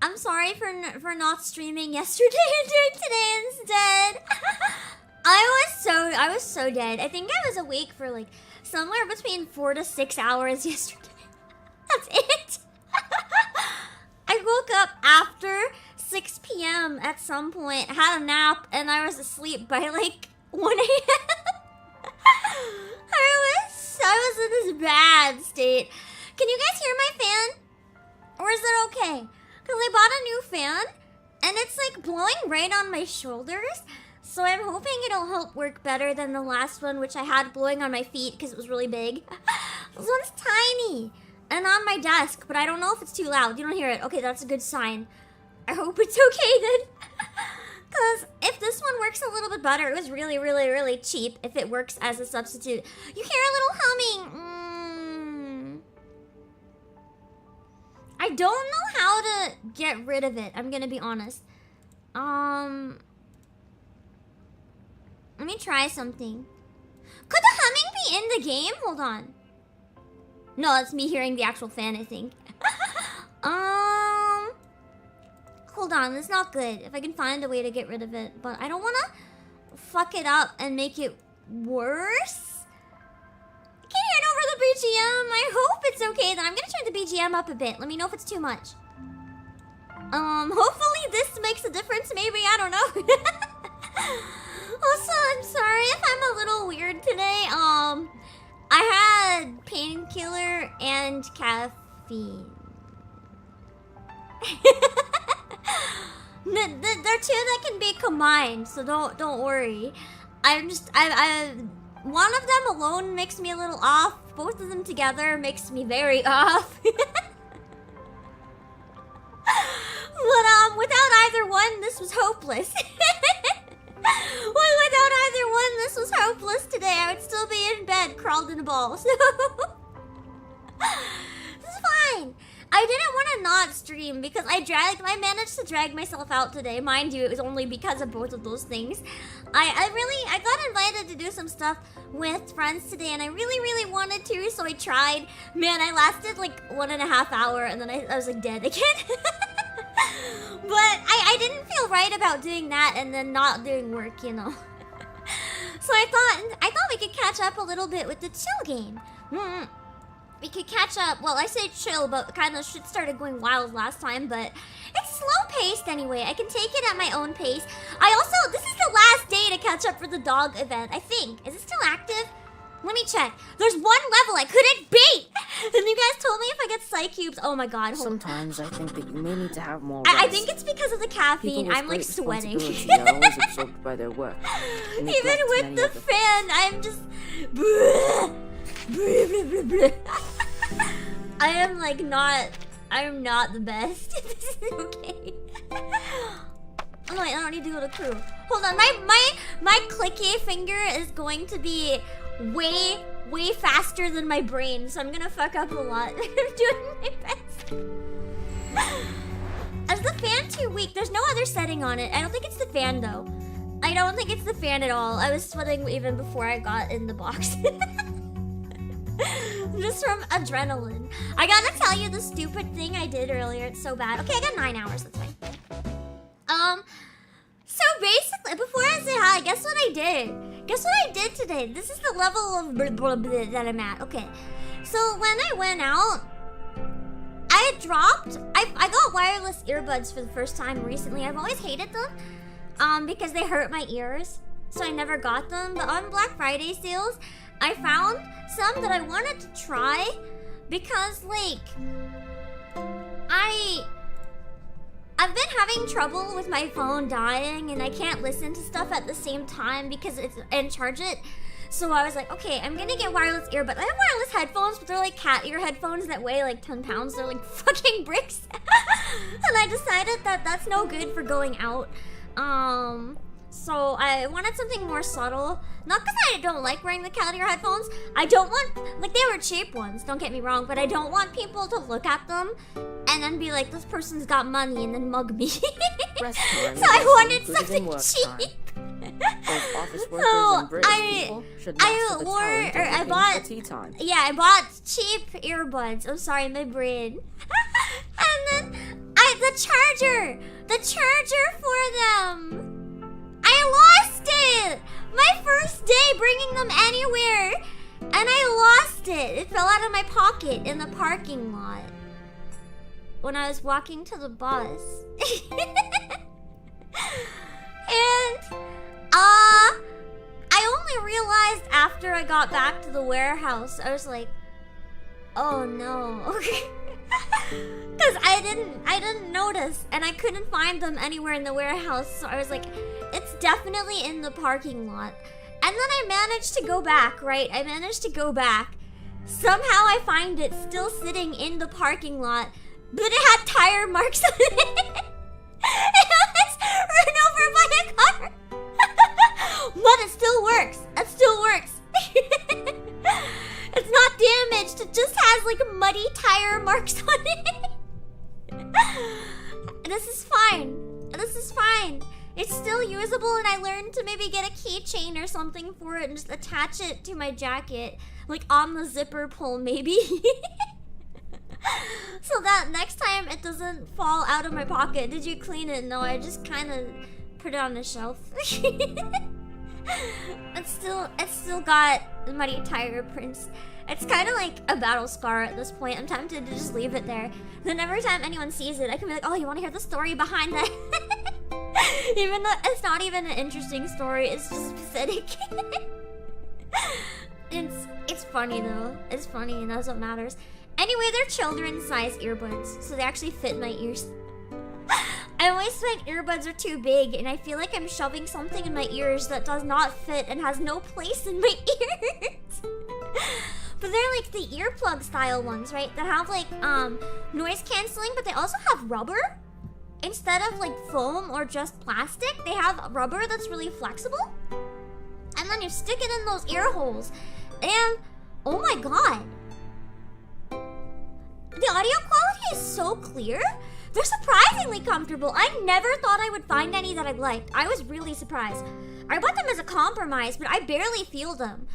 I'm sorry for not streaming yesterday and doing today instead. I was so dead. I think I was awake for like somewhere between 4 to 6 hours yesterday. That's it. I woke up after 6 p.m. at some point, had a nap, and I was asleep by like 1 a.m. I was in this bad state. Can you guys hear my fan? Or is it okay? Because I bought a new fan, and it's like blowing right on my shoulders. So I'm hoping it'll help work better than the last one, which I had blowing on my feet because it was really big. This one's tiny and on my desk, but I don't know if it's too loud. You don't hear it. Okay, that's a good sign. I hope it's okay then. Because if this one works a little bit better, it was really, really, really cheap if it works as a substitute. You hear a little humming. I don't know how to get rid of it. I'm gonna be honest. Let me try something. Could the humming be in the game? Hold on. No, that's me hearing the actual fan, I think. Hold on, that's not good. If I can find a way to get rid of it. But I don't want to fuck it up and make it worse. I can't hear it over the BGM. I hope it's okay then. I'm gonna turn the BGM up a bit. Let me know if it's too much. Hopefully this makes a difference. Maybe, I don't know. Also, I'm sorry if I'm a little weird today. I had painkiller and caffeine. They're two that can be combined, so don't worry. One of them alone makes me a little off. Both of them together makes me very off. But without either one, this was hopeless. Well, without either one, this was hopeless today. I would still be in bed, crawled in a ball. So this is fine. I didn't want to not stream because I managed to drag myself out today. Mind you, it was only because of both of those things. I got invited to do some stuff with friends today, and I really wanted to, so I tried. Man, I lasted like 1.5 hours, and then I was like dead again. But I didn't feel right about doing that and then not doing work, you know. So I thought we could catch up a little bit with the chill game. We could catch up. Well, I say chill, but kind of shit started going wild last time, but it's slow-paced anyway. I can take it at my own pace. This is the last day to catch up for the dog event, I think. Is it still active? Let me check. There's one level I couldn't beat! And you guys told me if I get psych cubes. Oh my god. Sometimes I think that you may need to have more rest. I think it's because of the caffeine. I'm like sweating. Are always absorbed by their work. Even with the fan, I'm just... I'm not the best. This is okay. Oh no, I don't need to go to crew. Hold on, my clicky finger is going to be way faster than my brain, so I'm gonna fuck up a lot. I'm doing my best. Is the fan too weak? There's no other setting on it. I don't think it's the fan though. I don't think it's the fan at all. I was sweating even before I got in the box. Just from adrenaline. I gotta tell you the stupid thing I did earlier. It's so bad. Okay, I got 9 hours. That's fine. So basically, before I say hi, guess what I did? Guess what I did today? This is the level of that I'm at. Okay. So when I went out, I got wireless earbuds for the first time recently. I've always hated them because they hurt my ears. So I never got them. But on Black Friday sales, I found some that I wanted to try because, like, I've been having trouble with my phone dying and I can't listen to stuff at the same time because and charge it. So I was like, okay, I'm gonna get wireless earbuds. I have wireless headphones, but they're like cat ear headphones that weigh like 10 pounds. They're like fucking bricks. And I decided that that's no good for going out. So I wanted something more subtle. Not because I don't like wearing the cat ear headphones. I don't want, like, they were cheap ones, don't get me wrong, but I don't want people to look at them and then be like, this person's got money, and then mug me. So I wanted something cheap. So I bought cheap earbuds. I'm sorry, my brain. And then the charger for them. I lost it! My first day bringing them anywhere, and I lost it. It fell out of my pocket in the parking lot when I was walking to the bus. And I only realized after I got back to the warehouse. I was like, oh no. Because I didn't notice, and I couldn't find them anywhere in the warehouse. So I was like, it's definitely in the parking lot. And then I managed to go back, right? I managed to go back. Somehow I find it still sitting in the parking lot, but it had tire marks on it. It was run over by a car. But it still works. It still works. It's not damaged. It just has like muddy tire marks on it. This is fine. This is fine. It's still usable, and I learned to maybe get a keychain or something for it and just attach it to my jacket, like on the zipper pull maybe. So that next time it doesn't fall out of my pocket. Did you clean it? No, I just kind of put it on the shelf. It's still got muddy tire prints. It's kind of like a battle scar at this point. I'm tempted to just leave it there. Then every time anyone sees it, I can be like, oh, you want to hear the story behind that? Even though it's not even an interesting story, it's just pathetic. It's funny though. It's funny, and that's what matters. Anyway, they're children-sized earbuds, so they actually fit my ears. I always think earbuds are too big, and I feel like I'm shoving something in my ears that does not fit and has no place in my ears. But they're like the earplug style ones, right? That have like noise canceling, but they also have rubber. Instead of like foam or just plastic, they have rubber that's really flexible. And then you stick it in those ear holes. And oh my god. The audio quality is so clear. They're surprisingly comfortable. I never thought I would find any that I liked. I was really surprised. I bought them as a compromise, but I barely feel them.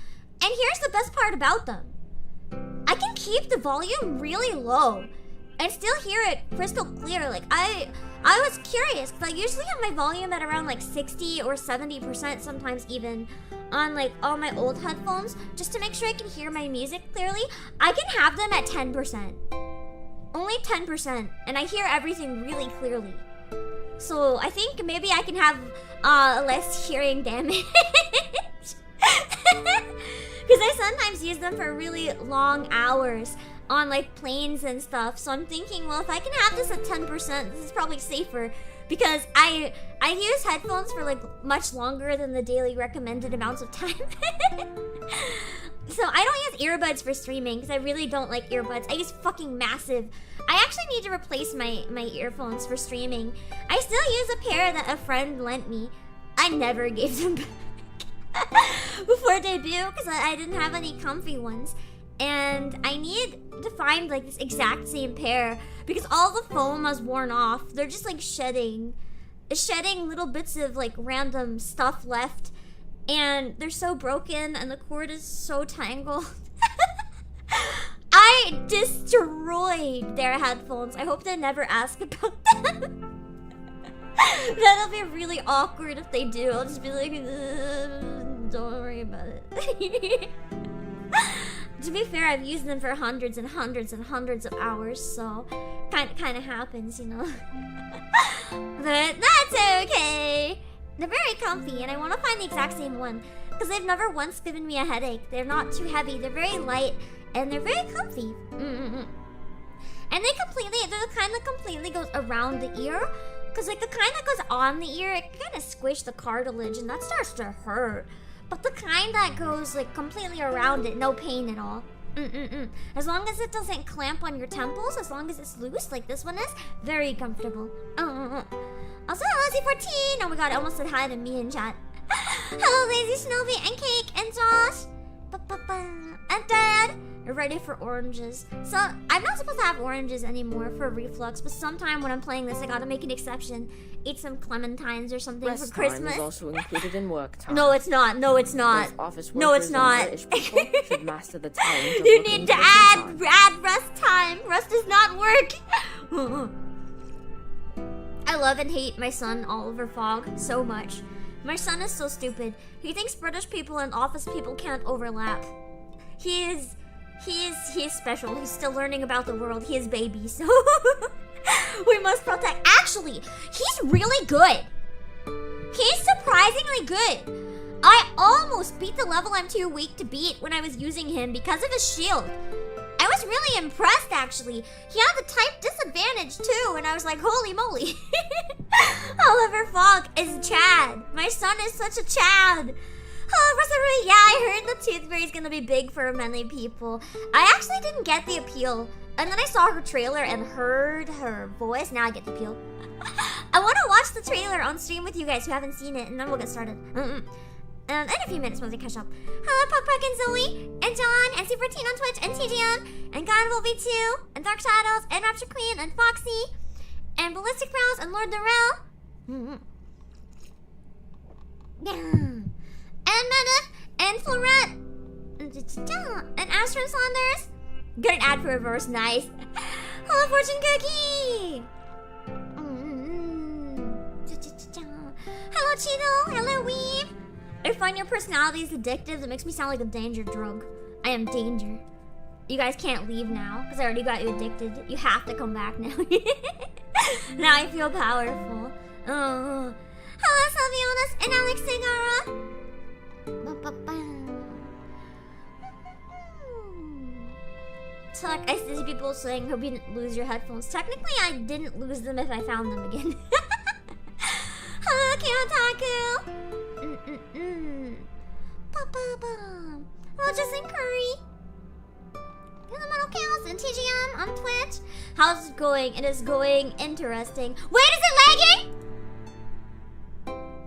And here's the best part about them. I can keep the volume really low and still hear it crystal clear. Like, I was curious, because I usually have my volume at around like 60 or 70% sometimes even on like all my old headphones, just to make sure I can hear my music clearly. I can have them at 10%. Only 10%, and I hear everything really clearly. So I think maybe I can have less hearing damage. Because I sometimes use them for really long hours on like planes and stuff. So I'm thinking, well, if I can have this at 10%, this is probably safer. Because I use headphones for like much longer than the daily recommended amounts of time. So I don't use earbuds for streaming because I really don't like earbuds. I use fucking massive. I actually need to replace my earphones for streaming. I still use a pair that a friend lent me. I never gave them back before debut because I didn't have any comfy ones. And I need to find like this exact same pair because all the foam has worn off. They're just like shedding little bits of like random stuff left. And they're so broken and the cord is so tangled. I destroyed their headphones. I hope they never ask about them. That'll be really awkward if they do. I'll just be like, don't worry about it. To be fair, I've used them for hundreds and hundreds and hundreds of hours, so kind of happens, you know. But that's okay. They're very comfy, and I want to find the exact same one. because they've never once given me a headache. They're not too heavy. They're very light and they're very comfy. And they kind of completely goes around the ear, because like the kind that goes on the ear, it kind of squishes the cartilage and that starts to hurt. But the kind that goes like completely around it, no pain at all. As long as it doesn't clamp on your temples, as long as it's loose like this one is, very comfortable. Also, hello Z14. Oh my god, I almost said hi to me in chat. Hello Lazy Snowy and Cake and Josh. And Dad. You're ready for oranges. So, I'm not supposed to have oranges anymore for reflux, but sometime when I'm playing this, I gotta make an exception. Eat some clementines or something Rest for Christmas. time is also included in work time. No, it's not. No, it's not. Both office No, it's workers not. and British people should master the talent of You looking need to for add time. rest time. Rest does not work. I love and hate my son Oliver Fogg so much. My son is so stupid. He thinks British people and office people can't overlap. He is special. He's still learning about the world. He is baby, so we must protect. Actually, he's really good. He's surprisingly good. I almost beat the level I'm too weak to beat when I was using him because of his shield. I was really impressed, actually. He had the type disadvantage, too, and I was like, holy moly. Oliver Fogg is Chad. My son is such a Chad. Oh, Rosarie, yeah, I heard the tooth fairy's gonna be big for many people. I actually didn't get the appeal. And then I saw her trailer and heard her voice. Now I get the appeal. I want to watch the trailer on stream with you guys who haven't seen it, and then we'll get started. In a few minutes, once we catch up. Hello, Puck and Zoe, and John, and Super14 on Twitch, and TGM, and Godville V2, and Dark Shadows, and Rapture Queen, and Foxy, and Ballistic Brows, and Lord Darrell. And Menace, and Florette, and Astro Saunders. Good ad for reverse, nice. Hello, Fortune Cookie. Hello, Cheeto. Hello, Weave. I find your personality is addictive. It makes me sound like a danger drug. I am danger. You guys can't leave now, because I already got you addicted. You have to come back now. Now I feel powerful. Hello, Sylvionis and Alex Segara. Tuck, I see people saying hope you didn't lose your headphones. Technically, I didn't lose them if I found them again. Hello, Kyotaku. Hello, Justin Curry. Hello, Metal Chaos and TGM on Twitch. How's it going? It is going interesting. Wait, is it lagging?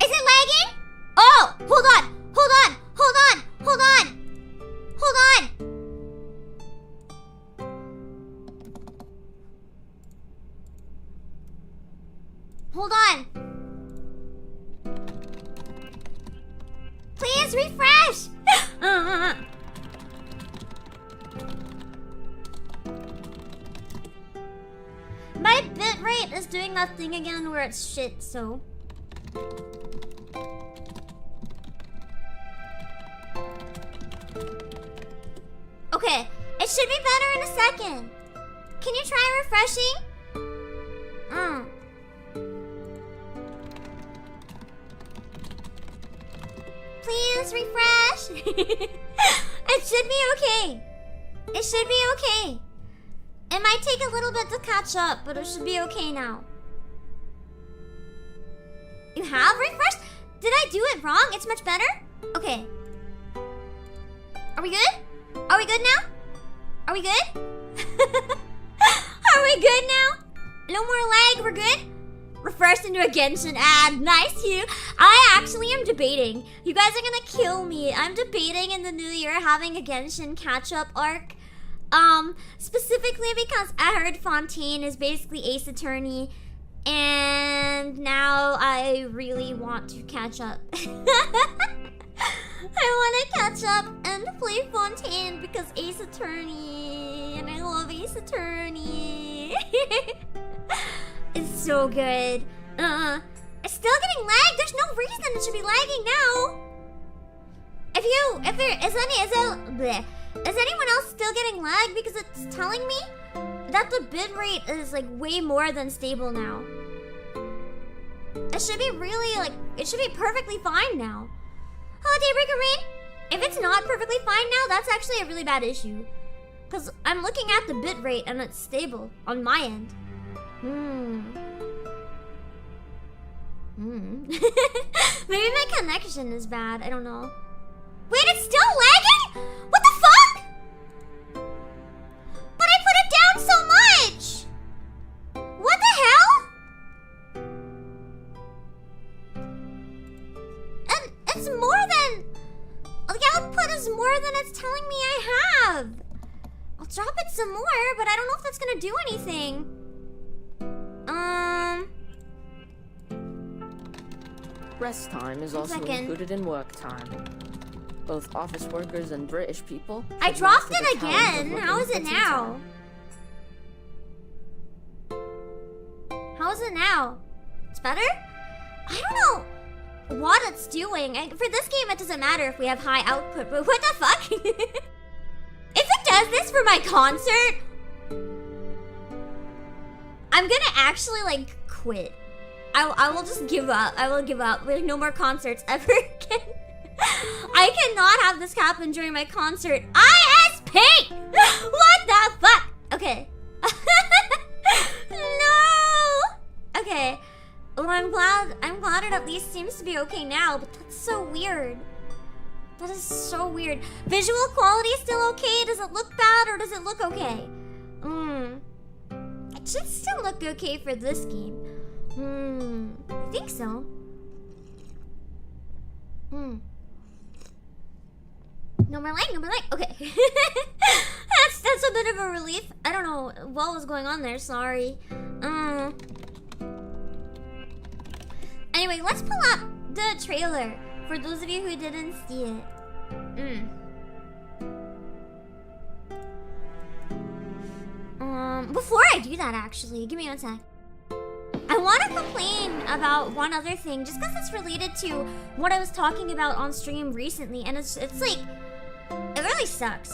Is it lagging? Oh, hold on. Hold on. Hold on. Hold on. Hold on. Hold on. Please refresh. My bitrate is doing that thing again where it's shit, so. Okay, it should be better in a second. Can you try refreshing? Please refresh. It should be okay. It should be okay. It might take a little bit to catch up, but it should be okay now. You have refreshed? Did I do it wrong? It's much better? Okay. Are we good? Are we good now? Are we good? Are we good now? No more lag, we're good? Refreshed into a Genshin ad. Nice, Hugh. I actually am debating. You guys are gonna kill me. I'm debating in the new year having a Genshin catch-up arc. Specifically because I heard Fontaine is basically Ace Attorney. And now I really want to catch up. I want to catch up and play Fontaine because Ace Attorney. And I love Ace Attorney. It's so good. It's still getting lagged. There's no reason it should be lagging now. Is anyone else still getting lag? Because it's telling me that the bitrate is like way more than stable now. It should be really like, it should be perfectly fine now. Hello, Daybreaker Rain. If it's not perfectly fine now, that's actually a really bad issue. Because I'm looking at the bit rate and it's stable on my end. Maybe my connection is bad. I don't know. Wait, it's still lagging? What the fuck? But I put it down so much. What the hell? And it's more than... The output is more than it's telling me I have. I'll drop it some more, but I don't know if that's gonna do anything. Rest time is also included in work time. Both office workers and British people. I dropped it again. How is it now? How is it now? It's better? I don't know what it's doing. For this game, it doesn't matter if we have high output, but what the fuck? If it does this for my concert, I'm gonna actually, like, quit. I will just give up. I will give up. Like, no more concerts ever again. I cannot have this happen during my concert. ISP! What the fuck? Okay. No! Okay. Well, I'm glad it at least seems to be okay now, but that's so weird. That is so weird. Visual quality is still okay? Does it look bad or does it look okay? It should still look okay for this game. I think so. No more light, no more light. Okay. That's a bit of a relief. I don't know what was going on there, sorry. Anyway, let's pull up the trailer for those of you who didn't see it. Before I do that, actually, give me one sec. I want to complain about one other thing, just because it's related to what I was talking about on stream recently, and it's like, it really sucks.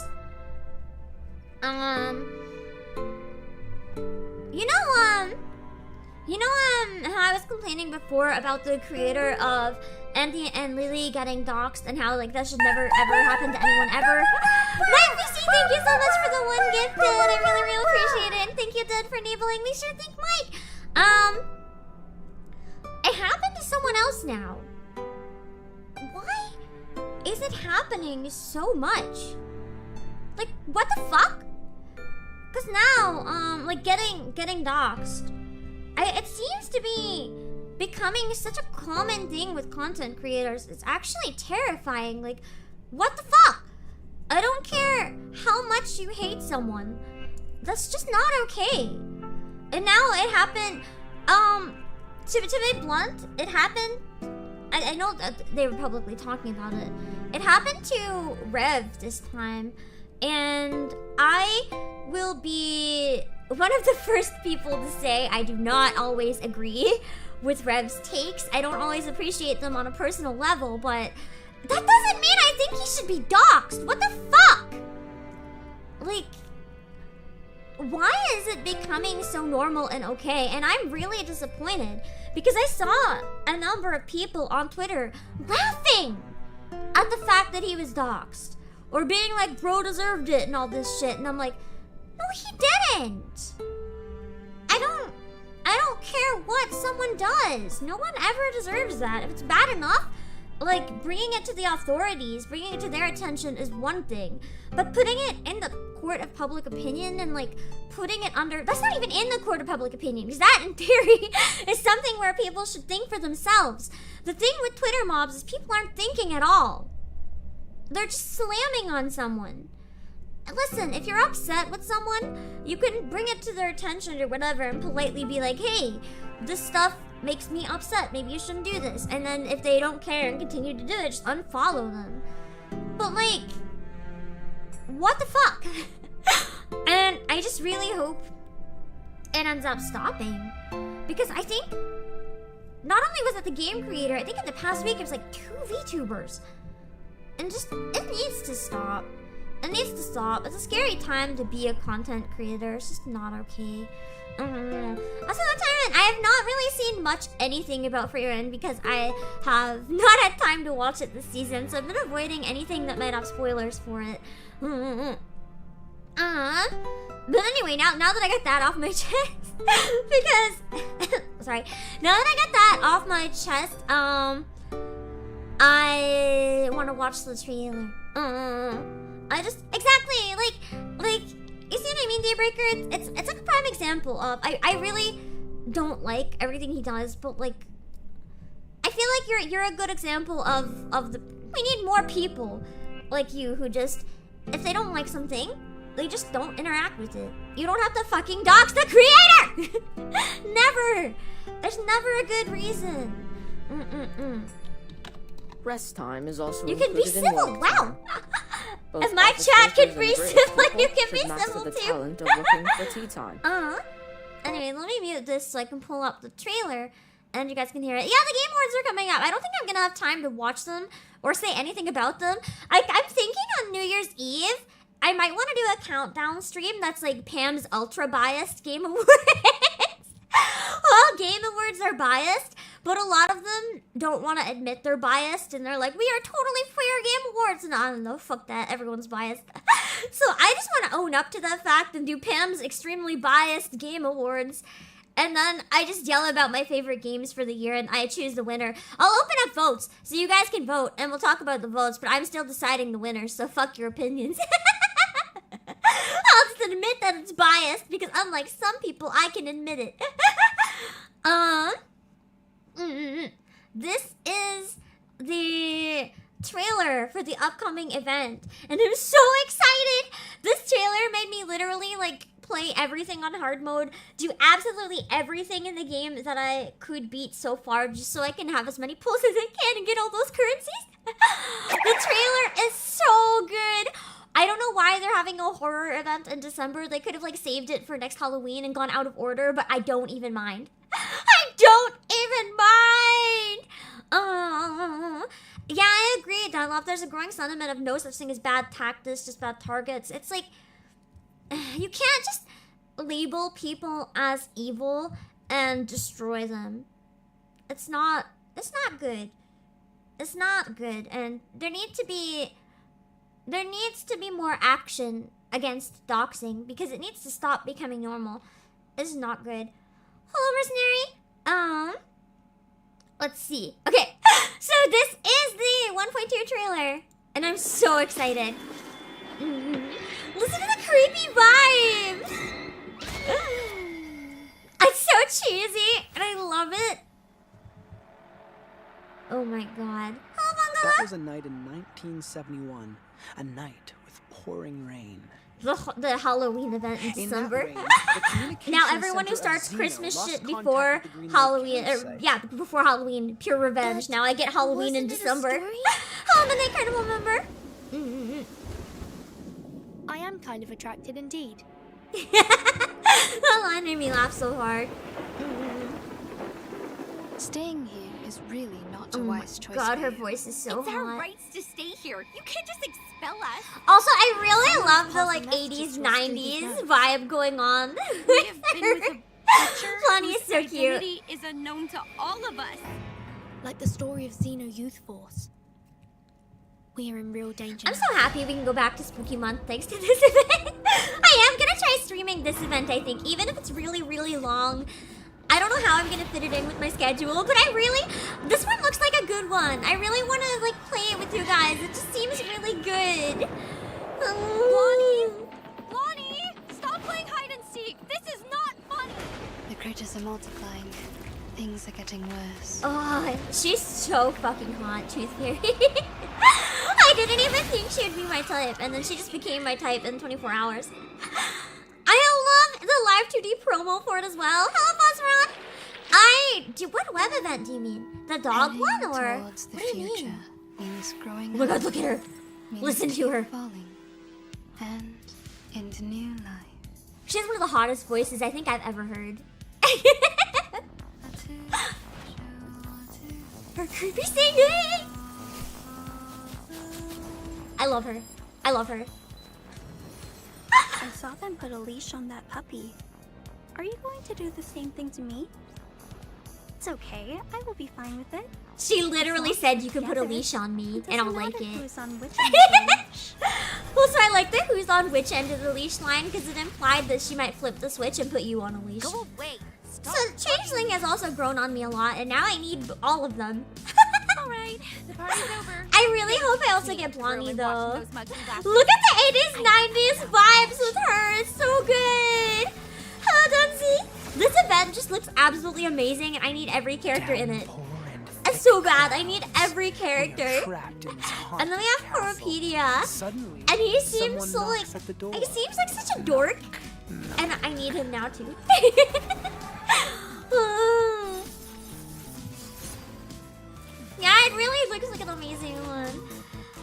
How I was complaining before about the creator of Andy and Lily getting doxxed and how, like, that should never ever happen to anyone ever. Mike VC, thank you so much for the one gift, Did. I really, really appreciate it. And thank you, Did, for enabling me. Sure, thank Mike. It happened to someone else now. Why is it happening so much? Like, what the fuck? Because now, like, getting doxxed, it seems to be becoming such a common thing with content creators. It's actually terrifying. Like, what the fuck? I don't care how much you hate someone. That's just not okay. And now it happened, to be blunt, it happened, I know that they were publicly talking about it. It happened to Rev this time, and I will be one of the first people to say I do not always agree with Rev's takes. I don't always appreciate them on a personal level, but that doesn't mean I think he should be doxxed. What the fuck? Like, why is it becoming so normal and okay? And I'm really disappointed because I saw a number of people on Twitter laughing at the fact that he was doxxed, or being like, bro deserved it and all this shit. And I'm like, no, he didn't. I don't care what someone does. No one ever deserves that. If it's bad enough, like, bringing it to the authorities, bringing it to their attention is one thing. But putting it in the court of public opinion and, like, putting it under... That's not even in the court of public opinion, because that, in theory, is something where people should think for themselves. The thing with Twitter mobs is people aren't thinking at all. They're just slamming on someone. Listen, if you're upset with someone, you can bring it to their attention or whatever and politely be like, hey, this stuff makes me upset. Maybe you shouldn't do this. And then if they don't care and continue to do it, just unfollow them. But, like, what the fuck? And I just really hope it ends up stopping. Because I think, not only was it the game creator, I think in the past week it was like 2 VTubers. And just, it needs to stop. It needs to stop. It's a scary time to be a content creator. It's just not okay. Also, that time, I have not really seen much anything about Free Run because I have not had time to watch it this season, so I've been avoiding anything that might have spoilers for it. But anyway, now that I got that off my chest, because sorry, now that I got that off my chest, I want to watch the trailer. I just exactly like. You see what I mean, Daybreaker? It's like a prime example of I really don't like everything he does, but like I feel like you're a good example of the we need more people like you who just if they don't like something, they just don't interact with it. You don't have to fucking dox the creator! Never! There's never a good reason. Rest time is also you can be included in civil, work wow! time. Both If my office chat can workers be and British civil, people you can be should master civil the too. talent of looking for tea time. Anyway, let me mute this so I can pull up the trailer and you guys can hear it. Yeah, the Game Awards are coming up. I don't think I'm gonna have time to watch them or say anything about them. I'm thinking on New Year's Eve, I might want to do a countdown stream that's like Pam's ultra biased Game Awards. Well, Game Awards are biased, but a lot of them don't want to admit they're biased, and they're like, we are totally fair Game Awards, and I don't know, fuck that, everyone's biased. So I just want to own up to that fact and do Pam's extremely biased Game Awards, and then I just yell about my favorite games for the year, and I choose the winner. I'll open up votes, so you guys can vote, and we'll talk about the votes, but I'm still deciding the winner, so fuck your opinions. I'll just admit that it's biased, because unlike some people, I can admit it. This is the trailer for the upcoming event, and I'm so excited! This trailer made me literally, like, play everything on hard mode, do absolutely everything in the game that I could beat so far, just so I can have as many pulls as I can and get all those currencies. The trailer is so good! I don't know why they're having a horror event in December. They could have like saved it for next Halloween and gone out of order, but I don't even mind. I don't even mind! Yeah, I agree, Dunlop. There's a growing sentiment of no such thing as bad tactics, just bad targets. It's like, you can't just label people as evil and destroy them. It's not good. It's not good, and there needs to be more action against doxing because it needs to stop becoming normal. This is not good. Hello, Mercenary. Let's see. Okay, so this is the 1.2 trailer, and I'm so excited. Listen to the creepy vibes. It's so cheesy, and I love it. Oh my god. That was a night in 1971. A night with pouring rain. The Halloween event in December. Rain, now everyone who starts Christmas shit before Halloween, before Halloween, pure revenge. Now I get Halloween in December. Hello, the Night Carnival member. I am kind of attracted indeed. That line made me laugh so hard. Staying here is really not a wise choice. God, her voice is so it's hot. It's our rights to stay here. You can't just expel us. Also, I really love the like 80s, 90s vibe going on. We have been with a butcher Lonnie is whose so cute. identity is unknown to all of us. Like the story of Xeno Youth Force. We are in real danger. I'm so happy we can go back to Spooky Month thanks to this event. I am gonna try streaming this event, I think, even if it's really, really long. I don't know how I'm gonna fit it in with my schedule, but this one looks like a good one. I really wanna like play it with you guys. It just seems really good. Lonnie, stop playing hide and seek. This is not funny. The critters are multiplying. Things are getting worse. Oh, she's so fucking hot, Tooth Fairy. I didn't even think she would be my type, and then she just became my type in 24 hours. I love the live 2D promo for it as well. Hello, Buzzron. What web event do you mean? The dog one, or Towards the what do you future mean? means growing Oh my god, up, look at her. means Listen to her. falling, and into new life. She has one of the hottest voices I think I've ever heard. Her creepy singing. I love her. I love her. I saw them put a leash on that puppy. Are you going to do the same thing to me? It's okay. I will be fine with it. She literally said you can put a leash on me, and I'll like it. Who's on which end of the leash. Well, so I like the who's on which end of the leash line because it implied that she might flip the switch and put you on a leash. Go away. Stop. So Changeling has also grown on me a lot, and now I need all of them. All right, the party's over. I really hope I also get Blondie Ruin though. watching those monkeys after. Look at the 80s, 90s vibes with her. It's so good. Hello, Dunzy. This event just looks absolutely amazing, and I need every character in it. It's so bad. I need every character. And then we have Coropedia. And he seems so like... He seems like such a dork. And I need him now too. Yeah, it really looks like an amazing one.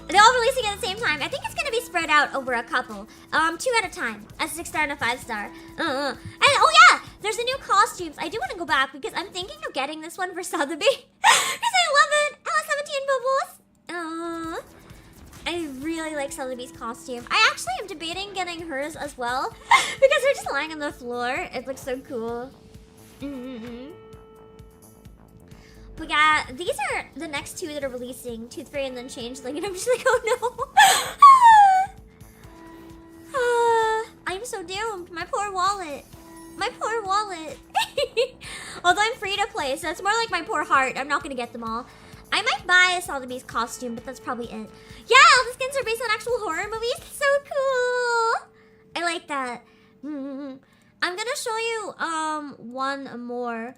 They're all releasing at the same time. I think it's gonna be spread out over a couple. 2 at a time. A 6-star and a 5-star. And oh yeah, there's the new costumes. I do want to go back because I'm thinking of getting this one for Sotheby. Because I love it. Hello, 17 Bubbles. I really like Sotheby's costume. I actually am debating getting hers as well. Because they're just lying on the floor. It looks so cool. But yeah, these are the next 2 that are releasing. Tooth Fairy and then Changeling. And I'm just like, oh no. I'm so doomed. My poor wallet. My poor wallet. Although I'm free to play, so it's more like my poor heart. I'm not going to get them all. I might buy a Sotheby's costume, but that's probably it. Yeah, all the skins are based on actual horror movies. So cool. I like that. I'm going to show you one more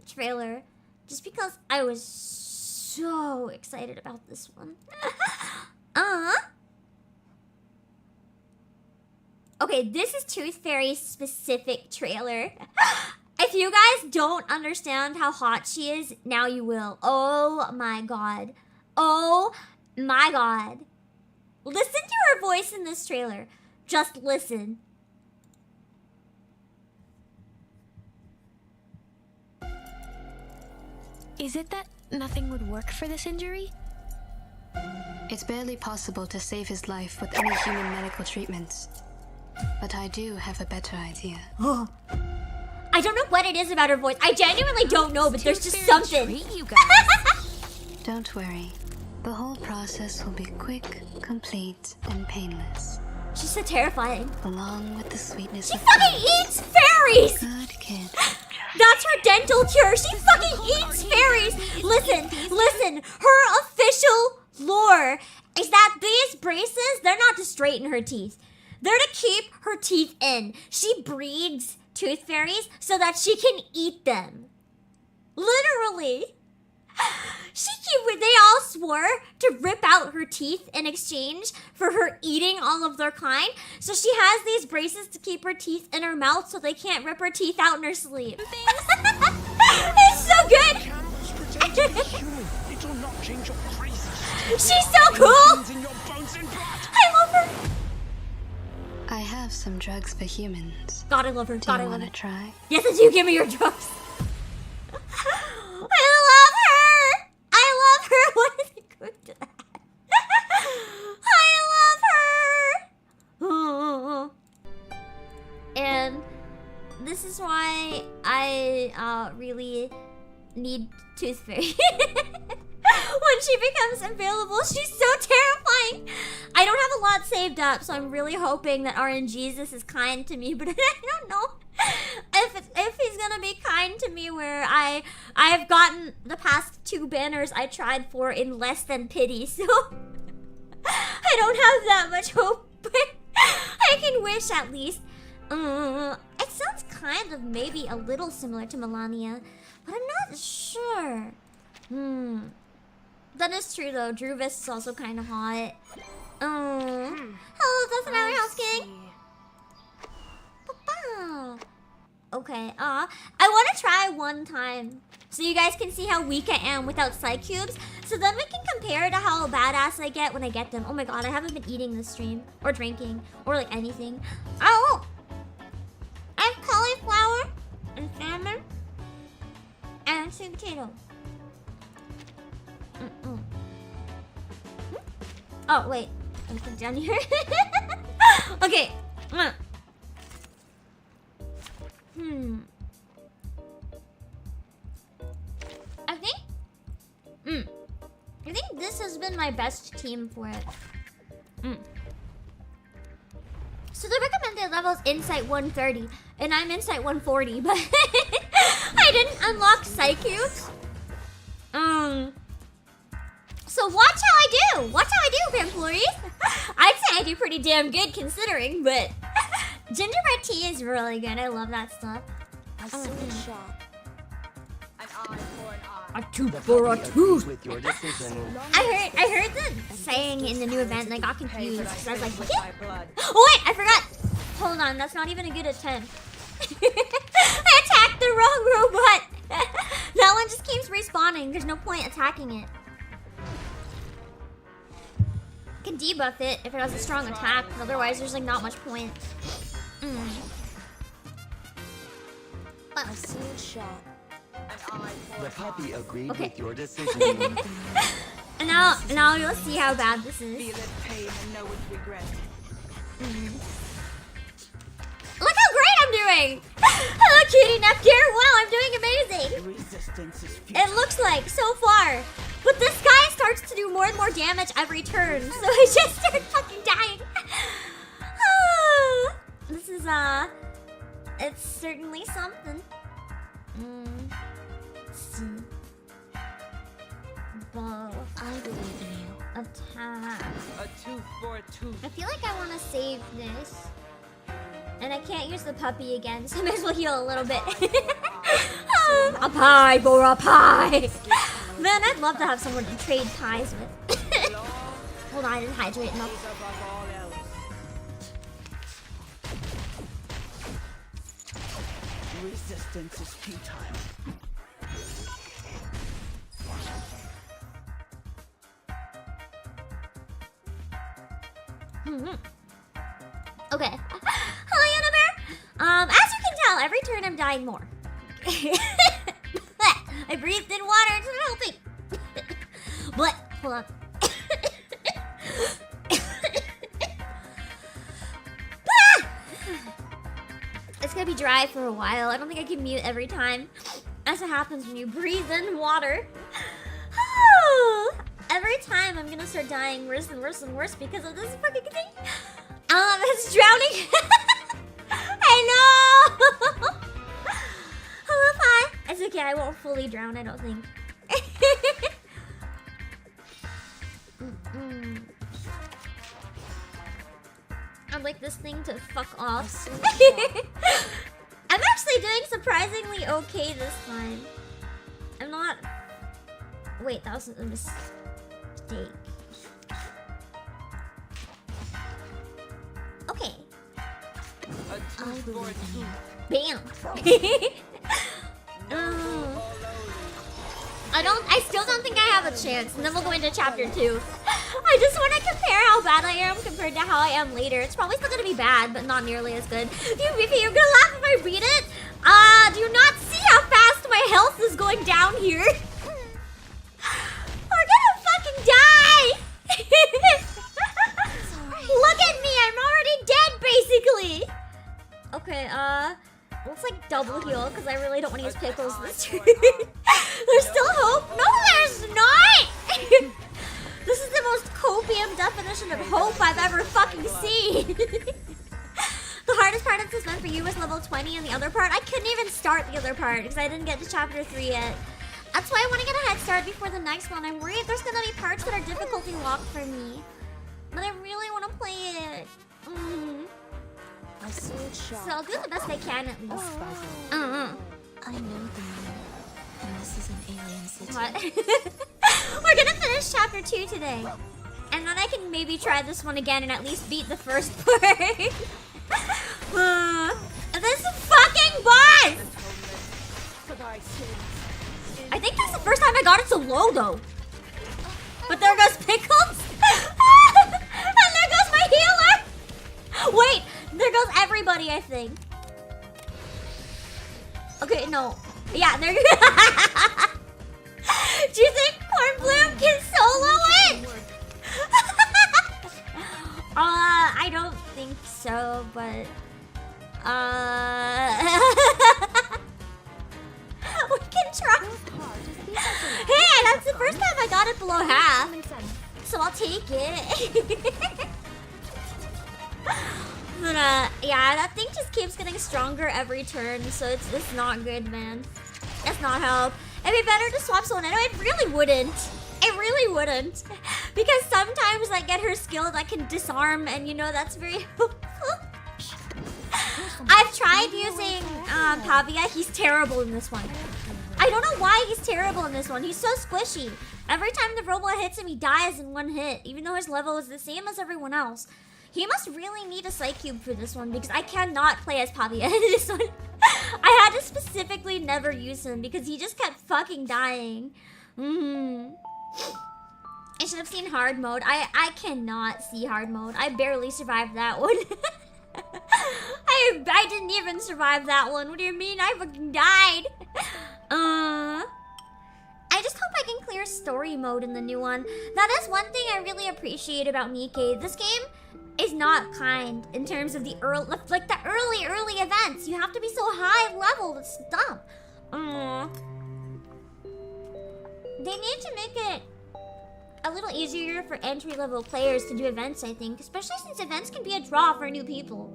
trailer, just because I was so excited about this one. Okay, this is Tooth Fairy's specific trailer. If you guys don't understand how hot she is, now you will. Oh my god. Oh my god. Listen to her voice in this trailer. Just listen. Is it that nothing would work for this injury? It's barely possible to save his life with any human medical treatments. But I do have a better idea. Oh. I don't know what it is about her voice. I genuinely don't know, but there's just something. You guys. Don't worry. The whole process will be quick, complete, and painless. She's so terrifying. Along with the sweetness She of fucking eats fairies! Good kid. That's her dental cure. She fucking eats fairies. Listen. Her official lore is that these braces, they're not to straighten her teeth. They're to keep her teeth in. She breeds tooth fairies so that she can eat them. Literally. They all swore to rip out her teeth in exchange for her eating all of their kind. So she has these braces to keep her teeth in her mouth so they can't rip her teeth out in her sleep. It's so good. She's so cool. I love her. I have some drugs for humans. God, I love her. Do God, you I love want to her. try? Yes, I do. Give me your drugs. I love her. I love her. What is it going to that? I love her. And this is why I really need Tooth Fairy. When she becomes available, she's so terrifying. I don't have a lot saved up, so I'm really hoping that RNGesus is kind to me, but I don't know if he's gonna be kind to me where I've gotten the past 2 banners I tried for in less than pity, so I don't have that much hope, but I can wish at least. It sounds kind of maybe a little similar to Melania, but I'm not sure. That is true though. Druvis is also kind of hot. Hello, that's another house king. Papa. Okay, I want to try one time so you guys can see how weak I am without psych cubes. So then we can compare to how badass I get when I get them. Oh my god, I haven't been eating this stream or drinking or like anything. Oh, I have cauliflower and salmon and sweet potato. Oh, wait. Anything down here? Okay. I think this has been my best team for it. So the recommended level is Insight 130, and I'm Insight 140, but I didn't unlock Psycute. So watch how I do! Watch how I do, Pamplores! I'd say I do pretty damn good considering, but gingerbread tea is really good. I love that stuff. I see a shot. An eye for an eye. A tooth for a tooth! With your decision. I heard the saying in the new event and I got confused because I was like, what? Oh wait, I forgot! Hold on, that's not even a good attempt. I attacked the wrong robot! That one just keeps respawning. There's no point attacking it. I can debuff it if it has a strong attack, but otherwise there's like not much point. I see a shot. The puppy agreed Okay. with your decision. And now you'll see how bad this is. Feel its pain and know its regret. Look how great I'm doing! Hello, cutie Nepgear! Wow, I'm doing amazing! Resistance is futile. It looks like, so far. But this guy starts to do more and more damage every turn, so I just start fucking dying. This is, it's certainly something. Let's see. Bow. I believe in you. Attack. A tooth for a tooth. I feel like I want to save this. And I can't use the puppy again, so I might as well heal a little bit. A pie for a pie! Man, I'd love to have someone to trade pies with. Hold on, I didn't hydrate enough. Resistance is futile. Okay. Hello, Yanabear! As you can tell, every turn I'm dying more. I breathed in water, it's not helping. But, hold on. It's gonna be dry for a while. I don't think I can mute every time. As it happens when you breathe in water. Every time I'm gonna start dying worse and worse and worse because of this fucking thing. It's drowning. I know. Hello, pie. It's okay. I won't fully drown. I don't think. I'd like this thing to fuck off. I'm actually doing surprisingly okay this time. I'm not. Wait, that was a mistake. Okay. Bam. I still don't think I have a chance, and then we'll go into chapter 2. I just want to compare how bad I am compared to how I am later. It's probably still gonna be bad, but not nearly as good. You're gonna laugh if I read it? Do you not see how fast my health is going down here? We're gonna fucking die! Look at me, I'm already dead, basically! Okay, let's like double heal, because I really don't want to use pickles this turn. There's still hope? No, there's not! This is the most copium definition of hope I've ever fucking seen. The hardest part of this event for you was level 20, and the other part, I couldn't even start the other part, because I didn't get to chapter 3 yet. That's why I want to get a head start before the next one. I'm worried there's gonna be parts that are difficulty locked for me. But I really want to play it. I see a shot. So I'll do the best I can at least. I know the meaning. And this is an alien city. What? We're gonna finish chapter 2 today. And then I can maybe try this one again and at least beat the first part. This fucking boss! I think that's the first time I got it so low though. But there goes Pickles. And there goes my healer. Wait, there goes everybody, I think. Okay, no. Yeah, there. Do you think Cornbloom can solo it? I don't think so, but we can try. Hey, that's the first time I got it below half, so I'll take it. But yeah, that thing just keeps getting stronger every turn, so it's not good, man. It's not help. It'd be better to swap someone. I know it really wouldn't. It really wouldn't. Because sometimes I get her skill that can disarm, and you know that's very helpful. I've tried using Pavia. He's terrible in this one. I don't know why he's terrible in this one. He's so squishy. Every time the robot hits him, he dies in one hit, even though his level is the same as everyone else. He must really need a psych cube for this one, because I cannot play as Pavia in this one. I had to specifically never use him because he just kept fucking dying. I should have seen hard mode. I cannot see hard mode. I barely survived that one. I didn't even survive that one. What do you mean? I fucking died. I just hope I can clear story mode in the new one. That is one thing I really appreciate about Nikkei. This game is not kind in terms of the early events. You have to be so high level. It's dumb. They need to make it a little easier for entry-level players to do events, I think. Especially since events can be a draw for new people.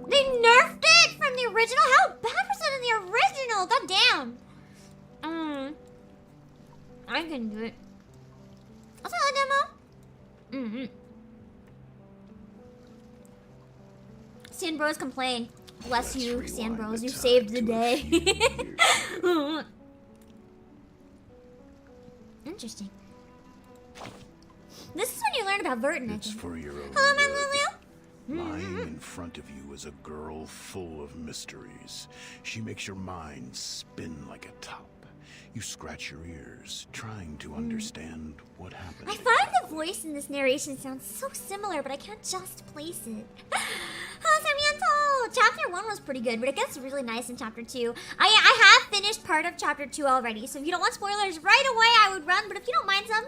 They nerfed it from the original? How bad was it in the original? God damn. I can do it. What's that demo? Sand Bros complain. Bless you, Sand Bros. You saved the day. Interesting. This is when you learn about Vertin. It's for your own Hello, my good. Lulu. Lying in front of you is a girl full of mysteries. She makes your mind spin like a top. You scratch your ears, trying to understand what happened. I find the voice in this narration sounds so similar, but I can't just place it. Hello, Sarmiento! Chapter 1 was pretty good, but it gets really nice in Chapter 2. I have finished part of Chapter 2 already, so if you don't want spoilers right away, I would run, but if you don't mind some,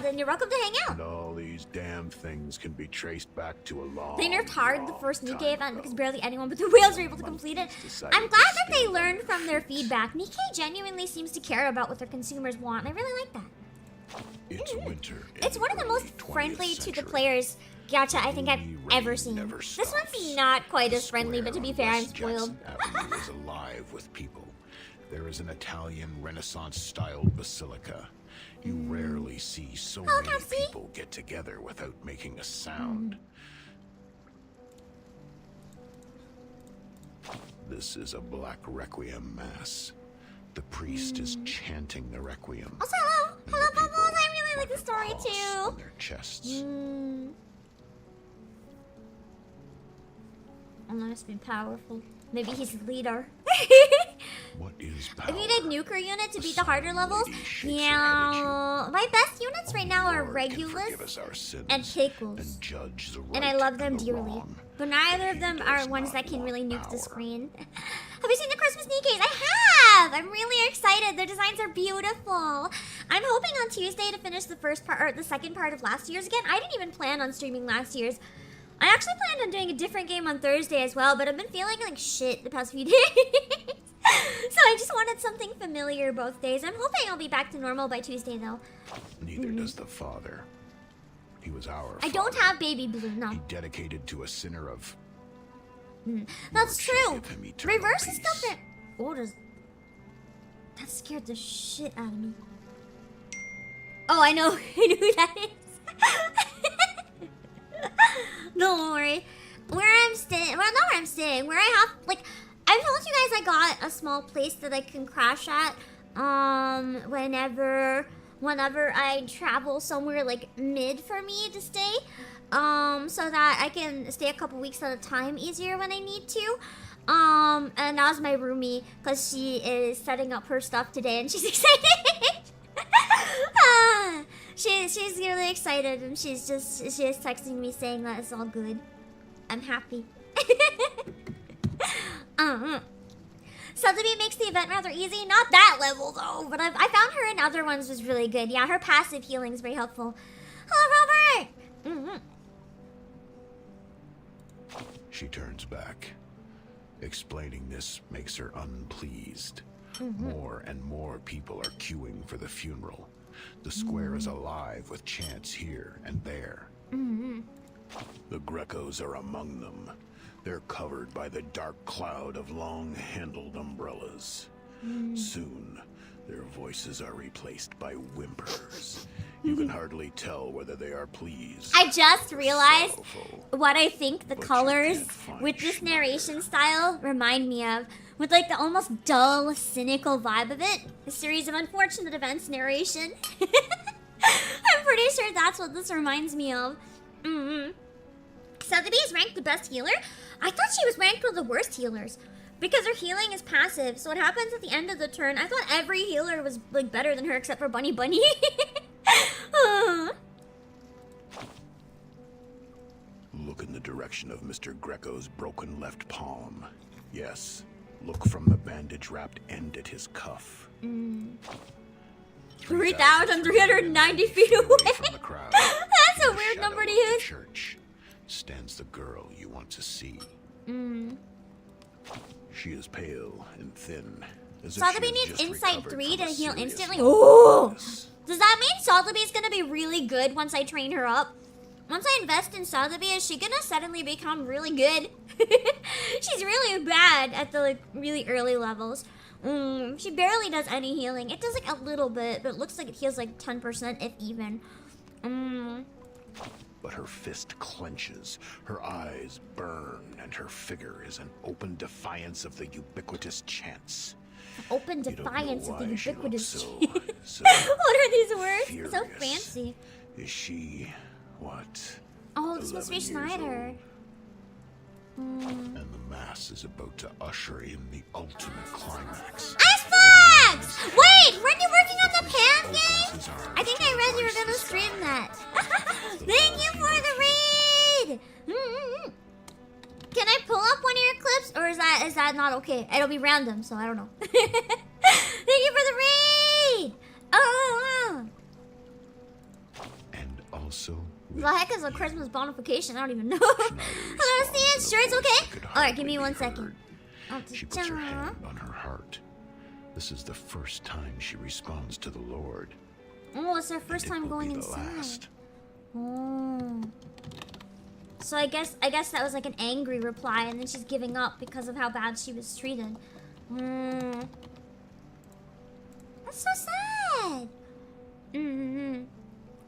then you're welcome to hang out. And all these damn things can be traced back to a long, They nerfed hard the first long Nikkei time event ago. because barely anyone but the whales were able to complete it. Decided I'm to glad that they stand learned up from their for feedback. Nikkei genuinely seems to care about what their consumers want, and I really like that. It's winter. It's one of the most friendly to the players gacha I think I've ever seen. This one's not quite as friendly, but to be fair, I'm spoiled. Avenue is alive with people. There is an Italian Renaissance-styled basilica. You rarely see so many people get together without making a sound. This is a black requiem mass. The priest is chanting the requiem. Also, hello! Hello, Bubbles! I really like the story too! On their chests. Oh, that must be powerful. Maybe he's the leader. What is power? If you need nuclear unit to beat the harder levels, lady shakes her head yeah. My best units right now are Lord can Regulus forgive us our sins and Pickles. and judge the And I right love them and the dearly. wrong. But neither of He them does are ones not that can really want nuke the power. screen. Have you seen the Christmas Nikkeis? I have! I'm really excited. Their designs are beautiful. I'm hoping on Tuesday to finish the first part, or the second part of last year's again. I didn't even plan on streaming last year's. I actually planned on doing a different game on Thursday as well, but I've been feeling like shit the past few days. So I just wanted something familiar both days. I'm hoping I'll be back to normal by Tuesday though. Neither does the Father. He was our I don't Father. have Baby Blue, no. He dedicated to a sinner of... That's Lord shall true. give him eternal Reverse is peace. stuff that orders. That scared the shit out of me. Oh, I know. I know who that is. Don't worry. Where I'm staying, well, not where I'm staying, where I have, like, I've told you guys I got a small place that I can crash at, whenever I travel somewhere, like, mid for me to stay, so that I can stay a couple weeks at a time easier when I need to. And that was my roomie, because she is setting up her stuff today, and she's excited. She's really excited, and she's texting me saying that it's all good. I'm happy. Sotheby makes the event rather easy. Not that level though, but I found her in other ones was really good. Yeah, her passive healing is very helpful. Hello, Robert! She turns back. Explaining this makes her unpleased. More and more people are queuing for the funeral. The square is alive with chants here and there. The Grecos are among them. They're covered by the dark cloud of long-handled umbrellas. Soon, their voices are replaced by whimpers. You can hardly tell whether they are pleased. I just realized sorrowful. what I think the But you colors can't find with this Schneider. narration style remind me of. With like the almost dull, cynical vibe of it. A series of unfortunate events narration. I'm pretty sure that's what this reminds me of. Sotheby is ranked the best healer? I thought she was ranked one of the worst healers. Because her healing is passive, so what happens at the end of the turn, I thought every healer was like better than her except for Bunny Bunny. Look in the direction of Mr. Greco's broken left palm. Yes, look from the bandage-wrapped end at his cuff. 3,390 feet away. From the crowd. That's a In the weird number to shadow of the use. church stands the girl you want to see. She is pale and thin. As if Sotheby she has needs just Insight recovered 3 from to a heal serious instantly. long Oh! illness. Does that mean Sotheby's gonna be really good once I train her up? Once I invest in Sotheby, is she gonna suddenly become really good? She's really bad at the like really early levels. She barely does any healing. It does like a little bit, but it looks like it heals like 10% if even. But her fist clenches, her eyes burn, and her figure is an open defiance of the ubiquitous chants. Open You don't know defiance of the why she looks ubiquitous. so What are these words? So furious. fancy. Is she, what? Oh, this must be 11 years Schneider. old? And the mass is about to usher in the ultimate climax. Icebox! Wait, weren't you working on the pan game? I think I read you were gonna stream that. Thank you for the raid! Can I pull up one of your clips, or is that not okay? It'll be random, so I don't know. Thank you for the raid! Oh! And also, The heck is a Christmas bonification? I don't even know. Hello, Stan. Sure, it's okay. Alright, give me 1 second. She puts her hand on her heart. This is the first time she responds to the Lord. Oh, it's her first time going inside. Oh. So I guess that was like an angry reply, and then she's giving up because of how bad she was treated. That's so sad.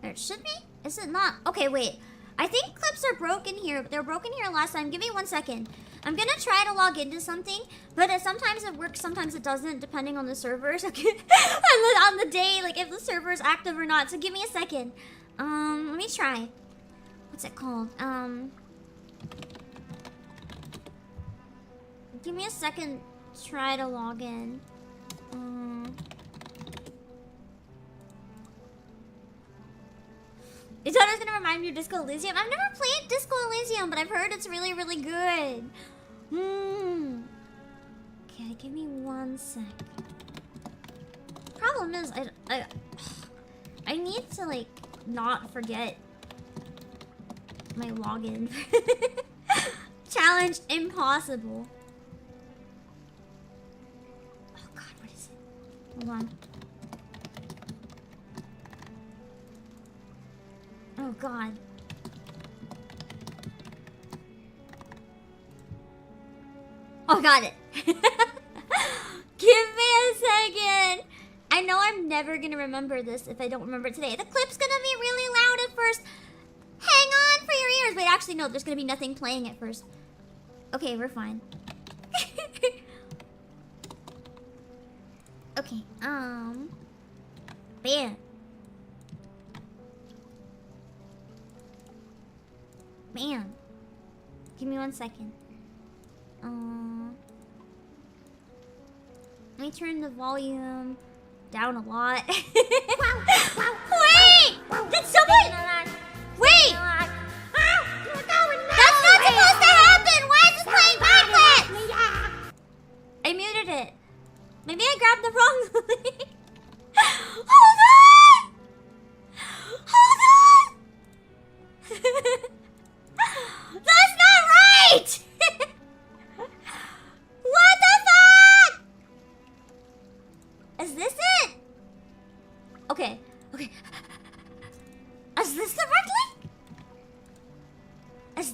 It should be? Is it not? Okay, wait. I think clips are broken here. They were broken here last time. Give me 1 second. I'm gonna try to log into something, but sometimes it works, sometimes it doesn't, depending on the servers. Okay, on the day, like if the server is active or not. So give me a second. Let me try. What's it called? Give me a second. Try to log in. Is that gonna remind me of Disco Elysium? I've never played Disco Elysium, but I've heard it's really, really good. Okay, give me 1 sec. Problem is, I need to like not forget my login. Challenge impossible. Oh God, what is it? Hold on. Oh God. Oh, got it. Give me a second. I know I'm never gonna remember this if I don't remember it today. The clip's gonna be really loud at first. Hang on for your ears. Wait, actually, no, there's gonna be nothing playing at first. Okay, we're fine. Okay, bam. Man, give me 1 second. Let me turn the volume down a lot. Wait! Did someone... Wait! That's not supposed to happen! Why is this playing backlit? I muted it.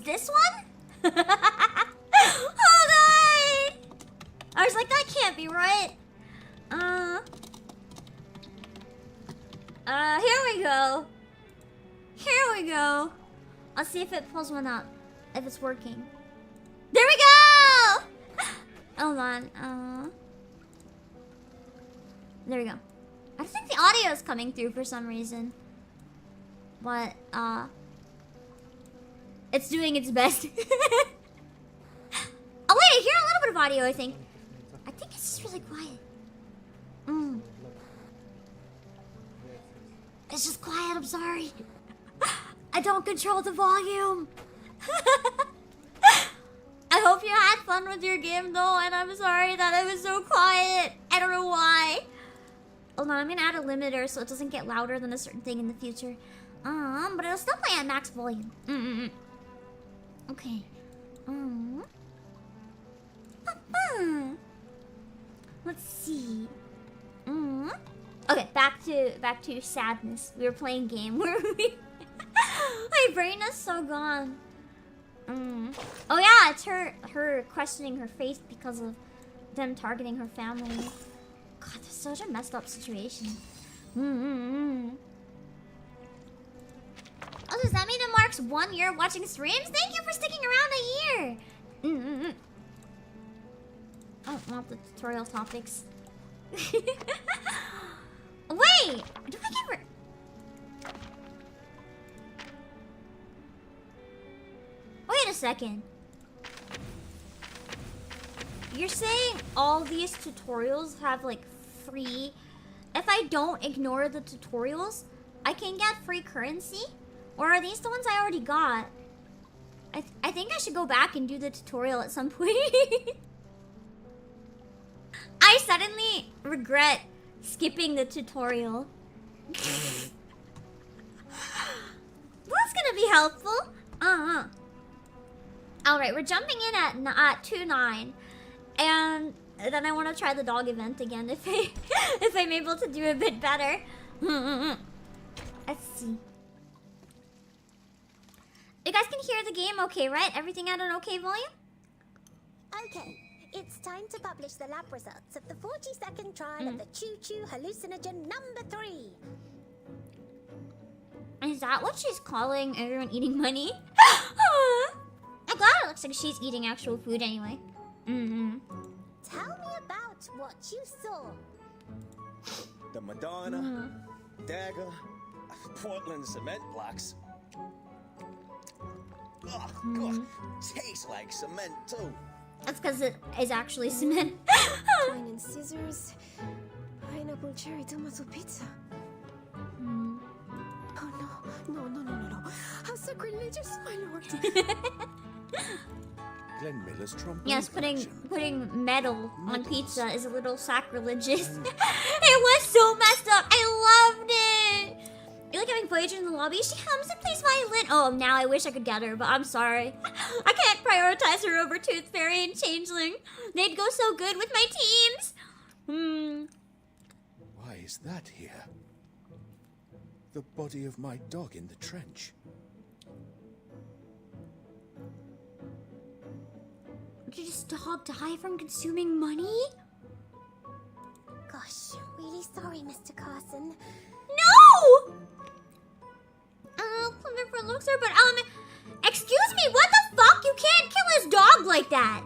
this one? Oh god! I was like, that can't be right. Here we go. Here we go. Let's see if it pulls one up. If it's working. There we go! Hold on. There we go. I think the audio is coming through for some reason. But, it's doing its best. Oh wait, I hear a little bit of audio, I think. I think it's just really quiet. It's just quiet, I'm sorry. I don't control the volume. I hope you had fun with your game though, and I'm sorry that it was so quiet. I don't know why. Hold on, I'm gonna add a limiter so it doesn't get louder than a certain thing in the future. But it'll still play at max volume. Okay. Let's see. Okay, back to sadness. We were playing game where we my brain is so gone. Oh yeah, it's her questioning her faith because of them targeting her family. God, that's such a messed up situation. Oh, does that mean it marks 1 year watching streams? Thank you for sticking around a year. I don't want the tutorial topics. Wait, do I get Wait a second. You're saying all these tutorials have like free... If I don't ignore the tutorials, I can get free currency? Or are these the ones I already got? I think I should go back and do the tutorial at some point. I suddenly regret skipping the tutorial. That's gonna be helpful. Alright, we're jumping in at 2-9. And then I want to try the dog event again if I'm able to do a bit better. Let's see. You guys can hear the game okay, right? Everything at an okay volume? Okay, it's time to publish the lab results of the 40-second trial of the Choo-Choo hallucinogen number 3. Is that what she's calling everyone eating money? I'm glad it looks like she's eating actual food anyway. Tell me about what you saw. The Madonna, Dagger, Portland cement blocks. Oh, God, tastes like cement too. That's because it is actually cement. Twine and scissors, pineapple cherry tomato pizza. Oh no! How sacrilegious, my lord! Glenn Miller's trombone. Yes, putting metal on pizza is a little sacrilegious. It was so messed up. I loved it. You like having Voyager in the lobby? She comes and plays violin. Oh, now I wish I could get her, but I'm sorry. I can't prioritize her over Tooth Fairy and Changeling. They'd go so good with my teams. Why is that here? The body of my dog in the trench. Did this dog die from consuming money? Gosh, really sorry, Mr. Carson. No! For looks her, but excuse me, what the fuck? You can't kill his dog like that.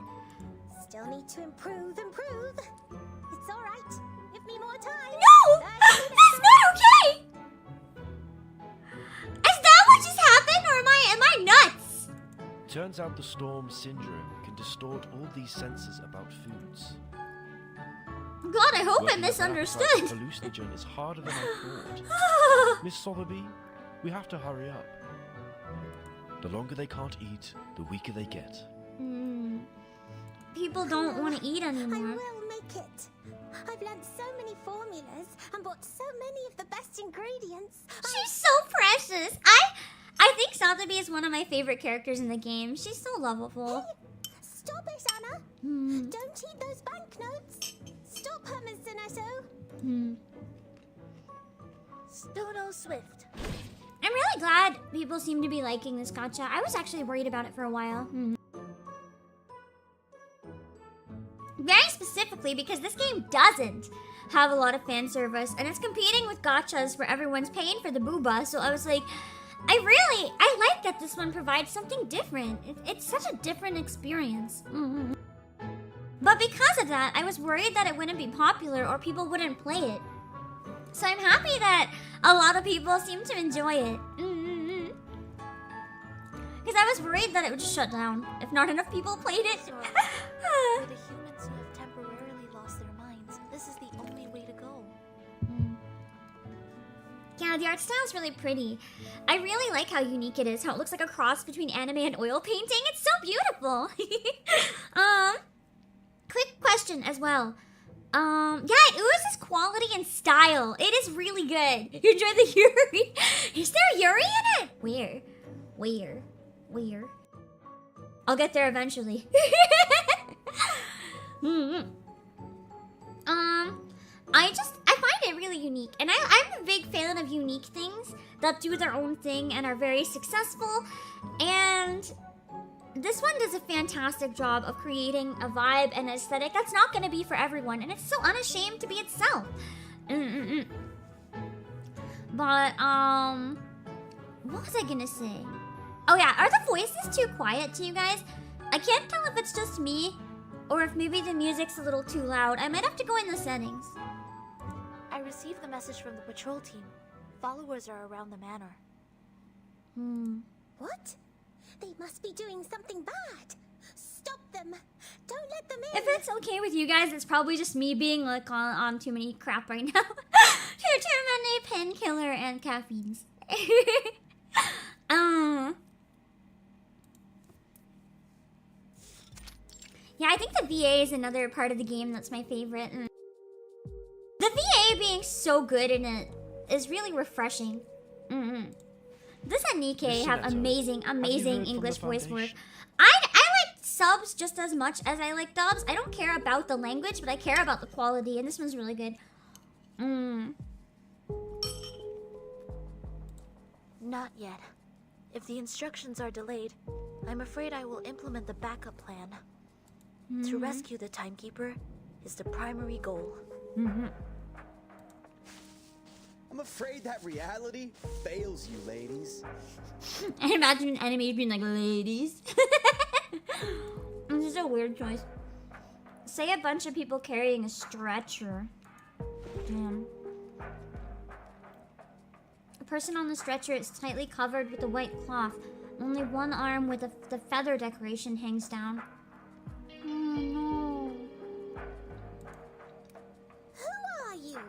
Still need to improve. It's all right. Give me more time. No! That's not okay! Is that what just happened, or am I nuts? Turns out the storm syndrome can distort all these senses about foods. God, I hope I Working misunderstood. an hallucinogen is harder than I thought. Miss Sotheby, we have to hurry up. The longer they can't eat, the weaker they get. People don't want to eat I anymore. will make it. I've learned so many formulas and bought so many of the best ingredients. She's so precious. I think Sotheby is one of my favorite characters in the game. She's so lovable. Hey, stop it, Anna. Don't eat those banknotes. Stop her, Mr. Netto. Stono Swift. I'm really glad people seem to be liking this gacha. I was actually worried about it for a while. Very specifically because this game doesn't have a lot of fan service and it's competing with gachas where everyone's paying for the booba. So I was like, I like that this one provides something different. It's such a different experience. But because of that, I was worried that it wouldn't be popular or people wouldn't play it. So I'm happy that a lot of people seem to enjoy it. Because I was worried that it would just shut down if not enough people played it. For the humans who have temporarily lost their minds, this is the only way to go. Yeah, the art style is really pretty. I really like how unique it is, how it looks like a cross between anime and oil painting. It's so beautiful. Quick question as well. Yeah, it oozes quality and style. It is really good. You enjoy the Yuri? Is there Yuri in it? Where? I'll get there eventually. I find it really unique. And I'm a big fan of unique things that do their own thing and are very successful. And this one does a fantastic job of creating a vibe and aesthetic that's not going to be for everyone, and it's so unashamed to be itself. But what was I gonna say? Oh yeah, are the voices too quiet to you guys? I can't tell if it's just me or if maybe the music's a little too loud. I might have to go in the settings. I received the message from the patrol team. Followers are around the manor. What? They must be doing something bad. Stop them. Don't let them in. If it's okay with you guys, it's probably just me being like on too many crap right now. too many painkiller and caffeines. Yeah, I think the VA is another part of the game that's my favorite. The VA being so good in it is really refreshing. This and Nikkei have amazing English voice work. I like subs just as much as I like dubs. I don't care about the language, but I care about the quality, and this one's really good. Not yet. If the instructions are delayed, I'm afraid I will implement the backup plan. To rescue the timekeeper is the primary goal. I'm afraid that reality fails you, ladies. I imagine an enemy being like, ladies. This is a weird choice. Say a bunch of people carrying a stretcher. Damn. A person on the stretcher is tightly covered with a white cloth. Only one arm with the feather decoration hangs down. Oh no. Who are you?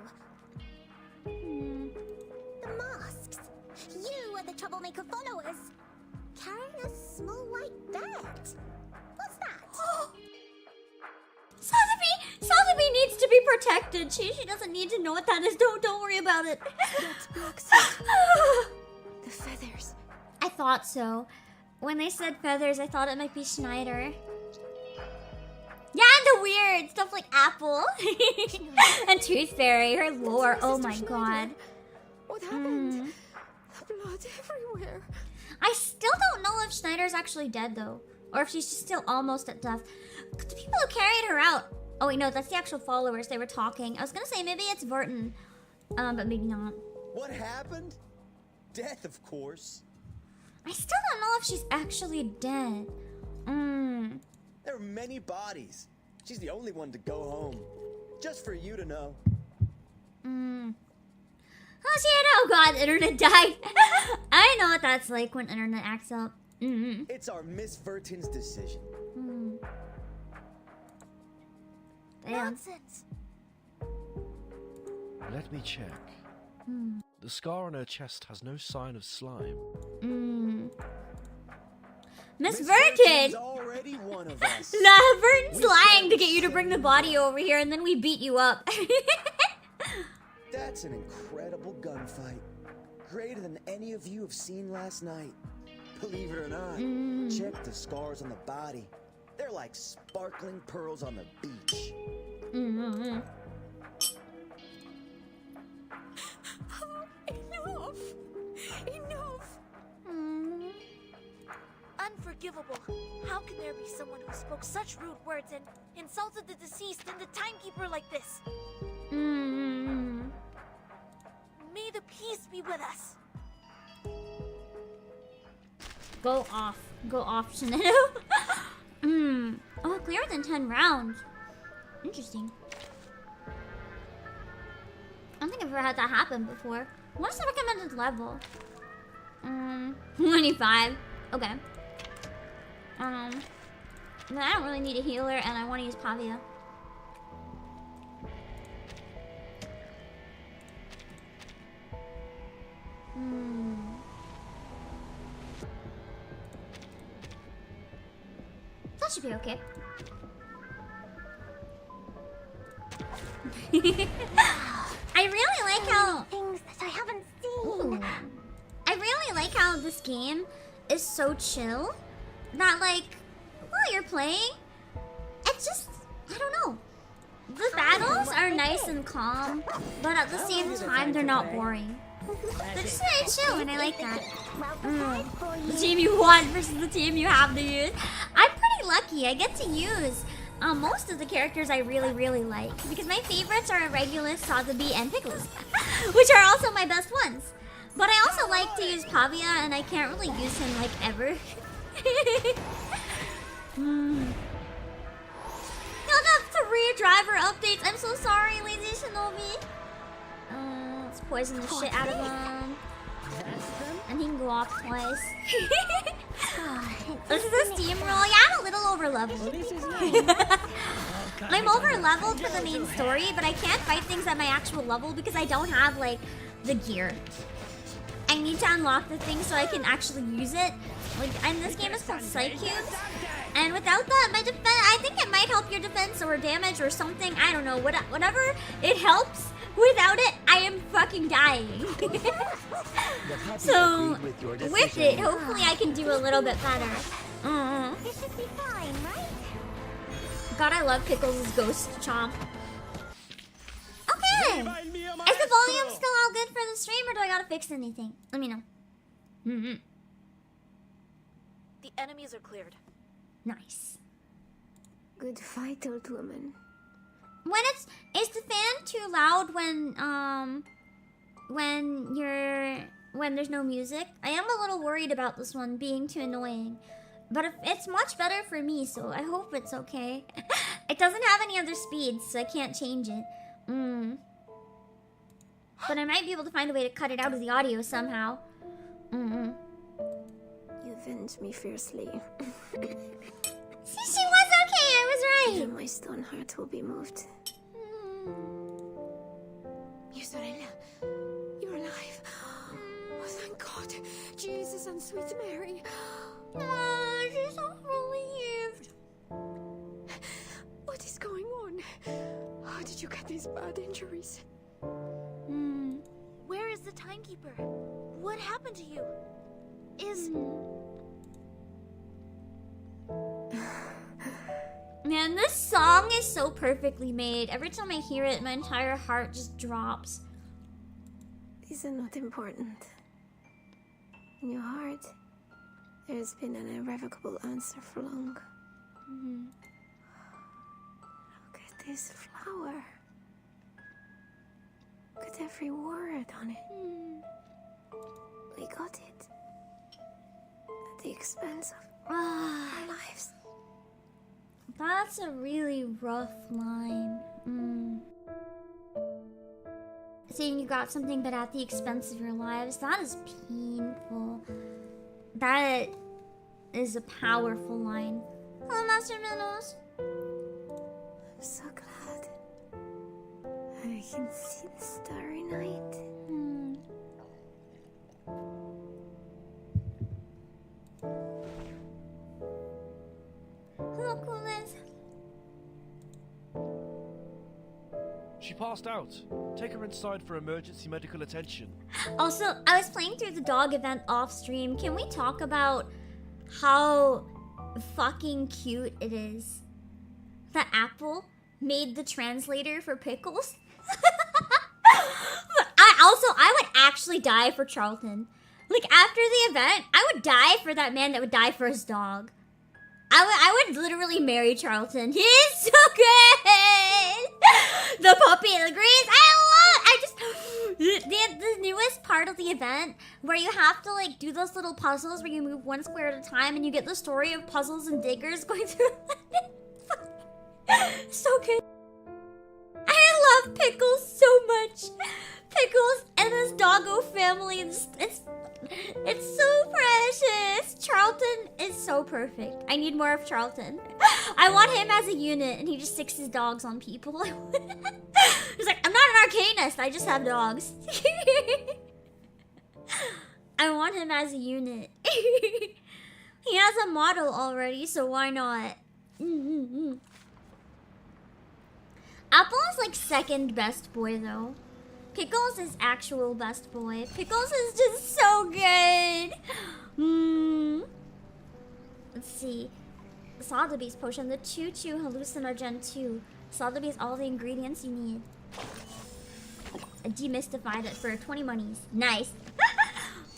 The masks. You are the troublemaker followers. Carrying a small white bat. What's that? Sotheby needs to be protected. She doesn't need to know what that is. Don't worry about it. That's Blacksuit. The feathers. I thought so. When they said feathers, I thought it might be Schneider. Yeah, and the weird stuff like Apple and Tooth Fairy, her lore. Oh my god. What happened? Blood everywhere. I still don't know if Schneider's actually dead though, or if she's just still almost at death. The people who carried her out. Oh wait, no, that's the actual followers. They were talking. I was gonna say maybe it's Verton, but maybe not. What happened? Death, of course. I still don't know if she's actually dead. There are many bodies. She's the only one to go home. Just for you to know. Oh shit, oh god, internet died. I know what that's like when internet acts up. It's our Miss Verton's decision. Nonsense. Let me check. The scar on her chest has no sign of slime. Miss Verton! Already one of us. Nah, Verton's lying to get you to bring the body over here and then we beat you up. That's an incredible gunfight. Greater than any of you have seen last night. Believe it or not, check the scars on the body. They're like sparkling pearls on the beach. Enough! Enough! unforgivable. How can there be someone who spoke such rude words and insulted the deceased and the timekeeper like this? May the peace be with us. Go off, Shinado. Oh, clearer than 10 rounds. Interesting. I don't think I've ever had that happen before. What's the recommended level? 25. Okay. I don't really need a healer, and I want to use Pavia. That should be okay. I really like how things that I haven't seen. Ooh. I really like how this game is so chill that, like, while you're playing, it's just, I don't know. The battles are nice and calm, but at the same time, they're not boring. They're just very chill, and I like that. The team you want versus the team you have to use. I'm pretty lucky. I get to use most of the characters I really like, because my favorites are Regulus, Sotheby, and Pickles, which are also my best ones. But I also like to use Pavia, and I can't really use him like ever. Y'all got 3 driver updates. I'm so sorry, Lazy Shinobi. Let's poison the shit out of him. And he can go off twice. This is a steamroll. Yeah, I'm a little over leveled. I'm over leveled for the main story, but I can't fight things at my actual level because I don't have, like, the gear. I need to unlock the thing so I can actually use it. Like, and this game is called Psycubes, and without that, my defense, I think it might help your defense or damage or something. I don't know. Whatever it helps. Without it, I am fucking dying. So, with it, hopefully I can do a little bit better. This should be fine, right? God, I love Pickles' ghost chomp. Okay! Is the volume still all good for the stream, or do I gotta fix anything? Let me know. The enemies are cleared. Nice. Good fight, old woman. When is the fan too loud when there's no music? I am a little worried about this one being too annoying. But it's much better for me, so I hope it's okay. It doesn't have any other speeds, so I can't change it. But I might be able to find a way to cut it out of the audio somehow. You avenged me fiercely. See, she was okay, I was right. Even my stone heart will be moved. Sorella, you're alive. Oh, thank God. Jesus and sweet Mary. Oh, she's so relieved. What is going on? How did you get these bad injuries? Where is the timekeeper? What happened to you? Man, this song is so perfectly made. Every time I hear it, my entire heart just drops. These are not important. In your heart, there has been an irrevocable answer for long. Look at this flower. Look at every word on it. We got it. At the expense of our lives. That's a really rough line. Saying you got something but at the expense of your lives, that is painful. That is a powerful line. Hello, Master Minnows. I'm so glad. I can see the starry night. Hello, Coolness. She passed out. Take her inside for emergency medical attention. Also, I was playing through the dog event off stream. Can we talk about how fucking cute it is that Apple made the translator for Pickles? But I would actually die for Charlton. Like, after the event, I would die for that man that would die for his dog. I would literally marry Charlton. He is so good! The puppy and the greens, the newest part of the event where you have to like do those little puzzles where you move one square at a time and you get the story of puzzles and diggers going through. So good. I love Pickles so much. Pickles and his doggo family. It's so precious. Charlton is so perfect. I need more of Charlton. I want him as a unit and he just sticks his dogs on people. He's like, I'm not an arcanist, I just have dogs. I want him as a unit. He has a model already, so why not? Apple is like second best boy though. Pickles is actual best boy. Pickles is just so good. Let's see. Sotheby's potion, the Choo Choo Hallucinogen 2. Sotheby's all the ingredients you need. I demystified it for 20 monies. Nice.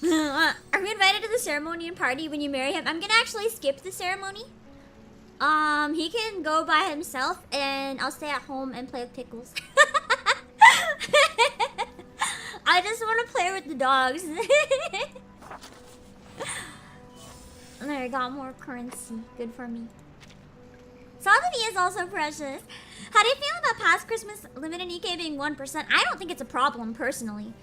Are we invited to the ceremony and party when you marry him? I'm gonna actually skip the ceremony. He can go by himself and I'll stay at home and play with Pickles. I just want to play with the dogs. There, I got more currency. Good for me. Sotheby is also precious. How do you feel about past Christmas limit in EK being 1%? I don't think it's a problem, personally.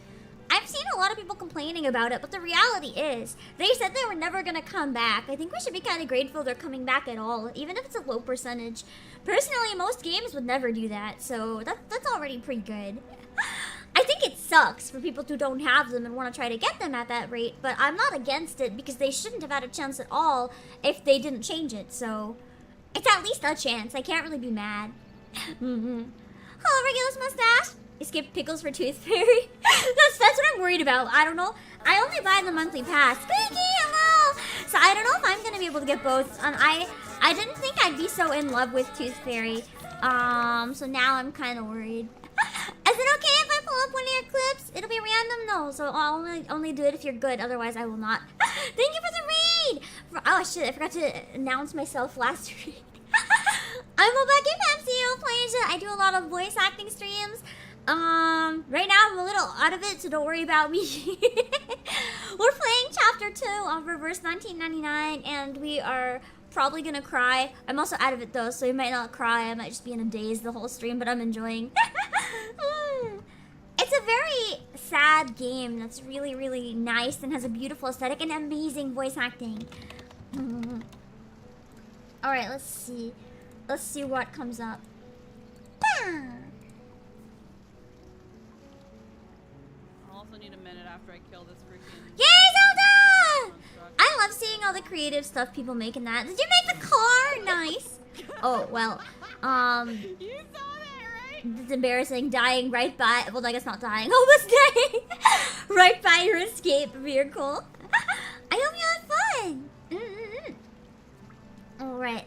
I've seen a lot of people complaining about it, but the reality is, they said they were never gonna come back. I think we should be kind of grateful they're coming back at all, even if it's a low percentage. Personally, most games would never do that, so that's already pretty good. I think it sucks for people who don't have them and want to try to get them at that rate, but I'm not against it because they shouldn't have had a chance at all if they didn't change it, so it's at least a chance. I can't really be mad. Hello, Regulus Mustache. You skipped Pickles for Tooth Fairy. That's what I'm worried about. I don't know. I only buy the monthly pass. Squeaky, hello. So I don't know if I'm gonna be able to get both. I didn't think I'd be so in love with Tooth Fairy. So now I'm kind of worried. Is it okay if I pull up one of your clips? It'll be random, no. So I'll only do it if you're good. Otherwise, I will not. Thank you for the raid. Oh shit! I forgot to announce myself last read. I'm Obake Pepsi, Playasia. I do a lot of voice acting streams. Right now I'm a little out of it, so don't worry about me. We're playing chapter 2 of Reverse 1999, and we are probably gonna cry. I'm also out of it though, so you might not cry. I might just be in a daze the whole stream, but I'm enjoying. It's a very sad game that's really, really nice and has a beautiful aesthetic and amazing voice acting. Alright, let's see. Let's see what comes up. I'll also need a minute after I kill this freaking... Yay, Zelda! I love seeing all the creative stuff people make in that. Did you make the car? Nice. Oh, well, You saw that, right? it's embarrassing. Dying right by... Well, I guess not dying. Almost dying. Right by your escape vehicle. I hope you had fun. Alright,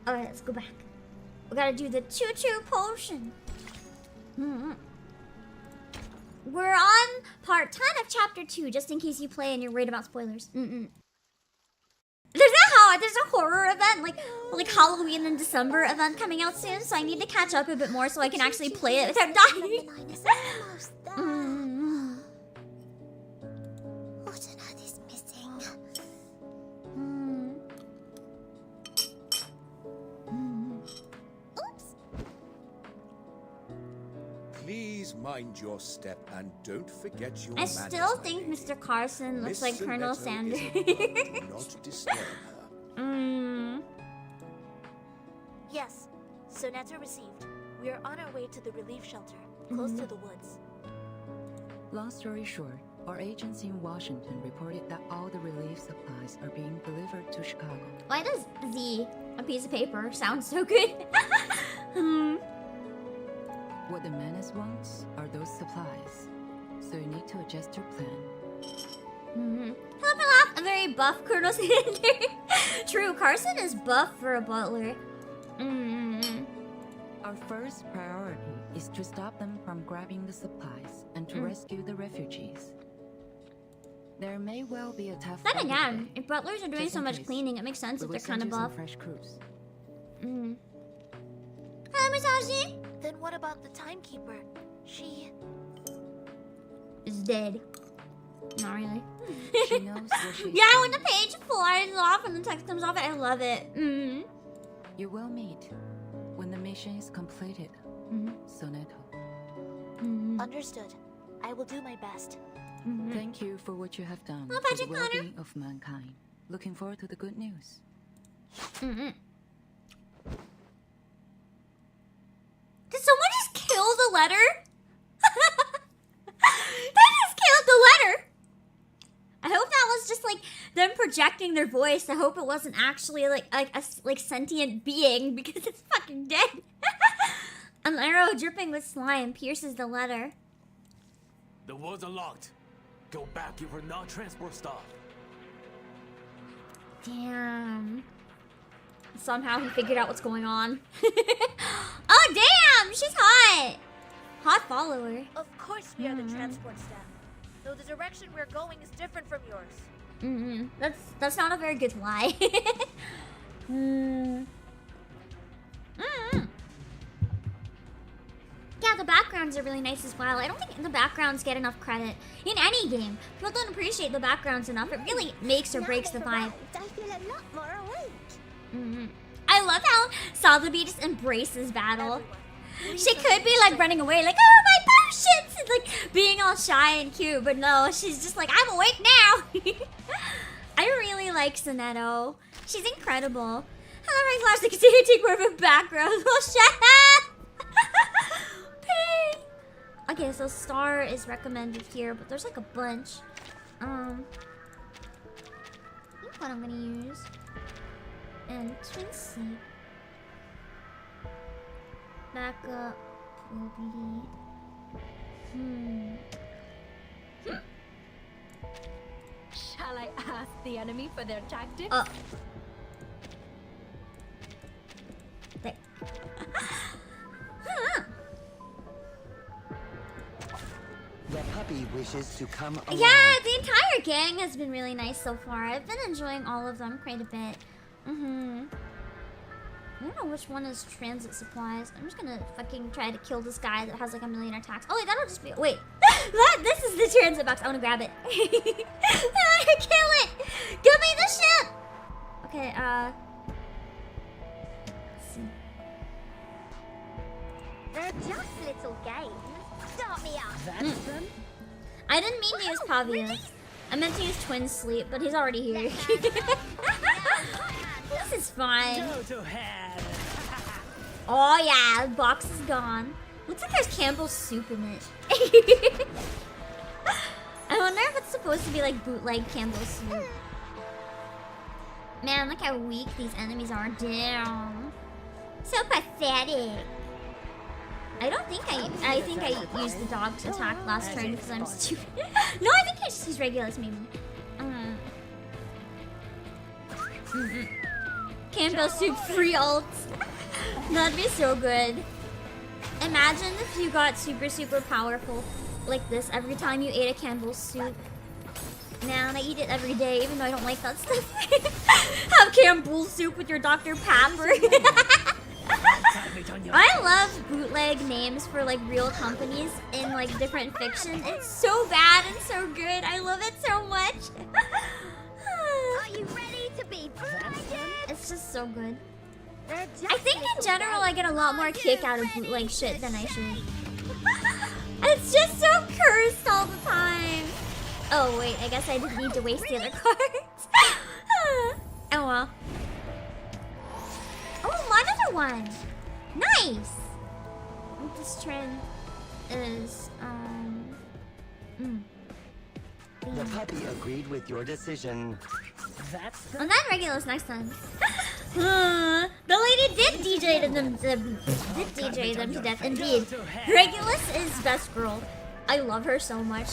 Alright, let's go back. We gotta do the choo-choo potion. We're on part 10 of chapter 2, just in case you play and you're worried about spoilers. There's a horror event, like Halloween in December event coming out soon, so I need to catch up a bit more so I can actually play it without dying. What on earth is missing? Oops. Please mind your step and don't forget your I still think Mr. Carson looks like Colonel Sanders. Not disturb her. Yes, Sonetta received. We are on our way to the relief shelter, close to the woods. Long story short, our agency in Washington reported that all the relief supplies are being delivered to Chicago. Why does Z, a piece of paper, sound so good? What the menace wants are those supplies, so you need to adjust your plan. Hello, a very buff Colonel Sanders. True, Carson is buff for a butler. Our first priority is to stop them from grabbing the supplies and to rescue the refugees. There may well be a tough. Then again, if butlers are doing so much cleaning, it makes sense that they're kind of buff. Fresh crews. Hello, Misashi. Then what about the timekeeper? She is dead. Not really. She knows where she's yeah, when the page flies off and the text comes off, I love it. You will meet when the mission is completed, Soneto. Understood. I will do my best. Thank you for what you have done Oh, for the well-being of mankind. Looking forward to the good news. Did someone just kill the letter? They just killed the letter! I hope that was just like them projecting their voice. I hope it wasn't actually like a sentient being because it's fucking dead. An arrow dripping with slime pierces the letter. The walls are locked. Go back if we're not transport stuff. Damn. Somehow he figured out what's going on. Oh damn! She's hot! Hot follower. Of course we are the transport staff. Though the direction we're going is different from yours. That's not a very good lie. Yeah, the backgrounds are really nice as well. I don't think the backgrounds get enough credit in any game. People don't appreciate the backgrounds enough. It really makes or breaks the vibe. I feel a lot more awake. I love how Sotheby just embraces battle. She could be like running away, like, oh, my potions! And like being all shy and cute, but no, she's just like, I'm awake now! I really like Soneto. She's incredible. Hello, my classic take more of a background. Oh, shut up! Okay, so star is recommended here, but there's like a bunch. I think what I'm gonna use. And twin sleep. Backup will be. Shall I ask the enemy for their tactics? There. The puppy wishes to come along. Yeah, the entire gang has been really nice so far. I've been enjoying all of them quite a bit. I don't know which one is transit supplies. I'm just gonna fucking try to kill this guy that has like 1,000,000 attacks. Oh wait, that'll just be, wait. This is the transit box. I wanna grab it. Kill it! Give me the shit! Okay, let's see. They're just little games. Start me up. That's them? I didn't mean to use Pavia. I meant to use Twin Sleep, but he's already here. This is fun. Oh yeah, the box is gone. Looks like there's Campbell's soup in it. I wonder if it's supposed to be like bootleg Campbell's soup. Man, look how weak these enemies are. Damn. So pathetic. I don't think I think I used the dog's attack last turn because I'm stupid. No, I think I just used Regulus maybe. Campbell soup free ults. That'd be so good. Imagine if you got super powerful like this every time you ate a Campbell's soup. Man, I eat it every day even though I don't like that stuff. Have Campbell's soup with your Dr. Pepper. I love bootleg names for like real companies in like different fiction. It's so bad and so good. I love it so much. Are you ready to be blinded? It's just so good. I think in general I get a lot more kick out of bootleg shit than I should. It's just so cursed all the time. Oh wait, I guess I didn't need to waste the other cards. Oh well. Oh, another one. Nice. This trend is The puppy agreed with your decision. That's the... And then Regulus next time. The lady did DJ them to death. Indeed, Regulus is best girl. I love her so much.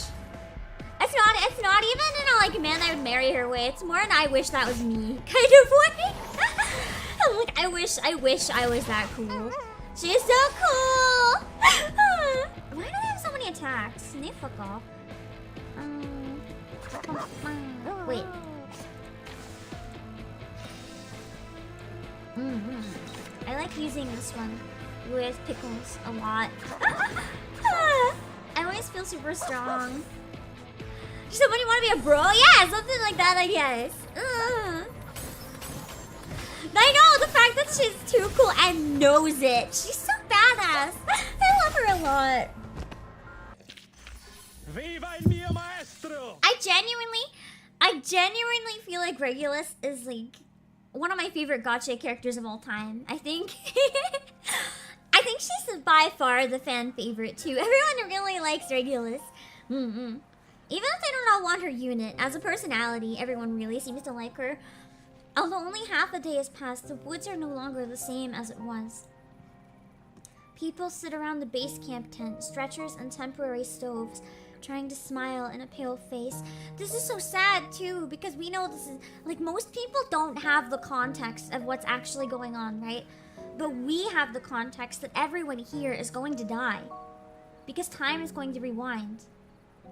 It's not even in a like man I would marry her way. It's more an I wish that was me kind of way. Like I wish I was that cool. She's so cool. Why do they have so many attacks? Can they fuck off? Wait. I like using this one with pickles a lot. I always feel super strong. Does somebody want to be a bro? Yeah, something like that, I guess. I know, the fact that she's too cool and knows it. She's so badass. I love her a lot. Viva el mio maestro! I genuinely feel like Regulus is like one of my favorite gacha characters of all time. I think she's by far the fan favorite too. Everyone really likes Regulus. Even if they do not want her unit, as a personality, everyone really seems to like her. Although only half a day has passed, the woods are no longer the same as it was. People sit around the base camp tent, stretchers and temporary stoves, trying to smile in a pale face. This is so sad too, because we know this is, like, most people don't have the context of what's actually going on, right? But we have the context that everyone here is going to die. Because time is going to rewind.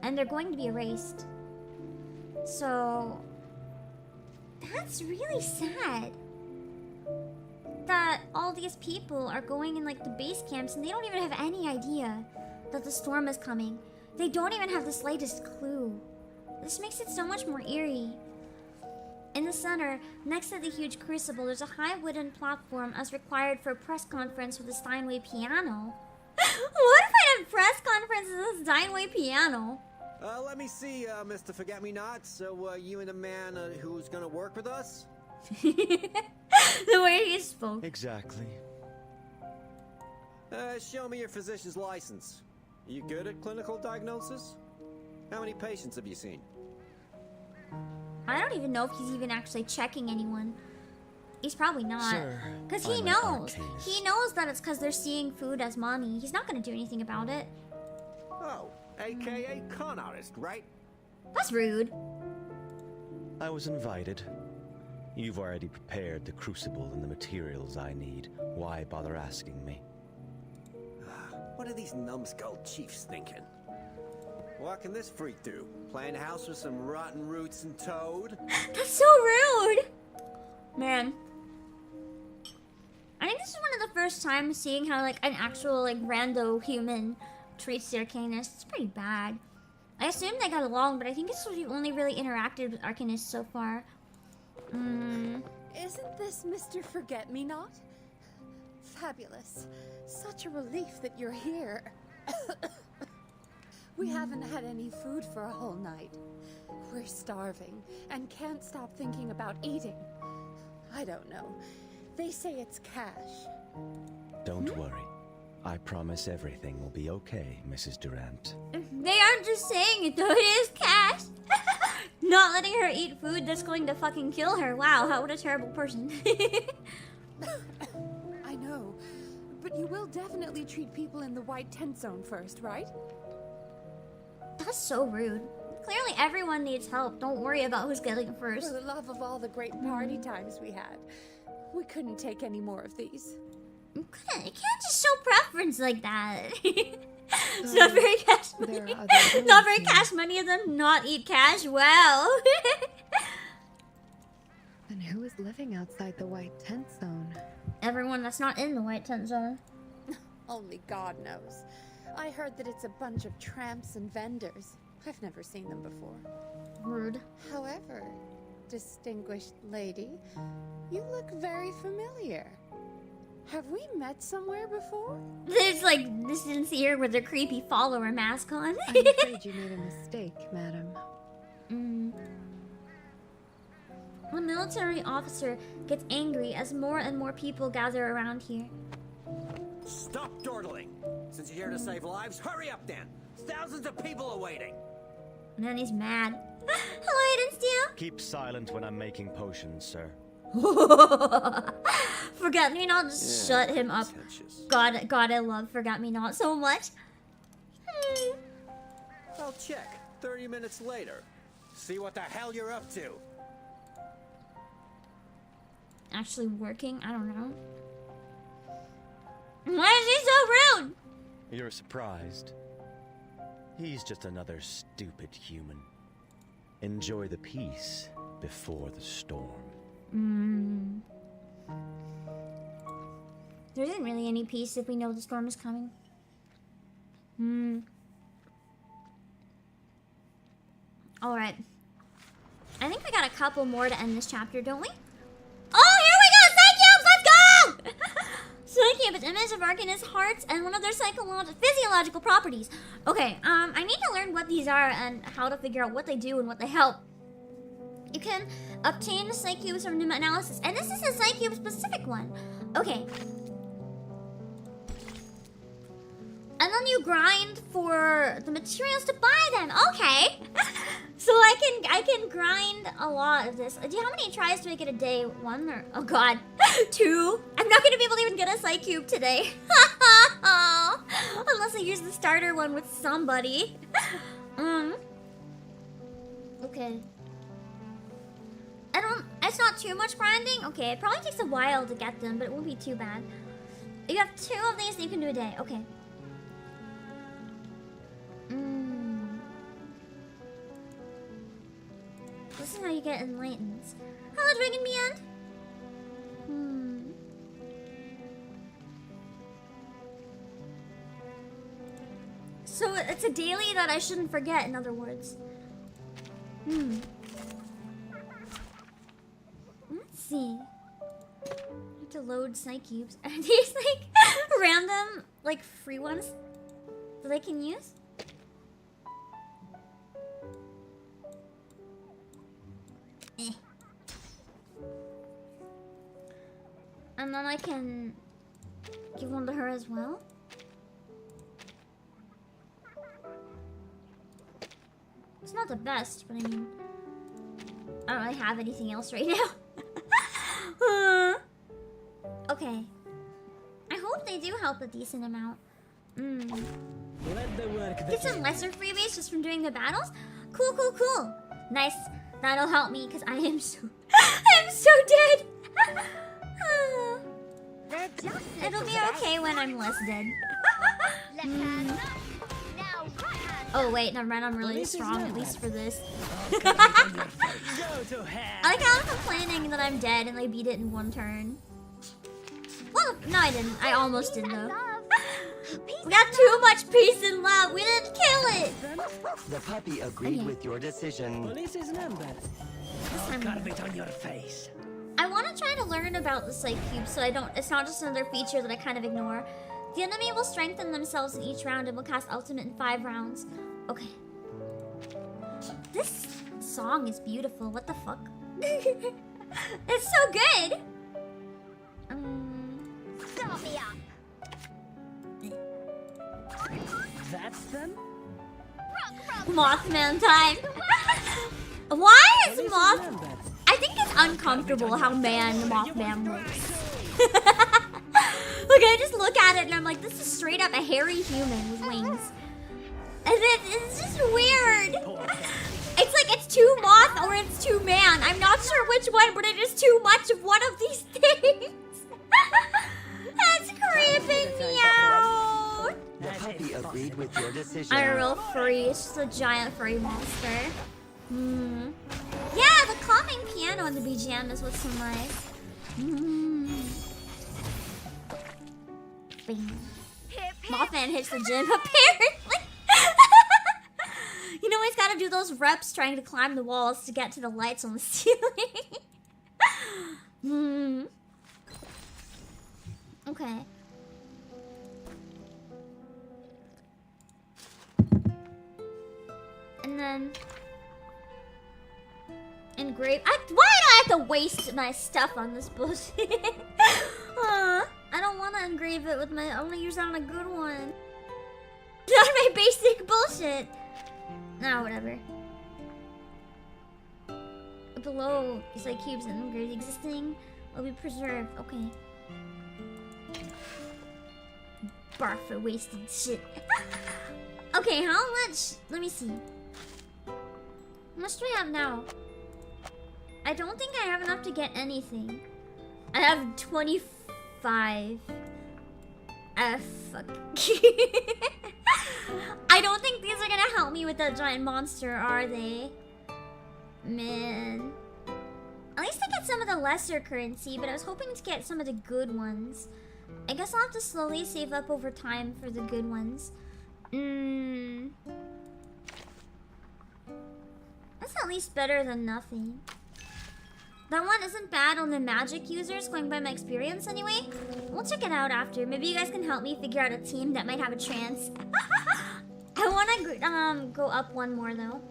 And they're going to be erased. So that's really sad. That all these people are going in like the base camps and they don't even have any idea that the storm is coming. They don't even have the slightest clue. This makes it so much more eerie. In the center, next to the huge crucible, there's a high wooden platform as required for a press conference with a Steinway piano. What kind of press conference is a Steinway piano? Let me see, Mr. Forget-Me-Not. So, you and the man who's gonna work with us? The way he spoke. Exactly. Show me your physician's license. You good at clinical diagnosis? How many patients have you seen? I don't even know if he's even actually checking anyone. He's probably not. Sir, because he knows. He knows that it's because they're seeing food as money. He's not going to do anything about it. Oh, aka con artist, right? That's rude. I was invited. You've already prepared the crucible and the materials I need. Why bother asking me? What are these numbskull chiefs thinking? What can this freak do? Playing house with some rotten roots and toad? That's so rude! Man. I think this is one of the first times seeing how like an actual like rando human treats the Arcanist. It's pretty bad. I assume they got along, but I think this was the only really interacted with Arcanist so far. Isn't this Mr. Forget-Me-Not? Fabulous. Such a relief that you're here. We haven't had any food for a whole night. We're starving and can't stop thinking about eating. I don't know. They say it's cash. Don't worry. I promise everything will be okay, Mrs. Durant. They aren't just saying it though, it is cash. Not letting her eat food that's going to fucking kill her. Wow, what a terrible person. I know, but you will definitely treat people in the white tent zone first, right? That's so rude. Clearly everyone needs help. Don't worry about who's getting it first. For the love of all the great party times we had, we couldn't take any more of these. You can't just show preference like that. It's not very cash money. Not very cash money of them not eat cash. Wow. And who is living outside the white tent zone? Everyone that's not in the white tent zone. Only God knows. I heard that it's a bunch of tramps and vendors. I've never seen them before. Rude. However, distinguished lady, you look very familiar. Have we met somewhere before? There's like the sincere with their creepy follower mask on. I'm afraid you made a mistake, madam. A military officer gets angry as more and more people gather around here. Stop dawdling! Since you're here to save lives, hurry up then! Thousands of people are waiting! And then he's mad. Hello, Hidden Steel! Keep silent when I'm making potions, sir. Forget-Me-Not, just shut him up. God, I love Forget-Me-Not so much. I'll check. 30 minutes later. See what the hell you're up to. Actually working? I don't know. Why is he so rude? You're surprised. He's just another stupid human. Enjoy the peace before the storm. There isn't really any peace if we know the storm is coming. Alright. I think we got a couple more to end this chapter, don't we? Oh, here we go! Psycubes, let's go! Psycube is image of Arcanist's hearts and one of their physiological properties. Okay, I need to learn what these are and how to figure out what they do and what they help. You can obtain Psycubes from analysis, and this is a Psycube specific one. Okay. And then you grind for the materials to buy them. Okay. So I can grind a lot of this. Do you know how many tries to make it a day? 1 or oh god, 2. I'm not gonna be able to even get a Psycube today. Unless I use the starter one with somebody. Okay. It's not too much grinding. Okay, it probably takes a while to get them, but it won't be too bad. You have 2 of these that you can do a day. Okay. This is how you get enlightened. Hello, Dragon Beyond. So it's a daily that I shouldn't forget, in other words. Let's see. I have to load Psycubes. Are these like random, like free ones that I can use? And then I can give one to her as well. It's not the best, but I mean, I don't really have anything else right now. Okay. I hope they do help a decent amount. Get some lesser freebies just from doing the battles? Cool, cool, cool. Nice. That'll help me because I am so I'm so dead. It'll be okay when I'm less dead. Oh wait, never mind, I'm really strong, at least for this. I like how I'm complaining that I'm dead and I beat it in 1 turn. Well, no I didn't. I almost did though. We got too much peace and love. We didn't kill it. The puppy agreed with your decision. Carve it on your face. I want to try to learn about the Psycube so it's not just another feature that I kind of ignore. The enemy will strengthen themselves in each round and will cast ultimate in 5 rounds. Okay. This song is beautiful. What the fuck? It's so good. Stop me up. That's them? Mothman time. Why is Moth? I think it's uncomfortable how Mothman looks. Look, I just look at it and I'm like, this is straight up a hairy human with wings. And it's just weird. It's like it's too moth or it's too man. I'm not sure which one, but it is too much of one of these things. That's creeping me out. The puppy agreed with your decision. I'm a real furry. It's just a giant furry monster. Yeah, the calming piano in the BGM is what's so nice. Mothman hits the gym, apparently. You know he's got to do those reps trying to climb the walls to get to the lights on the ceiling. Okay. And then engrave. Why do I have to waste my stuff on this bullshit? I don't want to engrave it with my. I want to use that on a good one. Not my basic bullshit. No, whatever. Below is like cubes and engraved existing will be preserved. Okay. Barf for wasted shit. Okay, how much? Let me see. How much do I have now? I don't think I have enough to get anything. I have 25. Fuck. I don't think these are gonna help me with that giant monster, are they? Man. At least I get some of the lesser currency, but I was hoping to get some of the good ones. I guess I'll have to slowly save up over time for the good ones. That's at least better than nothing. That one isn't bad on the magic users, going by my experience anyway. We'll check it out after. Maybe you guys can help me figure out a team that might have a chance. I want to go up one more though.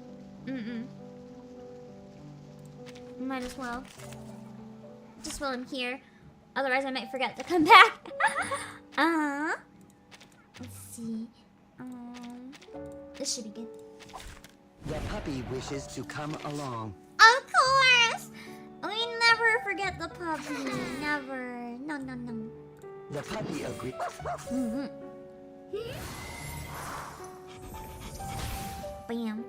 Might as well. Just while I'm here. Otherwise I might forget to come back. Let's see. This should be good. The puppy wishes to come along. Of course! We never forget the puppy. Never. No. The puppy agreed. Bam.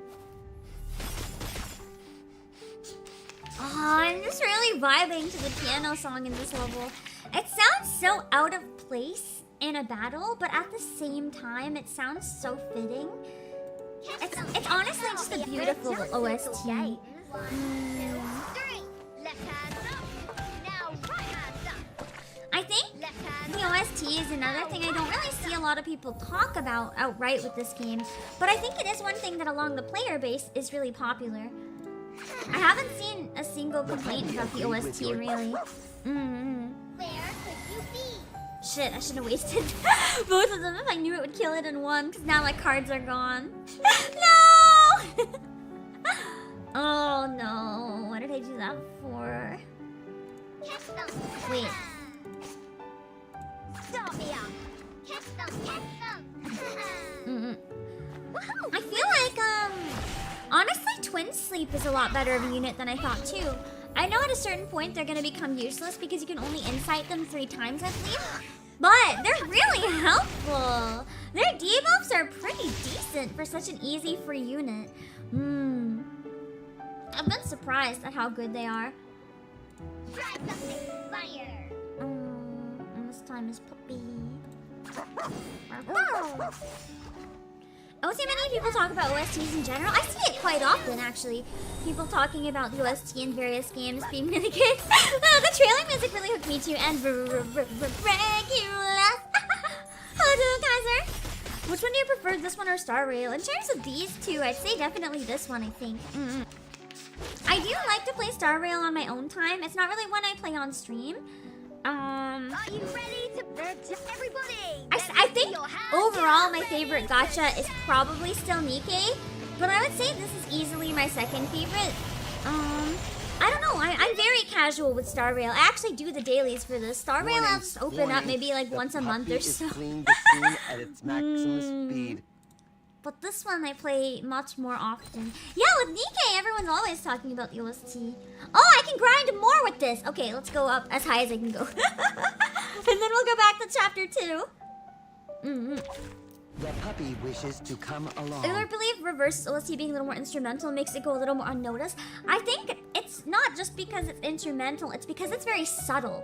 Oh, I'm just really vibing to the piano song in this level. It sounds so out of place in a battle, but at the same time, it sounds so fitting. It's honestly just a beautiful OST. I think the OST is another thing I don't really see a lot of people talk about outright with this game, but I think it is one thing that along the player base is really popular. I haven't seen a single complaint about the OST, really. Where could you be? Shit, I should have wasted both of them if I knew it would kill it in one, because now my cards are gone. No! Oh no, what did I do that for? Wait. I feel like, honestly, Twin Sleep is a lot better of a unit than I thought, too. I know at a certain point they're gonna become useless because you can only insight them 3 times, I believe. But they're really helpful. Their debuffs are pretty decent for such an easy free unit. I've been surprised at how good they are. And this time is puppy. I don't see many people talk about OSTs in general. I see it quite often, actually. People talking about the OST in various games being really good. The trailer music really hooked me too. And Regulus. Hello, Kaiser. Which one do you prefer, this one or Star Rail? In terms of these two, I'd say definitely this one, I think. I do like to play Star Rail on my own time. It's not really one I play on stream. Are you ready to everybody? I think overall my favorite gacha is probably still Nikkei, but I would say this is easily my second favorite. I don't know, I'm very casual with Star Rail. I actually do the dailies for this. Star Rail I'll just open up maybe like once a month or so. At its maximum speed. But this one I play much more often. Yeah, with Nikkei, everyone's always talking about the OST. Oh, I can grind more with this. Okay, let's go up as high as I can go. And then we'll go back to chapter 2. The puppy wishes to come along. I believe reverse OST being a little more instrumental makes it go a little more unnoticed. I think it's not just because it's instrumental, it's because it's very subtle.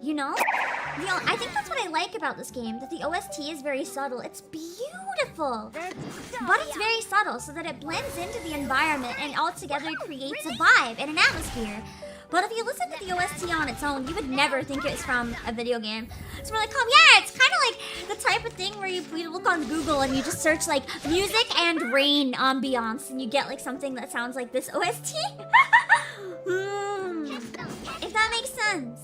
You know? I think that's what I like about this game, that the OST is very subtle. It's beautiful, but it's very subtle so that it blends into the environment and altogether creates a vibe and an atmosphere. But if you listen to the OST on its own, you would never think it's from a video game. It's really calm. Yeah, it's kind of like the type of thing where you look on Google and you just search like music and rain ambiance and you get like something that sounds like this OST. If that makes sense.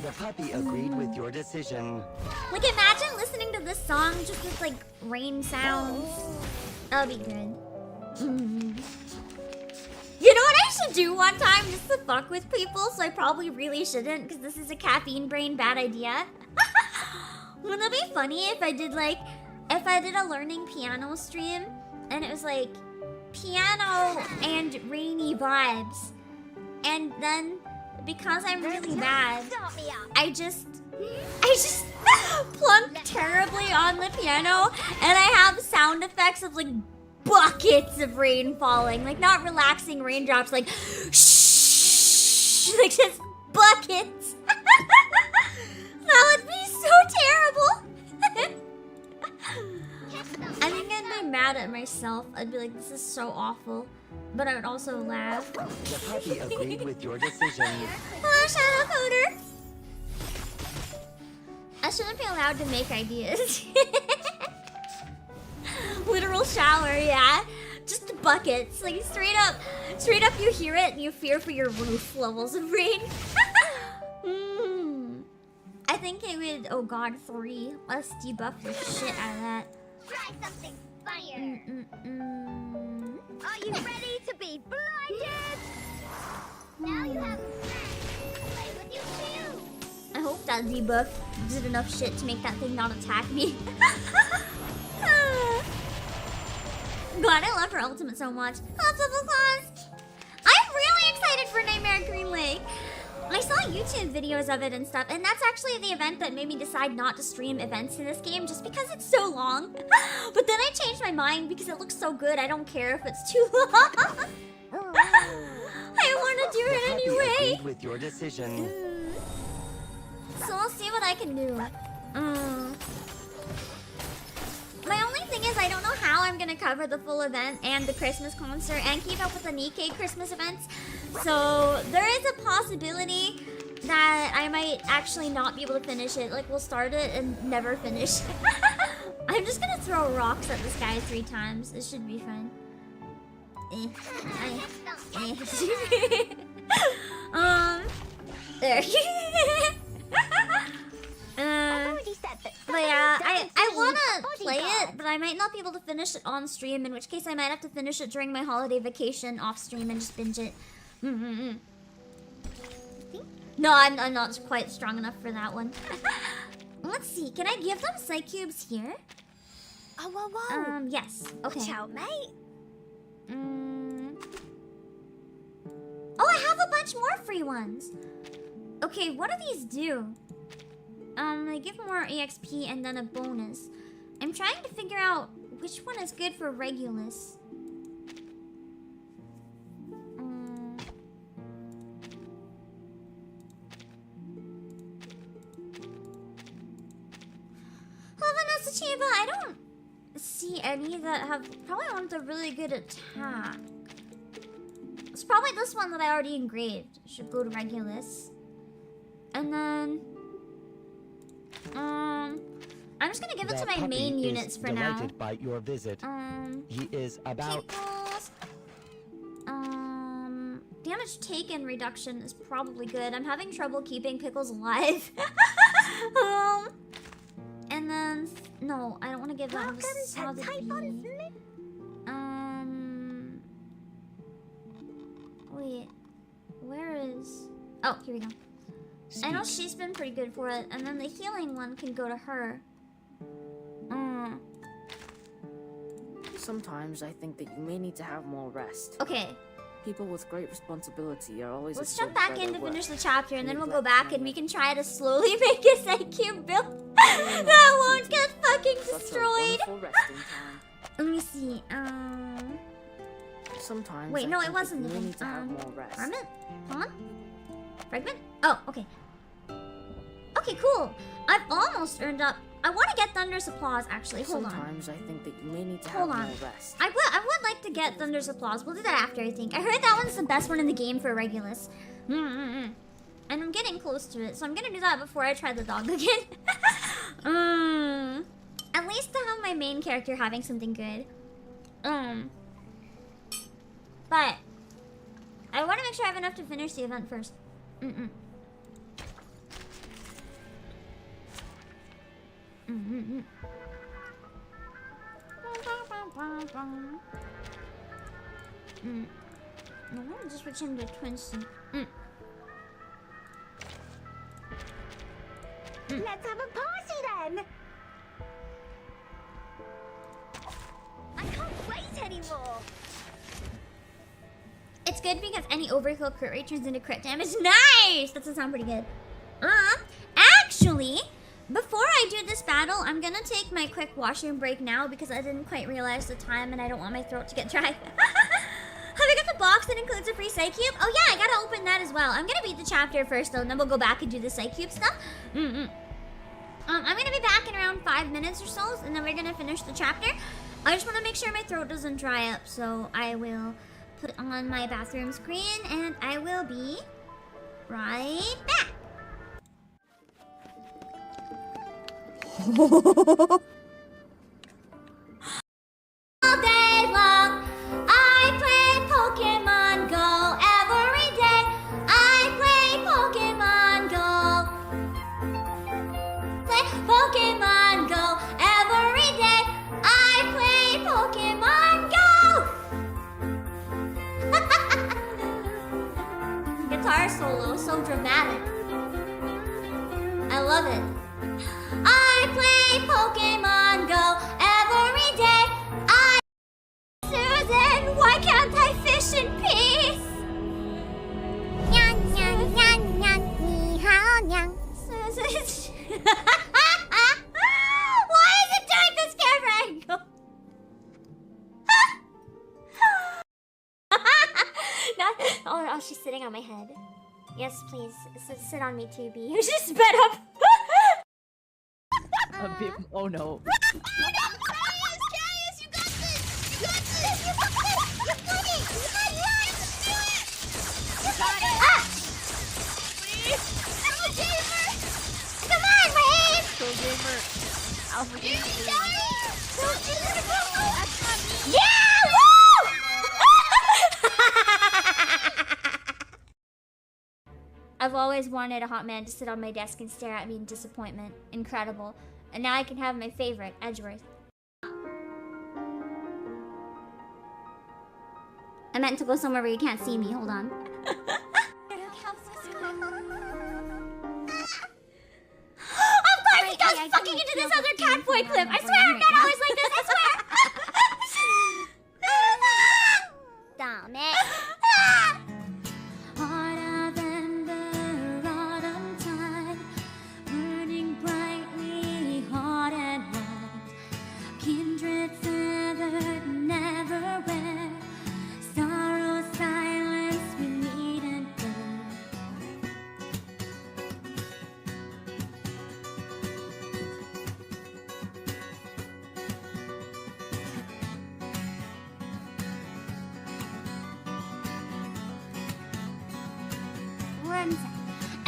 The puppy agreed with your decision. Like imagine listening to this song just with like rain sounds. That'll be good. You know what I should do one time just to fuck with people, so I probably really shouldn't because this is a caffeine brain bad idea. Wouldn't it be funny if I did a learning piano stream and it was like piano and rainy vibes, and then because I'm really bad, I just plunk terribly on the piano and I have sound effects of like buckets of rain falling, like not relaxing raindrops, like shh, like just buckets. That would be so terrible. I think I'd be mad at myself. I'd be like, this is so awful. But I would also laugh. The puppy agreed with your decision. Hello, Shadow Coder! I shouldn't be allowed to make ideas. Literal shower, yeah. Just buckets. Like, straight up you hear it and you fear for your roof levels of rain. I think it would, oh god, 3. Let's debuff the shit out of that. Try something funnier. Are you ready to be blinded? Now you have friends to play with you too. I hope that debuff did enough shit to make that thing not attack me. God, I love her ultimate so much. Lots of applause. I'm really excited for Nightmare at Green Lake. I saw YouTube videos of it and stuff, and that's actually the event that made me decide not to stream events in this game just because it's so long. But then I changed my mind because it looks so good. I don't care if it's too long. I want to do it anyway. With your decision. So I'll see what I can do. My only thing is I don't know how I'm gonna cover the full event and the Christmas concert and keep up with the Nikkei Christmas events. So there is a possibility that I might actually not be able to finish it. Like, we'll start it and never finish. I'm just gonna throw rocks at this guy 3 times. It should be fun. There. But yeah, I wanna play it, but I might not be able to finish it on stream, in which case I might have to finish it during my holiday vacation off stream and just binge it. No, I'm not quite strong enough for that one. Let's see, can I give them psych cubes here? Oh, whoa. Yes. Okay. Watch out, mate. Oh, I have a bunch more free ones. Okay, what do these do? They give more EXP and then a bonus. I'm trying to figure out which one is good for Regulus. Vanessa Chiba, I don't see any that have probably one with a really good attack. It's probably this one that I already engraved. Should go to Regulus. And then I'm just gonna give it to my main units for now. Delighted by your visit. He is about. Pickles. Damage taken reduction is probably good. I'm having trouble keeping Pickles alive. And then no, I don't want to give that one. Wait, where is? Oh, here we go. I know she's been pretty good for it, and then the healing one can go to her. Sometimes I think that you may need to have more rest. Okay. People with great responsibility are always. Let's jump back in to finish the chapter, and then we'll go back and we can try to slowly make a psychic build that won't get fucking destroyed. Let me see. Sometimes. Wait, no, it wasn't the need to have more rest. Fragment? Hold on. Fragment? Oh, okay. Okay, cool. I've almost earned up. I want to get Thunder's Applause, actually. Hold on. Sometimes I think that you may need to have more rest. I would like to get Thunder's Applause. We'll do that after, I think. I heard that one's the best one in the game for Regulus. And I'm getting close to it, so I'm gonna do that before I try the dog again. At least to have my main character having something good. But I want to make sure I have enough to finish the event first. No, I'm just switching to twin suit. Let's have a party then! I can't wait anymore! It's good because any overkill crit rate turns into crit damage. Nice! That does sound pretty good. Actually, before I do this battle, I'm gonna take my quick washroom break now because I didn't quite realize the time and I don't want my throat to get dry. Have I got the box that includes a free Psych Cube? Oh yeah, I gotta open that as well. I'm gonna beat the chapter first though, and then we'll go back and do the Psych Cube stuff. I'm gonna be back in around 5 minutes or so, and then we're gonna finish the chapter. I just want to make sure my throat doesn't dry up, so I will put on my bathroom screen and I will be right back. All day long, I play Pokemon Go. Every day, I play Pokemon Go. Play Pokemon Go. Every day, I play Pokemon Go. Guitar solo, so dramatic. I love it. I play Pokemon Go every day. Susan, why can't I fish in peace? Nyang, nyang, nyang, nyang, ni hao, nyang. Susan. Why is it doing this camera angle? Oh, she's sitting on my head. Yes, please. Sit on me too, B. She sped up. A bit. Oh no. Jarius, you got this! You got this! You got this! You got it! You got it! Ah! Please! Go, Gamer! Come on, Wave! Go, Gamer! Alpha Gamer! Yeah! Woo! I've always wanted a hot man to sit on my desk and stare at me in disappointment. Incredible. And now I can have my favorite, Edgeworth. I meant to go somewhere where you can't see me. Hold on. Of course he goes fucking into this other catboy clip. I swear I'm not always like this. I swear. Damn it. Harder than the autumn tide, burning brightly hot and white. Kindred feathered, never wed. Sorrow, silence, we need and burn.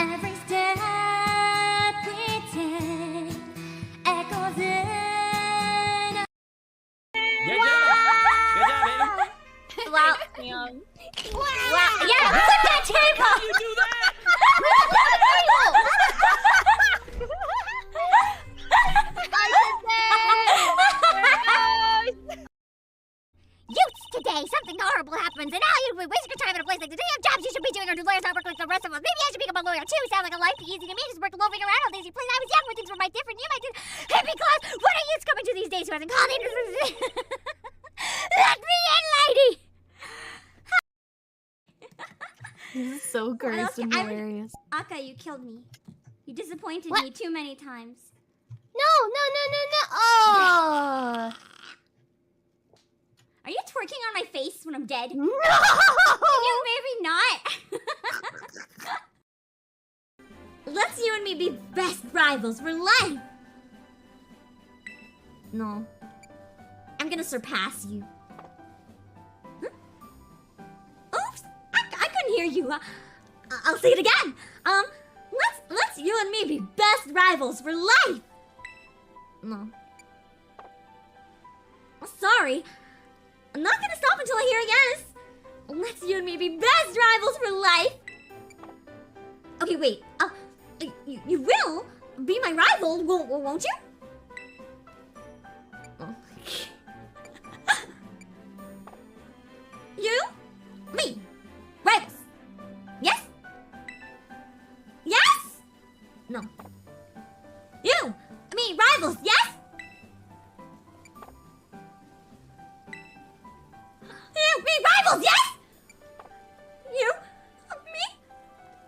Every step we take echoes in. Good job, baby. Wow. Wow. Yeah, flip that table. How do you do that? Youths, today something horrible happens, and now you waste your time in a place like this. Do you have jobs you should be doing, or do lawyers not work like the rest of us? Maybe I should become a lawyer too. Sound like a life easy to me. Just work loafing around all these places. I was young when things were my different. You might do hippie class. What are youths coming to these days who hasn't called in? Let me in, lady. This is so gross and hilarious. Aka, you killed me. You disappointed me too many times. No. Oh. Are you twerking on my face when I'm dead? No! You maybe not. Let's you and me be best rivals for life. No. I'm gonna surpass you. Huh? Oops! I couldn't hear you. I'll say it again. Let's you and me be best rivals for life. No. Sorry. I'm not gonna stop until I hear a yes. Let's you and me be best rivals for life. Okay, wait. You will be my rival, won't you? Oh. You, me, rivals. Yes? Yes? No. You, me, rivals. Yes? You, me, rivals, yes? You, me,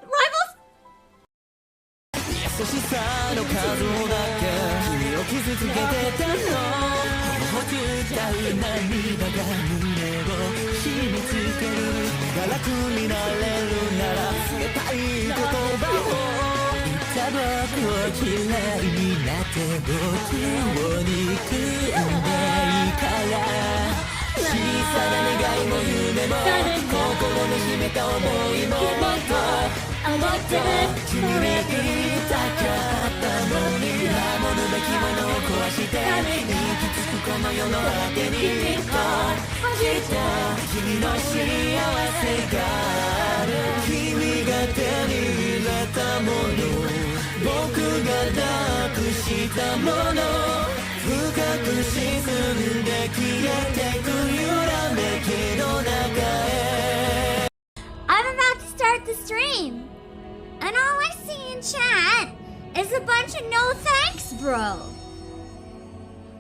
rivals? 優しさの数ほどが君を傷つけてたの頬つったう涙が胸を締め付けるが楽になれるなら告げたい言葉を言ったばを嫌いになって僕を憎んでいいから小さな願いも夢も心に秘めた想いももっと決めたかったのに守るべきものを壊して行き着くこの世の果てにきっと君の幸せがある君が手に入れたもの僕が抱くしたもの深く沈んで消えてく揺らめきの中へ I'm about to start the stream, and all I see in chat is a bunch of no thanks, bro.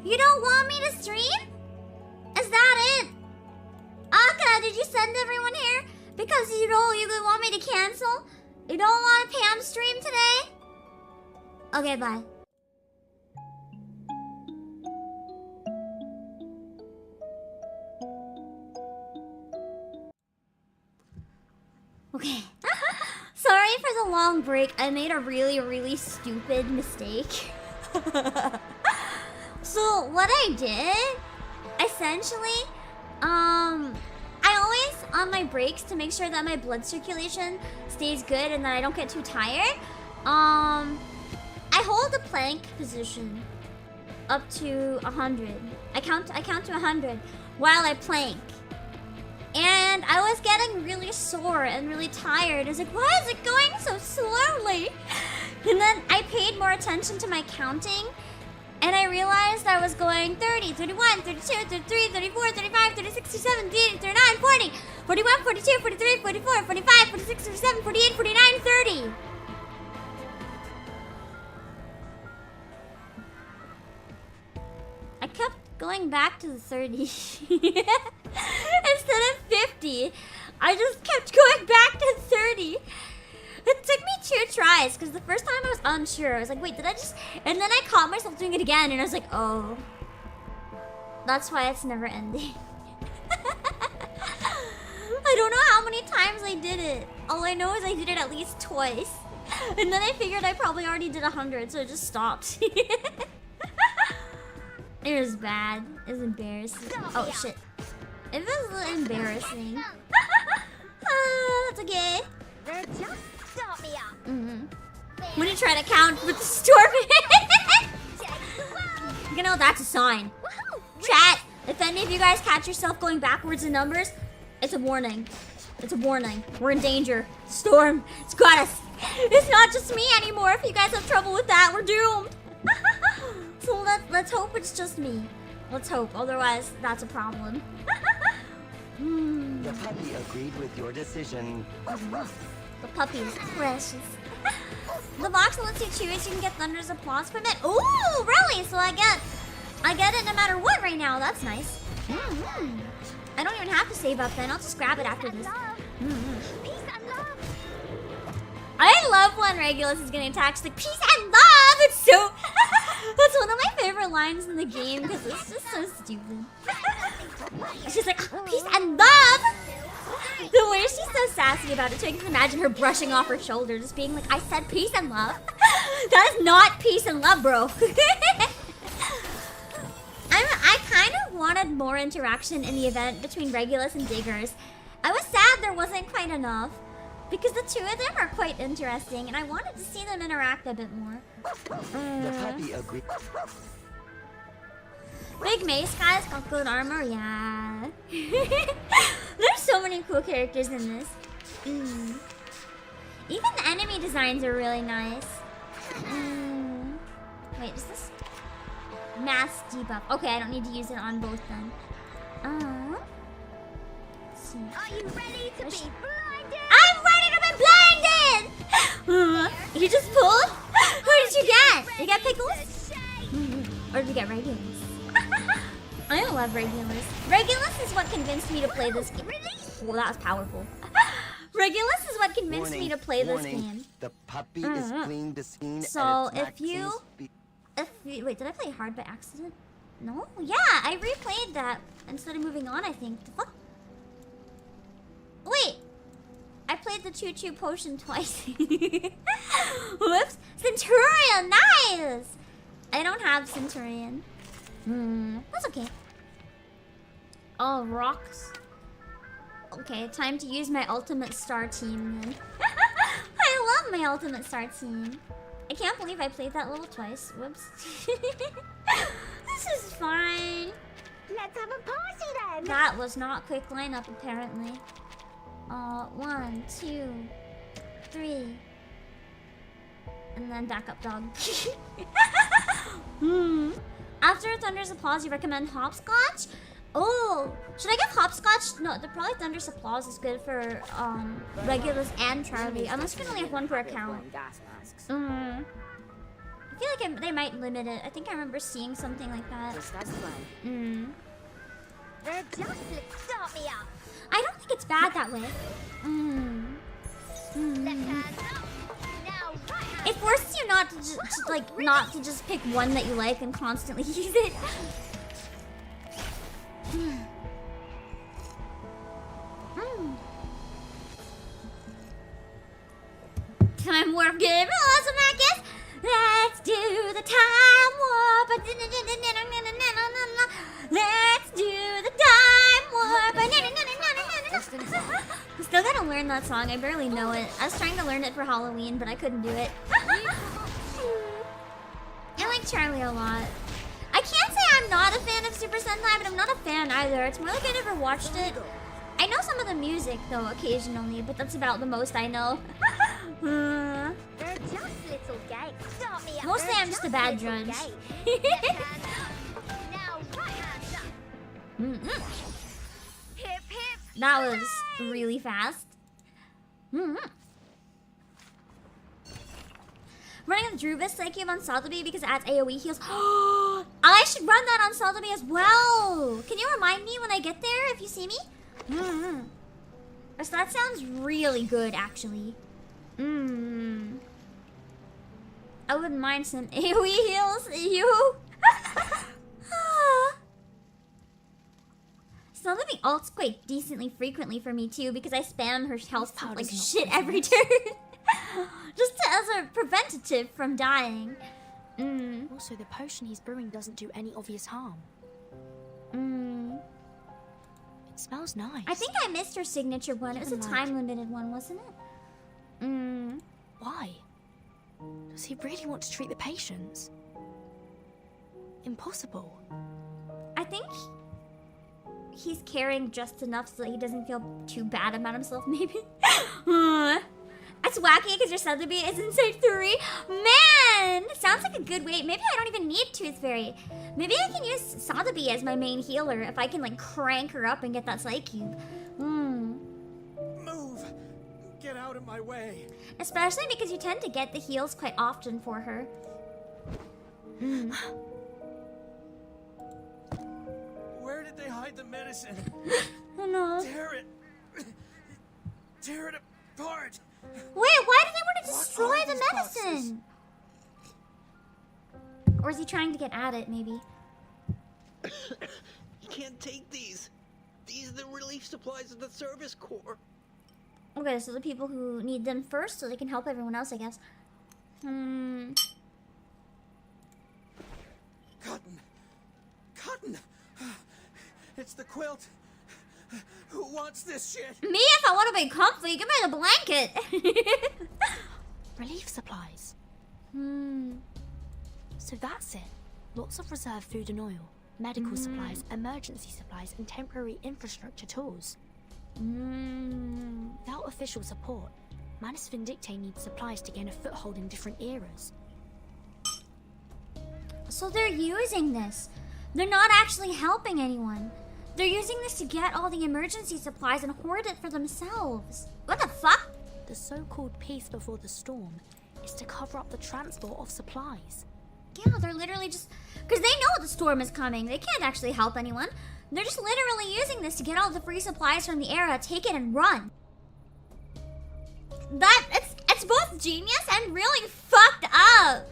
You don't want me to stream? Is that it? Aka, did you send everyone here? Because you want me to cancel? You don't want a Pam stream today? Okay, bye. Okay. Sorry for the long break. I made a really stupid mistake. So what I did, essentially, I always, on my breaks, to make sure that my blood circulation stays good and that I don't get too tired, I hold the plank position up to 100. I count to 100 while I plank. And I was getting really sore and really tired. I was like, why is it going so slowly? And then I paid more attention to my counting, and I realized I was going 30, 31, 32, 33, 34, 35, 36, 37, 38, 39, 40, 41, 42, 43, 44, 45, 46, 47, 48, 49, 30. I kept going back to the 30. Instead of 50, I just kept going back to 30. It took me 2 tries, because the first time I was unsure. I was like, wait, did I just... And then I caught myself doing it again, and I was like, oh. That's why it's never ending. I don't know how many times I did it. All I know is I did it at least twice. And then I figured I probably already did 100, so I just stopped. It was bad. It was embarrassing. Oh, shit. It was embarrassing. That's okay. When you try to count with the storm. You know, that's a sign. Chat, if any of you guys catch yourself going backwards in numbers, it's a warning. It's a warning. We're in danger. Storm, it's got us. It's not just me anymore. If you guys have trouble with that, we're doomed. So let's hope it's just me. Let's hope. Otherwise, that's a problem. The puppy agreed with your decision. The puppy is precious. The box lets you choose. You can get Thunder's applause from it. Ooh, really? So I get it no matter what right now. That's nice. I don't even have to save up then. I'll just grab it after this. I love when Regulus is getting attacked. She's like, peace and love! It's so... That's one of my favorite lines in the game because it's just so stupid. She's like, peace and love! The way she's so sassy about it, so I can imagine her brushing off her shoulder, just being like, I said peace and love? That is not peace and love, bro. I kind of wanted more interaction in the event between Regulus and Diggers. I was sad there wasn't quite enough, because the two of them are quite interesting, and I wanted to see them interact a bit more. The puppy agreed. Big Mace guy's got good armor, yeah. There's so many cool characters in this. Even the enemy designs are really nice. Wait, is this mass debuff? Okay, I don't need to use it on both then. Let's see. Are you ready to be blinded? I'm ready to be blinded! You just pulled? Who did you get? You get Pickles? Or did you get Regulus? I love Regulus. Regulus is what convinced me to play this game. Well, that was powerful. Regulus is what convinced me to play this game. The puppy is clean to scene. So if you wait, did I play hard by accident? No? Yeah, I replayed that instead of moving on, I think. The fuck? Wait. I played the choo-choo potion twice. Whoops. So Centurion, nice! I don't have Centurion. That's okay. Oh, rocks. Okay, time to use my ultimate star team then. I love my ultimate star team. I can't believe I played that level twice. Whoops. This is fine. Let's have a party then. That was not quick lineup apparently. 1, 2, 3. And then backup dog. After Thunder's applause, you recommend hopscotch? Oh, should I give hopscotch? No, probably Thunder's applause is good for Regulus and Charlie. Unless you can only have one per account. I feel like they might limit it. I think I remember seeing something like that. They're just start me up. I don't think it's bad that way. Left hand up. Now right hand. It forces you not to just pick one that you like and constantly use it. Time warp game. Awesome, I guess. Let's do the time warp. Let's do the time warp. I still gotta learn that song. I barely know it. I was trying to learn it for Halloween, but I couldn't do it. I like Charlie a lot. I can't say I'm not a fan of Super Sentai, but I'm not a fan either. It's more like I never watched it. I know some of the music, though, occasionally, but that's about the most I know. They're just little gates. Start me up. Mostly I'm just a bad judge. Now right hand up. Hip hip. That was really fast. Running the Druvis Psyche on Sotheby because it adds AoE heals. I should run that on Sotheby as well. Can you remind me when I get there if you see me? So that sounds really good, actually. I wouldn't mind some AoE heals. You. Sotheby ults quite decently frequently for me too because I spam her health like shit every turn. Just as a preventative from dying. Also, the potion he's brewing doesn't do any obvious harm. It smells nice. I think I missed her signature one. It was a time-limited one, wasn't it? Why? Does he really want to treat the patients? Impossible. I think he's caring just enough so that he doesn't feel too bad about himself, maybe. That's wacky because your Sotheby is in stage 3. Man! Sounds like a good way. Maybe I don't even need Tooth Fairy. Maybe I can use Sotheby as my main healer if I can like crank her up and get that Psych Cube. Move! Get out of my way. Especially because you tend to get the heals quite often for her. Where did they hide the medicine? Oh no. Tear it apart. Wait, why do they want to destroy the medicine? Or is he trying to get at it, maybe? You can't take these. These are the relief supplies of the service corps. Okay, so the people who need them first so they can help everyone else, I guess. Cotton! It's the quilt! Who wants this shit? Me, if I want to be comfy, give me the blanket! Relief supplies. So that's it. Lots of reserve food and oil, medical supplies, emergency supplies, and temporary infrastructure tools. Without official support, Manus Vindicte needs supplies to gain a foothold in different eras. So they're using this. They're not actually helping anyone. They're using this to get all the emergency supplies and hoard it for themselves. What the fuck? The so-called peace before the storm is to cover up the transport of supplies. Yeah, they're literally just... Because they know the storm is coming. They can't actually help anyone. They're just literally using this to get all the free supplies from the era, take it and run. It's both genius and really fucked up.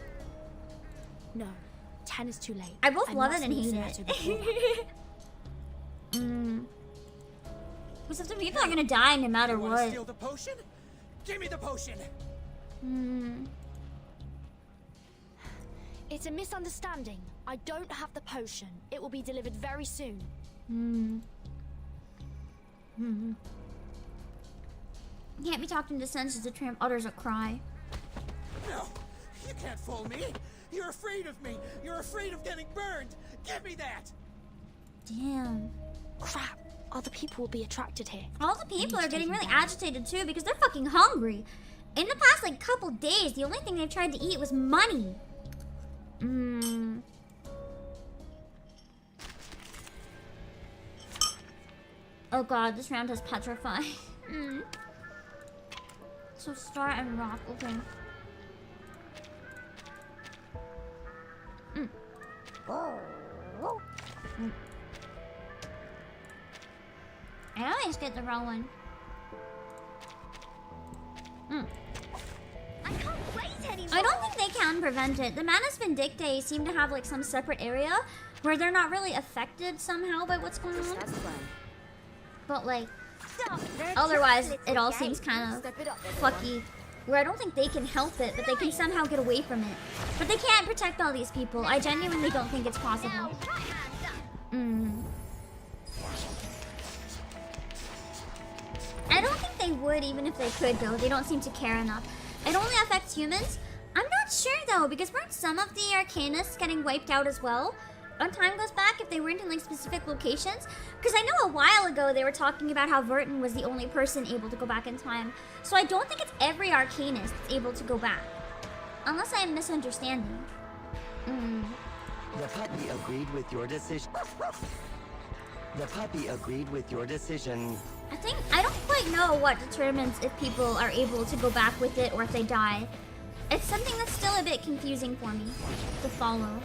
No, 10 is too late. I both love it and hate it. Because if the people are gonna die no matter what. Steal the potion? Give me the potion. It's a misunderstanding. I don't have the potion. It will be delivered very soon. Can't be talked into senses. The tramp utters a cry. No, you can't fool me. You're afraid of me. You're afraid of getting burned. Give me that. Damn. Crap. Other people will be attracted here. All the people are getting really agitated too because they're fucking hungry. In the past like couple days, the only thing they've tried to eat was money. Oh god, this round has petrify. So star and rock, okay. I always get the wrong one. I can't wait anymore. I don't think they can prevent it. The Manus Vindictae seem to have like some separate area where they're not really affected somehow by what's going on. But like, otherwise it all seems kind of fucky. Where I don't think they can help it, but they can somehow get away from it. But they can't protect all these people. I genuinely don't think it's possible. I don't think they would even if they could though. They don't seem to care enough. It only affects humans? I'm not sure though, because weren't some of the Arcanists getting wiped out as well? When time goes back, if they weren't in like specific locations? Because I know a while ago they were talking about how Vertin was the only person able to go back in time. So I don't think it's every Arcanist that's able to go back. Unless I am misunderstanding. The puppy agreed with your decision. The puppy agreed with your decision. I don't quite know what determines if people are able to go back with it or if they die. It's something that's still a bit confusing for me to follow.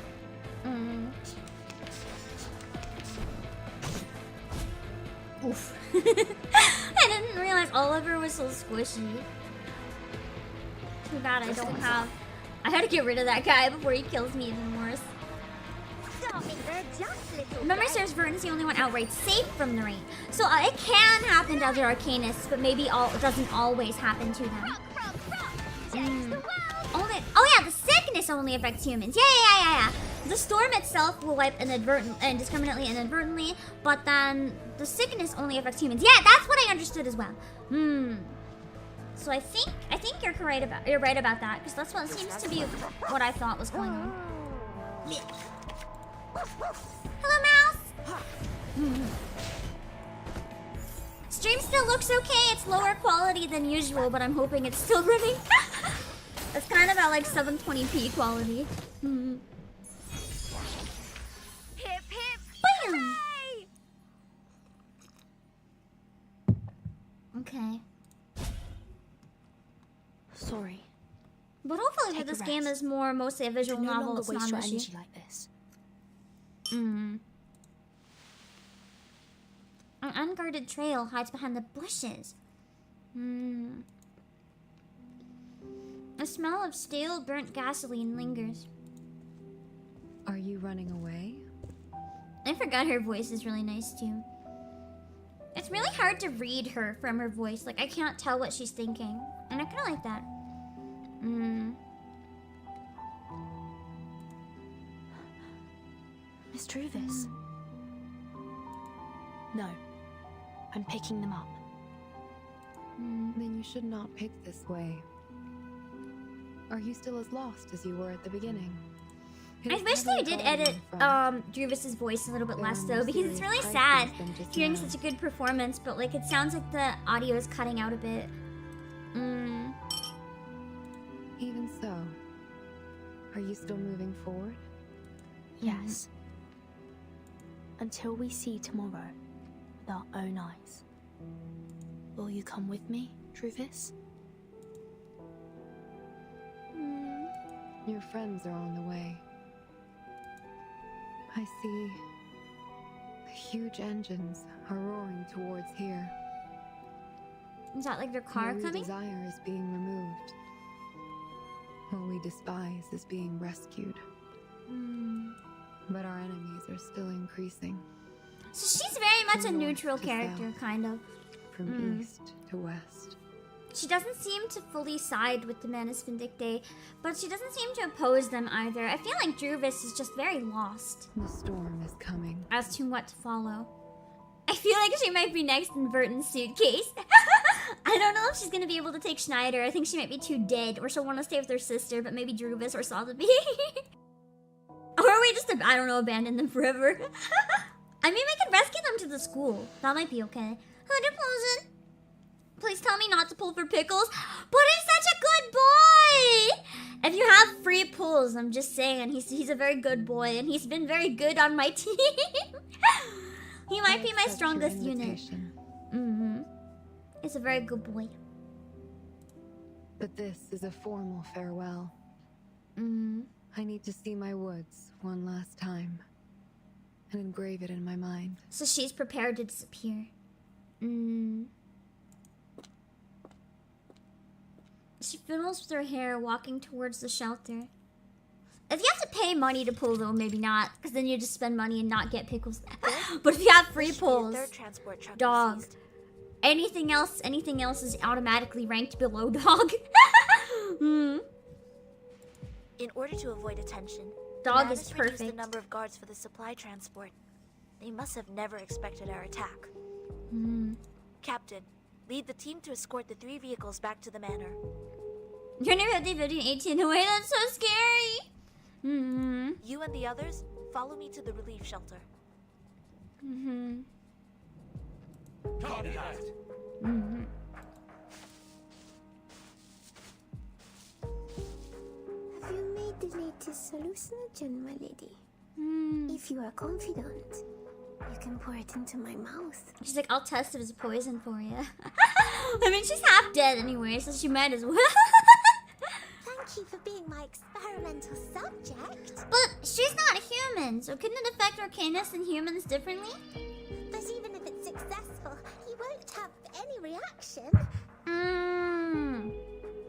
Oof. I didn't realize Oliver was so squishy. Too bad I don't have... I had to get rid of that guy before he kills me even worse. Memory serves, Vertin's the only one outright safe from the rain. So it can happen to other Arcanists, but maybe it doesn't always happen to them. Oh yeah, the sickness only affects humans. Yeah. The storm itself will wipe indiscriminately and inadvertently, but then the sickness only affects humans. Yeah, that's what I understood as well. So I think you're right about that, because that's what seems to be what I thought was going on. Hello, mouse. Stream still looks okay. It's lower quality than usual, but I'm hoping it's still running. It's kind of at like 720p quality. Hip hip. Bam. Okay. Sorry. But hopefully with this game is mostly a visual novel, it's not an issue. Energy like this. An unguarded trail hides behind the bushes. A smell of stale, burnt gasoline lingers. Are you running away? I forgot her voice is really nice too. It's really hard to read her from her voice. Like, I can't tell what she's thinking. And I kind of like that. Miss Truvis. No. I'm picking them up. Then you should not pick this way. Are you still as lost as you were at the beginning? I wish they did edit Druvis's voice a little bit less though, because it's really sad hearing such a good performance, but like it sounds like the audio is cutting out a bit. Even so, are you still moving forward? Yes. Until we see tomorrow with our own eyes. Will you come with me, Truvis? Your friends are on the way. I see the huge engines are roaring towards here. Is that like their car coming? Desire is being removed. What we despise is being rescued. But our enemies are still increasing. So she's very much a neutral character, kind of. From east to west. She doesn't seem to fully side with the Manus Vindictae, but she doesn't seem to oppose them either. I feel like Druvis is just very lost. The storm is coming. As to what to follow. I feel like she might be next in Burton's suitcase. I don't know if she's gonna be able to take Schneider. I think she might be too dead, or she'll want to stay with her sister, but maybe Druvis or Sotheby. Or we just, I don't know, abandon them forever. I mean, we could rescue them to the school. That might be okay. Hello, Diplosion. Please tell me not to pull for Pickles. But he's such a good boy! If you have free pulls, I'm just saying, he's a very good boy, and he's been very good on my team. He might be my strongest unit. He's a very good boy. But this is a formal farewell. I need to see my woods one last time and engrave it in my mind. So she's prepared to disappear. She fiddles with her hair, walking towards the shelter. If you have to pay money to pull, though, maybe not, because then you just spend money and not get pickles. But if you have free pulls, dog. Anything else is automatically ranked below dog. In order to avoid attention, dog is reduced perfect. the number of guards for the supply transport. They must have never expected our attack. Captain, lead the team to escort the 3 vehicles back to the manor. You're never 50, 15, 18 away. That's so scary. You and the others, follow me to the relief shelter. Copy that. Have you made the latest hallucinogen, my lady? If you are confident, you can pour it into my mouth. She's like, I'll test it as a poison for you. I mean, she's half dead anyway, so she might as well. Thank you for being my experimental subject. But she's not human, so couldn't it affect Arcanus and humans differently? But even if it's successful, he won't have any reaction.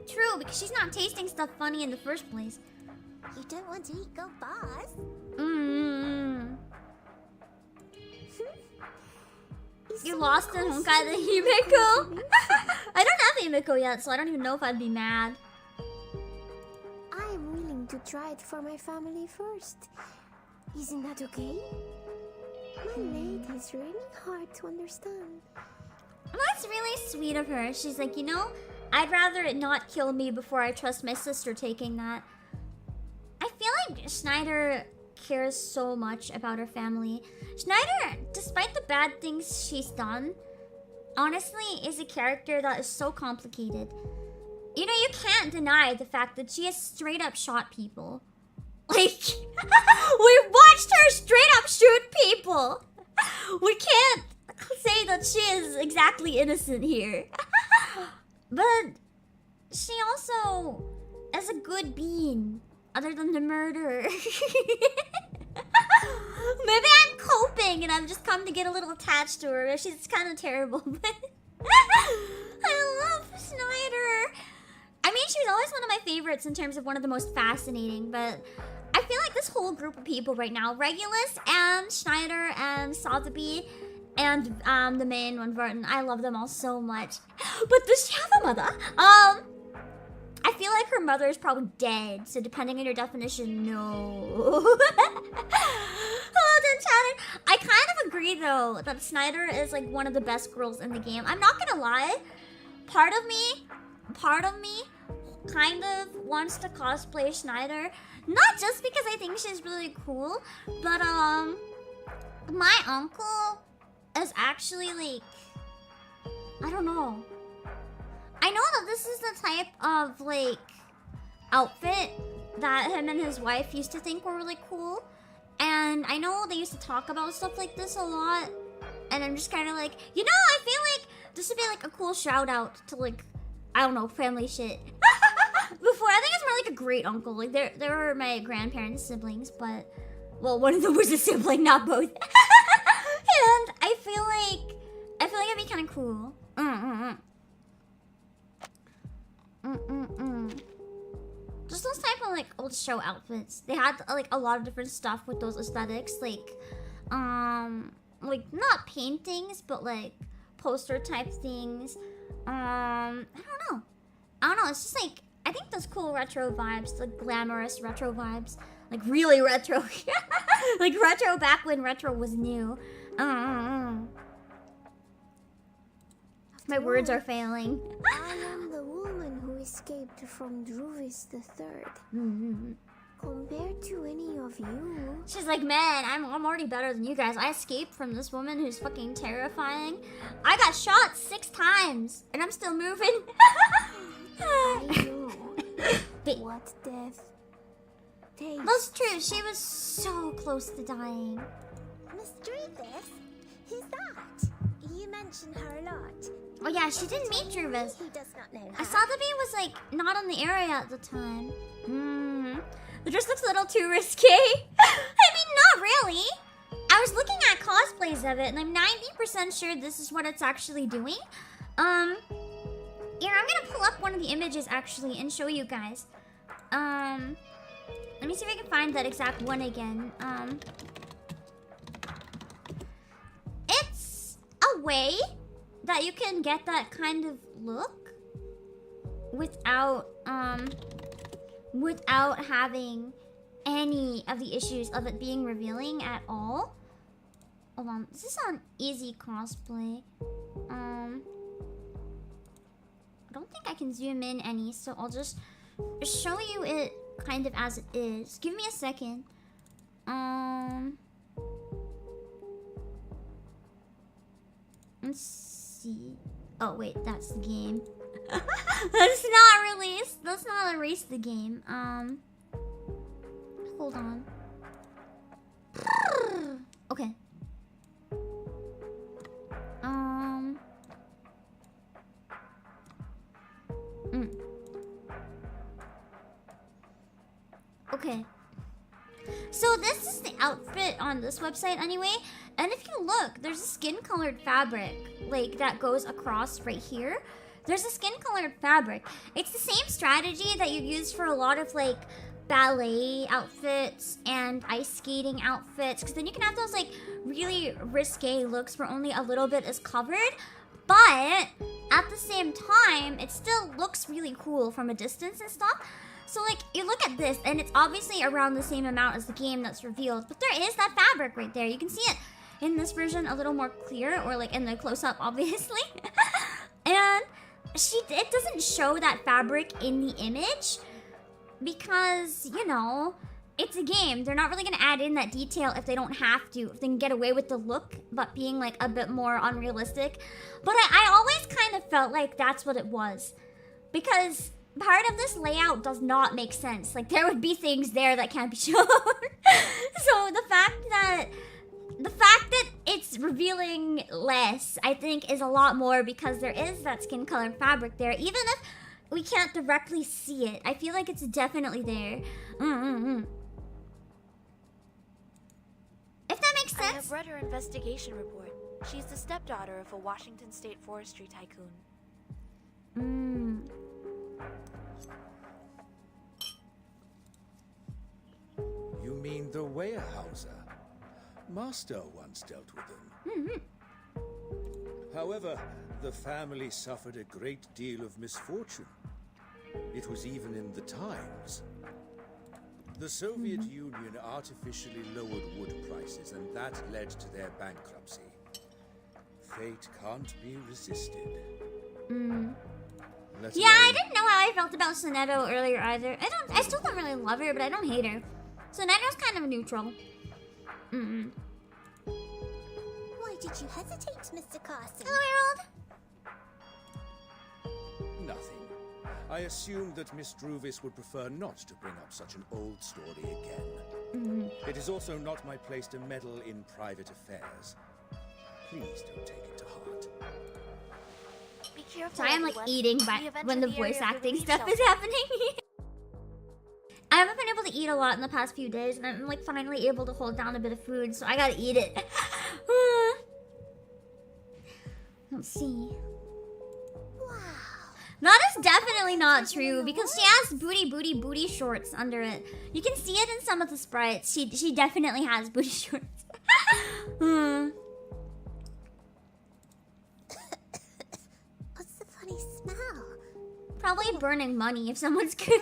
True, because she's not tasting stuff funny in the first place. You don't want to eat gold bars. You lost in Honkai the Himeko? I don't have Himeko yet, so I don't even know if I'd be mad. I am willing to try it for my family first. Isn't that okay? My lady is really hard to understand. That's really sweet of her. She's like, you know, I'd rather it not kill me before I trust my sister taking that. I feel like Schneider cares so much about her family. Schneider, despite the bad things she's done, honestly is a character that is so complicated. You know, you can't deny the fact that she has straight up shot people. Like, we watched her straight up shoot people. We can't say that she is exactly innocent here. But she also is a good being, other than the murder. Maybe I'm coping and I've just come to get a little attached to her. She's kind of terrible, but I love Schneider. I mean, she was always one of my favorites in terms of one of the most fascinating, but I feel like this whole group of people right now, Regulus and Schneider and Sotheby and the main one, Verton, I love them all so much. But does she have a mother? I feel like her mother is probably dead, so depending on your definition, no. I kind of agree though that Schneider is like one of the best girls in the game. I'm not gonna lie, part of me kind of wants to cosplay Schneider, not just because I think she's really cool, but my uncle is actually like, I don't know. I know that this is the type of like outfit that him and his wife used to think were really cool. And I know they used to talk about stuff like this a lot. And I'm just kind of like, you know, I feel like this would be like a cool shout out to like, I don't know, family shit. Before, I think it's more like a great uncle. Like they were my grandparents' siblings, but well, one of them was a sibling, not both. And I feel like it'd be kind of cool. Just those type of like old show outfits. They had like a lot of different stuff with those aesthetics, like not paintings, but like poster type things. I don't know. It's just like, I think those cool retro vibes, the glamorous retro vibes, like really retro, like retro back when retro was new. My words are failing. I am the woman who escaped from Druvis III. Compared to any of you. She's like, man, I'm already better than you guys. I escaped from this woman who's fucking terrifying. I got shot 6 times, and I'm still moving. I know what death tastes. That's true. She was so close to dying. Miss Druvis? Who's that? You mention her a lot. Oh yeah, she didn't meet Druvis. Who does not know her? I saw the bee was like not in the area at the time. It just looks a little too risque. I mean, not really. I was looking at cosplays of it, and I'm 90% sure this is what it's actually doing. I'm gonna pull up one of the images actually and show you guys. Let me see if I can find that exact one again. It's a way that you can get that kind of look without having any of the issues of it being revealing at all. Hold on, this is on easy cosplay. I don't think I can zoom in any, so I'll just show you it kind of as it is. Give me a second. Let's see. Oh wait, that's the game. Let's not erase the game. Hold on. Okay. Okay. So this is the outfit on this website anyway. And if you look, there's a skin-colored fabric, like, that goes across right here. There's a skin-colored fabric. It's the same strategy that you use for a lot of, like, ballet outfits and ice skating outfits. Because then you can have those, like, really risque looks where only a little bit is covered. But at the same time, it still looks really cool from a distance and stuff. So, like, you look at this, and it's obviously around the same amount as the game that's revealed. But there is that fabric right there. You can see it in this version a little more clear, or, like, in the close-up, obviously. And it doesn't show that fabric in the image because, you know, it's a game. They're not really going to add in that detail if they don't have to. If they can get away with the look, but being, like, a bit more unrealistic. But I always kind of felt like that's what it was. Because part of this layout does not make sense. Like, there would be things there that can't be shown. So the fact that it's revealing less, I think, is a lot more because there is that skin-colored fabric there. Even if we can't directly see it, I feel like it's definitely there. If that makes sense. I have read her investigation report. She's the stepdaughter of a Washington State forestry tycoon. You mean the Weyerhaeuser? Master once dealt with them. However, the family suffered a great deal of misfortune. It was even in the Times. The Soviet Union artificially lowered wood prices, and that led to their bankruptcy. Fate can't be resisted. Yeah, I didn't know how I felt about Sonetto earlier either. I still don't really love her, but I don't hate her. Sonetto's kind of neutral. Why did you hesitate, Mr. Carson? Hello, Harold. Nothing. I assumed that Miss Druvis would prefer not to bring up such an old story again. It is also not my place to meddle in private affairs. Please don't take it to heart. Be careful. Sorry, I'm like eating when the voice acting stuff is happening. I haven't been able to eat a lot in the past few days, and I'm like finally able to hold down a bit of food, so I gotta eat it. Let's see. Wow. That is definitely not true because she has booty shorts under it. You can see it in some of the sprites. She definitely has booty shorts. What's the funny Probably burning money if someone's cooking.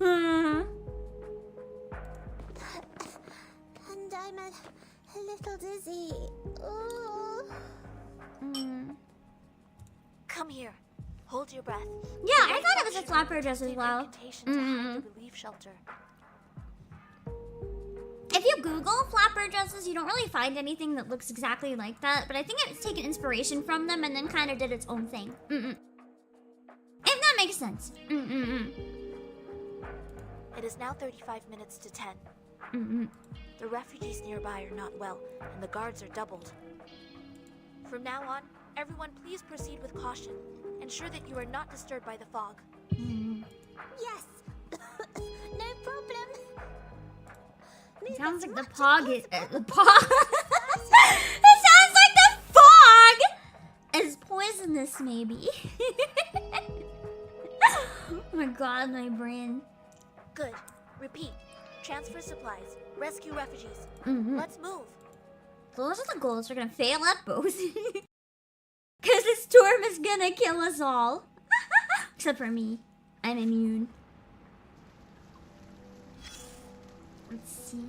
And I'm a little dizzy. Ooh. Come here. Hold your breath. Yeah, I thought it was a flapper dress as well. The relief shelter. If you Google flapper dresses, you don't really find anything that looks exactly like that, but I think it's taken inspiration from them and then kind of did its own thing. If that makes sense. It is now 35 minutes to 10. The refugees nearby are not well, and the guards are doubled. From now on, everyone please proceed with caution. Ensure that you are not disturbed by the fog. Yes! No problem. Sounds like the fog is... the fog... It sounds like the fog is poisonous, maybe. Oh my god, my brain. Good. Repeat. Transfer supplies. Rescue refugees. Let's move. Those are the goals. We're gonna fail at both. Because the storm is gonna kill us all. Except for me. I'm immune. Let's see.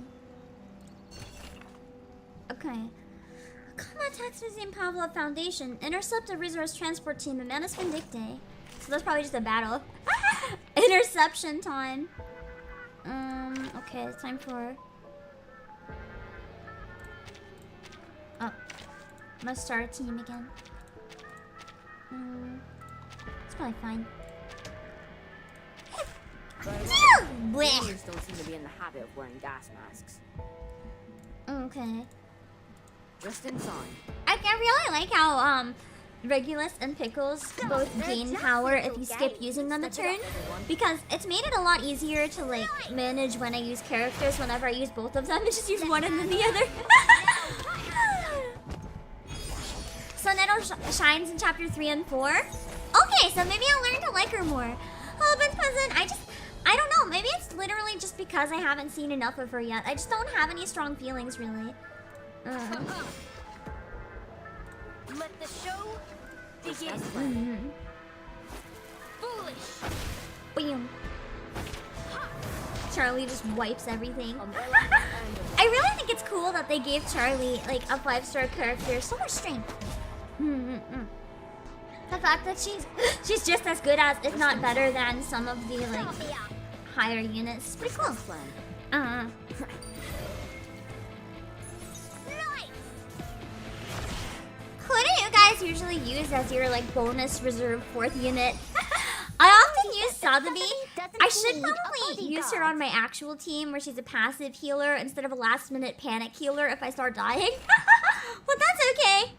Okay. Combat Tax Museum Pavlov Foundation. Intercept a resource transport team at Manus Vindicte. So that's probably just a battle. Interception time. Okay, it's time for... Oh. Must start a team again. It's probably fine. Humans don't seem to be in the habit of wearing gas masks. Okay. Just in time. I really like how Regulus and Pickles both gain power if you skip using them a turn, because it's made it a lot easier to like manage when I use characters whenever I use both of them and just use one and then the other. Sonetto shines in chapter 3 and 4. Okay, so maybe I'll learn to like her more. Oh, but cousin, I don't know. Maybe it's literally just because I haven't seen enough of her yet. I just don't have any strong feelings, really. Let the show begin. Foolish. Boom. Charlie just wipes everything. I really think it's cool that they gave Charlie like a 5-star character so much strength. The fact that she's just as good as, if not better than, some of the like higher units is pretty cool. Who do you guys usually use as your like bonus reserve 4th unit? I often use Sadabi. I should probably use her on my actual team where she's a passive healer instead of a last-minute panic healer if I start dying. But that's okay.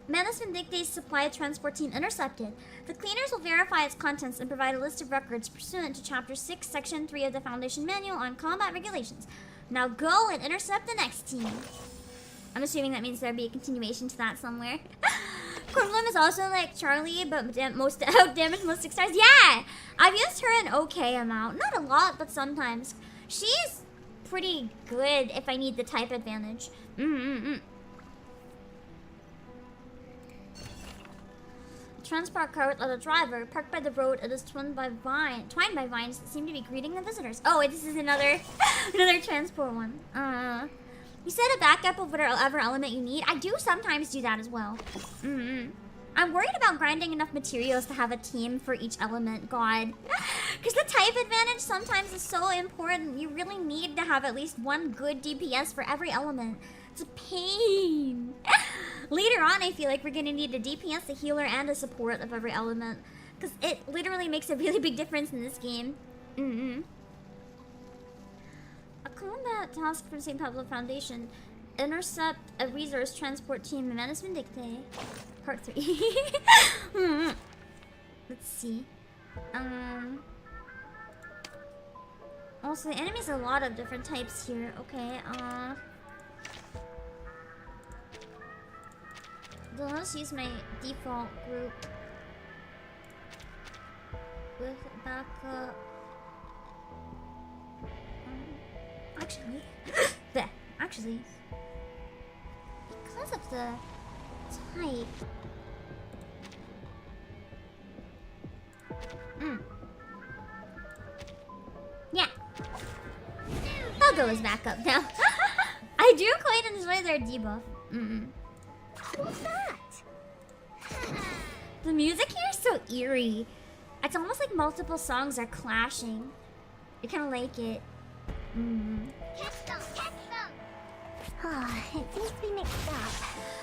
Manus Vindicte's supply transport team intercepted. The cleaners will verify its contents and provide a list of records pursuant to Chapter 6, Section 3 of the Foundation Manual on Combat Regulations. Now go and intercept the next team. I'm assuming that means there'll be a continuation to that somewhere. Cornbloom is also like Charlie, but most outdamaged, most 6 stars. Yeah! I've used her an okay amount. Not a lot, but sometimes. She's pretty good if I need the type advantage. Transport car without a driver, parked by the road. It is twined by vines that seem to be greeting the visitors. Oh, wait, this is another transport one. You set a backup of whatever element you need. I do sometimes do that as well. I'm worried about grinding enough materials to have a team for each element. God. Because the type advantage sometimes is so important. You really need to have at least one good DPS for every element. It's a pain. Later on, I feel like we're gonna need a DPS, a healer, and a support of every element. Because it literally makes a really big difference in this game. A combat task from St. Pablo Foundation. Intercept a resource transport team in Manus Vindicte. Part 3. Let's see. Also, the enemy's a lot of different types here. Okay, let's use my default group with backup. Actually, because of the type, Drago is back up now. I do quite enjoy their debuff. What's that? The music here is so eerie. It's almost like multiple songs are clashing. I kind of like it. It seems to be mixed up.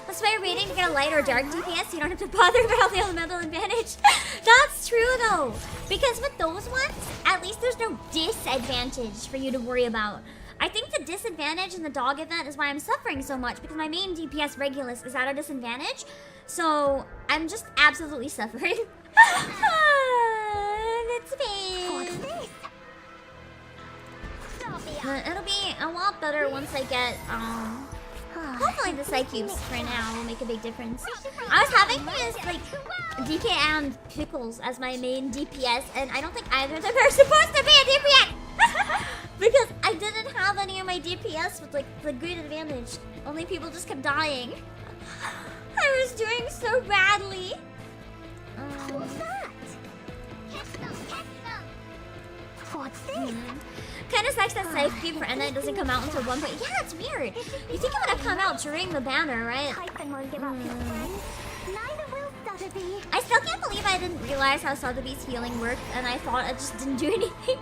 That's why you're waiting to get a light or dark DPS. You don't have to bother about the elemental advantage. That's true though, because with those ones, at least there's no disadvantage for you to worry about. I think the disadvantage in the dog event is why I'm suffering so much, because my main DPS Regulus is at a disadvantage. So I'm just absolutely suffering. It's pain. What's this? It'll be a lot better once I get, hopefully the Psycubes for now will make a big difference. I was having to use, like, DK and Pickles as my main DPS, and I don't think either of them are supposed to be a DPS! Because I didn't have any of my DPS with, like, the good advantage. Only people just kept dying. I was doing so badly. What's that? What's this? Kind of sucks that Psycube for N9 doesn't come out until 1 point. Yeah, it's weird. You think it would have come out during the banner, right? I still can't believe I didn't realize how Sotheby's healing worked, and I thought it just didn't do anything.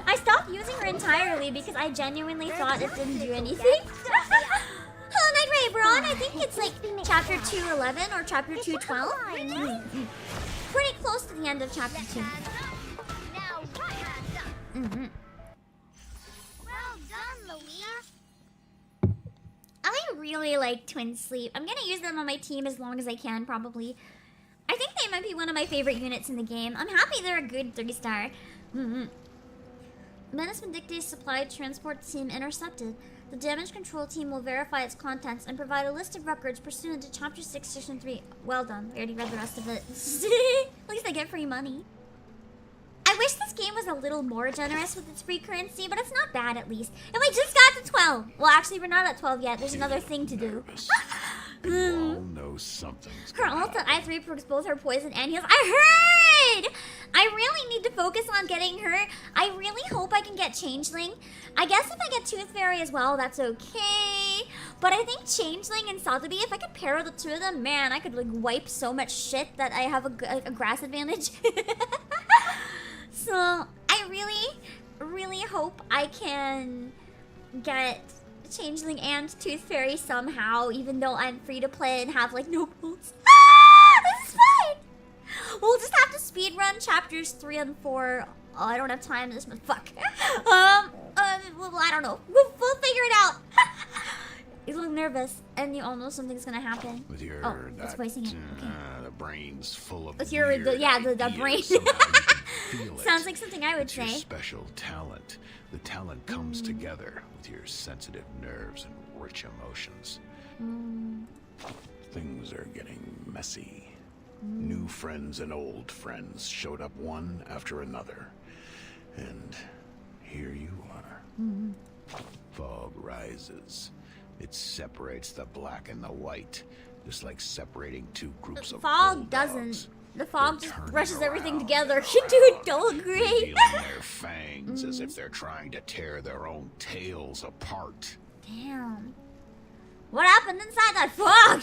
I stopped using her entirely because I genuinely thought it didn't do anything. Hello, Night Ray, we're on, I think it's like chapter 211 or chapter 212. Pretty close to the end of chapter 2. Well done, Louise. I really like Twin Sleep. I'm gonna use them on my team as long as I can, probably. I think they might be one of my favorite units in the game. I'm happy they're a good 3-star. Menace Vindicte's supply transport team intercepted. The damage control team will verify its contents and provide a list of records pursuant to Chapter 6, Section 3. Well done. I already read the rest of it. At least I get free money. I wish this game was a little more generous with its free currency, but it's not bad at least. And we just got to 12. Well, actually, we're not at 12 yet. There's another thing to do. All know something's Her ult at I3 perks both her poison and heals. I heard! I really need to focus on getting her. I really hope I can get Changeling. I guess if I get Tooth Fairy as well, that's okay. But I think Changeling and Sotheby, if I could pair the two of them, man, I could like wipe so much shit that I have a grass advantage. So, I really hope I can get Changeling and Tooth Fairy somehow, even though I'm free to play and have like no bolts. This is fine! We'll just have to speedrun chapters 3 and 4. Oh, I don't have time this month. Fuck. Well, I don't know. We'll figure it out. You look nervous, and you all know something's gonna happen. With your it's voicing it. Okay. The brain's full of With your the brain. Sounds like something I would it's say. Your special talent. The talent comes together with your sensitive nerves and rich emotions. Things are getting messy. New friends and old friends showed up one after another. And here you are. Fog rises. It separates the black and the white, just like separating two groups of fog doesn't. The fog just brushes everything together into a dull gray. Revealing their fangs as if they're trying to tear their own tails apart. Damn. What happened inside that fog?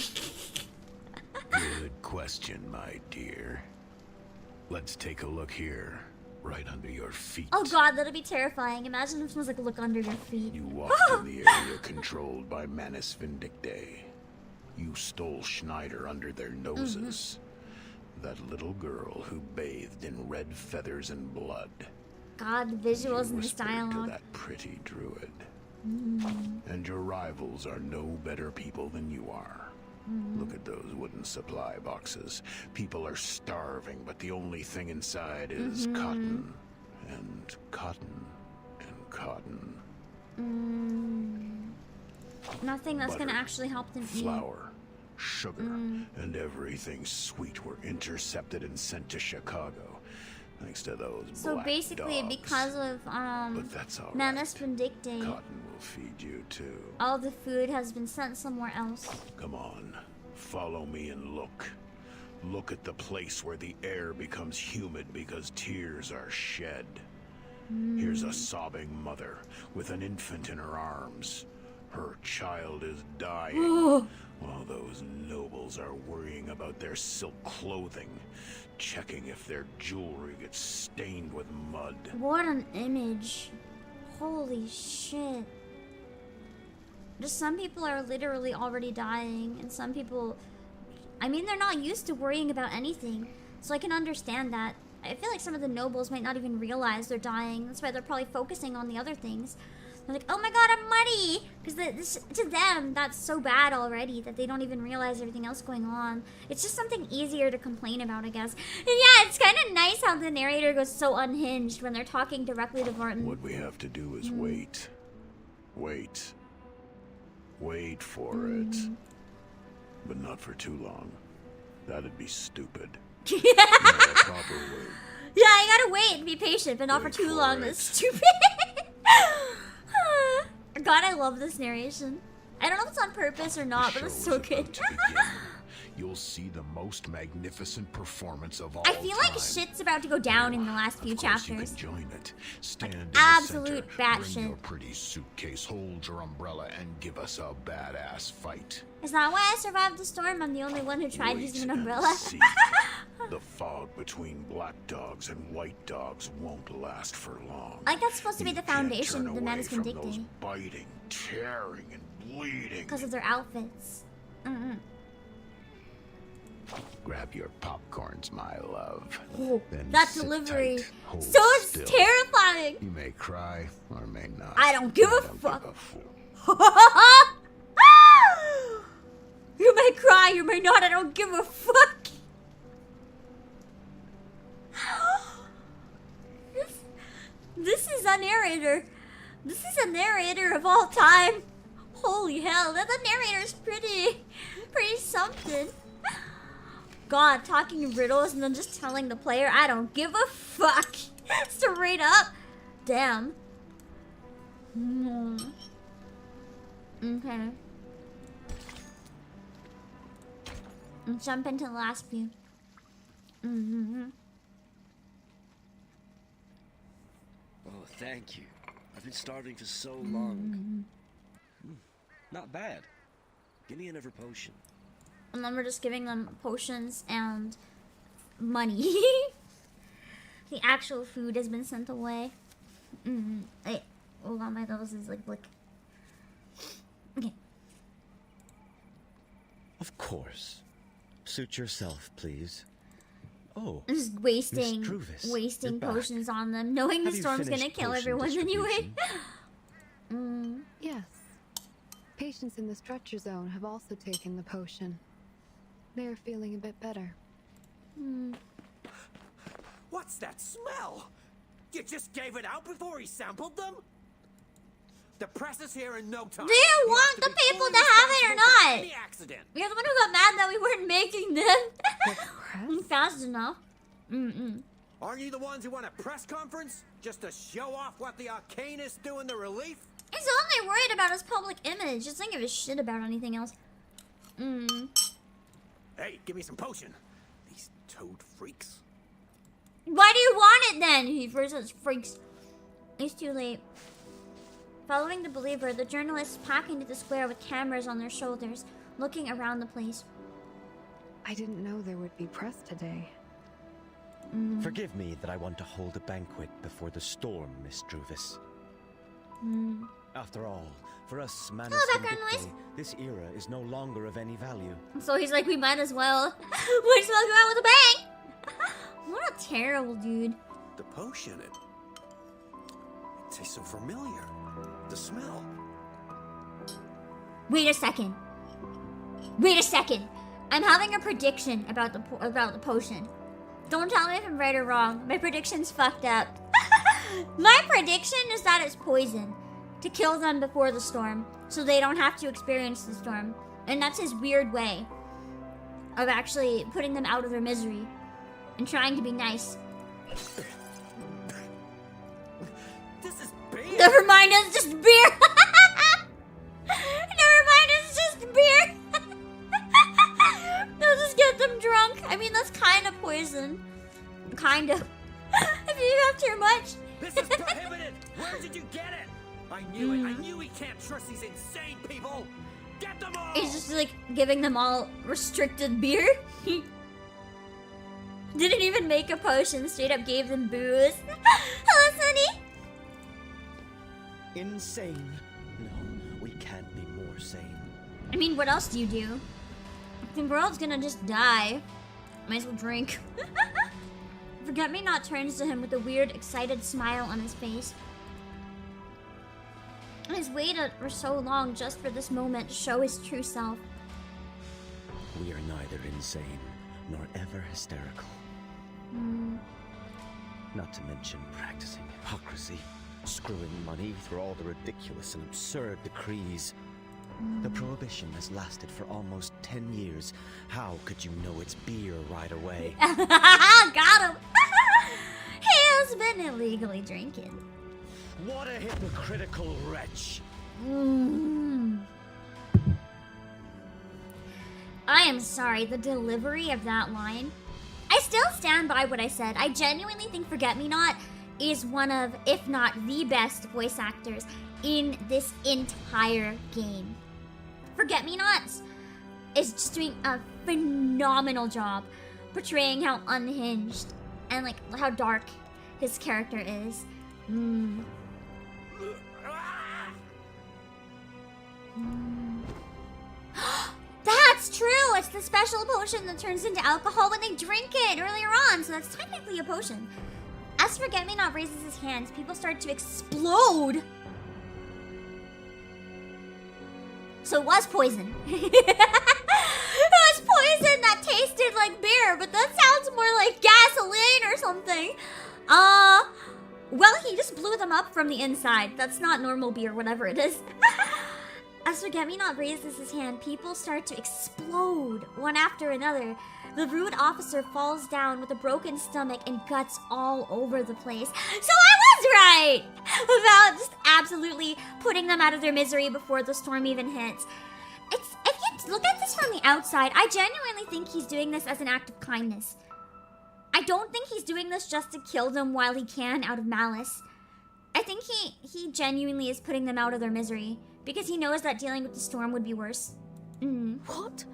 Good question, my dear. Let's take a look here, right under your feet. Oh god, that'll be terrifying. Imagine if it was like, look under your feet. You walked in the area controlled by Menace Vindicte. You stole Schneider under their noses. That little girl who bathed in red feathers and blood. God, the visuals and this To dialogue. that pretty druid. And your rivals are no better people than you are. Look at those wooden supply boxes. People are starving, but the only thing inside is cotton. And cotton. And cotton. Nothing that's Butter, gonna actually help them flour, sugar, and everything sweet were intercepted and sent to Chicago. Thanks to those So black basically, dogs. because of But that's all Menace Vindicte, Cotton will feed you too. all the food has been sent somewhere else. Come on, follow me and look. Look at the place where the air becomes humid because tears are shed. Here's a sobbing mother with an infant in her arms. Her child is dying, while those nobles are worrying about their silk clothing, checking if their jewelry gets stained with mud. What an image. Holy shit. Just some people are literally already dying, and some people, I mean, they're not used to worrying about anything, so I can understand that. I feel like some of the nobles might not even realize they're dying. That's why they're probably focusing on the other things. They're like, oh my god, I'm muddy! Because to them, that's so bad already that they don't even realize everything else going on. It's just something easier to complain about, I guess. And yeah, it's kind of nice how the narrator goes so unhinged when they're talking directly to Vorton. What we have to do is wait. Wait. Wait for it. But not for too long. That'd be stupid. No, proper wait. Yeah, you gotta wait and be patient, but not for too long. That's stupid. God, I love this narration. I don't know if it's on purpose or not, but it's so good. You'll see the most magnificent performance of all I feel like time. shit's about to go down in the last few chapters. You can join it. Stand in absolute the center, batshit. bring your pretty suitcase, hold your umbrella, and give us a badass fight. Is that why I survived the storm? I'm the only one who tried using an umbrella. See. The fog between black dogs and white dogs won't last for long. Like that's supposed to be the foundation Turn of the away Manus from those Vindictae. biting, tearing, and bleeding. Because of their outfits. Grab your popcorns, my love. Oh, Then that sit delivery. tight, hold So it's still. terrifying. You may cry or may not. I don't give a don't fuck. give a fool. You may cry, you may not, I don't give a fuck. This is a narrator. This is a narrator of all time. Holy hell, that narrator's pretty something. God, talking in riddles and then just telling the player, I don't give a fuck. Straight up. Damn. Okay. Let's jump into the last view. Oh, thank you. I've been starving for so long. Not bad. Give me another potion. And then we're just giving them potions and money. The actual food has been sent away. Wait, hold on, my nose is like blick. Okay. Of course. Suit yourself, please. Oh, Just wasting Miss Druvis, you're back. potions on them, knowing the Have you storm's gonna finished kill potion everyone anyway. Yes. Patients in the stretcher zone have also taken the potion. They are feeling a bit better. What's that smell? You just gave it out before he sampled them? The press is here in no time. Do you want the people to have it or not? Any accident. You're the one who got mad that we weren't making them fast enough. Aren't you the ones who want a press conference? Just to show off what the arcanists do in the relief? He's only worried about his public image. Just don't give a shit about anything else. Hey, give me some potion. These toad freaks. Why do you want it then? He first says freaks. It's too late. Following the believer, the journalists pack into the square with cameras on their shoulders, looking around the place. I didn't know there would be press today. Forgive me that I want to hold a banquet before the storm, Miss Druvis. After all, for us Manus background Vindictae, this era is no longer of any value. So he's like, we might as well. Might as well go out with a bang. What a terrible dude. The potion, it tastes so familiar. The smell. Wait a second. Wait a second. I'm having a prediction about the potion. Don't tell me if I'm right or wrong. My prediction's fucked up. My prediction is that it's poison to kill them before the storm, so they don't have to experience the storm. And that's his weird way of actually putting them out of their misery and trying to be nice. This is beer. Never mind, it's just beer. Never mind, it's just beer. They'll just get them drunk. I mean, that's kind of poison. Kind of. If you have too much. This is prohibited. I knew it. I knew he can't trust these insane people. Get them all. He's just like giving them all restricted beer. Didn't even make a potion, straight up gave them booze. Hello, Sunny. Insane. No, we can't be more sane. I mean, what else do you do? The world's gonna just die. Might as well drink. Forget-me-not turns to him with a weird, excited smile on his face. He's waited for so long just for this moment to show his true self. We are neither insane nor ever hysterical. Not to mention practicing hypocrisy, screwing money through all the ridiculous and absurd decrees. The prohibition has lasted for almost 10 years. How could you know it's beer right away? Got him! He has been illegally drinking. What a hypocritical wretch! I am sorry, the delivery of that line. I still stand by what I said. I genuinely think Forget-Me-Not is one of, if not the best voice actors in this entire game. Forget-Me-Not is just doing a phenomenal job portraying how unhinged and like how dark his character is. That's true! It's the special potion that turns into alcohol when they drink it earlier on, so that's technically a potion. As Forget-Me-Not raises his hands, people start to explode! So it was poison. It was poison that tasted like beer, but that sounds more like gasoline or something. Well, he just blew them up from the inside. That's not normal beer, whatever it is. As Forget-Me-Not raises his hand, people start to explode, one after another. The rude officer falls down with a broken stomach and guts all over the place. So I was right about just absolutely putting them out of their misery before the storm even hits. If you look at this from the outside, I genuinely think he's doing this as an act of kindness. I don't think he's doing this just to kill them while he can out of malice. I think he genuinely is putting them out of their misery because he knows that dealing with the storm would be worse. What?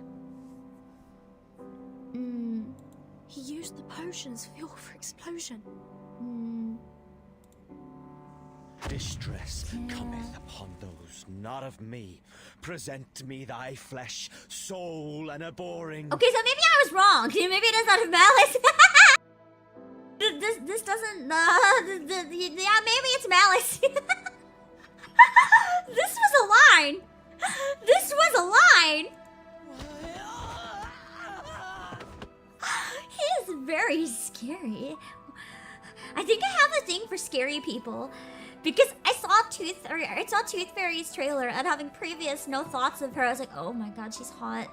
He used the potion's fuel for explosion. Distress cometh upon those not of me. Present me thy flesh, soul, and abhorring. Okay, so maybe I was wrong. Maybe it is out of malice. This doesn't. Yeah, maybe it's malice. This was a line. This was a line. He is very scary. I think I have a thing for scary people. Because I saw Tooth Fairy's trailer, and having previous no thoughts of her, I was like, oh my god, she's hot.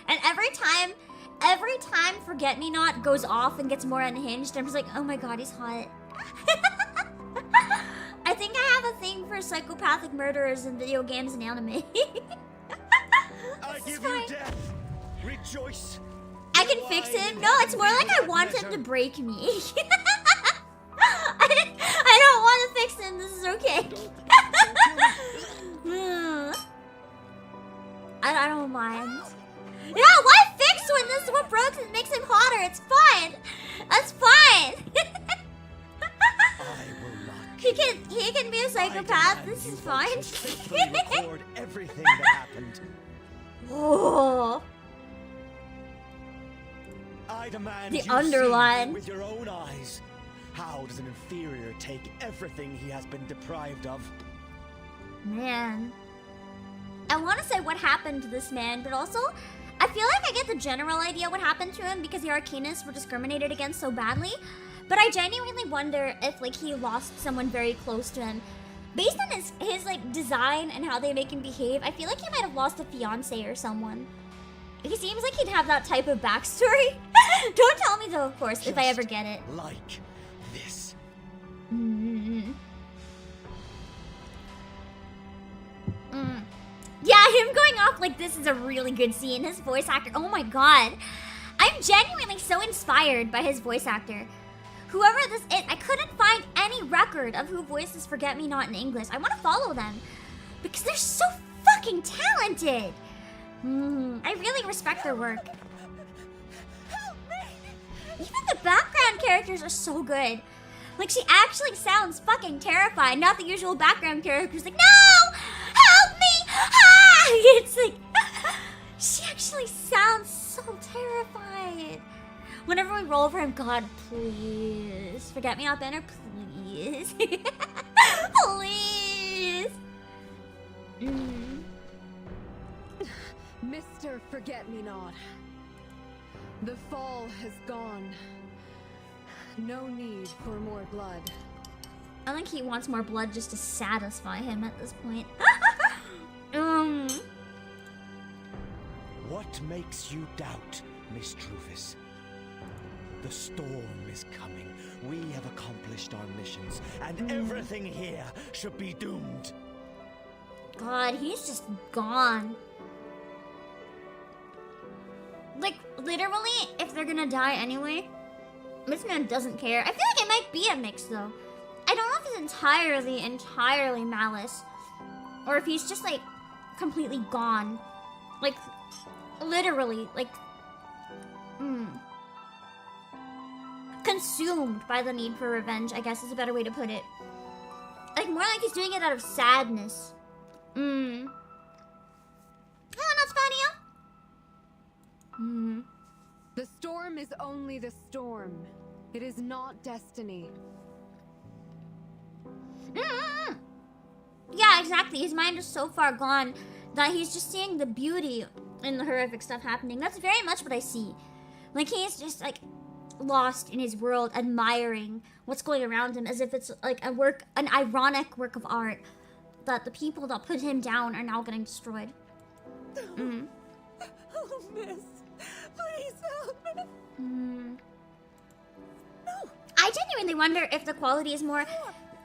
And every time Forget-Me-Not goes off and gets more unhinged, I'm just like, oh my god, he's hot. I think I have a thing for psychopathic murderers in video games and anime. I give you death. Rejoice. I can fix him. No, it's more like I want him to break me. I don't want to fix him. This is okay. I don't mind. Yeah, why fix when this is what broke and makes him hotter? It's fine. That's fine. He can be a psychopath. This is fine. Record everything that happened. Oh. I demand the you underline see with your own eyes. How does an inferior take everything he has been deprived of? Man. I want to say what happened to this man, but also, I feel like I get the general idea what happened to him because the Arcanists were discriminated against so badly. But I genuinely wonder if, like, he lost someone very close to him. Based on his like, design and how they make him behave, I feel like he might have lost a fiancé or someone. He seems like he'd have that type of backstory. Don't tell me though, of course, just if I ever get it. Like this. Yeah, him going off like this is a really good scene. His voice actor, oh my god. I'm genuinely so inspired by his voice actor. Whoever this is, I couldn't find any record of who voices Forget-Me-Not in English. I want to follow them because they're so fucking talented. I really respect their work. Even the background characters are so good. Like, she actually sounds fucking terrified. Not the usual background characters like, no! Help me! Ah! It's like, she actually sounds so terrified. Whenever we roll for him, God, please. Forget-Me-Not banner, please. Please. Mr. Forget-Me-Not. The fall has gone. No need for more blood. I think he wants more blood just to satisfy him at this point. What makes you doubt, Miss Trufus? The storm is coming. We have accomplished our missions, and everything here should be doomed. God, he's just gone. Like, literally, if they're gonna die anyway, this man doesn't care. I feel like it might be a mix, though. I don't know if it's entirely malice, or if he's just, like, completely gone. Like, literally, like, consumed by the need for revenge, I guess is a better way to put it. Like, more like he's doing it out of sadness. Hello, Notspadio. The storm is only the storm. It is not destiny. Yeah, exactly. His mind is so far gone that he's just seeing the beauty in the horrific stuff happening. That's very much what I see. Like, he's just, like, lost in his world, admiring what's going around him as if it's, like, an ironic work of art that the people that put him down are now getting destroyed. Oh, miss. Please help me. I genuinely wonder if the quality is more...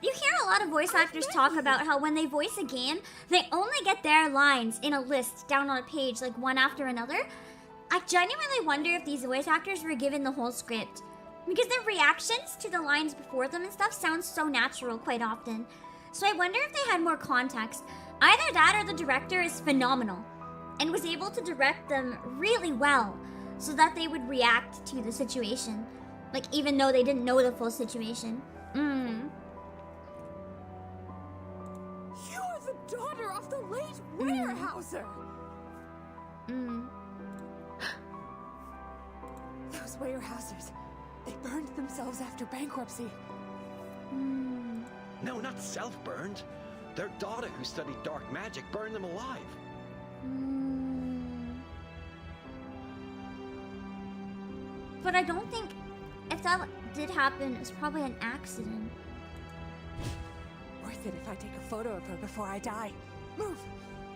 You hear a lot of voice actors talk about how when they voice a game, they only get their lines in a list down on a page, like one after another. I genuinely wonder if these voice actors were given the whole script, because their reactions to the lines before them and stuff sound so natural quite often. So I wonder if they had more context. Either that or the director is phenomenal and was able to direct them really well so that they would react to the situation, like, even though they didn't know the full situation. You're the daughter of the late Weyerhaeuser. Those Weyerhaeusers, they burned themselves after bankruptcy. No, not self-burned. Their daughter, who studied dark magic, burned them alive. But I don't think, if that did happen, it was probably an accident. Worth it if I take a photo of her before I die. Move!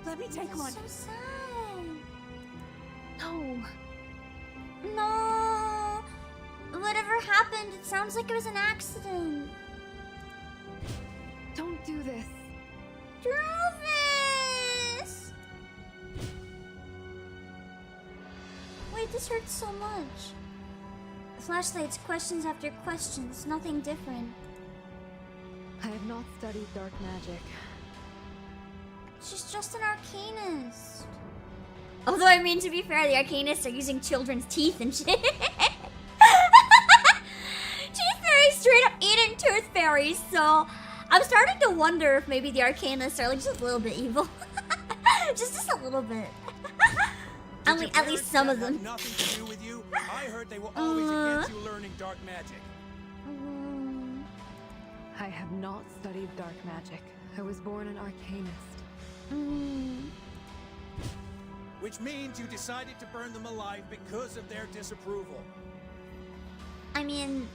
Let me take one. So sad. No. No. Whatever happened, it sounds like it was an accident. Don't do this. Trufus! Wait, this hurts so much. Flashlights, questions after questions, nothing different. I have not studied dark magic. She's just an arcanist. Although, I mean, to be fair, the arcanists are using children's teeth and shit. Tooth fairies straight up eating tooth fairies, so I'm starting to wonder if maybe the arcanists are, like, just a little bit evil. just a little bit. At least some of them. Nothing to do with you. I heard they were always against you learning dark magic. I have not studied dark magic. I was born an arcanist. Which means you decided to burn them alive because of their disapproval. I mean,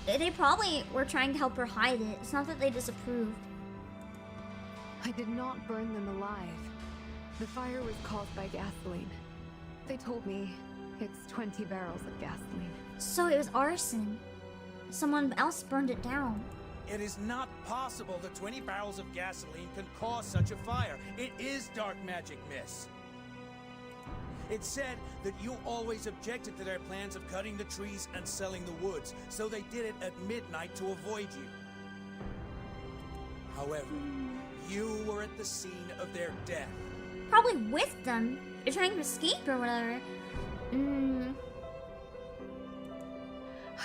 they probably were trying to help her hide it. It's not that they disapproved. I did not burn them alive. The fire was caused by gasoline. They told me it's 20 barrels of gasoline. So it was arson. Someone else burned it down. It is not possible that 20 barrels of gasoline can cause such a fire. It is dark magic, miss. It said that you always objected to their plans of cutting the trees and selling the woods, so they did it at midnight to avoid you. However, you were at the scene of their death. Probably with them. They're trying to escape or whatever.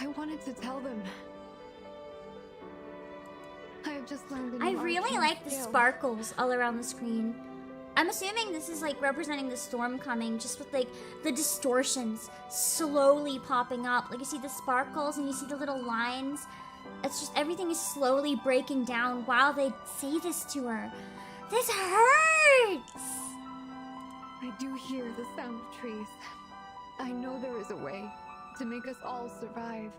I wanted to tell them. I have just learned a I new really arcane like the skill. sparkles all around the screen. I'm assuming this is like representing the storm coming, just with like the distortions slowly popping up. Like you see the sparkles and you see the little lines. It's just everything is slowly breaking down while they say this to her. This hurts! I do hear the sound of trees. I know there is a way to make us all survive.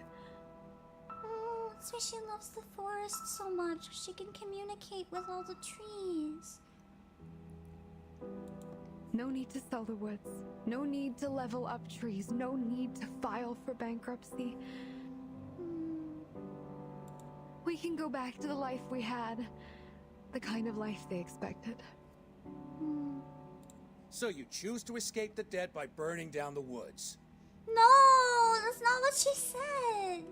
Oh, that's why she loves the forest so much. She can communicate with all the trees. No need to sell the woods. No need to level up trees. No need to file for bankruptcy. We can go back to the life we had. The kind of life they expected. So you choose to escape the dead by burning down the woods. No, that's not what she said.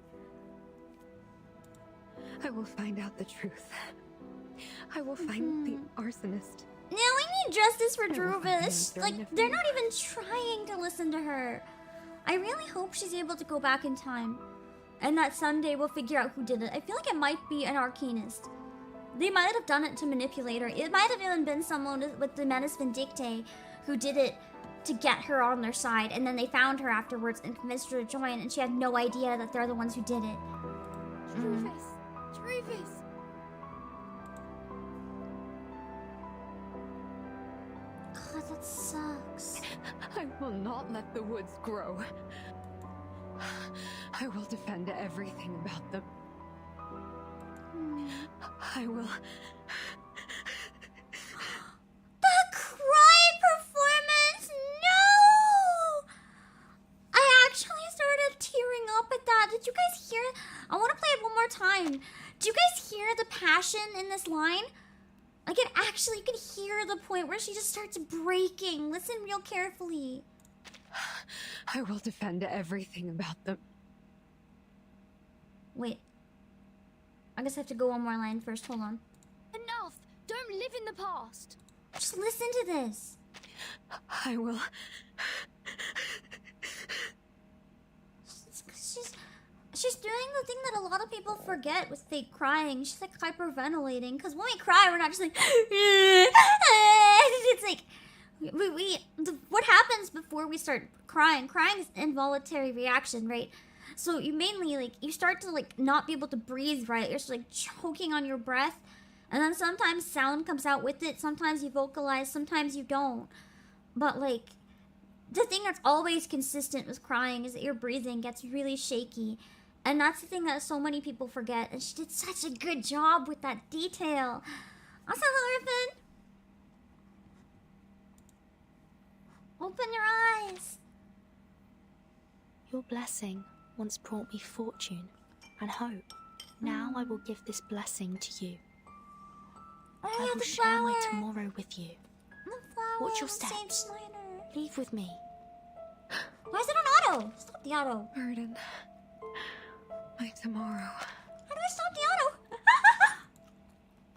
I will find out the truth. I will find the arsonist. Now we need justice for Druvis. Like, they're not even trying to listen to her. I really hope she's able to go back in time. And that someday we'll figure out who did it. I feel like it might be an arcanist. They might have done it to manipulate her. It might have even been someone with the Menace Vindictae who did it to get her on their side. And then they found her afterwards and convinced her to join. And she had no idea that they're the ones who did it. Druvis! Druvis! God, that sucks. I will not let the woods grow. I will defend everything about them. I will... That cry performance! No! I actually started tearing up at that. Did you guys hear it? I want to play it one more time. Do you guys hear the passion in this line? Like, it actually, you can hear the point where she just starts breaking. Listen real carefully. I will defend everything about them. Wait. I guess I have to go one more line first. Hold on. Enough! Don't live in the past! Just listen to this. I will... She's doing the thing that a lot of people forget with fake crying. She's like hyperventilating. Because when we cry, we're not just like... It's like... What happens before we start crying? Crying is an involuntary reaction, right? So you mainly, like, you start to, like, not be able to breathe right. You're just, like, choking on your breath. And then sometimes sound comes out with it. Sometimes you vocalize. Sometimes you don't. But, like, the thing that's always consistent with crying is that your breathing gets really shaky. And that's the thing that so many people forget. And she did such a good job with that detail. Also, Griffin. Open your eyes. Your blessing once brought me fortune and hope. Now I will give this blessing to you. I will share my tomorrow with you. Watch your steps. Leave with me. Why is it on auto? Stop the auto. Burden. My tomorrow. How do I stop the auto?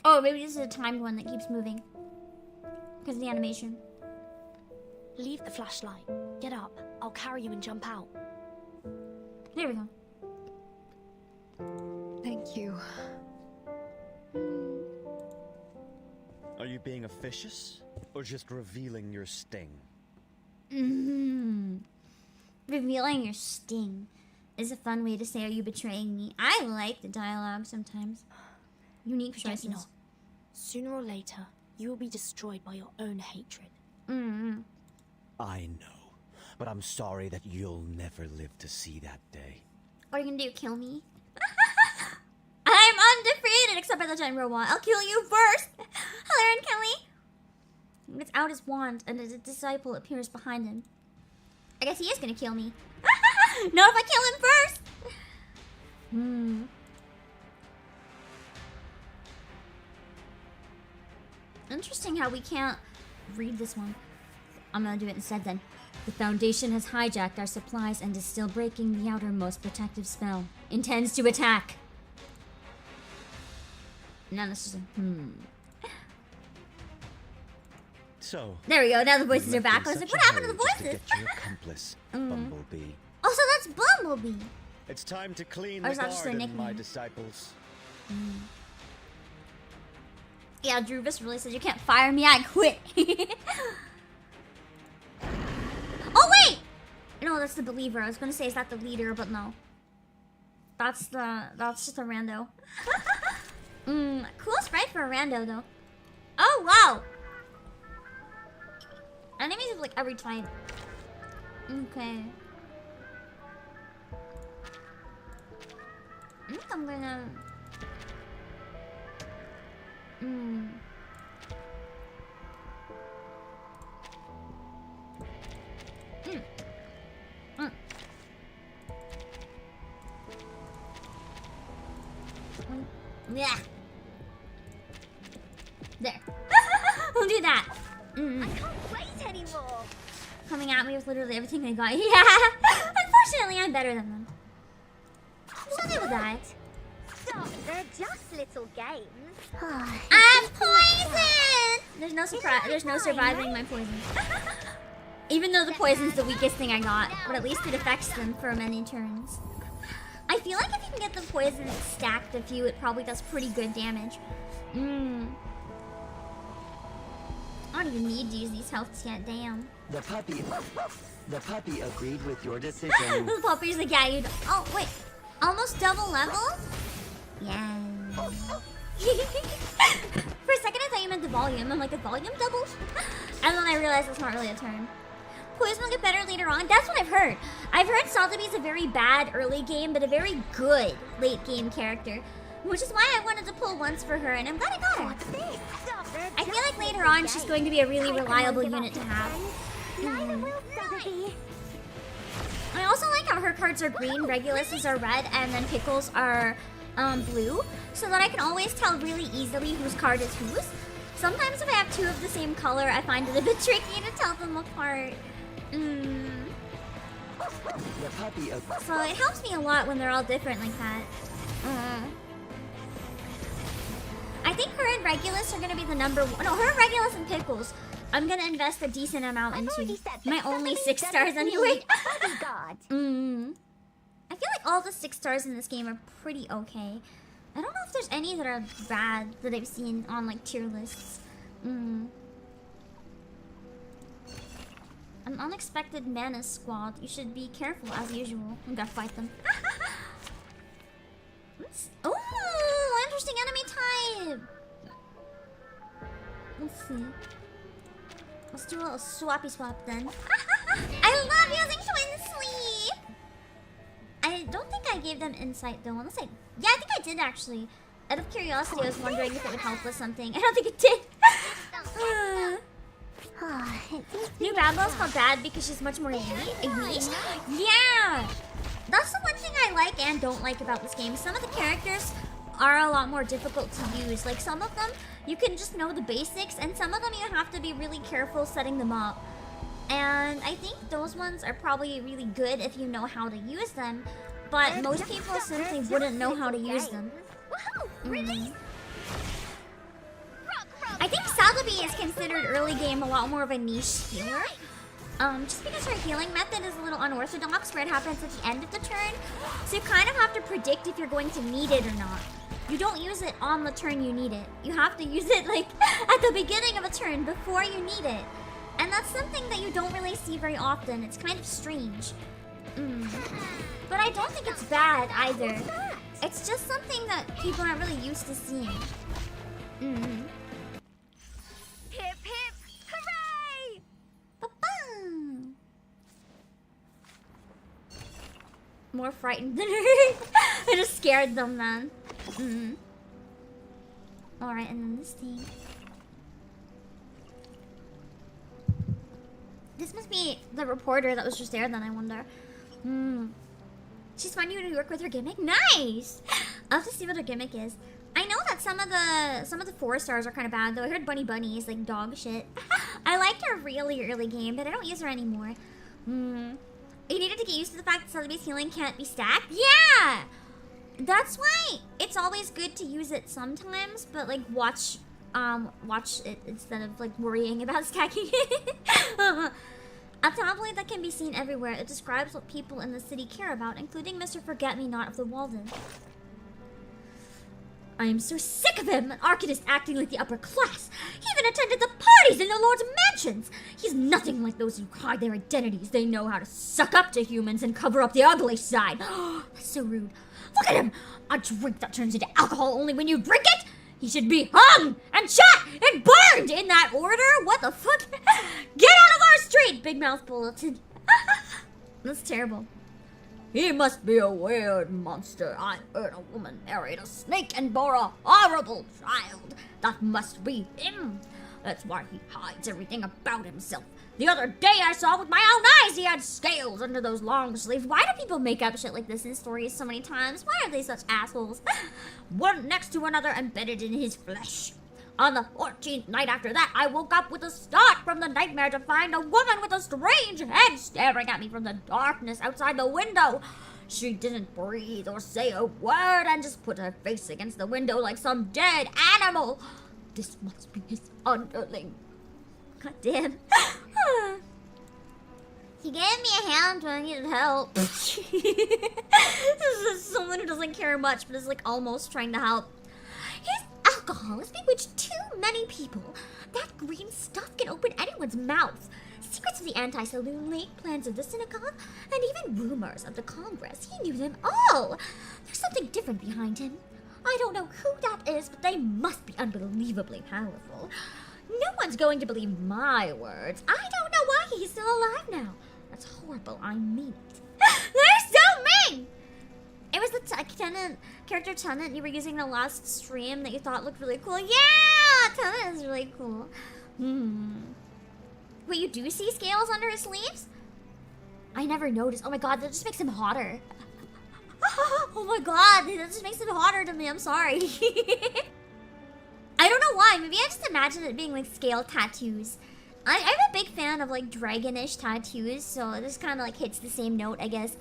Oh, maybe this is a timed one that keeps moving. Because of the animation. Leave the flashlight. Get up. I'll carry you and jump out. There we go. Thank you. Are you being officious or just revealing your sting? Revealing your sting is a fun way to say, are you betraying me? I like the dialogue sometimes. Unique choices. Gently not. Sooner or later, you will be destroyed by your own hatred. I know, but I'm sorry that you'll never live to see that day. What are you gonna do, kill me? I'm undefeated, except by the giant robot. I'll kill you first! Hello, and Kelly! He gets out his wand, and a disciple appears behind him. I guess he is gonna kill me. Not if I kill him first! Interesting how we can't read this one. I'm gonna do it instead then. The Foundation has hijacked our supplies and is still breaking the outermost protective spell. Intends to attack. Now this is a So there we go. Now the you voices are left back. in I was like, such what a happened to the hurry just voices? get your accomplice, Bumblebee. Oh, so that's Bumblebee. It's time to clean Or the is that just their garden, my nickname? disciples. Yeah, Druvis really said you can't fire me. I quit. Oh wait! No, that's the believer. I was gonna say is that the leader, but no. That's just a rando. Cool sprite for a rando though. Oh wow! Enemies of like every type. Okay. I think I'm gonna. Yeah. There. We'll do that. I can't wait anymore. Coming at me with literally everything I got. Yeah. Unfortunately, I'm better than them. There's nothing with that. Stop, they're just little games. I'm poisoned! There's no surprise. There's no surviving my poison. Even though the poison's the weakest thing I got, but at least it affects them for many turns. I feel like if you can get the poison stacked a few, it probably does pretty good damage. I don't even need to use these healths yet, damn. The puppy agreed with your decision. The puppy's like, yeah, you. Oh wait, almost double level. Yeah. For a second, I thought you meant the volume. I'm like, the volume doubles? And then I realized it's not really a term. Poison will get better later on. That's what I've heard. I've heard Sotheby's a very bad early game, but a very good late game character. Which is why I wanted to pull once for her, and I'm glad I got her. I feel like later on she's going to be a really reliable unit to have. I also like how her cards are green, Reguluses are red, and then Pickles are blue, so that I can always tell really easily whose card is whose. Sometimes if I have two of the same color, I find it a bit tricky to tell them apart. So it helps me a lot when they're all different like that. I think her and Regulus are gonna be the number one. No, her, Regulus, and Pickles. I'm gonna invest a decent amount into. My only 6 stars anyway. I feel like all the 6 stars in this game are pretty okay. I don't know if there's any that are bad that I've seen on like tier lists. An unexpected mana squad. You should be careful as usual. I'm gonna fight them. Oh, interesting enemy type. Let's see. Let's do a little swappy swap then. I love using Twin Sleep. I don't think I gave them insight though, unless I... Yeah, I think I did actually. Out of curiosity, I was wondering if it would help with something. I don't think it did. New Bad Bell's called Bad because she's much more elite. Yeah! That's the one thing I like and don't like about this game. Some of the characters are a lot more difficult to use. Like some of them, you can just know the basics, and some of them you have to be really careful setting them up. And I think those ones are probably really good if you know how to use them, but most people simply wouldn't know how to use them. I think Sotheby is considered early game a lot more of a niche healer. Just because her healing method is a little unorthodox where it happens at the end of the turn. So you kind of have to predict if you're going to need it or not. You don't use it on the turn you need it. You have to use it like at the beginning of a turn before you need it. And that's something that you don't really see very often. It's kind of strange. But I don't think it's bad either. It's just something that people aren't really used to seeing. Hip hip, hooray! More frightened than her. I just scared them then. Alright, and then this thing. This must be the reporter that was just there then, I wonder. She's fun to work with her gimmick. Nice! I'll have to see what her gimmick is. I know that some of the 4 stars are kind of bad though. I heard Bunny Bunny is like dog shit. I liked her really early game, but I don't use her anymore. You needed to get used to the fact that Sotheby's healing can't be stacked? Yeah! That's why it's always good to use it sometimes, but like watch it instead of like worrying about stacking it. A tablet that can be seen everywhere. It describes what people in the city care about, including Mr. Forget-Me-Not of the Walden. I am so sick of him, an archivist acting like the upper class. He even attended the parties in the Lord's mansions. He's nothing like those who hide their identities. They know how to suck up to humans and cover up the ugly side. That's so rude. Look at him! A drink that turns into alcohol only when you drink it? He should be hung and shot and burned in that order? What the fuck? Get out of our street, Big Mouth Bulletin. That's terrible. He must be a weird monster. I heard a woman married a snake and bore a horrible child. That must be him. That's why he hides everything about himself. The other day I saw with my own eyes he had scales under those long sleeves. Why do people make up shit like this in stories so many times? Why are they such assholes? One next to another embedded in his flesh. On the 14th night after that, I woke up with a start from the nightmare to find a woman with a strange head staring at me from the darkness outside the window. She didn't breathe or say a word and just put her face against the window like some dead animal. This must be his underling. God damn. He gave me a hand when I needed help. This is someone who doesn't care much but is like almost trying to help. His alcohol has bewitched too many people. That green stuff can open anyone's mouth. Secrets of the anti-saloon league, plans of the synagogue, and even rumors of the Congress. He knew them all. There's something different behind him. I don't know who that is, but they must be unbelievably powerful. No one's going to believe my words. I don't know why he's still alive now. That's horrible. I mean it. They're so mean! It was the character Tenant you were using the last stream that you thought looked really cool. Yeah! Tenant is really cool. Wait, you do see scales under his sleeves? I never noticed. Oh my god, that just makes him hotter. Oh my god, that just makes him hotter to me. I'm sorry. I don't know why. Maybe I just imagine it being like scale tattoos. I'm a big fan of like dragonish tattoos, so it just kind of like hits the same note, I guess.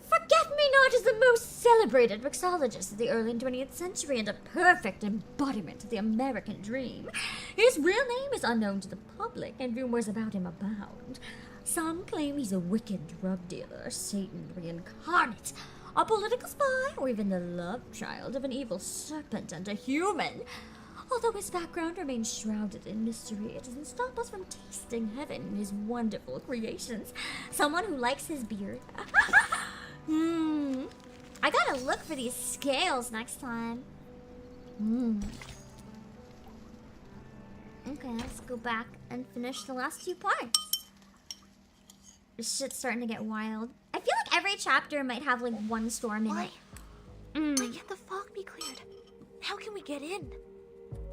Forget-Me-Not is the most celebrated mixologist of the early 20th century and a perfect embodiment of the American dream. His real name is unknown to the public, and rumors about him abound. Some claim he's a wicked drug dealer, Satan reincarnate, a political spy, or even the love child of an evil serpent and a human. Although his background remains shrouded in mystery, it doesn't stop us from tasting heaven in his wonderful creations. Someone who likes his beard. I gotta look for these scales next time. Okay, let's go back and finish the last 2 parts. This shit's starting to get wild. I feel like every chapter might have like one storm in it. Why can't the fog be cleared? How can we get in?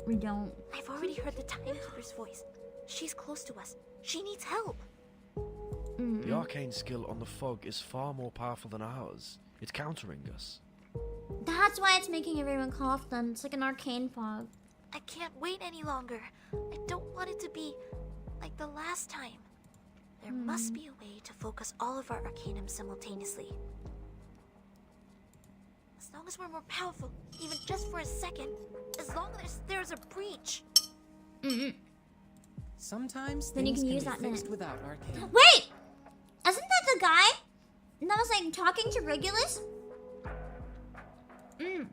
We don't. I've already heard the timekeeper's voice. She's close to us. She needs help. The arcane skill on the fog is far more powerful than ours. It's countering us. That's why it's making everyone cough then. It's like an arcane fog. I can't wait any longer. I don't want it to be like the last time. There must be a way to focus all of our arcanum simultaneously. As long as we're more powerful, even just for a second, as long as there's a breach. Sometimes then you things can use be that fixed minute. without arcane. Wait! Isn't that the guy that was like talking to Regulus? It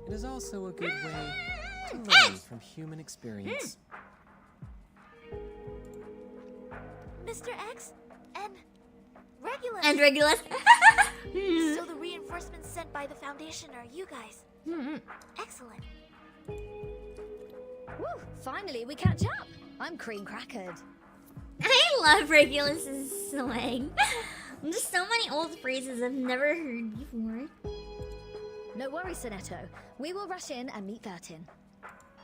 is also a good way to learn from human experience. Mr. X and Regulus. And Regulus. So the reinforcements sent by the Foundation are you guys. Excellent. Woo, finally we catch up. I'm cream crackered. I love Regulus's slang. There's so many old phrases I've never heard before. No worries, Sonetto. We will rush in and meet Vertin.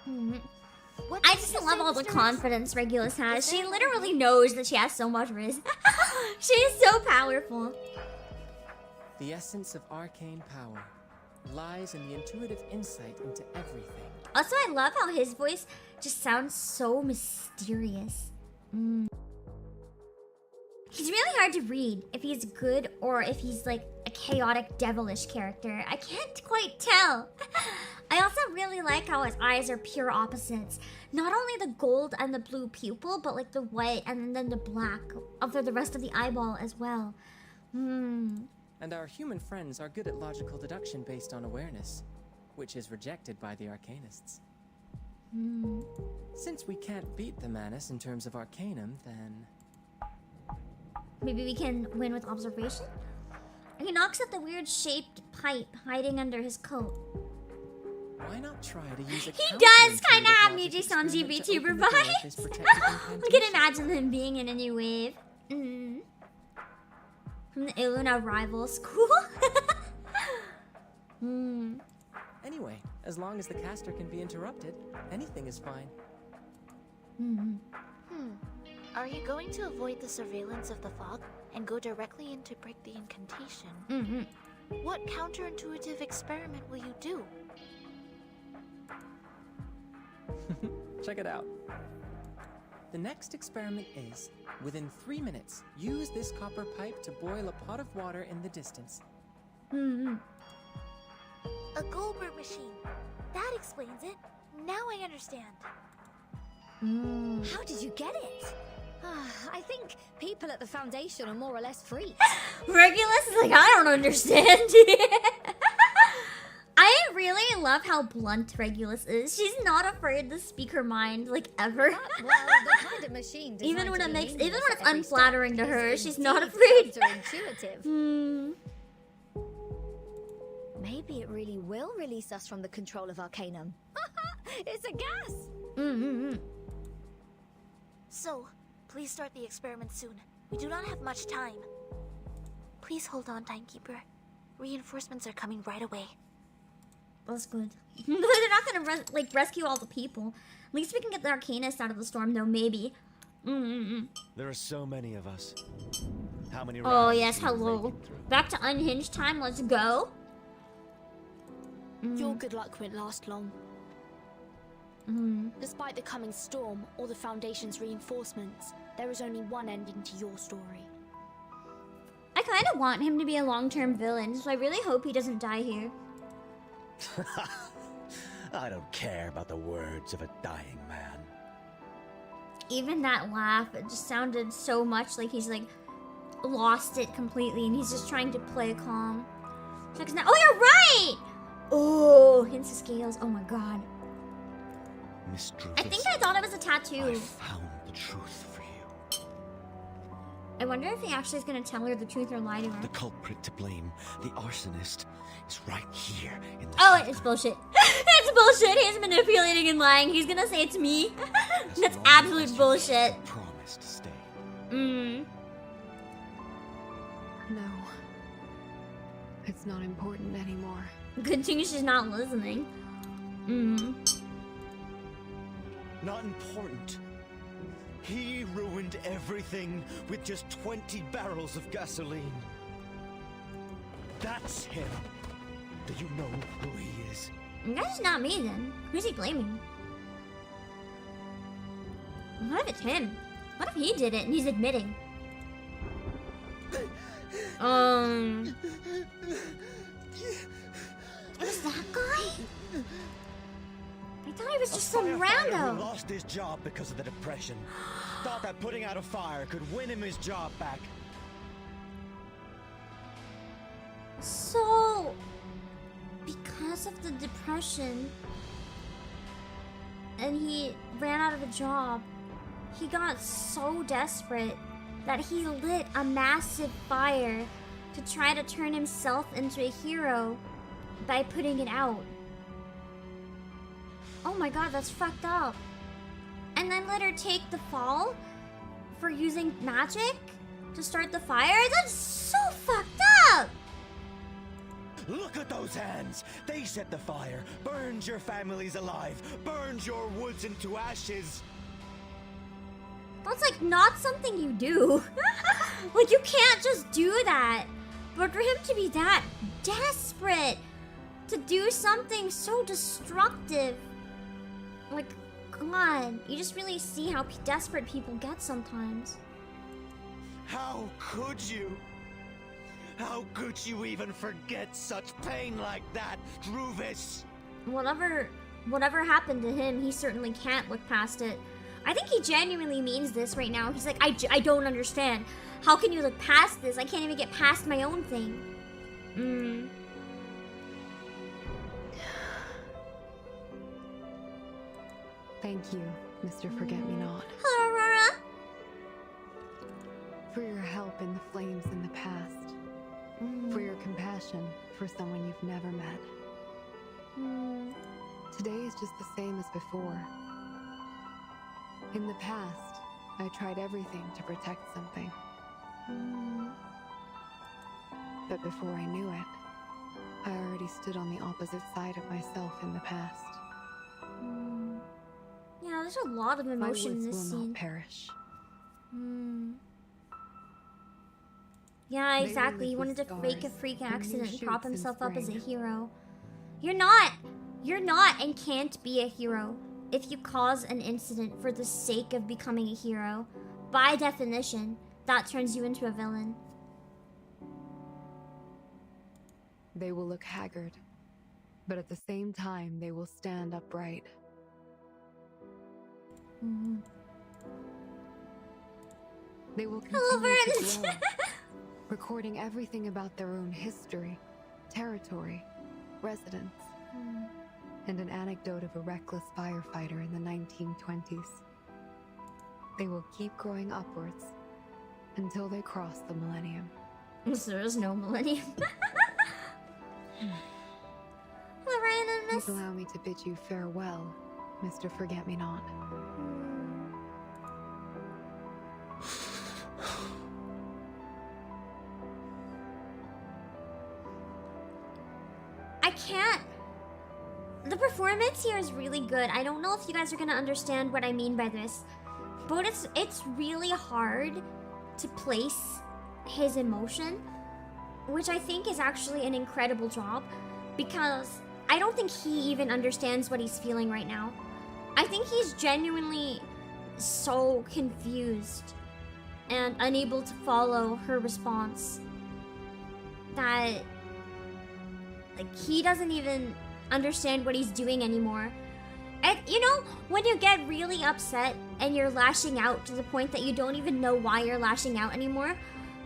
I just love all the confidence Regulus has. She literally knows that she has so much riz. She is so powerful. The essence of arcane power lies in the intuitive insight into everything. Also, I love how his voice just sounds so mysterious. He's really hard to read if he's good or if he's like a chaotic, devilish character. I can't quite tell. I also really like how his eyes are pure opposites. Not only the gold and the blue pupil, but like the white and then the black for the rest of the eyeball as well. And our human friends are good at logical deduction based on awareness, which is rejected by the arcanists. Since we can't beat the Manus in terms of arcanum, then... Maybe we can win with observation? He knocks at the weird shaped pipe hiding under his coat. Why not try to use a He does kind of have Niji-sanji VTuber vibes. I can imagine him being in a new wave. From the Iluna rival school. Anyway, as long as the caster can be interrupted, anything is fine. Are you going to avoid the surveillance of the fog and go directly in to break the incantation? What counterintuitive experiment will you do? Check it out. The next experiment is, within 3 minutes, use this copper pipe to boil a pot of water in the distance. A Goldberg machine. That explains it. Now I understand. How did you get it? I think people at the Foundation are more or less freaks. Regulus is like, I don't understand. I really love how blunt Regulus is. She's not afraid to speak her mind, like, ever. Well, the kind of machine even when designed to be even when meaningless it's at every unflattering to step her, is she's not indeed afraid. counterintuitive. Maybe it really will release us from the control of Arcanum. It's a gas! So, please start the experiment soon. We do not have much time. Please hold on, Timekeeper. Reinforcements are coming right away. That's good. They're not gonna rescue all the people. At least we can get the Arcanist out of the storm, though. Maybe. There are so many of us. How many? Oh yes, hello. Back to unhinged time. Let's go. Your good luck won't last long. Despite the coming storm or the Foundation's reinforcements, there is only one ending to your story. I kind of want him to be a long-term villain, so I really hope he doesn't die here. I don't care about the words of a dying man. Even that laugh, it just sounded so much like he's like lost it completely and he's just trying to play calm. Oh, you're right! Oh, hints of scales. Oh my god. Miss Druvis, I think I thought it was a tattoo. I found the truth for you. I wonder if he actually is going to tell her the truth or lie to her. The culprit to blame, the arsonist, is right here in the it's bullshit. It's bullshit. He's manipulating and lying. He's going to say it's me. That's absolute bullshit. Promise to stay. No. It's not important anymore. Good thing she's not listening. Not important. He ruined everything with just 20 barrels of gasoline. That's him. Do you know who he is? That's not me then. Who's he blaming? What if it's him? What if he did it and he's admitting? It was that guy? I thought he was just some rando. Who lost his job because of the depression. Thought that putting out a fire could win him his job back. So, because of the depression, and he ran out of a job, he got so desperate that he lit a massive fire to try to turn himself into a hero by putting it out. Oh my god, that's fucked up. And then let her take the fall for using magic to start the fire? That's so fucked up! Look at those hands! They set the fire, burned your families alive, burned your woods into ashes. That's like not something you do. Like you can't just do that. But for him to be that desperate to do something so destructive, like, God, you just really see how desperate people get sometimes. How could you? How could you even forget such pain like that, Druvis? Whatever happened to him, he certainly can't look past it. I think he genuinely means this right now. He's like, I don't understand. How can you look past this? I can't even get past my own thing. Thank you, Mr. Forget-Me-Not. Hello, Aurora. For your help in the flames in the past. For your compassion for someone you've never met. Today is just the same as before. In the past, I tried everything to protect something. But before I knew it, I already stood on the opposite side of myself in the past. Yeah, there's a lot of emotion in this scene. Will not perish. Yeah, exactly. He wanted to fake a freak accident and prop himself up as a hero. You're not and can't be a hero if you cause an incident for the sake of becoming a hero. By definition, that turns you into a villain. They will look haggard, but at the same time, they will stand upright. They will continue to grow, recording everything about their own history, territory, residence, and an anecdote of a reckless firefighter in the 1920s. They will keep growing upwards until they cross the millennium. There is no millennium. Hello, Ryan and Miss. Please allow me to bid you farewell, Mr. Forget-Me-Not. I can't. The performance here is really good. I don't know if you guys are gonna understand what I mean by this, but it's really hard to place his emotion, which I think is actually an incredible job, because I don't think he even understands what he's feeling right now. I think he's genuinely so confused and unable to follow her response that, like, he doesn't even understand what he's doing anymore. And you know, when you get really upset and you're lashing out to the point that you don't even know why you're lashing out anymore,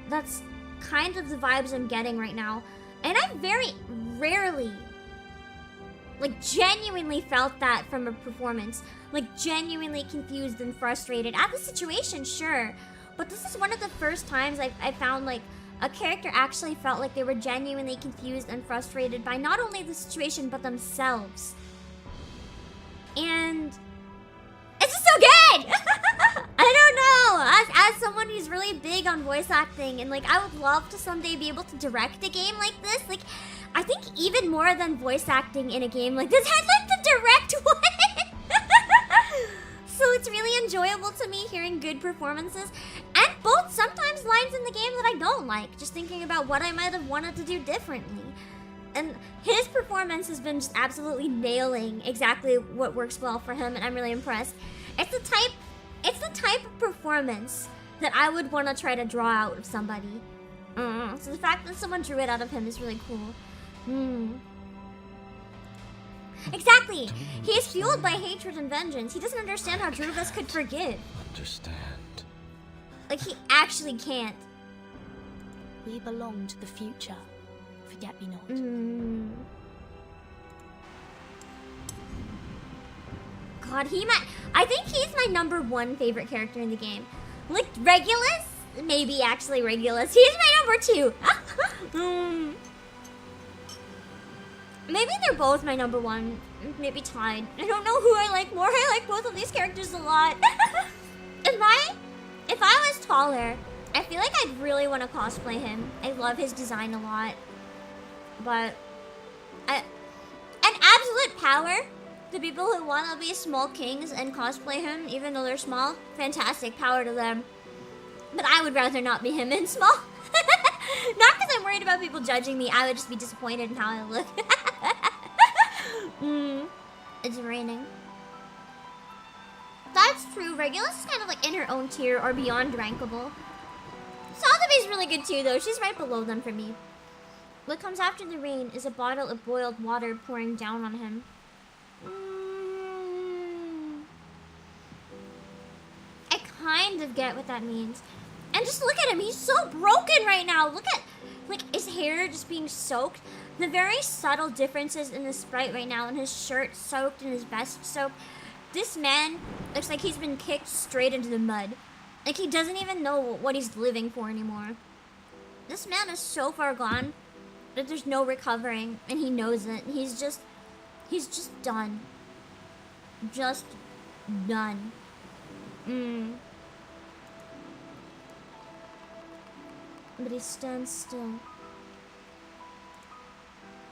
that's kind of the vibes I'm getting right now. And I very rarely, like, genuinely felt that from a performance. Like, genuinely confused and frustrated at the situation, sure. But this is one of the first times I found, like, a character actually felt like they were genuinely confused and frustrated by not only the situation, but themselves. And it's just so good! I don't know, as someone who's really big on voice acting, and, like, I would love to someday be able to direct a game like this. Like, I think even more than voice acting in a game like this, I'd like to direct one! So it's really enjoyable to me hearing good performances, and both sometimes lines in the game that I don't like, just thinking about what I might have wanted to do differently. And his performance has been just absolutely nailing exactly what works well for him, and I'm really impressed. It's the type of performance that I would want to try to draw out of somebody. So the fact that someone drew it out of him is really cool. Exactly! He is fueled by hatred and vengeance. He doesn't understand how Druvis could forgive. Understand. Like, he actually can't. We belong to the future. Forget-me-not. God, I think he's my #1 favorite character in the game. Like, Regulus? Maybe actually Regulus. He's my #2. Maybe they're both my #1. Maybe tied. I don't know who I like more. I like both of these characters a lot. If I was taller, I feel like I'd really want to cosplay him. I love his design a lot. But an absolute power to people who want to be small kings and cosplay him, even though they're small. Fantastic power to them. But I would rather not be him and small. Not because I'm worried about people judging me. I would just be disappointed in how I look. It's raining. That's true. Regulus is kind of like in her own tier or beyond rankable. really good too, though. She's right below them for me. What comes after the rain is a bottle of boiled water pouring down on him. I kind of get what that means. And just look at him. He's so broken right now. Look at, like, his hair just being soaked. The very subtle differences in his sprite right now, and his shirt soaked and his vest soaked. This man looks like he's been kicked straight into the mud. Like, he doesn't even know what he's living for anymore. This man is so far gone that there's no recovering, and he knows it. He's just done. Just done. But he stands still.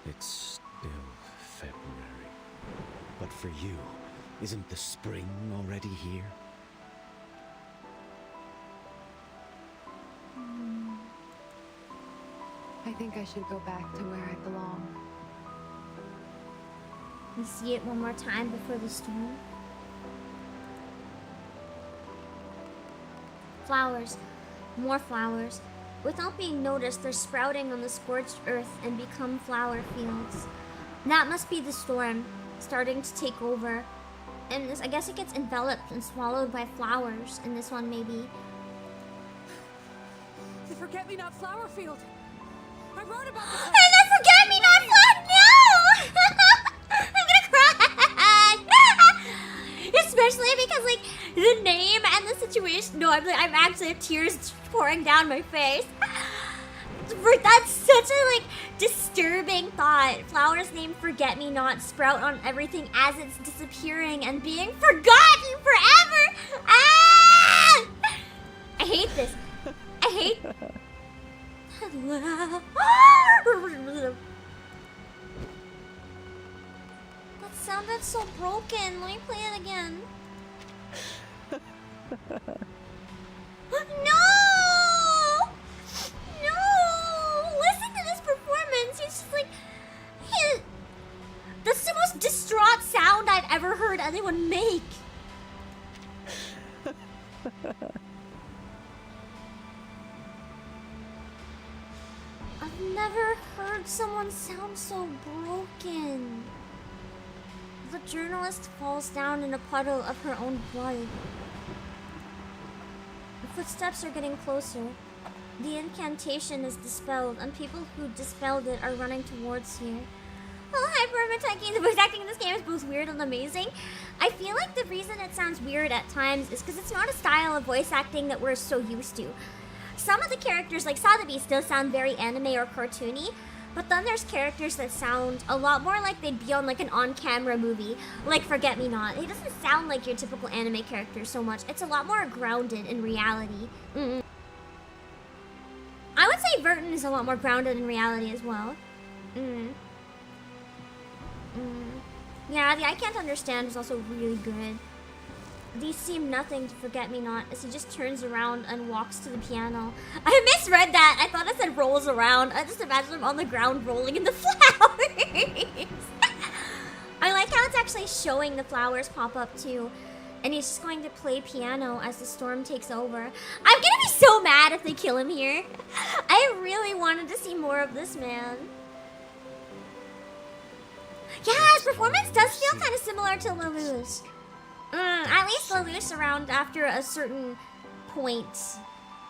It's still February. But for you, isn't the spring already here? I think I should go back to where I belong. We see it one more time before the storm. Flowers. More flowers. Without being noticed, they're sprouting on the scorched earth and become flower fields. That must be the storm starting to take over. And this, I guess it gets enveloped and swallowed by flowers in this one, maybe. The forget-me-not flower field. I wrote about the And the forget-me-not flower. No! I'm gonna cry. Especially because, like, the name and the situation. No, I'm actually have tears pouring down my face. That's such a, like, disturbing thought. Flowers named Forget-Me-Not sprout on everything as it's disappearing and being forgotten forever. Ah! I hate this. I hate. That sounded so broken. Let me play it again. No! No! Listen to this performance. He's just like... That's the most distraught sound I've ever heard anyone make. I've never heard someone sound so broken. The journalist falls down in a puddle of her own blood. The footsteps are getting closer. The incantation is dispelled, and people who dispelled it are running towards here. Oh, hi, Permateki. The voice acting in this game is both weird and amazing. I feel like the reason it sounds weird at times is because it's not a style of voice acting that we're so used to. Some of the characters, like Sotheby, still sound very anime or cartoony, but then there's characters that sound a lot more like they'd be on like an on-camera movie, like Forget-Me-Not. It doesn't sound like your typical anime character so much. It's a lot more grounded in reality. I would say Verton is a lot more grounded in reality as well. Yeah, the I Can't Understand is also really good. These seem nothing to Forget-Me-Not as he just turns around and walks to the piano. I misread that. I thought it said rolls around. I just imagine him on the ground rolling in the flowers. I like how it's actually showing the flowers pop up too. And he's just going to play piano as the storm takes over. I'm gonna be so mad if they kill him here. I really wanted to see more of this man. Yeah, his performance does feel kind of similar to Lelouch's. At least Lelouch around after a certain point.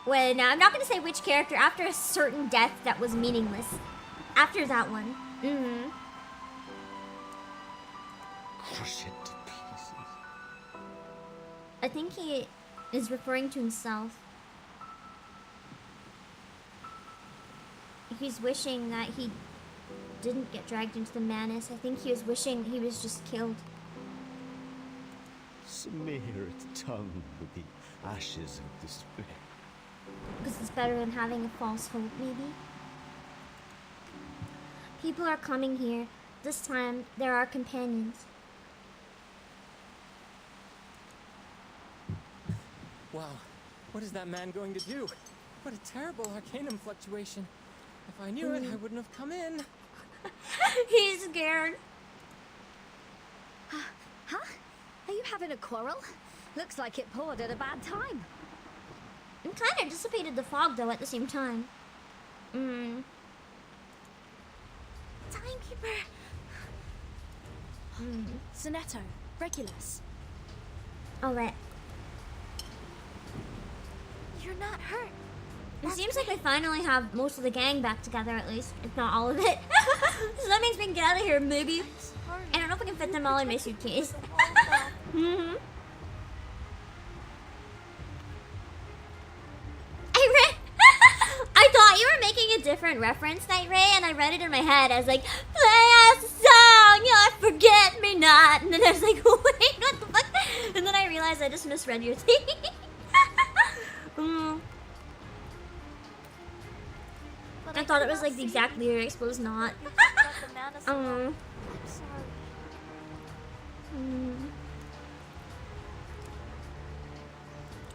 When, I'm not going to say which character, after a certain death that was meaningless. After that one. Crush it to pieces. I think he is referring to himself. He's wishing that he didn't get dragged into the madness. I think he was wishing he was just killed. Smear its tongue with the ashes of despair. Because it's better than having a false hope, maybe? People are coming here. This time, there are companions. Wow, what is that man going to do? What a terrible arcanum fluctuation. If I knew it, I wouldn't have come in. He's scared. Huh? Are you having a quarrel? Looks like it poured at a bad time. And kind of dissipated the fog though at the same time. Timekeeper. Sonetto, Regulus. All right. You're not hurt. It seems like we finally have most of the gang back together, at least, if not all of it. So that means we can get out of here, maybe. I don't know if we can fit them all in my suitcase. I thought you were making a different reference, Night Ray, and I read it in my head. I was like, play us a song, you'll forget me not. And then I was like, wait, what the fuck? And then I realized I just misread your thing. I thought it was like the exact lyrics, but it was not. I'm sorry.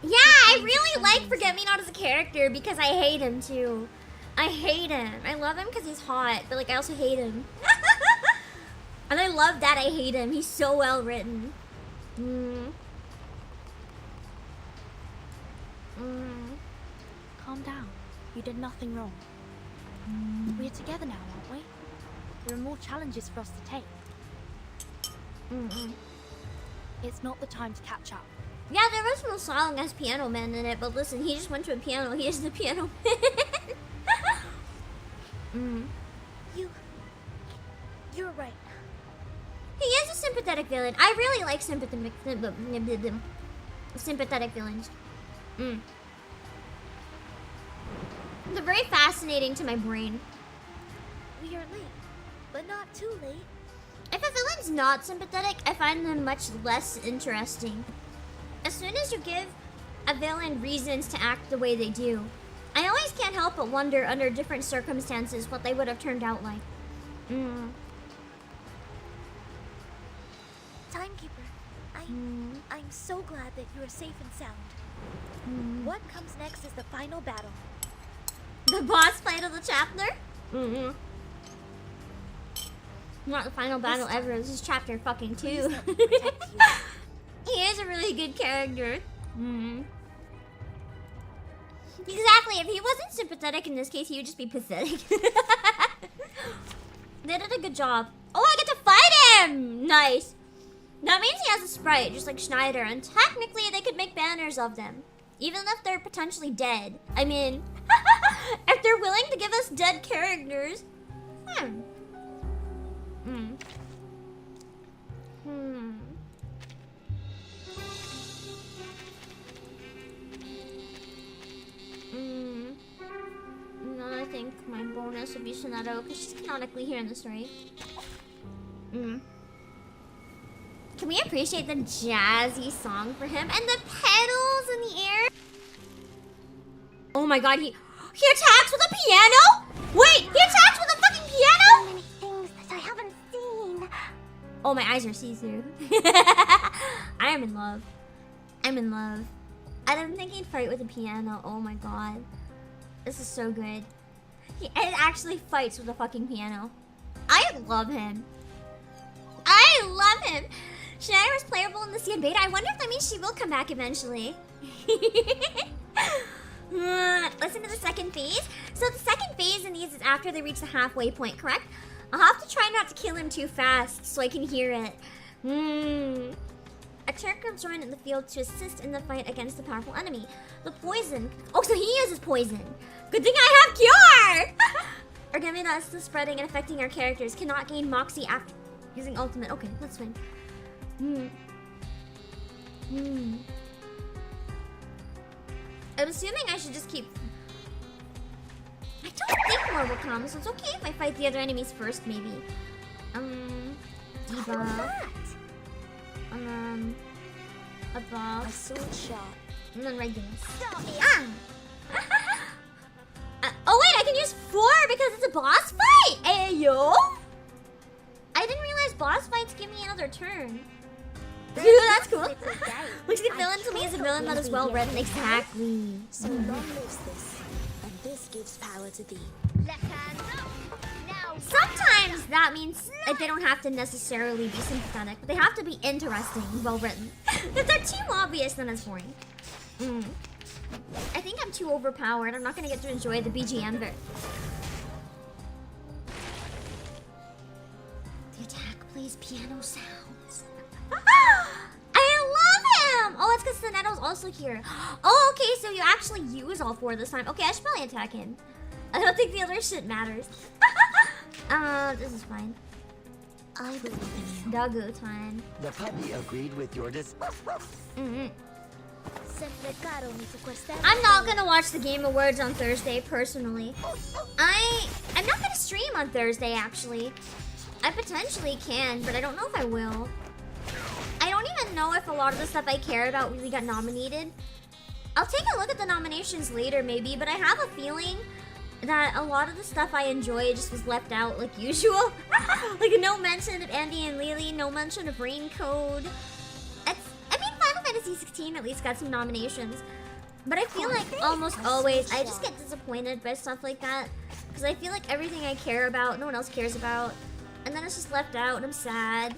Yeah, I really like Forget Me Not as a character because I hate him too. I hate him. I love him because he's hot, but like I also hate him. And I love that I hate him. He's so well written. Calm down. You did nothing wrong. We're together now, aren't we? There are more challenges for us to take. It's not the time to catch up. Yeah, there was no song as Piano Man in it, but listen, he just went to a piano. He is the Piano Man. You're right. He is a sympathetic villain. I really like sympathetic villains. They're very fascinating to my brain. We are late, but not too late. If a villain's not sympathetic, I find them much less interesting. As soon as you give a villain reasons to act the way they do, I always can't help but wonder under different circumstances what they would have turned out like. Timekeeper, I'm so glad that you are safe and sound. What comes next is the final battle. The boss fight of the chapter? Not the final battle ever. This is chapter fucking 2. He is a really good character. Exactly. If he wasn't sympathetic in this case, he would just be pathetic. They did a good job. Oh, I get to fight him! Nice. That means he has a sprite, just like Schneider, and technically they could make banners of them. Even if they're potentially dead. I mean, if they're willing to give us dead characters. No, I think my bonus would be Sonetto, because she's canonically here in the story. Can we appreciate the jazzy song for him? And the pedals in the air? Oh my god, he attacks with a piano? Wait, he attacks with a fucking piano? So many things that I haven't seen. Oh, my eyes are see-through. I am in love. I'm in love. I didn't think he'd fight with a piano. Oh my god. This is so good. He actually fights with a fucking piano. I love him. I love him. Schneider was playable in the sealed beta. I wonder if that means she will come back eventually. Listen to the second phase. So the second phase in these is after they reach the halfway point, correct? I'll have to try not to kill him too fast so I can hear it. A Turk will join in the field to assist in the fight against the powerful enemy. The poison. Oh, so he uses poison. Good thing I have cure! Or giving us the spreading and affecting our characters cannot gain Moxie after using ultimate. Okay, that's fine. I'm assuming I should just keep... I don't think more will come, so it's okay if I fight the other enemies first, maybe. Diva. And then... Above. My sword shot. And then Regulus. Oh wait, I can use 4 because it's a boss fight! Ayo! I didn't realize boss fights give me another turn. Dude, that's cool. Looks like a villain to me is a villain that is well written. Exactly. So long lives this, and this gives power to thee. Left hand up. Now. Sometimes that means like, they don't have to necessarily be sympathetic, but they have to be interesting, well written. If they're too obvious, then it's boring. I think I'm too overpowered. I'm not gonna get to enjoy the BGM very. The attack plays piano sounds. I love him! Oh, it's because the Nettle's also here. Oh, okay, so you actually use all 4 this time. Okay, I should probably attack him. I don't think the other shit matters. This is fine. I believe in you. Doggo time. The puppy agreed with your I'm not gonna watch the Game Awards on Thursday, personally. I'm not gonna stream on Thursday, actually. I potentially can, but I don't know if I will. I don't even know if a lot of the stuff I care about really got nominated. I'll take a look at the nominations later, maybe, but I have a feeling that a lot of the stuff I enjoy just was left out like usual. Like no mention of Andy and Lily, no mention of Rain Code. I mean, Final Fantasy 16 at least got some nominations. But I feel like almost always I just get disappointed by stuff like that. Because I feel like everything I care about, no one else cares about. And then it's just left out and I'm sad.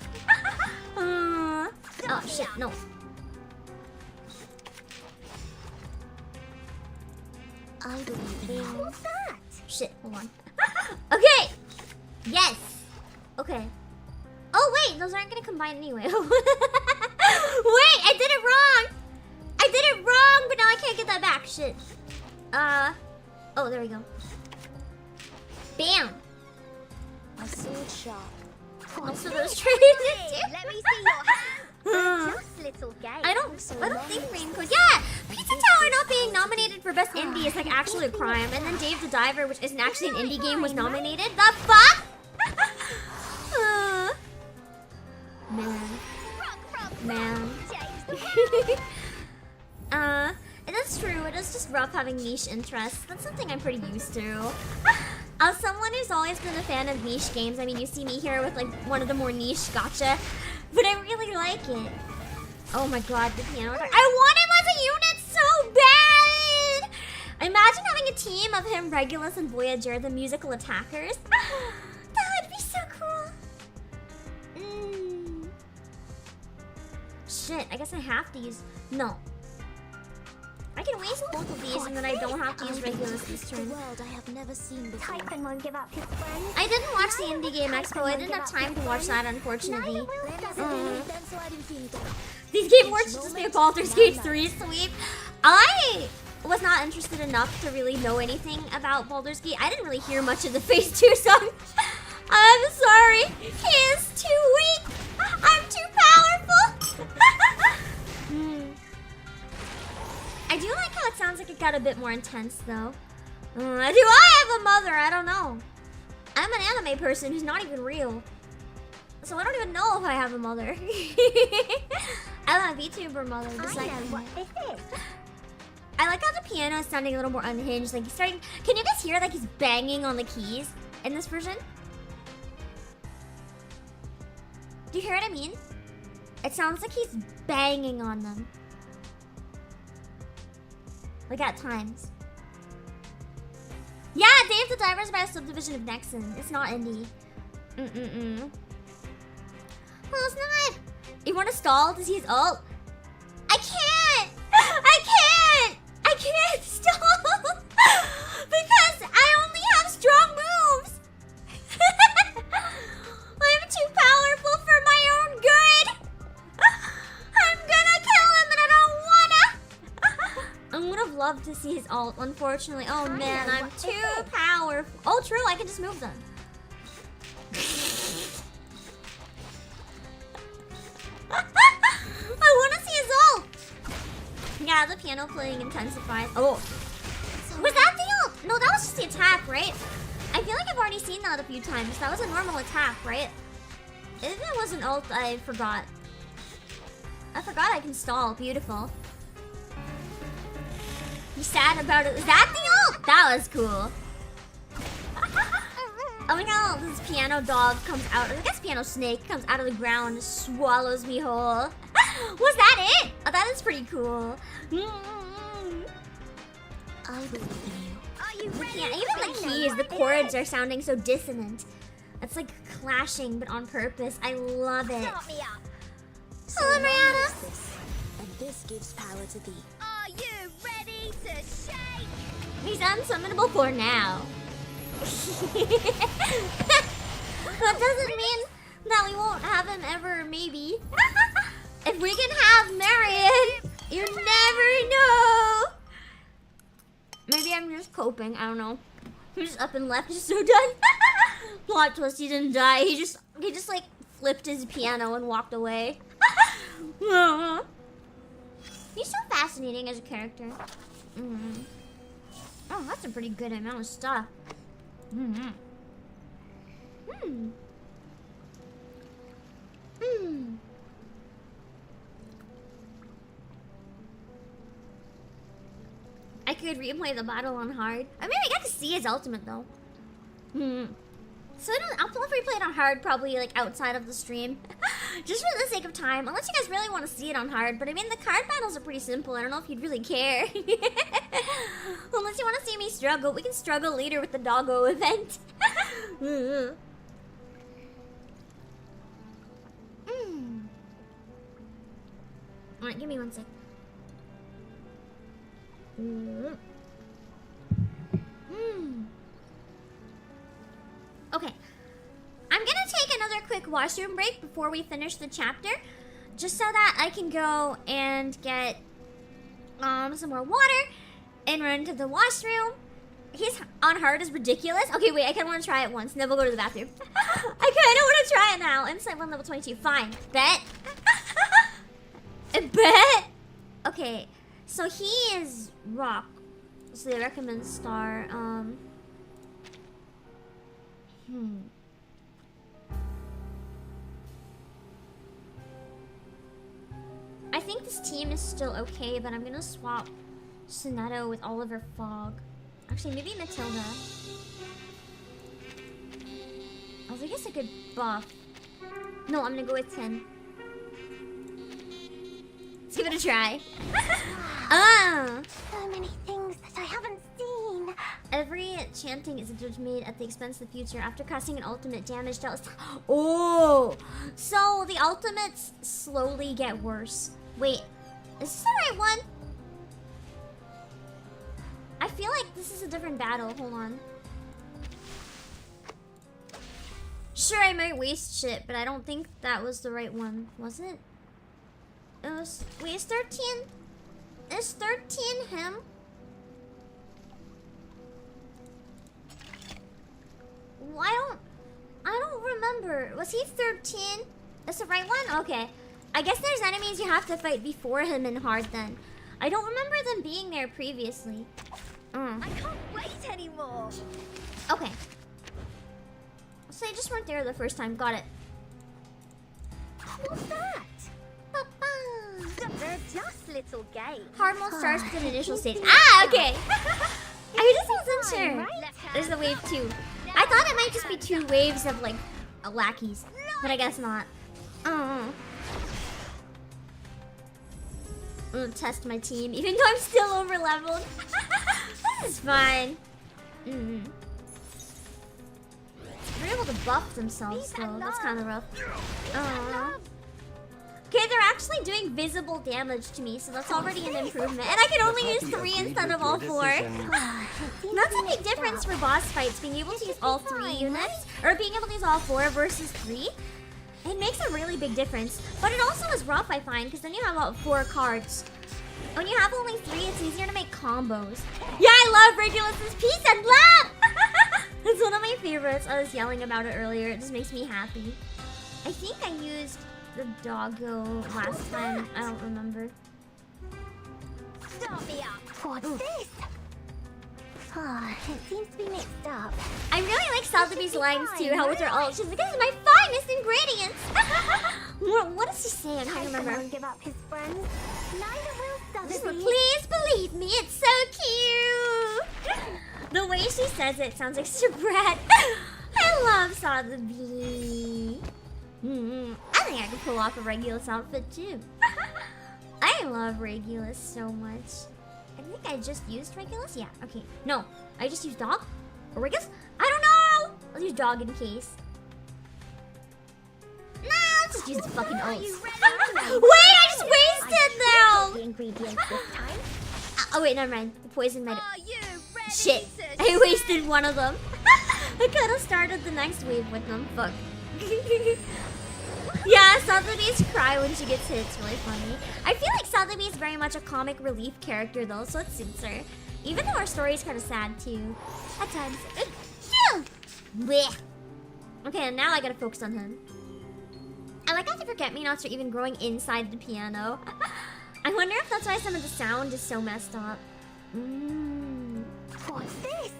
Oh shit, no. I believe in you. Shit, hold on. Okay! Yes! Okay. Oh wait, those aren't gonna combine anyway. Wait, I did it wrong! I did it wrong, but now I can't get that back. Shit. Oh, there we go. Bam! A sword shot. Also those trees. Let me see your hands. Just little game. I don't think Rain Code. Yeah! Pizza Tower not being nominated for Best Indie is like actually a crime. And then Dave the Diver, which isn't actually an indie game, was nominated. The fuck? Man. It is true. It is just rough having niche interests. That's something I'm pretty used to. As someone who's always been a fan of niche games, I mean, you see me here with like one of the more niche gacha, but I really like it. Oh my god, the piano. I want him as a unit so bad! Imagine having a team of him, Regulus, and Voyager, the musical attackers. That would be so cool. Shit, I guess I have to use... No. I can waste both of these and then I don't have to use Regulus this turn. I have never seen before. Won't give up his friend. I didn't watch the Indie Game Expo. I didn't have time to watch that, unfortunately. These Game Awards should just be a Baldur's Gate 3 sweep. I was not interested enough to really know anything about Baldur's Gate. I didn't really hear much of the Phase 2 song. I'm sorry. He is too weak. I'm too powerful. I do like how it sounds like it got a bit more intense, though. Do I have a mother? I don't know. I'm an anime person who's not even real. So I don't even know if I have a mother. I have a VTuber mother. I know what this is. I like how the piano is sounding a little more unhinged. Like he's starting... Can you guys hear like he's banging on the keys in this version? Do you hear what I mean? It sounds like he's banging on them. Like at times. Yeah, Dave the Diver is by a subdivision of Nexon. It's not indie. Well, it's not. You want to stall to see his ult? I can't! I can't stall! Because I only have strong moves! I'm too powerful for my own good! I'm gonna kill him and I don't wanna! I would have loved to see his ult, unfortunately. Oh man, I'm too powerful. Oh true, I can just move them. I wanna see his ult! Yeah, the piano playing intensifies. Oh. Was that the ult? No, that was just the attack, right? I feel like I've already seen that a few times. That was a normal attack, right? If it was an ult, I forgot. I forgot I can stall. Beautiful. You sad about it? Is that the ult? That was cool. Oh my god, this piano dog comes out. I guess piano snake comes out of the ground and swallows me whole. Was that it? Oh, that is pretty cool. I believe in you. Are you ready? Yeah, even the keys, the chords are sounding so dissonant. It's like clashing, but on purpose. I love it. Start me up. Hello, Mariana. And this gives power to thee. Are you ready? He's unsummonable for now. That doesn't mean that we won't have him ever, maybe. If we can have Marion, you never know. Maybe I'm just coping, I don't know. He just up and left, just so done. Plot twist, he didn't die. He just like flipped his piano and walked away. He's so fascinating as a character. Oh, that's a pretty good amount of stuff. I could replay the battle on hard. I mean, I got to see his ultimate though. So I'll probably replay it on hard, probably like outside of the stream, just for the sake of time. Unless you guys really want to see it on hard. But I mean, the card battles are pretty simple. I don't know if you'd really care. Unless you want to see me struggle, we can struggle later with the doggo event. Alright, give me one sec. Okay. I'm gonna take another quick washroom break before we finish the chapter, just so that I can go and get some more water and run to the washroom. His on hard is ridiculous. Okay, wait, I kinda wanna try it once, and then we'll go to the bathroom. I kinda wanna try it now. Insight 1 level 22. Fine. Bet. Bet. Okay, so he is rock. So they recommend star. I think this team is still okay, but I'm gonna swap Sonetto with Oliver Fogg. Actually, maybe Matilda. I think it's a good buff. No, I'm gonna go with 10. Let's give it a try. So many things that I haven't seen. Every chanting is a judge made at the expense of the future. After casting an ultimate, damage dealt. Oh, so the ultimates slowly get worse. Wait, is this the right one? I feel like this is a different battle. Hold on. Sure, I might waste shit, but I don't think that was the right one. Was it? It was. Wait, is 13? Is 13 him? I don't remember. Was he 13? That's the right one? Okay. I guess there's enemies you have to fight before him in hard then. I don't remember them being there previously. I can't wait anymore. Okay. So they just weren't there the first time. Got it. What's that? They're just little games. Hard mode starts with an initial stage. Ah, okay. I just wasn't sure. There's the wave 2. I thought it might just be 2 waves of like lackeys, but I guess not. I'm gonna test my team, even though I'm still over leveled. This is fine. They're able to buff themselves though. That's kind of rough. Okay, they're actually doing visible damage to me, so that's already an improvement. And I can only use 3 instead of all 4. That's a big difference for boss fights, being able to use all 3 units, or being able to use all 4 versus 3. It makes a really big difference. But it also is rough, I find, because then you have about 4 cards. When you have only 3, it's easier to make combos. Yeah, I love Regulus's peace and love! It's one of my favorites. I was yelling about it earlier. It just makes me happy. I think I used the doggo last time. I don't remember. Stop me up. What's this? It seems to be mixed up. I really like Sotheby's lines too, how with her ult, she's like, this is my finest ingredients! What does she say? I can't remember. Won't give up his friends. Neither will Sotheby. Please believe me, it's so cute! The way she says it sounds like such a brat. I love Sotheby. I think I could pull off a Regulus outfit too. I love Regulus so much. I think I just used Regulus? Yeah, okay. No, I just used dog? Or Regulus? I don't know! I'll use dog in case. Nah, let's just use the fucking oats. Wait, I just wasted them! The ingredients this time. Oh wait, never mind. The poison might. Shit! I wasted one of them. I could have started the next wave with them. Fuck. Yeah, Sotheby's cry when she gets hit. It's really funny. I feel like Sotheby is very much a comic relief character though, so it suits her. Even though her story is kind of sad too. At times. Blech. Okay, and now I gotta focus on him. I like how the forget-me-nots are even growing inside the piano. I wonder if that's why some of the sound is so messed up. What's this?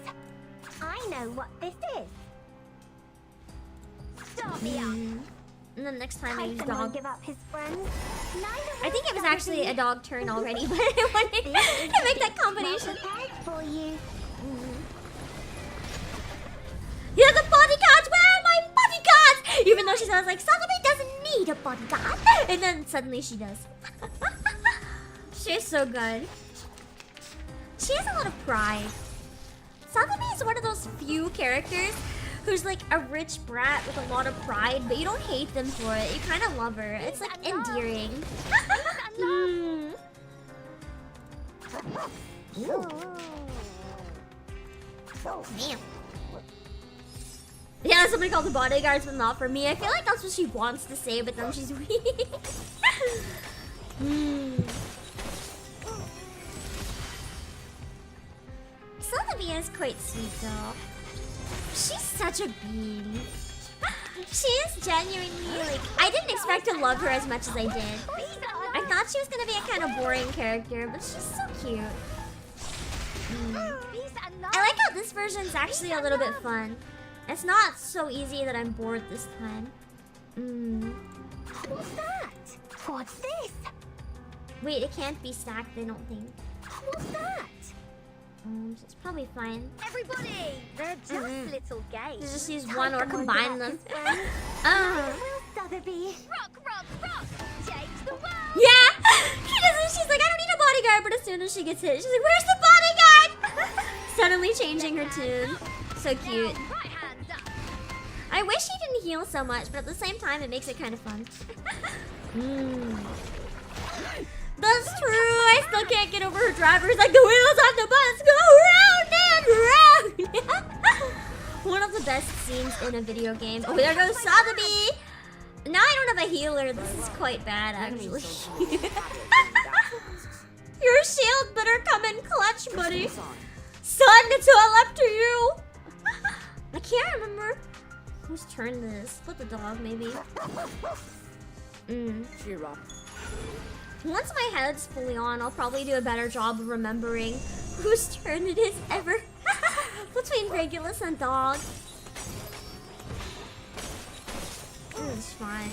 I know what this is. Stop me up. And then next time I use Tyson won't dog. give up his friends. I think it was actually a dog turn already, but I wanted to make that combination. For you. Yeah, the bodyguards! Where are my bodyguards? Even though she sounds like Sotheby doesn't need a bodyguard. And then suddenly she does. She's so good. She has a lot of pride. Sotheby is one of those few characters who's like a rich brat with a lot of pride, but you don't hate them for it. You kind of love her. It's like endearing. Damn. Yeah, somebody called the bodyguards, but not for me. I feel like that's what she wants to say, but then she's weak. Sotheby is quite sweet though. She's such a bean. She is genuinely like, I didn't expect to love her as much as I did. I thought she was gonna be a kind of boring character, but she's so cute. I like how this version is actually a little bit fun. It's not so easy that I'm bored this time. What's that? What's this? Wait, it can't be stacked, I don't think. What's that? It's probably fine. Everybody, they're just little games. You just use one or combine them. Sotheby. Rock, change the world. Yeah! She doesn't, she's like, I don't need a bodyguard, but as soon as she gets hit, she's like, where's the bodyguard? Suddenly changing her tune. So cute. I wish he didn't heal so much, but at the same time, it makes it kind of fun. That's true. I still can't get over her drivers. Like the wheels on the bus go round and round. One of the best scenes in a video game. Oh, there goes Sotheby. Now I don't have a healer. This is quite bad, actually. Your shield better come in clutch, buddy. Son, it's all up to you. I can't remember whose turn this is. Put the dog, maybe. Once my head's fully on, I'll probably do a better job of remembering whose turn it is ever. Between Regulus and Dog. It's fine.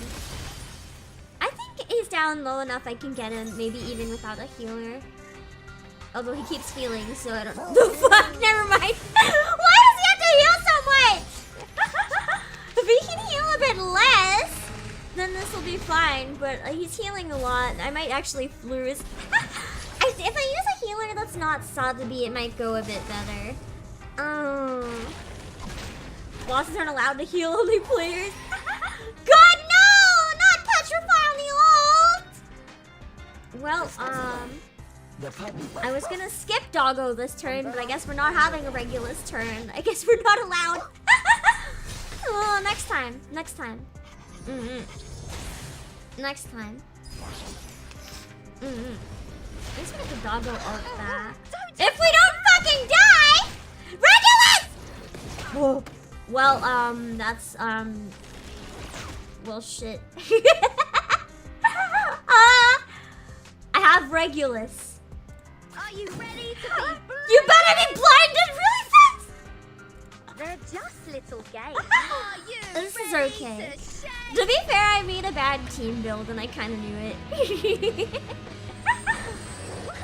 I think he's down low enough I can get him, maybe even without a healer. Although he keeps healing, so I don't know. The fuck? Never mind. Why does he have to heal so much? If he can heal a bit less, then this will be fine, but he's healing a lot. I might actually flooze. If I use a healer that's not Sotheby, it might go a bit better. Bosses aren't allowed to heal only players. God, no! Not petrify on the ult! Well, I was gonna skip Doggo this turn, but I guess we're not having a Regulus turn. I guess we're not allowed. Oh, next time. Next time. Next time. Let's make the Doggo ult back. If we don't fucking die! Regulus! Whoa. Well, that's, well, shit. I have Regulus. Are you ready to be You better be blinded really fast! They're just little games. This is okay. To be fair, I made a bad team build and I kind of knew it.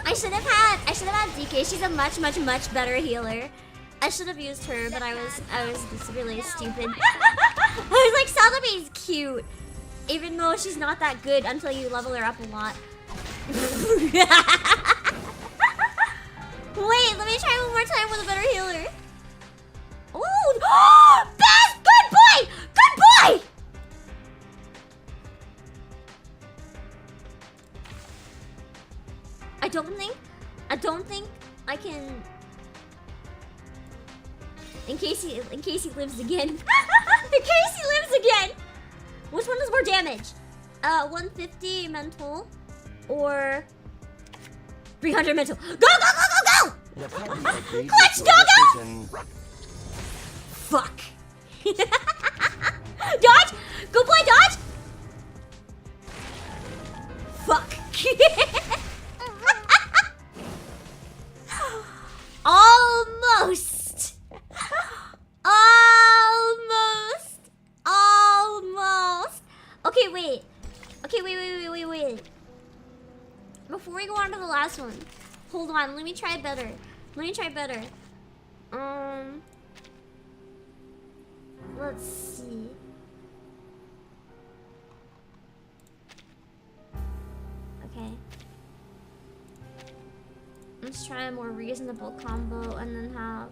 I should have had DK. She's a much better healer. I should have used her, but I was just really stupid. I was like, Sotheby's cute, even though she's not that good until you level her up a lot. Wait, let me try one more time with a better healer. Oh, best! Good boy! Good boy! I don't think I don't think I can. In case he lives again. In case he lives again. Which one does more damage? 150 mental or 300 mental. Go, go, go, go, go! Clutch, go, go! Fuck. Dodge! Go play dodge! Fuck. Almost. Almost. Okay, wait. Okay, wait. Before we go on to the last one, hold on. Let me try better. Let's see. Okay. Let's try a more reasonable combo and then have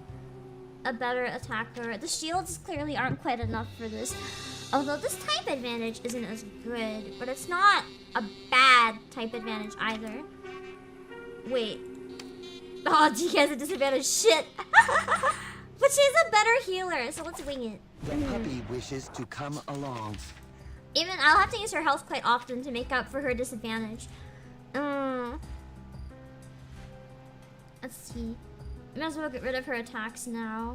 a better attacker. The shields clearly aren't quite enough for this. Although this type advantage isn't as good, but it's not a bad type advantage either. Wait. Oh, DK has a disadvantage. Shit. But she's a better healer, so let's wing it. The puppy wishes to come along. Even I'll have to use her health quite often to make up for her disadvantage. Let's see. Might as well get rid of her attacks now.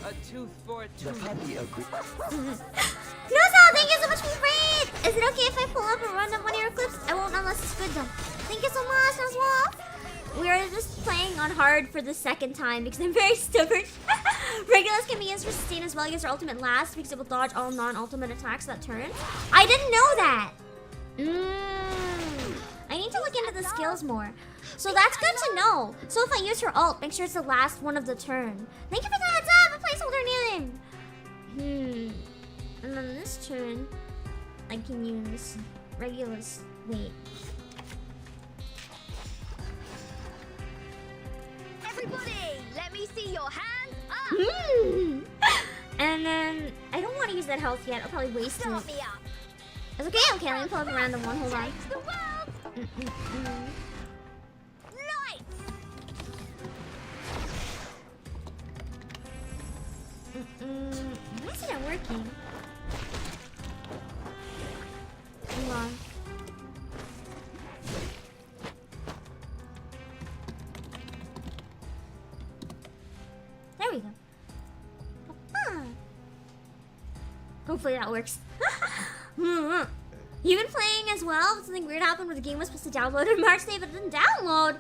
A tooth for a tooth. The puppy agrees. Nozo, thank you so much for the raid! Is it okay if I pull up a random one of your clips? I won't unless it's good though. Thank you so much as well. We are just playing on hard for the second time because I'm very stubborn. Regulars can be used for sustain as well. Use their ultimate last because it will dodge all non-ultimate attacks that turn. I didn't know that. I need to look into the skills more. So that's good to know. So if I use her ult, make sure it's the last one of the turn. Thank you for the heads up, a placeholder name. And then this turn, I can use Regulus. Wait. Everybody, let me see your hands up. And then I don't want to use that health yet. I'll probably waste it. Start me up. It's okay. Okay, let me pull up a random one. Hold on. Change the world. Lights. Why isn't it working? Hold on. There we go. Hopefully that works. You've been playing as well? Something weird happened where the game was supposed to download in March day, but it didn't download.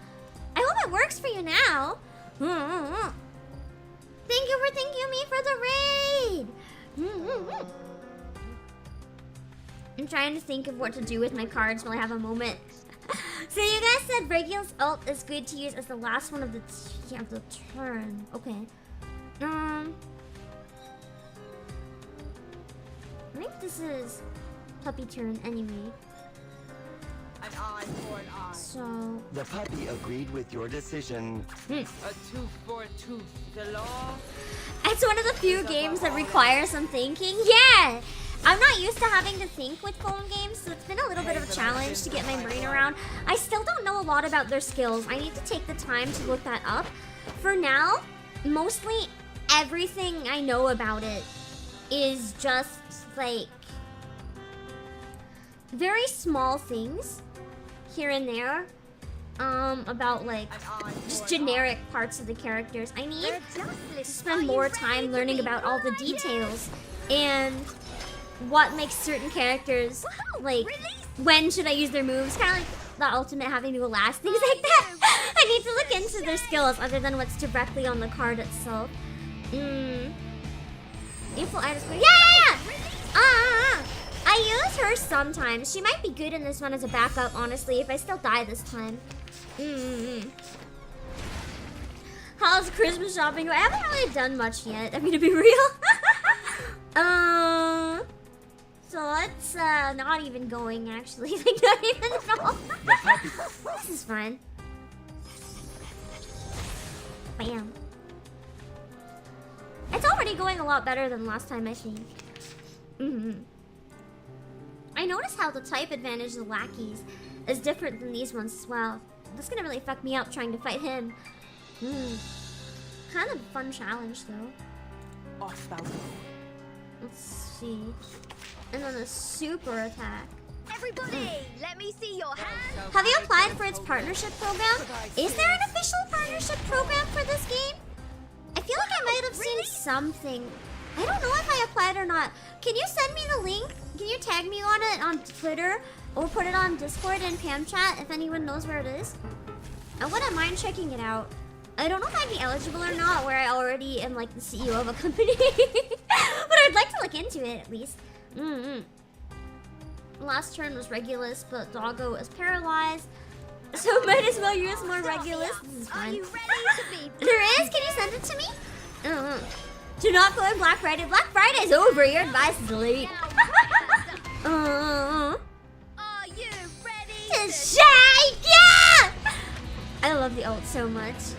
I hope it works for you now. Thank you for thanking me for the raid. I'm trying to think of what to do with my cards while I have a moment. So you guys said Regulus ult is good to use as the last one of the turn. Okay. I think this is puppy turn anyway. An eye for an eye. So the puppy agreed with your decision. A tooth for a tooth. The law. It's one of the few games that require some thinking. Yeah! I'm not used to having to think with phone games, so it's been a little bit of a challenge to get my brain around. I still don't know a lot about their skills. I need to take the time to look that up. For now, mostly everything I know about it is just like very small things here and there about like just generic parts of the characters. I need to spend more time learning about all the details and what makes certain characters, like when should I use their moves, kind of like the ultimate having to last, things like that. I need to look into their skills other than what's directly on the card itself. Info items. Yeah! I use her sometimes. She might be good in this one as a backup, honestly, if I still die this time. How's Christmas shopping? I haven't really done much yet, I mean, to be real. So it's not even going, actually. Like, not even at all. This is fine. Bam. It's already going a lot better than last time, I think. I noticed how the type advantage of the lackeys is different than these ones as well. That's gonna really fuck me up trying to fight him. Kind of a fun challenge though. Off thou go. Let's see. And then a super attack. Everybody, let me see your hands. Have you applied for its partnership program? Is there an official partnership program for this game? I feel like I might have seen something. I don't know if I applied or not. Can you send me the link? Can you tag me on it on Twitter or put it on Discord and Pam chat if anyone knows where it is? I wouldn't mind checking it out. I don't know if I'd be eligible or not, where I already am like the CEO of a company. But I'd like to look into it at least. Last turn was Regulus, but Doggo is paralyzed. So might as well use more Regulus. This is fun. There is? Can you send it to me? Do not go on Black Friday. Black Friday's over. Your advice is late. Are you ready to shake? Yeah! I love the ult so much.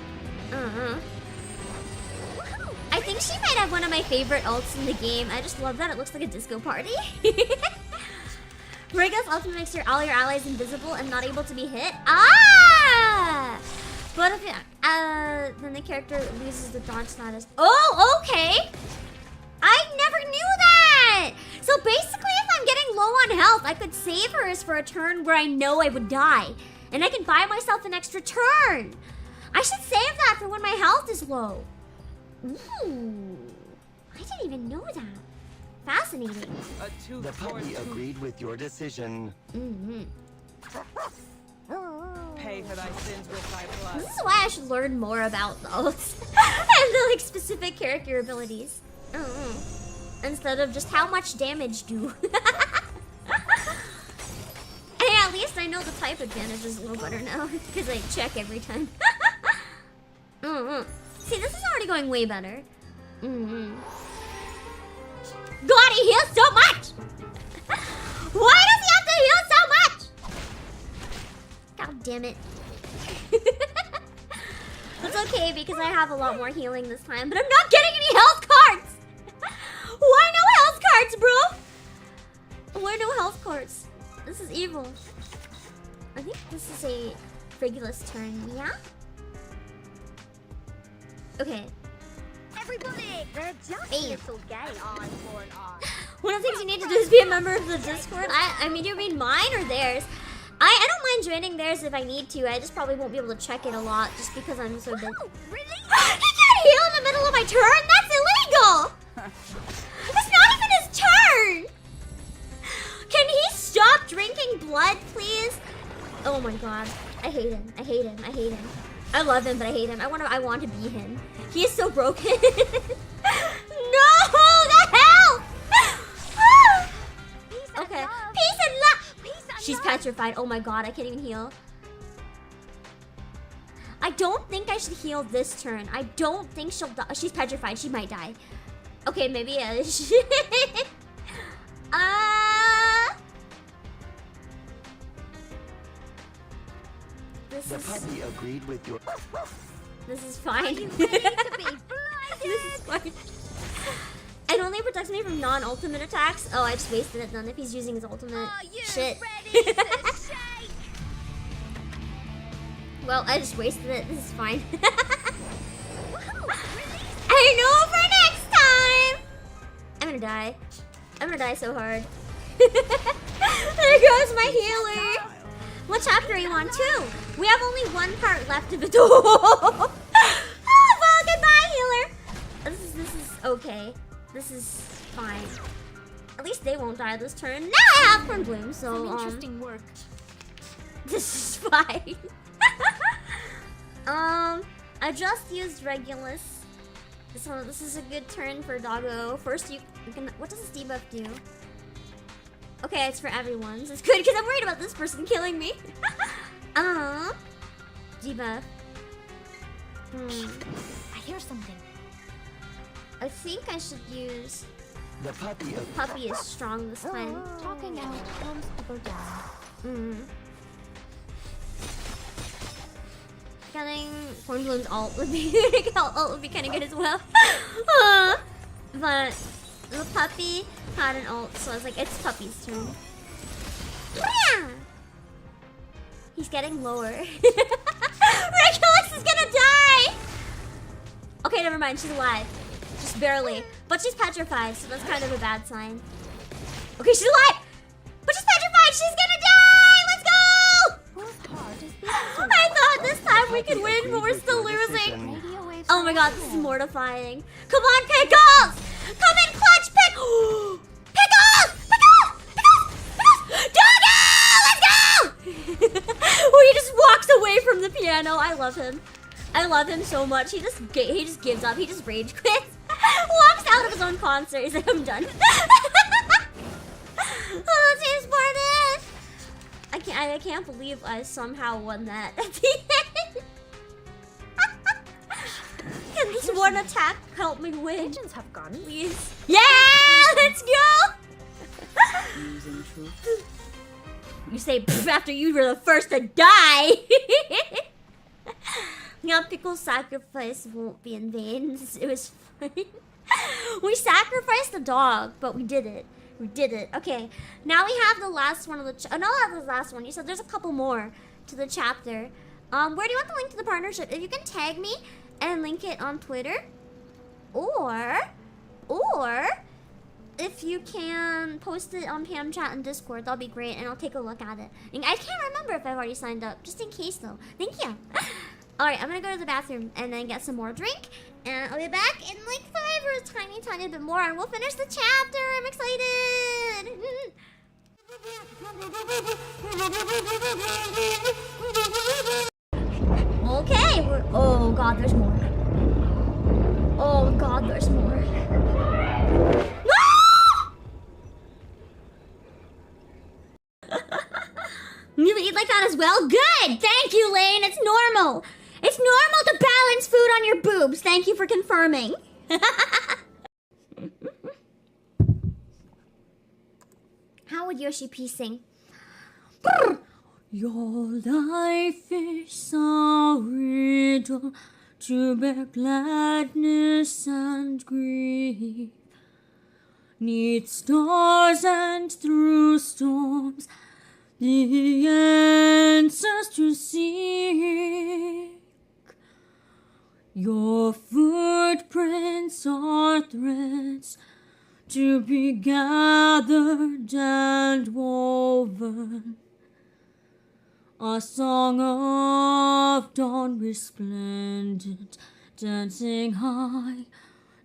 I think she might have one of my favorite ults in the game. I just love that it looks like a disco party. Regulus ultimate makes all your allies invisible and not able to be hit. Ah! But if then the character loses the dodge status. Oh, okay. I never knew that. So basically, if I'm getting low on health, I could save hers for a turn where I know I would die, and I can buy myself an extra turn. I should save that for when my health is low. Ooh, I didn't even know that. Fascinating. The puppy agreed with your decision. Pay for thy sins with thy blood. This is why I should learn more about the ults and the like specific character abilities. Instead of just how much damage do. Hey, at least I know the type advantage is a little better now because I check every time. See, this is already going way better. God, he heals so much! Why does he have to heal so much? God damn it. It's okay because I have a lot more healing this time, but I'm not getting any health cards! Why no health cards, bro? Why no health cards? This is evil. I think this is a Regulus turn, yeah? Okay. Everybody, they're just a little gay eye for an eye. One of the things you need to do is be a member of the Discord. I mean, you mean mine or theirs? I don't mind joining theirs if I need to. I just probably won't be able to check it a lot just because I'm so busy. Really? He can't heal in the middle of my turn? That's illegal! That's not even his turn! Can he stop drinking blood, please? Oh my god. I hate him. I hate him. I hate him. I love him, but I hate him. I want to be him. He is so broken. No! The hell! Okay. Peace and love! She's petrified. Oh my god, I can't even heal. I don't think I should heal this turn. I don't think she'll die. She's petrified. She might die. Okay, maybe The puppy agreed with your... This is fine. Ready to be blinded? This is fine. It only protects me from non-ultimate attacks. Oh, I just wasted it then if he's using his ultimate. Shit. Well, I just wasted it. This is fine. I know for next time! I'm gonna die. I'm gonna die so hard. There goes my healer! What chapter are you on? 2. We have only one part left of it. Oh, well, goodbye, healer. This is okay. This is fine. At least they won't die this turn. Now I have Corn Bloom, so Some interesting work. This is fine. I just used Regulus. So this is a good turn for Doggo. First you can, what does this debuff do? Okay, it's for everyone. So it's good because I'm worried about this person killing me. Debuff. I hear something. I think I should use... The puppy... Puppy is strong this time. Talking out comes up or down. Getting Corn Bloom's ult would be kind of good as well. But the puppy had an ult, so I was like, it's Puppy's turn. He's getting lower. Regulus is gonna die! Okay, never mind. She's alive. Just barely. But she's petrified, so that's kind of a bad sign. Okay, she's alive! But she's petrified! She's gonna die! Let's go! I thought this time we could win, but we're still losing. Oh my god, this is mortifying. Come on, Pickles! Come in, clutch, Pickles! Pickles! Doggo! Let's go! He just walks away from the piano. I love him. I love him so much. He just gives up. He just rage quits. Walks out of his own concert. He's like, I'm done. Oh, Team Spartan! I can't believe I somehow won that at the end. Can this one attack help me win? Agents have guns. Please. Yeah! Let's go! Using truth. You say pff after you were the first to die. Now Pickle's sacrifice won't be in vain. It was fine. We sacrificed the dog, but we did it. We did it. Okay, now we have the last one of the. Oh, no, not the last one. You said there's a couple more to the chapter. Where do you want the link to the partnership? If you can tag me and link it on Twitter, or if you can post it on Pam Chat and Discord, that'll be great, and I'll take a look at it. And I can't remember if I've already signed up, just in case though. Thank you. Alright, I'm gonna go to the bathroom and then get some more drink. And I'll be back in like 5 or a tiny bit more, and we'll finish the chapter. I'm excited. Okay, oh god, there's more. Oh god, there's more. You eat like that as well? Good! Thank you, Lane. It's normal. It's normal to balance food on your boobs. Thank you for confirming. How would Yoshi P sing? Your life is a riddle to bear gladness and grief. Need stars and through storms the answers to seek. Your footprints are threads to be gathered and woven. A song of dawn resplendent, dancing high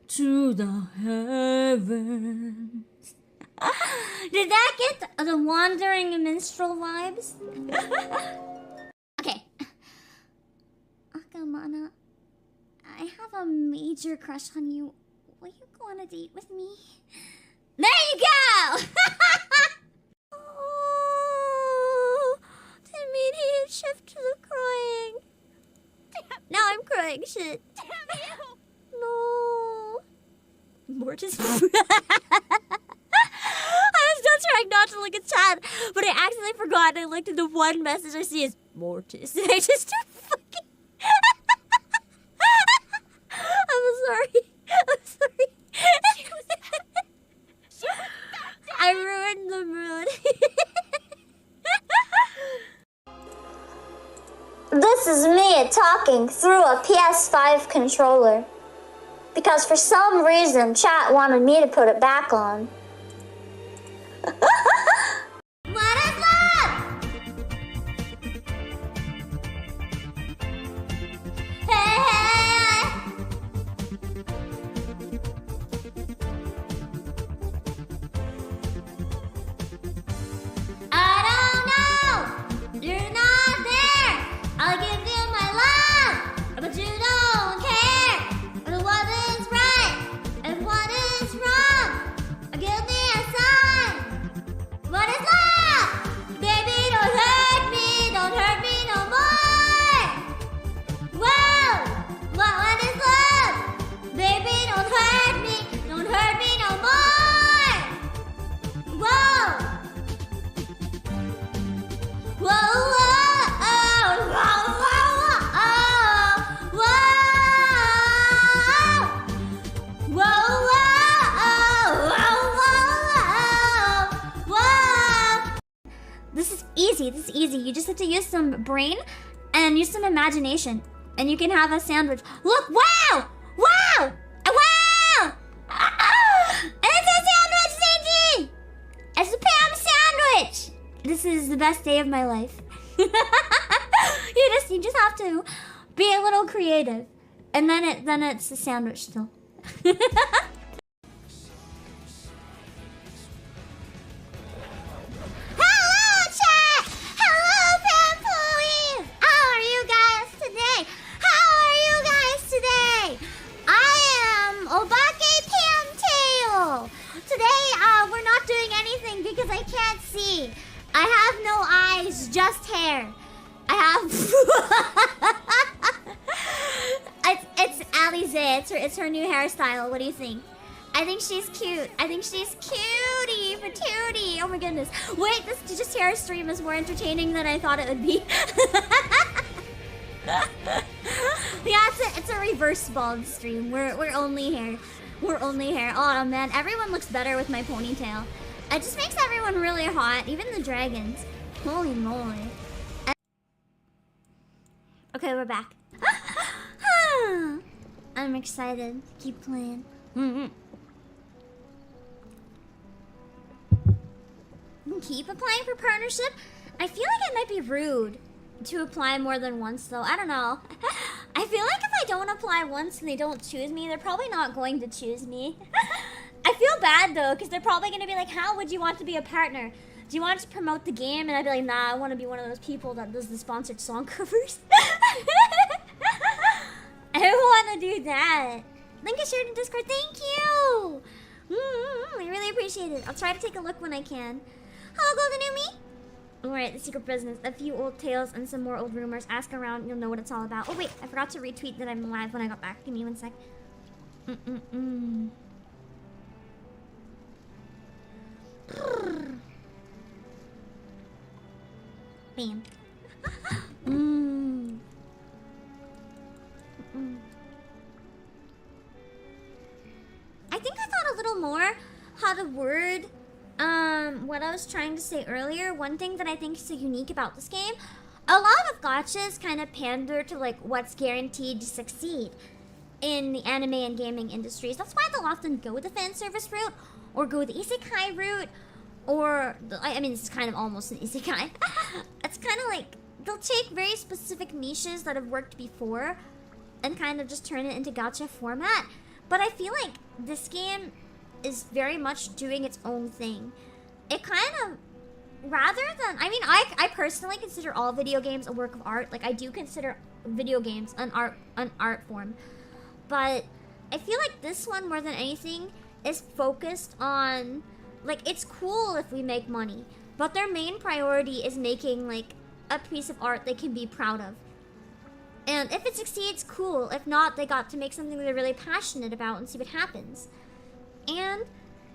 to the heavens. Did that get the wandering minstrel vibes? Okay. Akamana, I have a major crush on you. Will you go on a date with me? There you go! Oh, immediate shift to the crying. Now I'm crying, shit. Damn you! No. Mortis. I was still trying not to look at chat, but I accidentally forgot and I looked at the one message I see is Mortis. And I just fucking... I'm sorry. I'm sorry. I ruined the mood. This is me talking through a PS5 controller. Because for some reason, chat wanted me to put it back on. What is love? Hey, hey. I don't know. You're not there. I'll give you my love, but you don't care. What is right and what is wrong? I give It's easy. You just have to use some brain and use some imagination. And you can have a sandwich. Look, wow! Wow! Wow! It's a sandwich, Sadie! It's a Pam sandwich! This is the best day of my life. you just have to be a little creative. And then it's a sandwich still. Hello, chat! Hello, Pampoline! How are you guys today? How are you guys today? I am Obake Pamtail. Today, we're not doing anything because I can't see. I have no eyes, just hair. I have... it's Alize. It's her new hairstyle. What do you think? I think she's cute. I think she's cutie patootie. Oh my goodness. Wait, this just hair stream is more entertaining than I thought it would be. Yeah, it's a reverse bald stream. We're only hair. We're only hair. Oh man, everyone looks better with my ponytail. It just makes everyone really hot, even the dragons. Holy moly. Okay, we're back. I'm excited to keep playing. Keep applying for partnership? I feel like it might be rude to apply more than once though. I don't know. I feel like if I don't apply once and they don't choose me, they're probably not going to choose me. I feel bad though, because they're probably going to be like, how would you want to be a partner? Do you want to promote the game? And I'd be like, nah, I want to be one of those people that does the sponsored song covers. I want to do that. Link is shared in Discord. Thank you. I really appreciate it. I'll try to take a look when I can. Hello, Golden Umi. Alright, the secret business. A few old tales and some more old rumors. Ask around, you'll know what it's all about. Oh wait, I forgot to retweet that I'm live when I got back. Give me 1 sec. Bam. I think I thought a little more how to word what I was trying to say earlier. One thing that I think is so unique about this game, a lot of gachas kind of pander to like what's guaranteed to succeed in the anime and gaming industries. That's why they'll often go the fan service route or go the isekai route, or I mean, it's kind of almost an isekai. It's kind of like they'll take very specific niches that have worked before and kind of just turn it into gacha format. But I feel like this game is very much doing its own thing. It kind of, rather than, I mean, I personally consider all video games a work of art. Like, I do consider video games an art form. But I feel like this one, more than anything, is focused on, like, it's cool if we make money. But their main priority is making, like, a piece of art they can be proud of. And if it succeeds, cool. If not, they got to make something they're really passionate about and see what happens. And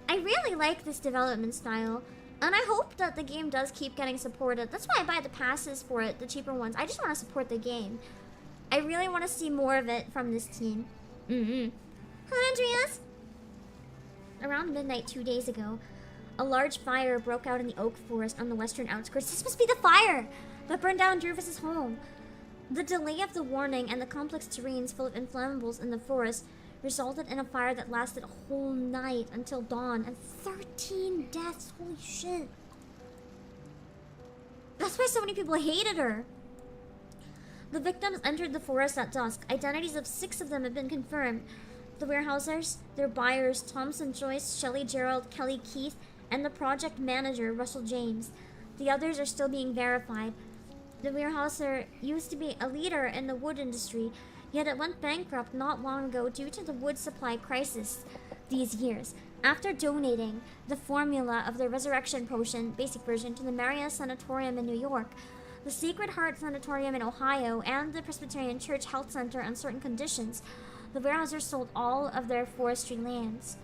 I really like this development style. And I hope that the game does keep getting supported. That's why I buy the passes for it, the cheaper ones. I just want to support the game. I really want to see more of it from this team. Hello, Andreas. Around midnight 2 days ago, a large fire broke out in the oak forest on the western outskirts. This must be the fire that burned down Jervis's home. The delay of the warning and the complex terrains full of inflammables in the forest resulted in a fire that lasted a whole night until dawn, and 13 deaths. Holy shit. That's why so many people hated her. The victims entered the forest at dusk. Identities of 6 of them have been confirmed. The warehousers, their buyers, Thompson Joyce, Shelley Gerald, Kelly Keith, and the project manager, Russell James. The others are still being verified. The warehouser used to be a leader in the wood industry, yet it went bankrupt not long ago due to the wood supply crisis these years. After donating the formula of the resurrection potion, basic version, to the Maria Sanatorium in New York, the Sacred Heart Sanatorium in Ohio, and the Presbyterian Church Health Center on certain conditions, the warehousers sold all of their forestry lands.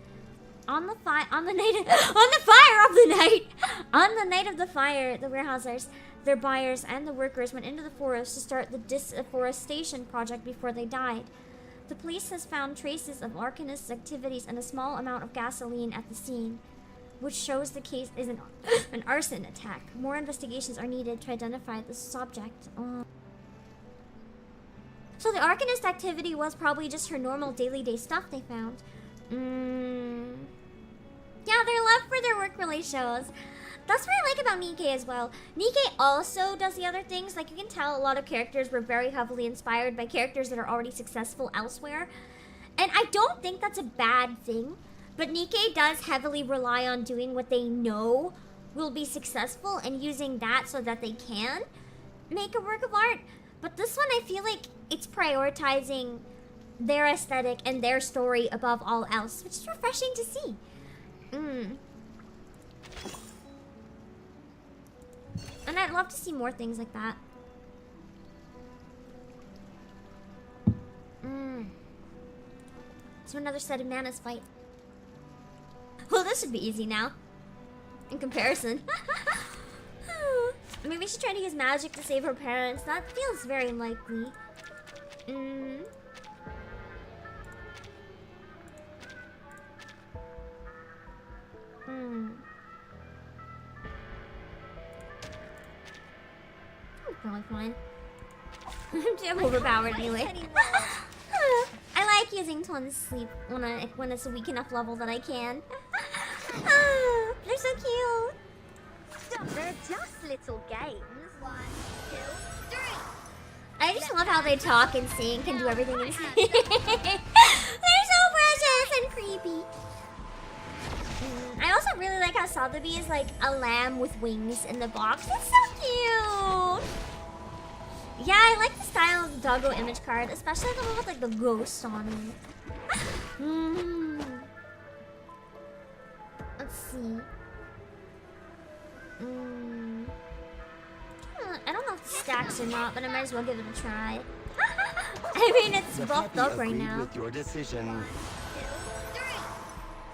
On the night of the fire, the warehousers, their buyers, and the workers went into the forest to start the deforestation project before they died. The police has found traces of arsonist activities and a small amount of gasoline at the scene. which shows the case is an arson attack. More investigations are needed to identify the subject. So the Arcanist activity was probably just her normal daily day stuff they found. Yeah, they're left for their work-related shows. That's what I like about Nikkei as well. Nikkei also does the other things. Like, you can tell a lot of characters were very heavily inspired by characters that are already successful elsewhere. And I don't think that's a bad thing. But Nikkei does heavily rely on doing what they know will be successful and using that so that they can make a work of art. But this one, I feel like it's prioritizing their aesthetic and their story above all else, which is refreshing to see. And I'd love to see more things like that. So another set of Nana's fight. Well, this should be easy now. In comparison. Maybe she's trying to use magic to save her parents. That feels very likely. Probably fine. I'm overpowered anyway. I like using Twin's sleep when it's a weak enough level that I can. They're so cute. They're just little games. 1, 2, 3. I just love how they talk and sing and do everything in sync. They're so precious and creepy. I also really like how Sotheby is like a lamb with wings in the box. It's so cute. Yeah, I like the style of the doggo image card, especially the one with like the ghost on it. Let's see. I don't know if it stacks or not, but I might as well give it a try. I mean, it's buffed up right now. With your decision.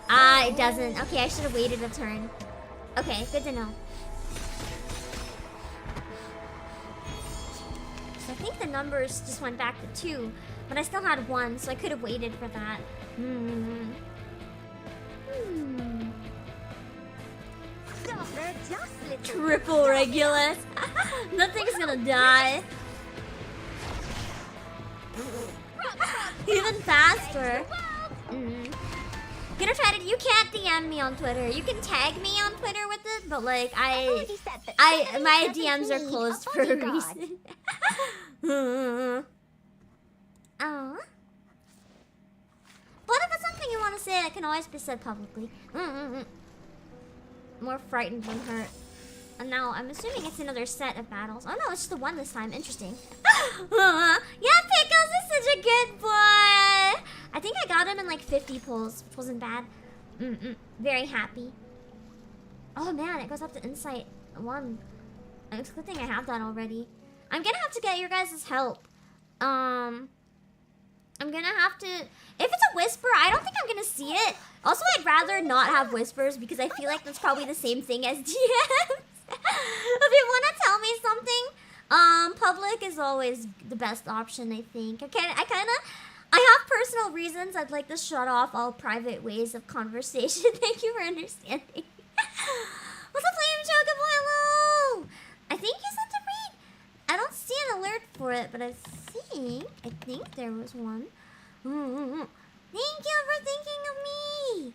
Ah, it doesn't. Okay, I should have waited a turn. Okay, good to know. So I think the numbers just went back to 2, but I still had 1, so I could have waited for that. Triple Regulus. Nothing's gonna die. Even faster. Gonna try to. You can't DM me on Twitter. You can tag me on Twitter with it, but like my DMs are closed for a reason. Oh. But if it's something you want to say, it can always be said publicly. More frightened than hurt. And now I'm assuming it's another set of battles. Oh no, it's just the one this time. Interesting. Yeah, Pickles is such a good boy. I think I got him in like 50 pulls, which wasn't bad. Very happy. Oh man, it goes up to Insight 1. It's a good thing I have that already. I'm gonna have to get your guys' help. I'm gonna have to... If it's a whisper, I don't think I'm gonna see it. Also, I'd rather not have whispers because I feel like that's probably the same thing as DMs. If you want to tell me something, public is always the best option, I think. I have personal reasons. I'd like to shut off all private ways of conversation. Thank you for understanding. What's up, Flame Chocobo? Hello! I think you sent a read. I don't see an alert for it, but I think there was one. Thank you for thinking of me.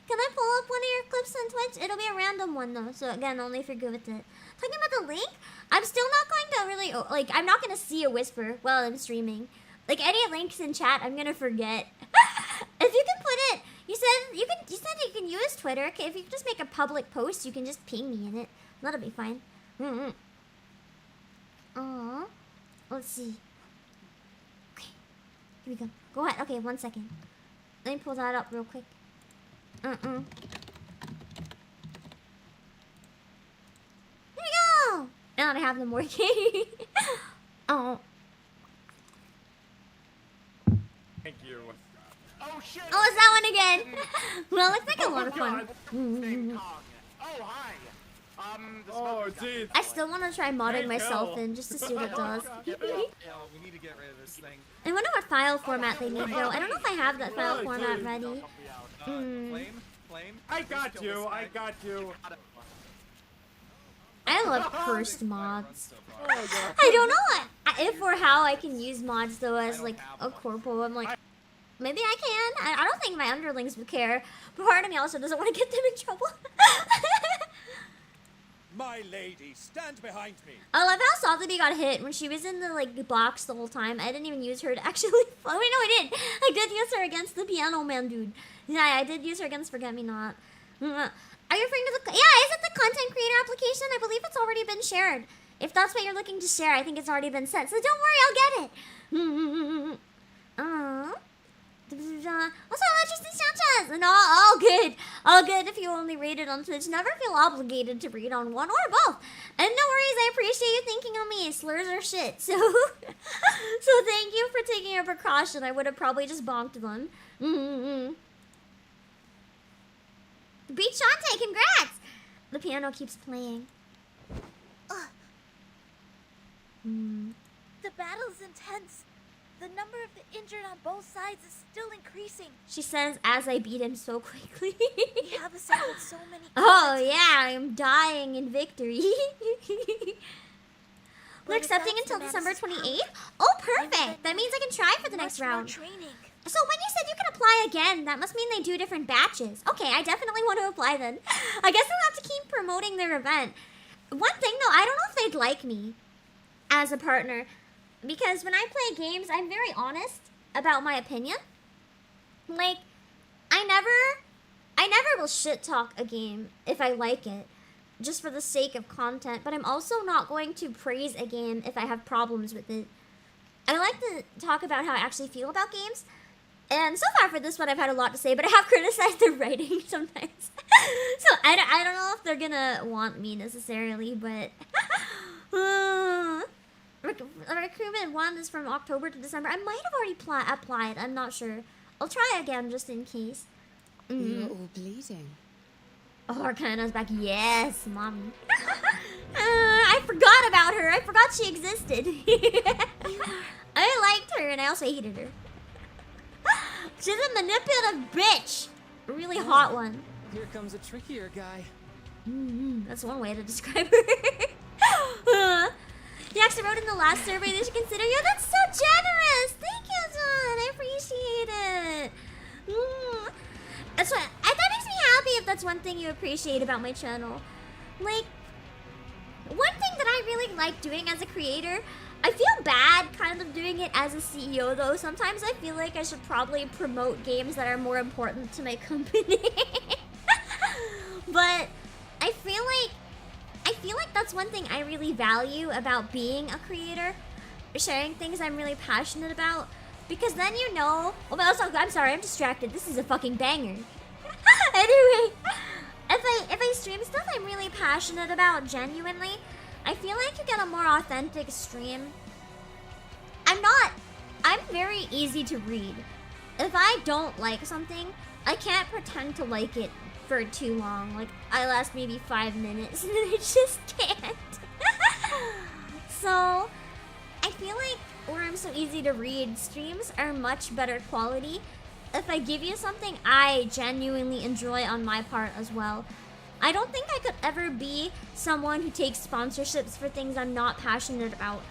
Can I pull up one of your clips on Twitch? It'll be a random one though, so again, only if you're good with it. Talking about the link, I'm still not going to really, like, I'm not going to see a whisper while I'm streaming. Like, any links in chat, I'm going to forget. If you can put it, you said you can use Twitter. Okay, if you can just make a public post, you can just ping me in it. That'll be fine. Aww. Let's see. Okay, here we go. Go ahead. Okay, 1 second. Let me pull that up real quick. Here we go! Now that I have them working. Oh. Thank you. Oh, shit! Oh, it's that one again! Well, it's like a lot of fun. Oh, hi. Geez. I still want to try modding myself in just to see what it does. We need to get rid of this thing. I wonder what file format they need though. I don't know if I have that file format ready. plane. I got you. I got you. I love cursed mods. I don't know if or how I can use mods though as like a corpo. I'm like, maybe I can. I don't think my underlings would care. But part of me also doesn't want to get them in trouble. My lady, stand behind me. I love how Sotheby got hit when she was in the like box the whole time. I didn't even use her to actually. Oh wait, no, I did. I did use her against the piano man dude. Yeah, I did use her against Forget Me Not. Are you referring to the? Yeah, is it the content creator application? I believe it's already been shared. If that's what you're looking to share, I think it's already been sent. So don't worry, I'll get it. Also, Tristan Sanchez! And all good. All good if you only read it on Twitch. Never feel obligated to read on one or both. And no worries, I appreciate you thinking on me. Slurs are shit. So, so thank you for taking a precaution. I would have probably just bonked them. Beat Shantae, congrats! The piano keeps playing. The battle's intense. The number of the injured on both sides is still increasing. She says as I beat him so quickly. We have assembled so many. Oh yeah, I'm dying in victory. We're accepting until December 28th? Oh, perfect! That means I can try for the next round. So when you said you can apply again, that must mean they do different batches. Okay, I definitely want to apply then. I guess I'll have to keep promoting their event. One thing though, I don't know if they'd like me as a partner. Because when I play games, I'm very honest about my opinion. Like, I never will shit talk a game if I like it, just for the sake of content. But I'm also not going to praise a game if I have problems with it. I like to talk about how I actually feel about games. And so far for this one, I've had a lot to say, but I have criticized the writing sometimes. So I don't know if they're gonna want me necessarily, but... Recruitment 1 is from October to December. I might have already applied. I'm not sure. I'll try again just in case. You're all bleeding. Oh, Arcana's back. Yes, mommy. I forgot about her. I forgot she existed. I liked her and I also hated her. She's a manipulative bitch. A really hot one. Here comes a trickier guy. That's one way to describe her. You actually wrote in the last survey they should consider you. That's so generous. Thank you, John. I appreciate it. That's what. That makes me happy if that's one thing you appreciate about my channel. Like, one thing that I really like doing as a creator, I feel bad kind of doing it as a CEO though. Sometimes I feel like I should probably promote games that are more important to my company. But I feel like that's one thing I really value about being a creator. Sharing things I'm really passionate about. Because then you know... Oh, but also, I'm sorry, I'm distracted. This is a fucking banger. Anyway, if I stream stuff I'm really passionate about genuinely, I feel like you get a more authentic stream. I'm very easy to read. If I don't like something, I can't pretend to like it for too long. Like, I last maybe 5 minutes and I just can't. So, I feel like where I'm so easy to read, streams are much better quality if I give you something I genuinely enjoy on my part as well. I don't think I could ever be someone who takes sponsorships for things I'm not passionate about.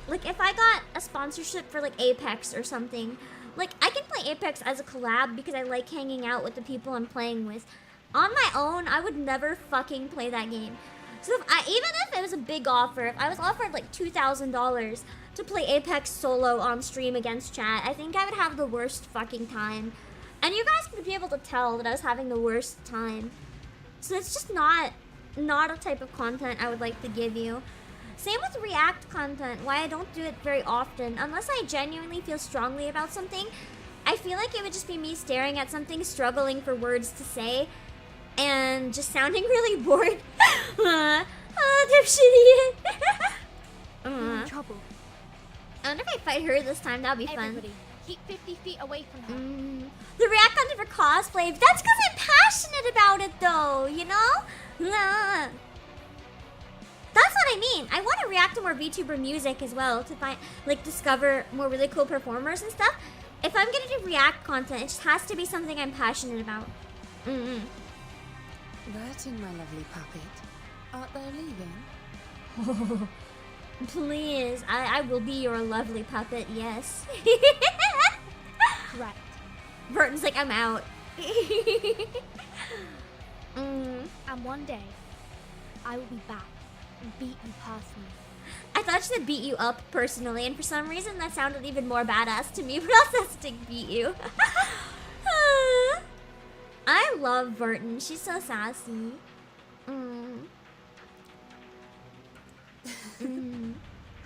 Like, if I got a sponsorship for, like, Apex or something, like, I can play Apex as a collab because I like hanging out with the people I'm playing with. On my own, I would never fucking play that game. So even if it was a big offer, if I was offered like $2,000 to play Apex solo on stream against chat, I think I would have the worst fucking time. And you guys would be able to tell that I was having the worst time. So it's just not a type of content I would like to give you. Same with React content, why I don't do it very often. Unless I genuinely feel strongly about something, I feel like it would just be me staring at something, struggling for words to say, and just sounding really bored. Dipshit. Trouble. I wonder if I fight her this time, that'd be fun. Keep 50 feet away from her. The React content for cosplay, that's because I'm passionate about it though, you know? That's what I mean. I want to react to more VTuber music as well to find, like, discover more really cool performers and stuff. If I'm gonna do React content, it just has to be something I'm passionate about. Burton, my lovely puppet. Art thou leaving? Oh, please, I will be your lovely puppet, yes. Right. Burton's like, I'm out. And one day, I will be back and beat you personally. I thought she said beat you up personally, and for some reason that sounded even more badass to me, but also stick beat you. I love Burton. She's so sassy.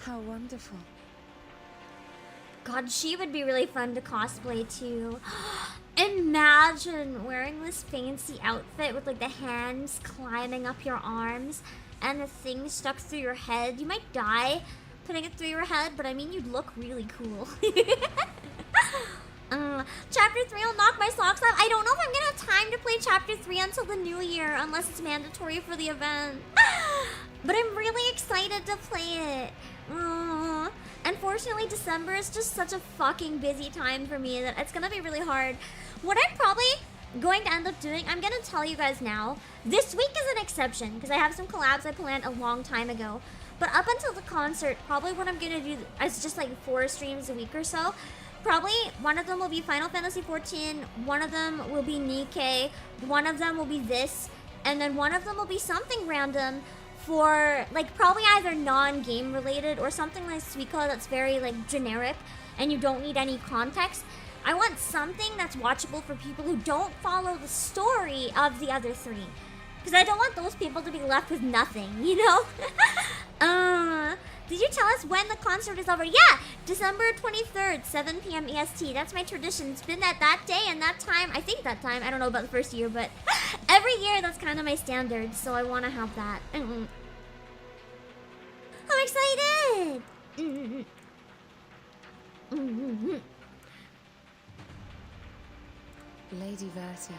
How wonderful. God, she would be really fun to cosplay too. Imagine wearing this fancy outfit with like the hands climbing up your arms and the thing stuck through your head. You might die putting it through your head, but I mean, you'd look really cool. Chapter 3 will knock my socks off. I don't know if I'm gonna have time to play Chapter 3 until the new year, unless it's mandatory for the event. But I'm really excited to play it. Unfortunately, December is just such a fucking busy time for me that it's gonna be really hard. What I'm probably going to end up doing, I'm gonna tell you guys now. This week is an exception, because I have some collabs I planned a long time ago. But up until the concert, probably what I'm gonna do is just like 4 streams a week or so. Probably one of them will be Final Fantasy XIV, one of them will be Nikkei, one of them will be this, and then one of them will be something random for like probably either non-game related or something like Suika that's very like generic and you don't need any context. I want something that's watchable for people who don't follow the story of the other 3. Because I don't want those people to be left with nothing, you know? Did you tell us when the concert is over? Yeah! December 23rd, 7 p.m. EST. That's my tradition. It's been at that day and that time. I think that time. I don't know about the first year, but every year that's kind of my standard. So I want to have that. I'm excited! Lady Vertin,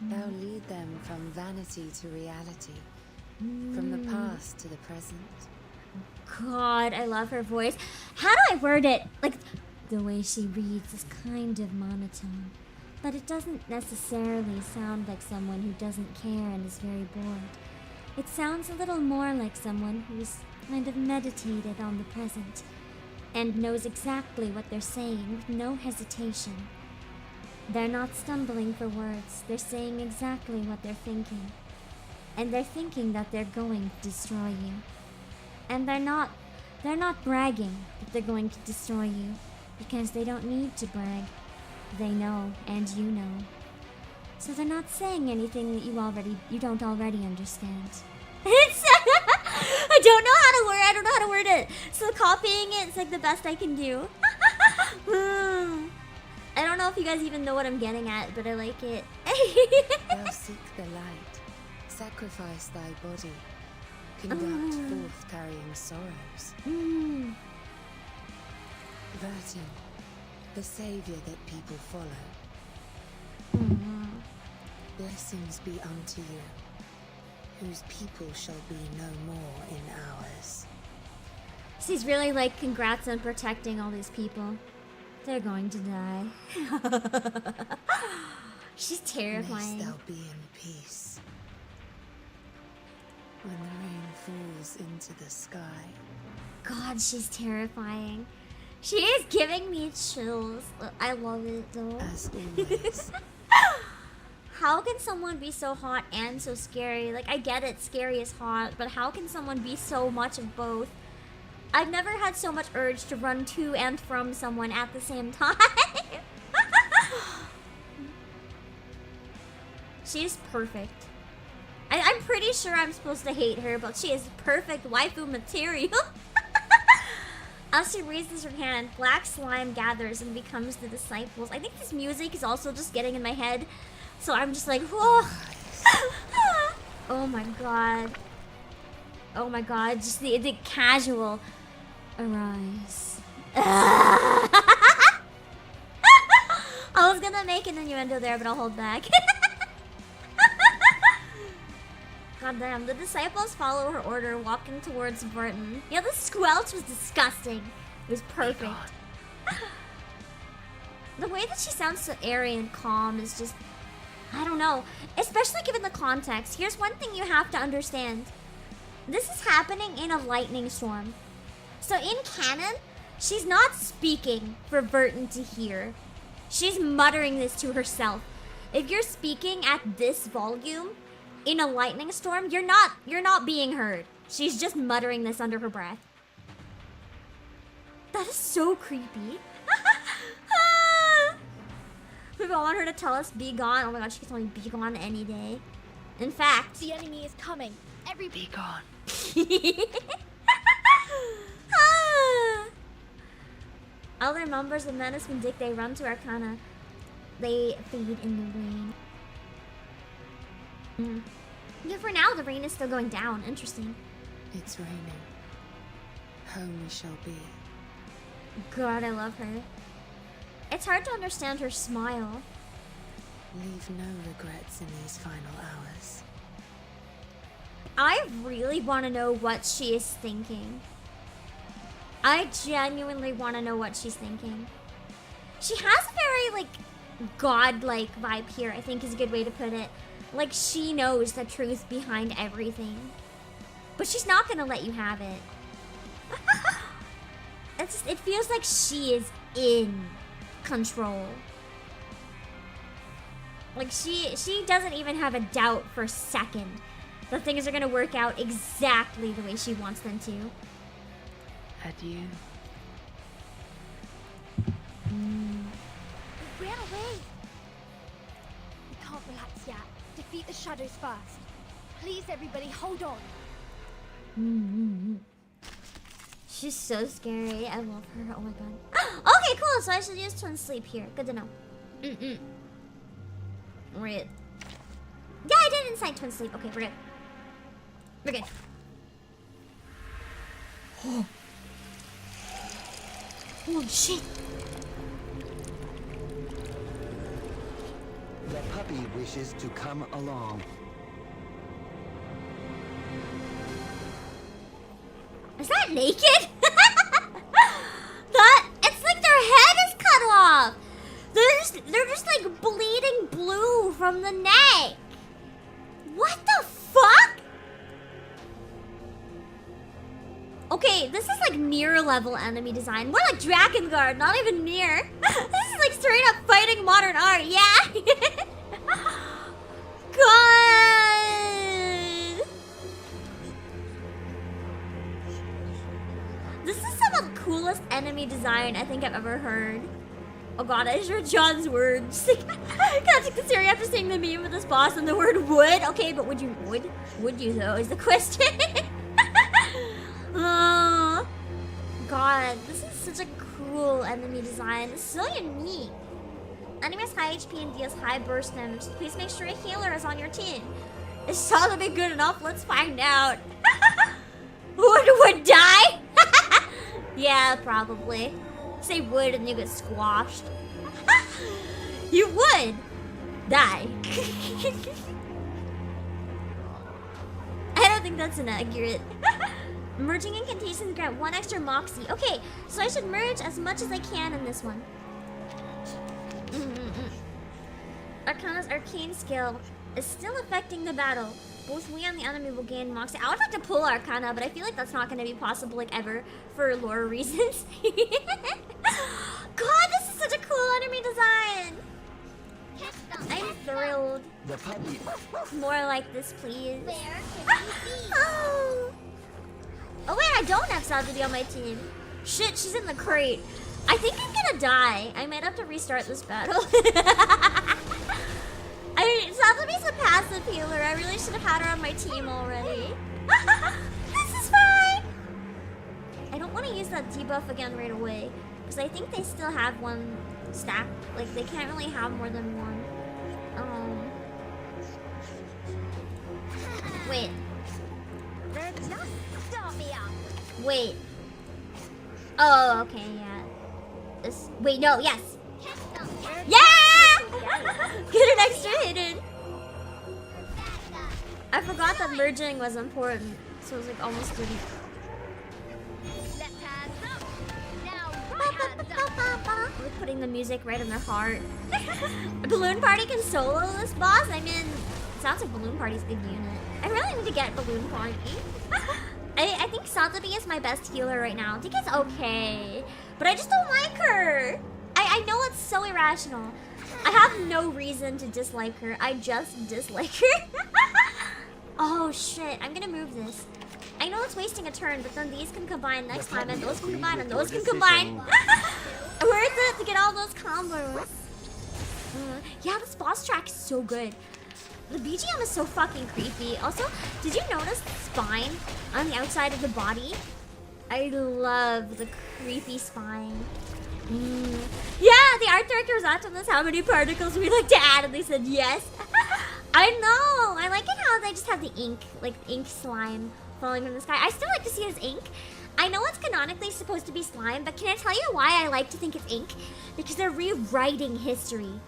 thou lead them from vanity to reality, from the past to the present. God, I love her voice. How do I word it? Like, the way she reads is kind of monotone, but it doesn't necessarily sound like someone who doesn't care and is very bored. It sounds a little more like someone who's kind of meditated on the present and knows exactly what they're saying with no hesitation. They're not stumbling for words. They're saying exactly what they're thinking. And they're thinking that they're going to destroy you. And they're not bragging that they're going to destroy you, because they don't need to brag. They know, and you know. So they're not saying anything that you don't already understand. It's I don't know how to word it. So copying it's like the best I can do. I don't know if you guys even know what I'm getting at, but I like it. Thou seek the light, sacrifice thy body, conduct forth carrying sorrows. Vertin, the savior that people follow. Blessings be unto you, whose people shall be no more in ours. She's really like, congrats on protecting all these people. They're going to die. She's terrifying. Mayst thou be in peace. When the rain falls into the sky. God, she's terrifying. She is giving me chills. I love it though. As always. How can someone be so hot and so scary? Like, I get it, scary is hot, but how can someone be so much of both? I've never had so much urge to run to and from someone at the same time. She's perfect. I'm pretty sure I'm supposed to hate her, but she is perfect waifu material. As she raises her hand, black slime gathers and becomes the disciples. I think this music is also just getting in my head. So I'm just like, whoa. Oh my god. Oh my god, just the casual arise. I was gonna make an innuendo there, but I'll hold back. God damn, the disciples follow her order, walking towards Burton. Yeah, the squelch was disgusting. It was perfect. The way that she sounds so airy and calm is just... I don't know. Especially given the context. Here's one thing you have to understand. This is happening in a lightning storm. So in canon, she's not speaking for Burton to hear. She's muttering this to herself. If you're speaking at this volume in a lightning storm, you're not being heard. She's just muttering this under her breath. That is so creepy. People want her to tell us be gone. Oh my god, she can tell me be gone any day. In fact, the enemy is coming. Be gone. Other members of Menace Vindicte run to Arcana. They fade in the rain. Yeah, for now the rain is still going down. Interesting. It's raining. Home we shall be. God, I love her. It's hard to understand her smile. Leave no regrets in these final hours. I really want to know what she is thinking. I genuinely want to know what she's thinking. She has a very, like, godlike vibe here, I think is a good way to put it. Like, she knows the truth behind everything. But she's not gonna let you have it. It feels like she is in control. Like, she doesn't even have a doubt for a second that things are gonna work out exactly the way she wants them to. Adieu. We ran away. We can't relax yet. Defeat the shadows first. Please, everybody, hold on. She's so scary. I love her. Oh my god. Okay, cool. So I should use Twin Sleep here. Good to know. Right. Yeah, I did Insight Twin Sleep. Okay, we're good. We're good. Holy shit. The puppy wishes to come along. Is that naked? It's like their head is cut off. They're just like bleeding blue from the neck. What the fuck? Okay, this is like near level enemy design. More like Drakengard, not even near. This is like straight up fighting modern art, yeah? God! This is some of the coolest enemy design I think I've ever heard. Oh god, I just heard John's words. Can't take this serious after seeing the meme with this boss and the word would. Okay, but would you though is the question. Oh, god, this is such a cool enemy design. It's so unique. Enemy has high HP and deals high burst damage. Please make sure a healer is on your team. Is Shauna be good enough? Let's find out. Would die? Yeah, probably. Say would and you get squashed. You would die. I don't think that's inaccurate. Merging incantations grant 1 extra moxie. Okay, so I should merge as much as I can in this one. Arcana's arcane skill is still affecting the battle. Both we and the enemy will gain moxie. I would like to pull Arcana, but I feel like that's not going to be possible, like, ever, for lore reasons. God, this is such a cool enemy design. I'm thrilled. The puppy. More like this, please. Oh wait, I don't have Sadhudi on my team. Shit, she's in the crate. I think I'm gonna die. I might have to restart this battle. I mean, Sadhudi's a passive healer. I really should have had her on my team already. This is fine. I don't want to use that debuff again right away, because I think they still have one stack. Like, they can't really have more than one. Wait. Wait. Oh, okay, yeah. This. Wait, no, yes. Yeah! Get an extra hidden. I forgot that merging was important, so it was like almost 30. We'll put a putting the music right in their heart. Balloon Party can solo this boss? I mean, it sounds like Balloon Party's a good unit. I really need to get Balloon Party. I think Satobi is my best healer right now. I think it's okay, but I just don't like her. I know it's so irrational. I have no reason to dislike her. I just dislike her. Oh shit, I'm gonna move this. I know it's wasting a turn, but then these can combine next time, and those can combine, and those can combine. Worth it to get all those combos. Yeah, this boss track is so good. The BGM is so fucking creepy. Also, did you notice the spine on the outside of the body? I love the creepy spine. Yeah, the art director was asking us how many particles we'd like to add, and they said yes. I know. I like it how they just have the ink, like ink slime falling from the sky. I still like to see it as ink. I know it's canonically supposed to be slime, but can I tell you why I like to think it's ink? Because they're rewriting history.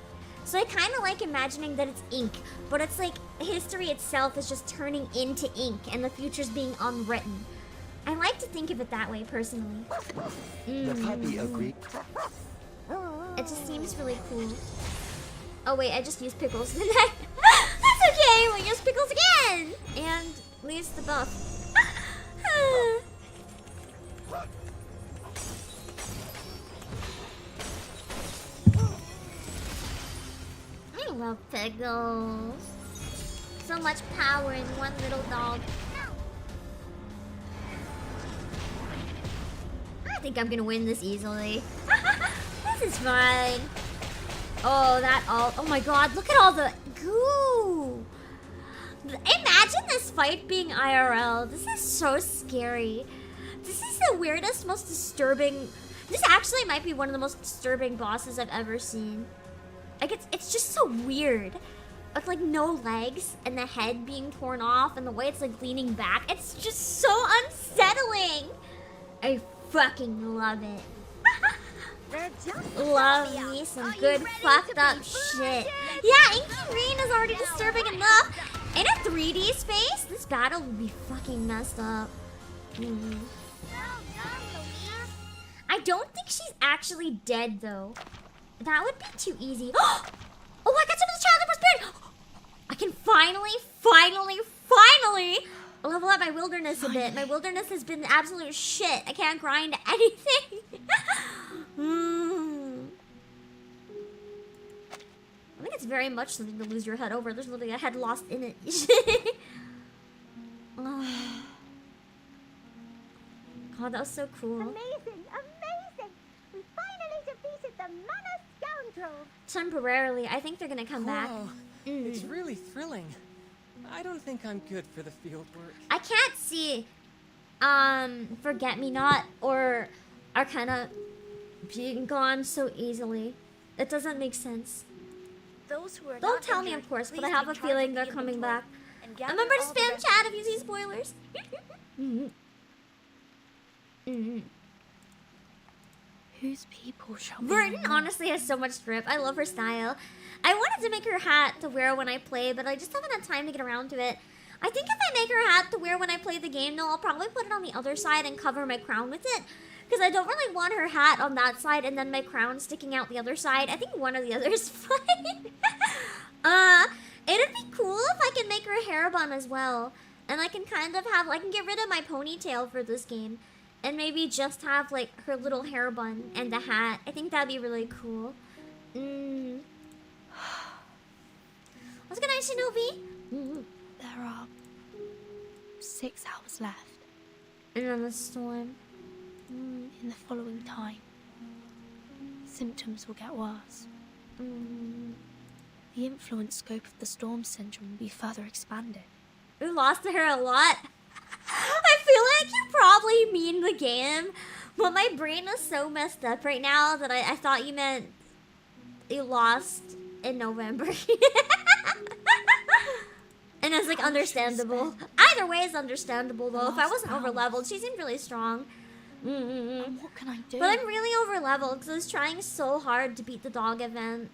So I kind of like imagining that it's ink, but it's like history itself is just turning into ink and the future's being unwritten. I like to think of it that way, personally. The puppy agreed. It just seems really cool. Oh wait, I just used pickles. That's okay, we'll use pickles again! And lose the buff. I love pickles. So much power in one little dog. I think I'm gonna win this easily. This is fine. Oh, that all. Oh my god, look at all the goo. Imagine this fight being IRL. This is so scary. This is the weirdest, most disturbing. This actually might be one of the most disturbing bosses I've ever seen. Like, it's just so weird. With like no legs and the head being torn off and the way it's like leaning back. It's just so unsettling. I fucking love it. Love me some good fucked up shit. Yeah, Inky Green is already disturbing enough. In a 3D space, this battle would be fucking messed up. I don't think she's actually dead though. That would be too easy. Oh, I got some of the child labor spirit. I can finally level up my wilderness a bit. My wilderness has been absolute shit. I can't grind anything. I think it's very much something to lose your head over. There's literally a head lost in it. Oh. God, that was so cool. Amazing! We finally defeated the Mana Scoundrels! Temporarily. I think they're gonna come back. It's really thrilling. I don't think I'm good for the field work. I can't see Forget-Me-Not or Arcana being gone so easily. It doesn't make sense. Those who are Don't tell me, of course, but I have a feeling they're coming back. Remember to spam chat if you see spoilers. Whose people shall be Vernon honestly has so much drip. I love her style. I wanted to make her hat to wear when I play, but I just haven't had time to get around to it. I think if I make her hat to wear when I play the game, though, I'll probably put it on the other side and cover my crown with it. Because I don't really want her hat on that side and then my crown sticking out the other side. I think one or the other is fine. It'd be cool if I can make her a hair bun as well. And I can kind of have, I can get rid of my ponytail for this game. And maybe just have, like, her little hair bun and the hat. I think that'd be really cool. What's good night, Shinobi? There are 6 hours left. And then the storm. In the following time, symptoms will get worse. The influence scope of the storm syndrome will be further expanded. We lost to her a lot. I feel like you probably mean the game, but my brain is so messed up right now that I thought you meant you lost in November. And it's like understandable. Either way is understandable though. If I wasn't over leveled, she seemed really strong. What can I do? But I'm really over leveled because I was trying so hard to beat the dog event.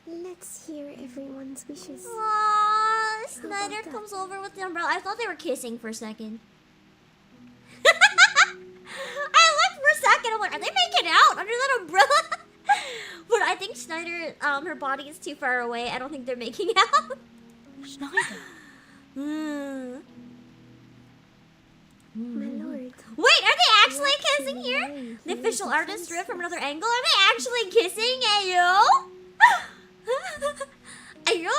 Let's hear everyone's wishes. Aww, Snyder comes over with the umbrella. I thought they were kissing for a second. I looked what? Are they making out under that umbrella? But I think Schneider, her body is too far away. I don't think they're making out. Schneider. My lord. Wait, are they actually kissing here? The official artist drew it from another angle. Are they actually kissing? Ayo? Ayo,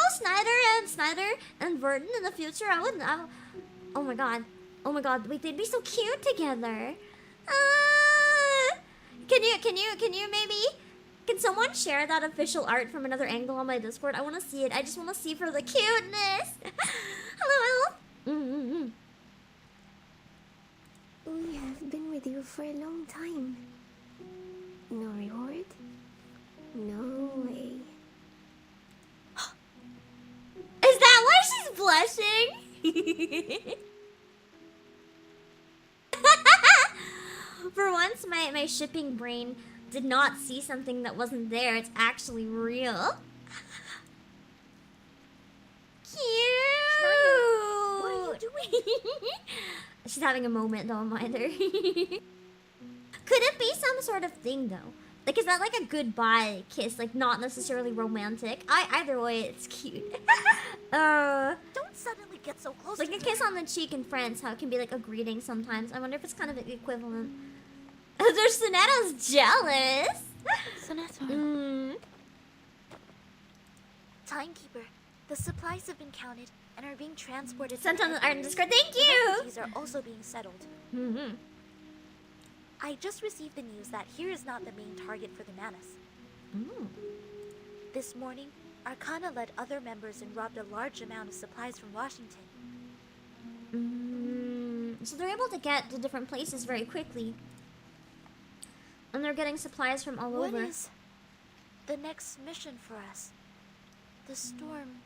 Snyder and Burton in the future. I wouldn't. Oh my god. Oh my god. Wait, they'd be so cute together. Can you maybe? Can someone share that official art from another angle on my Discord? I want to see it. I just want to see for the cuteness. Hello. We have been with you for a long time. No reward? No way. Is that why she's blushing? For once, my shipping brain did not see something that wasn't there. It's actually real. Cute! What are you doing? She's having a moment, don't mind her. Could it be some sort of thing, though? Like, is that like a goodbye kiss? Like, not necessarily romantic? Either way, it's cute. Don't suddenly get so close. Like a kiss on the cheek in France, how it can be like a greeting sometimes. I wonder if it's kind of the equivalent. There's Sonetto's jealous. Sonetto. Timekeeper, the supplies have been counted and are being transported. Sent on the art and Discord. Thank The you. refugees are also being settled. I just received the news that here is not the main target for the Manus. This morning, Arcana led other members and robbed a large amount of supplies from Washington. So they're able to get to different places very quickly. And they're getting supplies from all over. What is the next mission for us? The storm.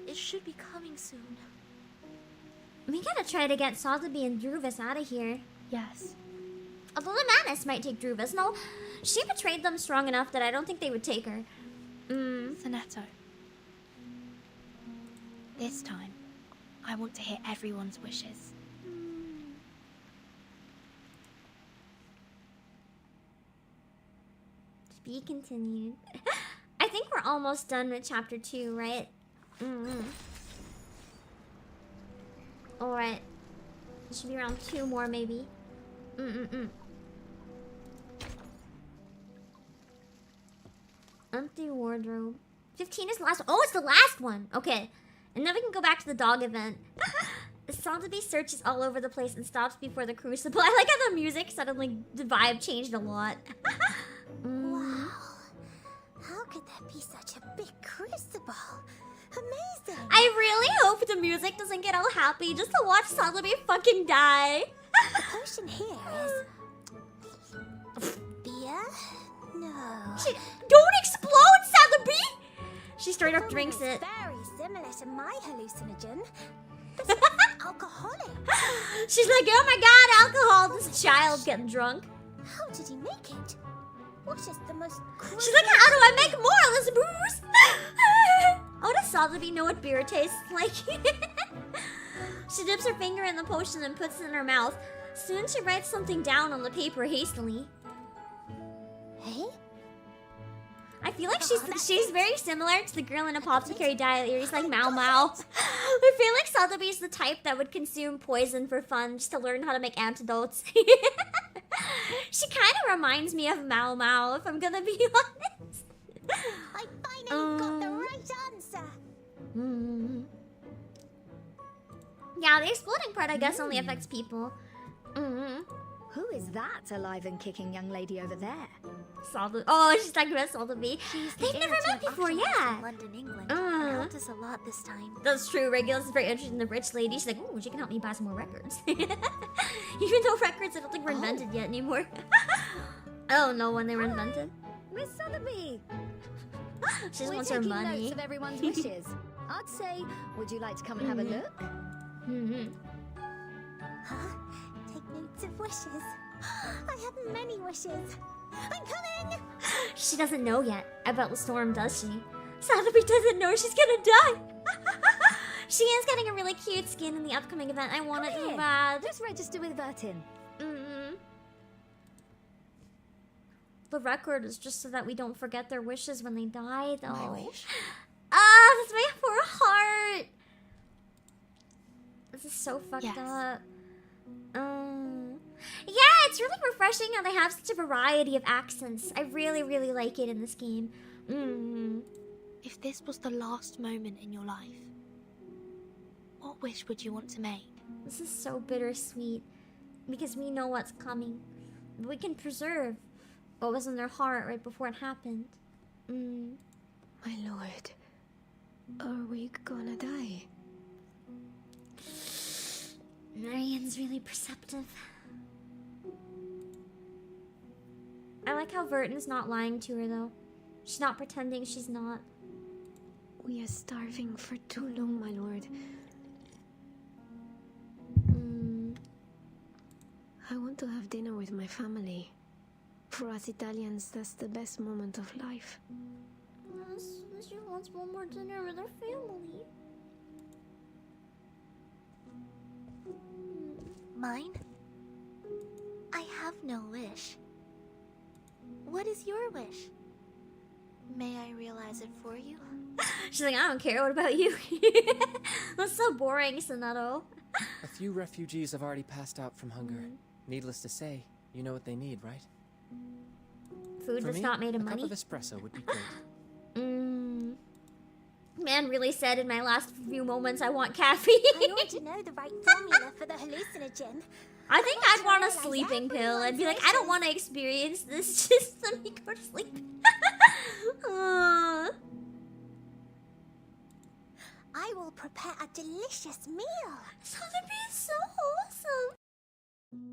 It should be coming soon. We gotta try to get Sotheby and Druvis out of here. Yes. Although the Manus might take Druvis. No, she betrayed them strong enough that I don't think they would take her. Sonetto. This time, I want to hear everyone's wishes. To be continued. I think we're almost done with chapter 2, right? Alright. It should be around 2 more, maybe. Empty wardrobe. 15 is the last one. Oh, it's the last one! Okay. And then we can go back to the dog event. Sotheby searches all over the place and stops before the crucible. I like how the music suddenly, the vibe changed a lot. Wow. How could that be such a big crucible? Amazing. I really hope the music doesn't get all happy just to watch Sotheby fucking die. The potion here is... beer? No. Don't explode, Sotheby! She straight up drinks it. Very similar to my hallucinogen. Alcoholic. She's like, oh my god, alcohol! This child getting drunk. How did he make it? What is the most... She's like, how do I make more of this booze? How does Sotheby know what beer tastes like? She dips her finger in the potion and puts it in her mouth. Soon she writes something down on the paper hastily. Hey? I feel like she's very similar to the girl in Apothecary Diaries, like Mao Mao. I feel like Sotheby's the type that would consume poison for fun just to learn how to make antidotes. She kind of reminds me of Mao Mao, if I'm gonna be honest. I finally got the right answer. Yeah, the exploding part, I guess, only affects people. Who is that alive and kicking young lady over there? Sotheby. Oh, she's talking about Sotheby. They've never met before, yeah. In London, England. And helped us a lot this time. That's true. Regulus is very interested in the rich lady. She's like, ooh, she can help me buy some more records. Even though records, I don't think were invented yet anymore. I don't know when they were invented. Miss Sotheby! She just wants her money. We're taking notes of everyone's wishes. I'd say, would you like to come and have a look? Huh? Take notes of wishes. I have many wishes. I'm coming! She doesn't know yet about the storm, does she? Sotheby doesn't know she's gonna die. She is getting a really cute skin in the upcoming event. I want it so bad. Just register with Vertin. the record is just so that we don't forget their wishes when they die, though. My wish? Ah, that's my poor heart. This is so fucked up. Yeah, it's really refreshing how they have such a variety of accents. I really, really like it in this game. If this was the last moment in your life, what wish would you want to make? This is so bittersweet because we know what's coming. We can preserve what was in their heart right before it happened. My lord, are we gonna die? Marianne's really perceptive. I like how Verton's not lying to her, though. She's not pretending she's not. We are starving for too long, my lord. I want to have dinner with my family. For us Italians, that's the best moment of life. Yes, she wants one more dinner with her family. Mine? I have no wish. What is your wish? May I realize it for you? She's like, I don't care, what about you? That's so boring, Sonato. A few refugees have already passed out from hunger. Needless to say, you know what they need, right? Food that's not made of money? A cup of espresso would be great. Man really said in my last few moments I want caffeine. I ought to know the right formula for the hallucinogen. I think I'd want a sleeping pill. I'd be like, I don't want to experience this. Just let me go to sleep. I will prepare a delicious meal. It's gonna be so wholesome.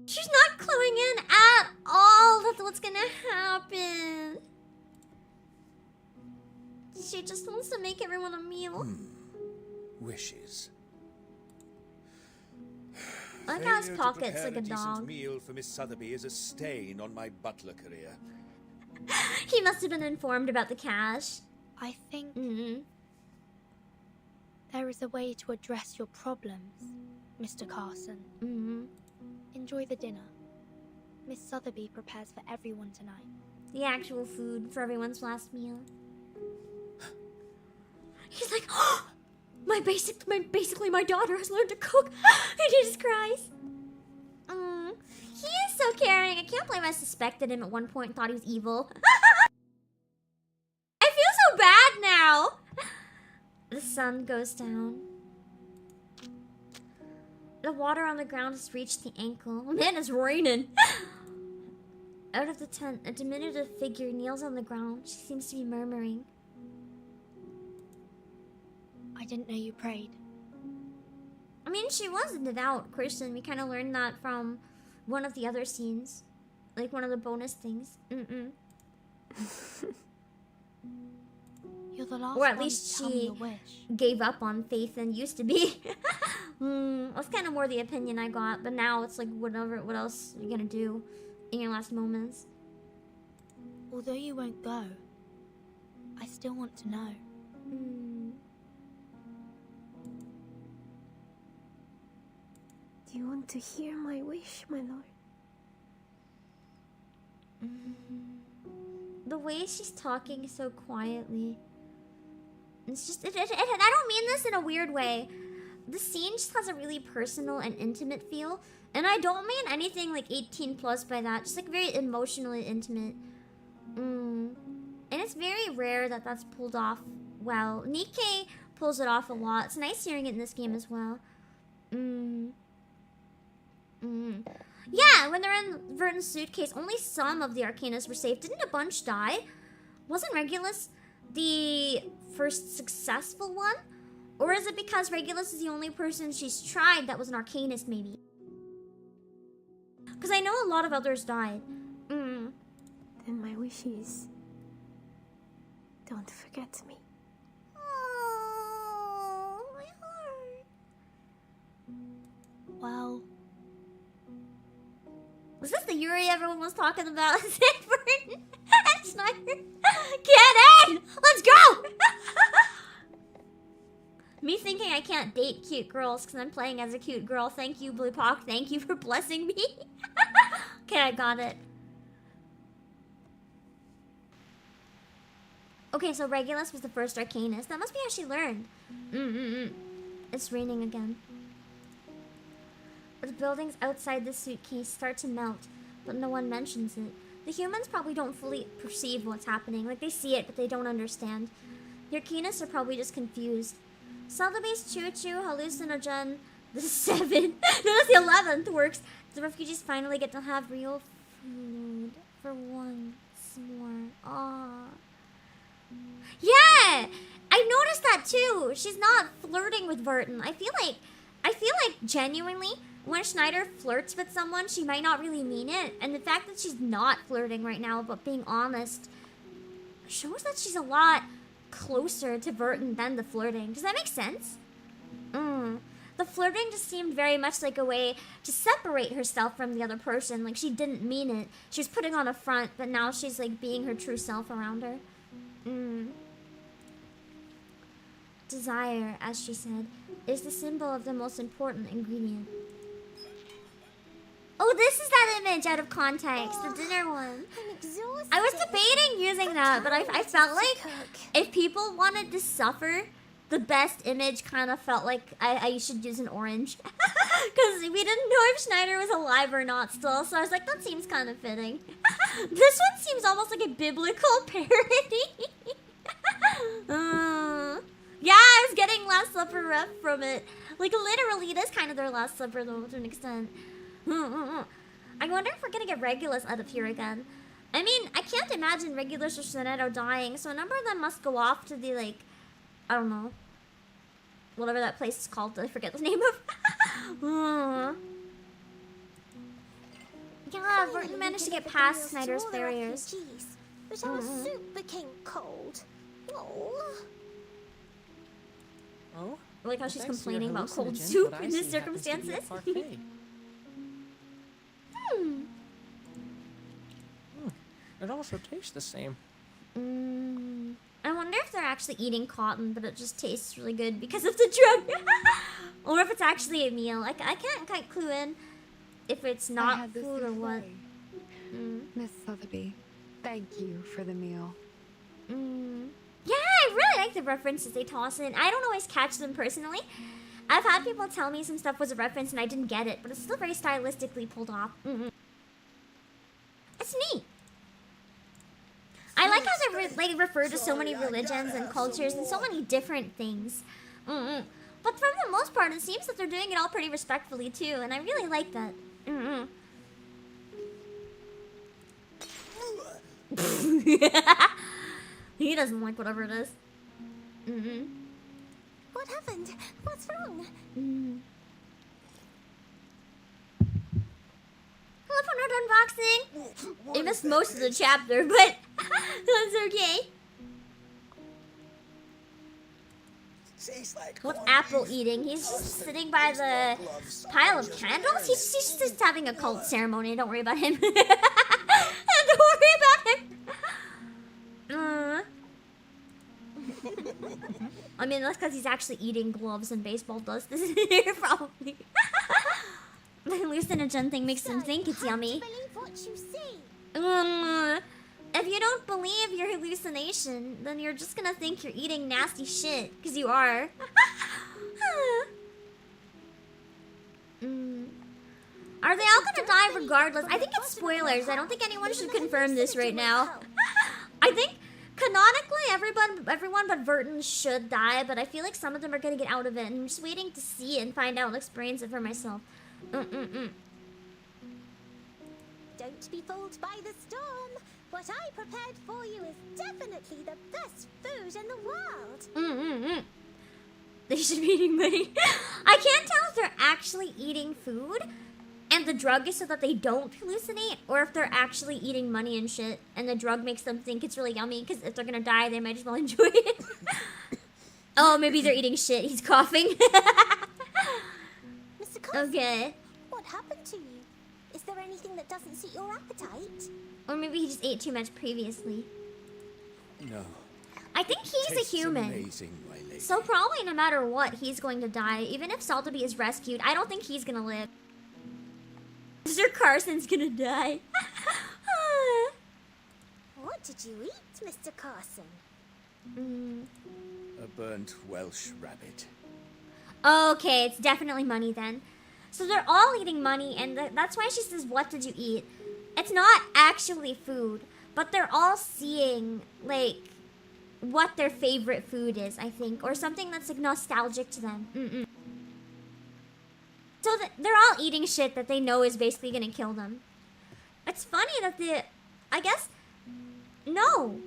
She's not cluing in at all that's what's gonna happen. She just wants to make everyone a meal. Wishes. I like how his Failure to pocket's prepare like a decent dog. meal for Miss Sotheby is a stain on my butler career. He must have been informed about the cash. I think there is a way to address your problems, Mr. Carson. Enjoy the dinner. Miss Sotheby prepares for everyone tonight. The actual food for everyone's last meal. He's like, oh, basically my daughter has learned to cook. He just cries. He is so caring. I can't believe I suspected him at one point and thought he was evil. I feel so bad now. The sun goes down. The water on the ground has reached the ankle. Man, it's raining. Out of the tent, a diminutive figure kneels on the ground. She seems to be murmuring. I didn't know you prayed. I mean, she was a devout Christian. We kind of learned that from one of the other scenes. Like one of the bonus things. You're the last or at one least to tell me she your wish. gave up on faith and used to be. That's kind of more the opinion I got. But now it's like, whatever. What else are you gonna do in your last moments? Although you won't go, I still want to know. Do you want to hear my wish, my lord? The way she's talking so quietly. It's just, I don't mean this in a weird way. The scene just has a really personal and intimate feel. And I don't mean anything like 18 plus by that. Just like very emotionally intimate. And it's very rare that that's pulled off well. Nikkei pulls it off a lot. It's nice hearing it in this game as well. Yeah, when they're in Verton's suitcase, only some of the Arcanas were saved. Didn't a bunch die? Wasn't Regulus the first successful one? Or is it because Regulus is the only person she's tried that was an Arcanist, maybe? Because I know a lot of others died. Then my wish is... don't forget me. Oh, my heart. Well... Was this the Yuri everyone was talking about? Sanford and Snyder? Get in! Let's go! Me thinking I can't date cute girls because I'm playing as a cute girl. Thank you, Blue Pock. Thank you for blessing me. Okay, I got it. Okay, so Regulus was the first Arcanist. That must be how she learned. It's raining again. The buildings outside the suitcase start to melt, but no one mentions it. The humans probably don't fully perceive what's happening. Like, they see it, but they don't understand. The Arcanists are probably just confused. Sotheby's choo-choo hallucinogen, the 7, no, that's the 11th works. The refugees finally get to have real food for once more. Aww. Yeah! I noticed that too. She's not flirting with Verton. I feel like genuinely, when Schneider flirts with someone, she might not really mean it. And the fact that she's not flirting right now, but being honest, shows that she's a lot closer to Verton than the flirting. Does that make sense? The flirting just seemed very much like a way to separate herself from the other person. Like, she didn't mean it. She was putting on a front, but now she's like being her true self around her. Desire, as she said, is the symbol of the most important ingredient. Oh, this is that image out of context, the dinner one. I was debating using that, but I felt like if people wanted to suffer, the best image kind of felt like I should use an orange. Because we didn't know if Schneider was alive or not still, so I was like, that seems kind of fitting. This one seems almost like a biblical parody. Yeah, I was getting Last Supper ref from it. Like, literally, it is kind of their Last Supper, though, to an extent. I wonder if we're gonna get Regulus out of here again. I mean, I can't imagine Regulus or Sonetto dying, so a number of them must go off to the, like, I don't know, whatever that place is called that I forget the name of. Yeah, Verton managed to get past Snyder's barriers. But our soup became cold. Oh? I like how she's complaining about cold soup in these circumstances. It also tastes the same. I wonder if they're actually eating cotton, but it just tastes really good because of the drug. Or if it's actually a meal. I can't quite clue in if it's not food or what. Miss Sotheby, thank you for the meal. Yeah, I really like the references they toss in. I don't always catch them personally. I've had people tell me some stuff was a reference and I didn't get it, but it's still very stylistically pulled off. It's neat. I like how they refer to so many religions and cultures and so many different things. But for the most part, it seems that they're doing it all pretty respectfully too, and I really like that. He doesn't like whatever it is. What happened? What's wrong? Hello, for not unboxing. I missed most of the chapter, but that's okay. What's Apple eating? He's just sitting by the pile of candles? He's just having a cult ceremony. Don't worry about him. Don't worry about him. I mean, that's because he's actually eating gloves and baseball dust. This is probably. The hallucinogen thing makes him think it's yummy. If you don't believe your hallucination, then you're just gonna think you're eating nasty shit, because you are. Are they all gonna die regardless? I think it's spoilers. I don't think anyone should confirm this right now. I think canonically everyone but Verton should die, but I feel like some of them are gonna get out of it, and I'm just waiting to see it and find out and experience it for myself. Don't be fooled by the storm. What I prepared for you is definitely the best food in the world. They should be eating money. I can't tell if they're actually eating food and the drug is so that they don't hallucinate, or if they're actually eating money and shit and the drug makes them think it's really yummy, because if they're gonna die, they might as well enjoy it. Oh, maybe they're eating shit. He's coughing. Mr. Carson, okay. What happened to you? Is there anything that doesn't suit your appetite? Or maybe he just ate too much previously. No. I think he's a human. Amazing, my lady. So probably no matter what, he's going to die. Even if Saltaby is rescued, I don't think he's gonna live. Mr. Carson's gonna die. What did you eat, Mr. Carson? A burnt Welsh rabbit. Okay, it's definitely money then. So they're all eating money, and that's why she says, what did you eat? It's not actually food, but they're all seeing, like, what their favorite food is, I think, or something that's, like, nostalgic to them. So they're all eating shit that they know is basically gonna kill them. It's funny that I guess, no.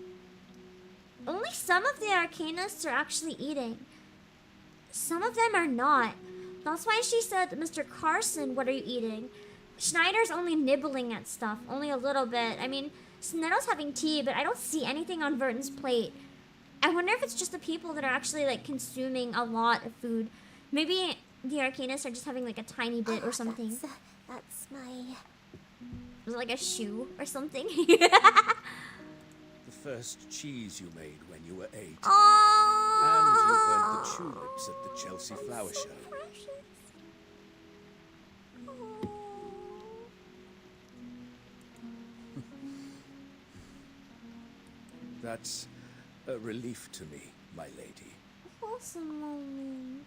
Only some of the Arcanists are actually eating. Some of them are not. That's why she said, Mr. Carson, what are you eating? Schneider's only nibbling at stuff, only a little bit. I mean, Snetto's having tea, but I don't see anything on Verton's plate. I wonder if it's just the people that are actually, like, consuming a lot of food. Maybe the Arcanists are just having, like, a tiny bit or something. That's my... Was it like a shoe or something? The first cheese you made when you were 8. Oh, and you burnt the tulips at the Chelsea Flower Show. That's a relief to me, my lady. What's a moment?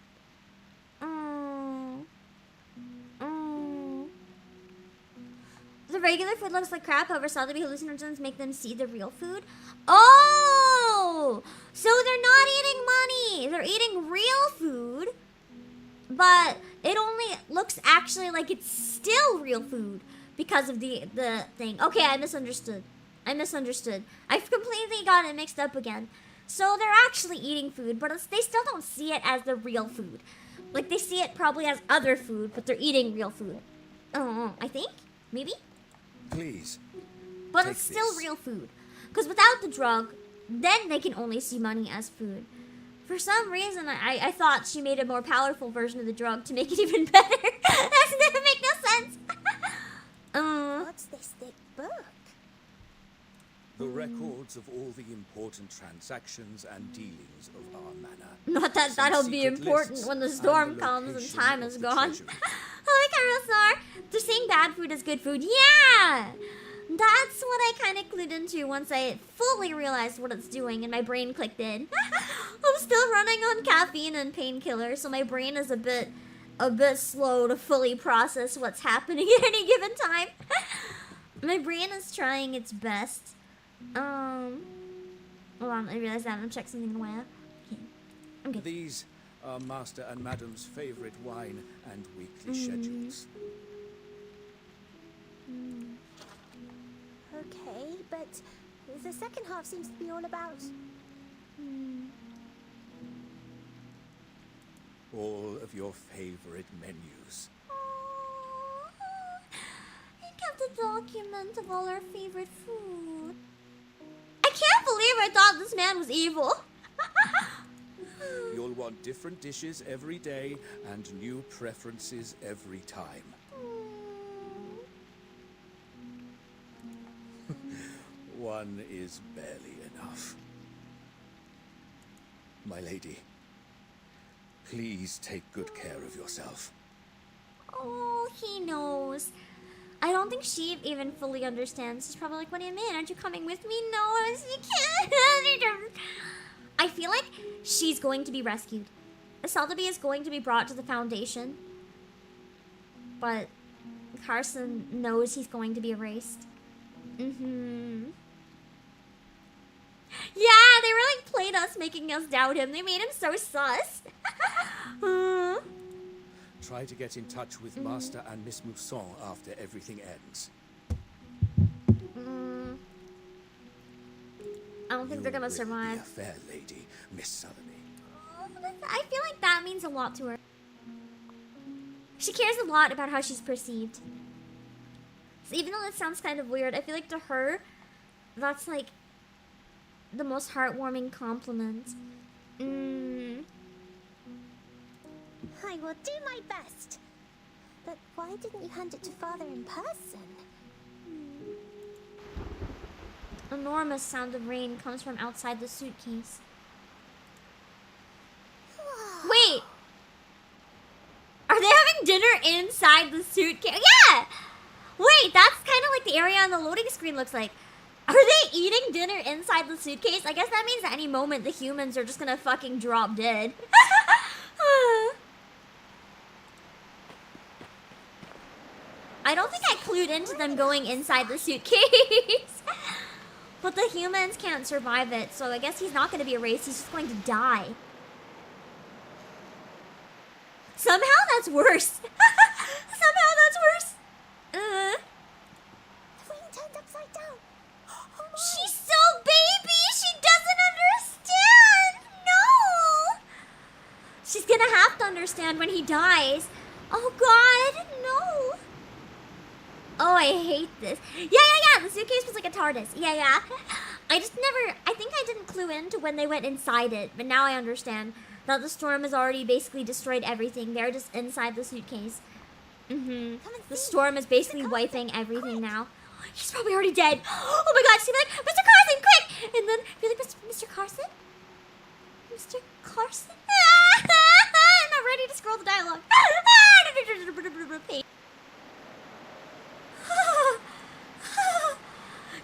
The regular food looks like crap, however, Sotheby hallucinogens make them see the real food. Oh! So they're not eating money! They're eating real food, but it only looks actually like it's still real food because of the thing. Okay, I misunderstood. I've completely got it mixed up again. So they're actually eating food, but they still don't see it as the real food. Like, they see it probably as other food, but they're eating real food. I think? Maybe? Please. But it's still real food. Because without the drug, then they can only see money as food. For some reason, I thought she made a more powerful version of the drug to make it even better. That doesn't make no sense. What's this thick book? The records of all the important transactions and dealings of our manor. Not that that'll be important when the storm comes and time is gone. Hi, Karosar. They're saying bad food is good food. Yeah! That's what I kind of clued into once I fully realized what it's doing and my brain clicked in. I'm still running on caffeine and painkillers, so my brain is a bit slow to fully process what's happening at any given time. My brain is trying its best. Hold on, I realized that. I'm check something in a while. Okay. I'm good. These are Master and Madam's favorite wine and weekly schedules. Okay, but the second half seems to be all about... All of your favorite menus. He kept a document of all our favorite food. I can't believe I thought this man was evil. You'll want different dishes every day and new preferences every time. One is barely enough. My lady, please take good care of yourself. Oh, he knows. I don't think she even fully understands. She's probably like, what do you mean? Aren't you coming with me? No, you can't. I feel like she's going to be rescued. Sotheby is going to be brought to the Foundation. But Carson knows he's going to be erased. Yeah, they really played us, making us doubt him. They made him so sus. Try to get in touch with Master and Miss Mousson after everything ends. I don't think they're gonna survive. Be a fair lady, Miss Sotheby. I feel like that means a lot to her. She cares a lot about how she's perceived. So even though it sounds kind of weird, I feel like to her, that's like the most heartwarming compliment. I will do my best. But why didn't you hand it to Father in person? Enormous sound of rain comes from outside the suitcase. Wait! Are they having dinner inside the suitcase? Yeah! Wait, that's kind of like the area on the loading screen looks like. Are they they eating dinner inside the suitcase? I guess that means at any moment the humans are just gonna fucking drop dead. I don't think I clued into them going inside the suitcase. But the humans can't survive it, so I guess he's not gonna be erased, he's just going to die. Somehow that's worse. Somehow that's worse. The ring turned upside down. She's so baby! She doesn't understand! No! She's gonna have to understand when he dies. Oh god, no! Oh, I hate this. Yeah, the suitcase was like a TARDIS. Yeah. I think I didn't clue into when they went inside it, but now I understand that the storm has already basically destroyed everything. They're just inside the suitcase. The storm is basically wiping everything now. He's probably already dead. Oh my god, she's like, Mr. Carson, quick! And then be like, Mr. Carson? Mr. Carson? I'm not ready to scroll the dialogue.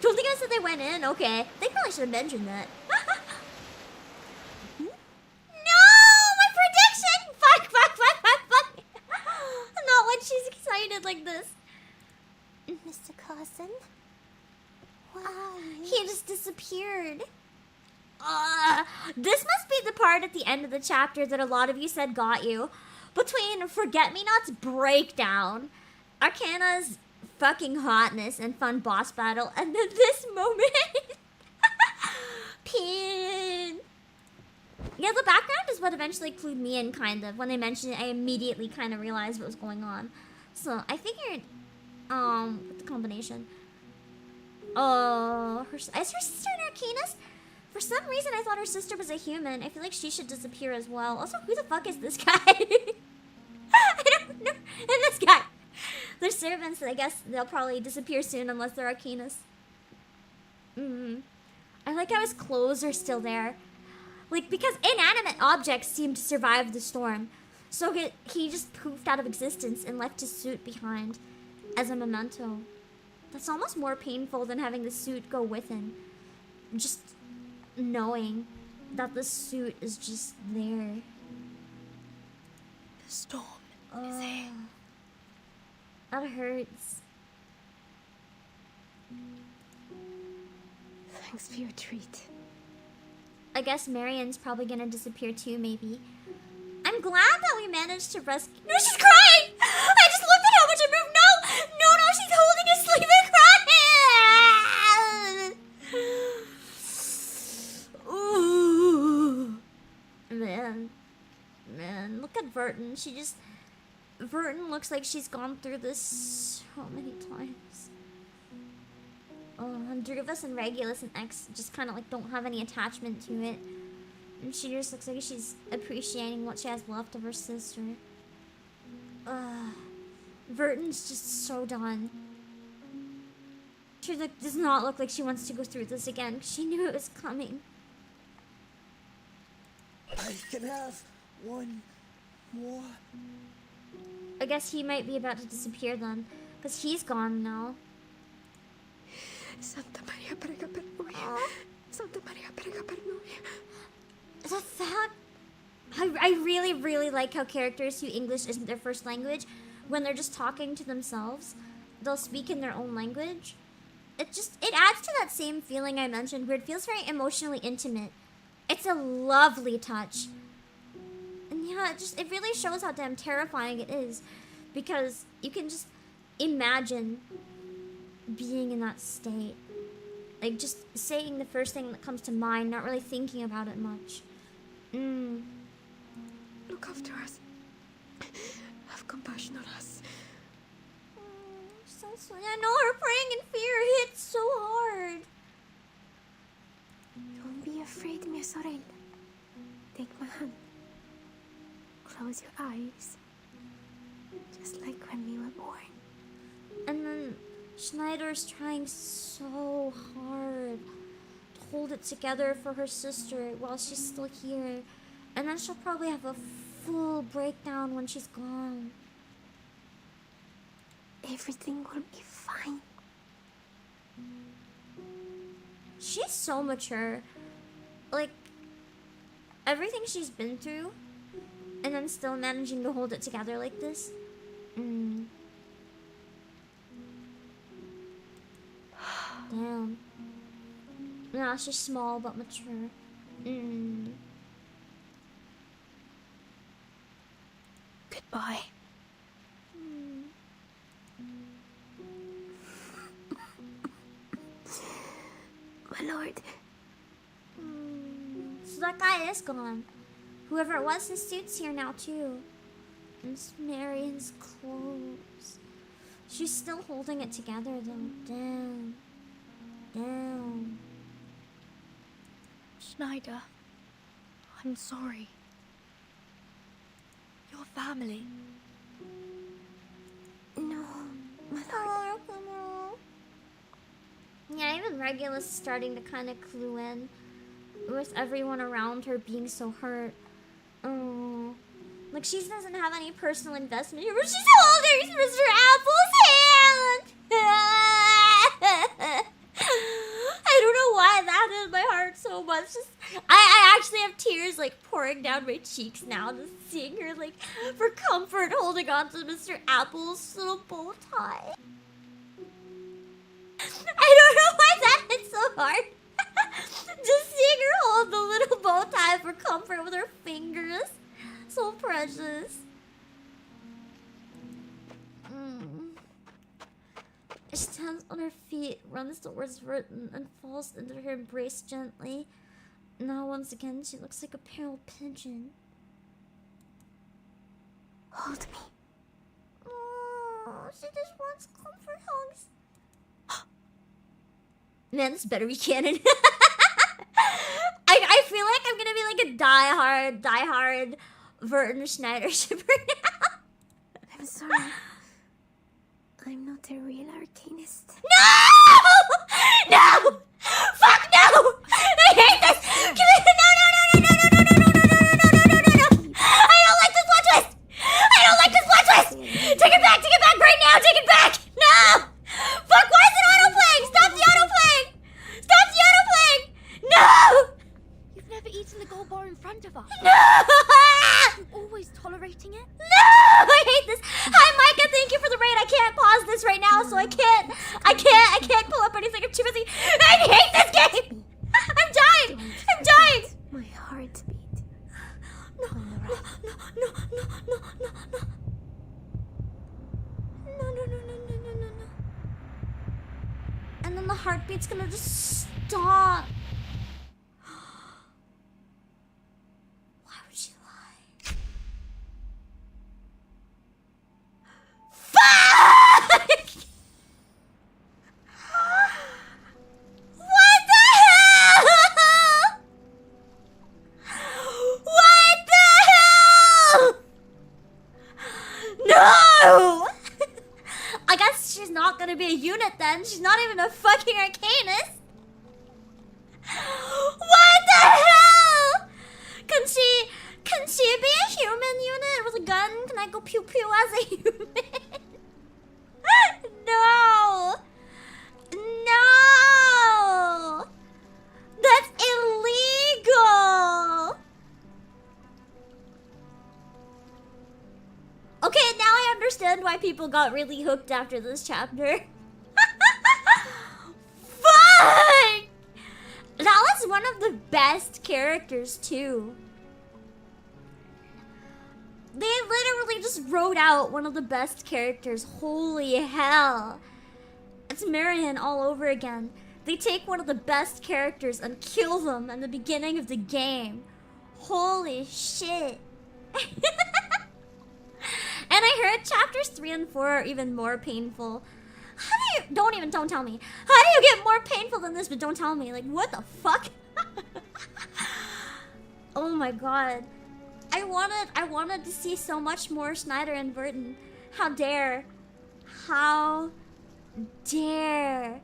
Don't think I said they went in? Okay. They probably should have mentioned that. No! My prediction! Fuck! Not when she's excited like this. Mr. Carson? Where are you? He just disappeared. This must be the part at the end of the chapter that a lot of you said got you. Between Forget-Me-Not's breakdown, Arcana's fucking hotness and fun boss battle, and then this moment. Pin. Yeah, the background is what eventually clued me in, kind of. When they mentioned it, I immediately kind of realized what was going on. So, I figured, with the combination. Is her sister an Arcanist? For some reason, I thought her sister was a human. I feel like she should disappear as well. Also, who the fuck is this guy? I don't know. And this guy. They're servants, and I guess they'll probably disappear soon unless they're Arcanists. I like how his clothes are still there. Like, because inanimate objects seem to survive the storm. So he just poofed out of existence and left his suit behind as a memento. That's almost more painful than having the suit go with him. Just knowing that the suit is just there. The storm is here. That hurts. Thanks for your treat. I guess Marion's probably gonna disappear too, maybe. I'm glad that we managed to rescue. No, she's crying! I just looked at how much I moved. No, she's holding his sleeve and crying! Ooh. Man, look at Verton. Verton looks like she's gone through this so many times. And Druvus and Regulus and X just kind of like don't have any attachment to it. And she just looks like she's appreciating what she has left of her sister. Verton's just so done. She does not look like she wants to go through this again. She knew it was coming. I can have one more. I guess he might be about to disappear then, because he's gone now. Santa Maria prega per noi. Santa Maria prega per noi. The fact... I really, really like how characters who English isn't their first language, when they're just talking to themselves, they'll speak in their own language. It adds to that same feeling I mentioned, where it feels very emotionally intimate. It's a lovely touch. And yeah, it really shows how damn terrifying it is. Because you can just imagine being in that state. Like, just saying the first thing that comes to mind, not really thinking about it much. Look after us. Have compassion on us. So sweet. I know her praying in fear hits so hard. Don't be afraid, Mia Sorella. Take my hand. Close your eyes. Just like when we were born. And then Schneider's trying so hard to hold it together for her sister while she's still here. And then she'll probably have a full breakdown when she's gone. Everything will be fine. She's so mature. Like, everything she's been through, and then still managing to hold it together like this. Damn. Yeah, she's small but mature. Goodbye. My lord. So that guy is gone. Whoever it was, his suit's here now too. And it's Marian's clothes. She's still holding it together though. Damn. Damn. Schneider, I'm sorry. Your family. No, my lord. Yeah, even Regulus is starting to kind of clue in with everyone around her being so hurt. Oh, like she doesn't have any personal investment here, but she's holding Mr. Apple's hand. I don't know why that hit my heart so much. I actually have tears like pouring down my cheeks now, just seeing her like for comfort holding on to Mr. Apple's little bow tie. I don't know why that hit so hard. Just seeing her hold the little bow tie for comfort with her fingers. So precious. She stands on her feet, runs towards Verton, and falls into her embrace gently. Now once again, she looks like a pale pigeon. Hold me. Oh, she just wants comfort hugs. Man, this better be canon. I feel like I'm gonna be like a die-hard Verton Schneider shipper now. I'm sorry. I'm not a real arcanist. No! No! Fuck no! I hate this! No! I don't like this plot twist! I don't like this plot twist! Take it back right now! Take it back! No! Fuck, why is it autoplaying? Stop the autoplaying! Stop the autoplaying! No! You've never eaten the gold bar in front of us. No! You're always tolerating it? No! I hate this! Hi, Micah, thank you for the raid. I can't pause this right now, so I can't pull up anything. I'm too busy. I hate this game! I'm dying! I'm dying! My heartbeat. No. And then the heartbeat's gonna just stop. Why would she lie? Fuck! What the hell? What the hell? No! I guess she's not gonna be a unit then. She's not even a fucking arcanist. What the hell? Can she be a human unit with a gun? Can I go pew pew as a human? No! No! That's illegal! Okay, now I understand why people got really hooked after this chapter. Fuck! That was one of the best characters, too. They literally just wrote out one of the best characters. Holy hell. It's Marian all over again. They take one of the best characters and kill them in the beginning of the game. Holy shit. And I heard chapters 3 and 4 are even more painful. How do you... Don't tell me. How do you get more painful than this? But don't tell me. Like, what the fuck? Oh my god. I wanted to see so much more Schneider and Verton. How dare. How dare.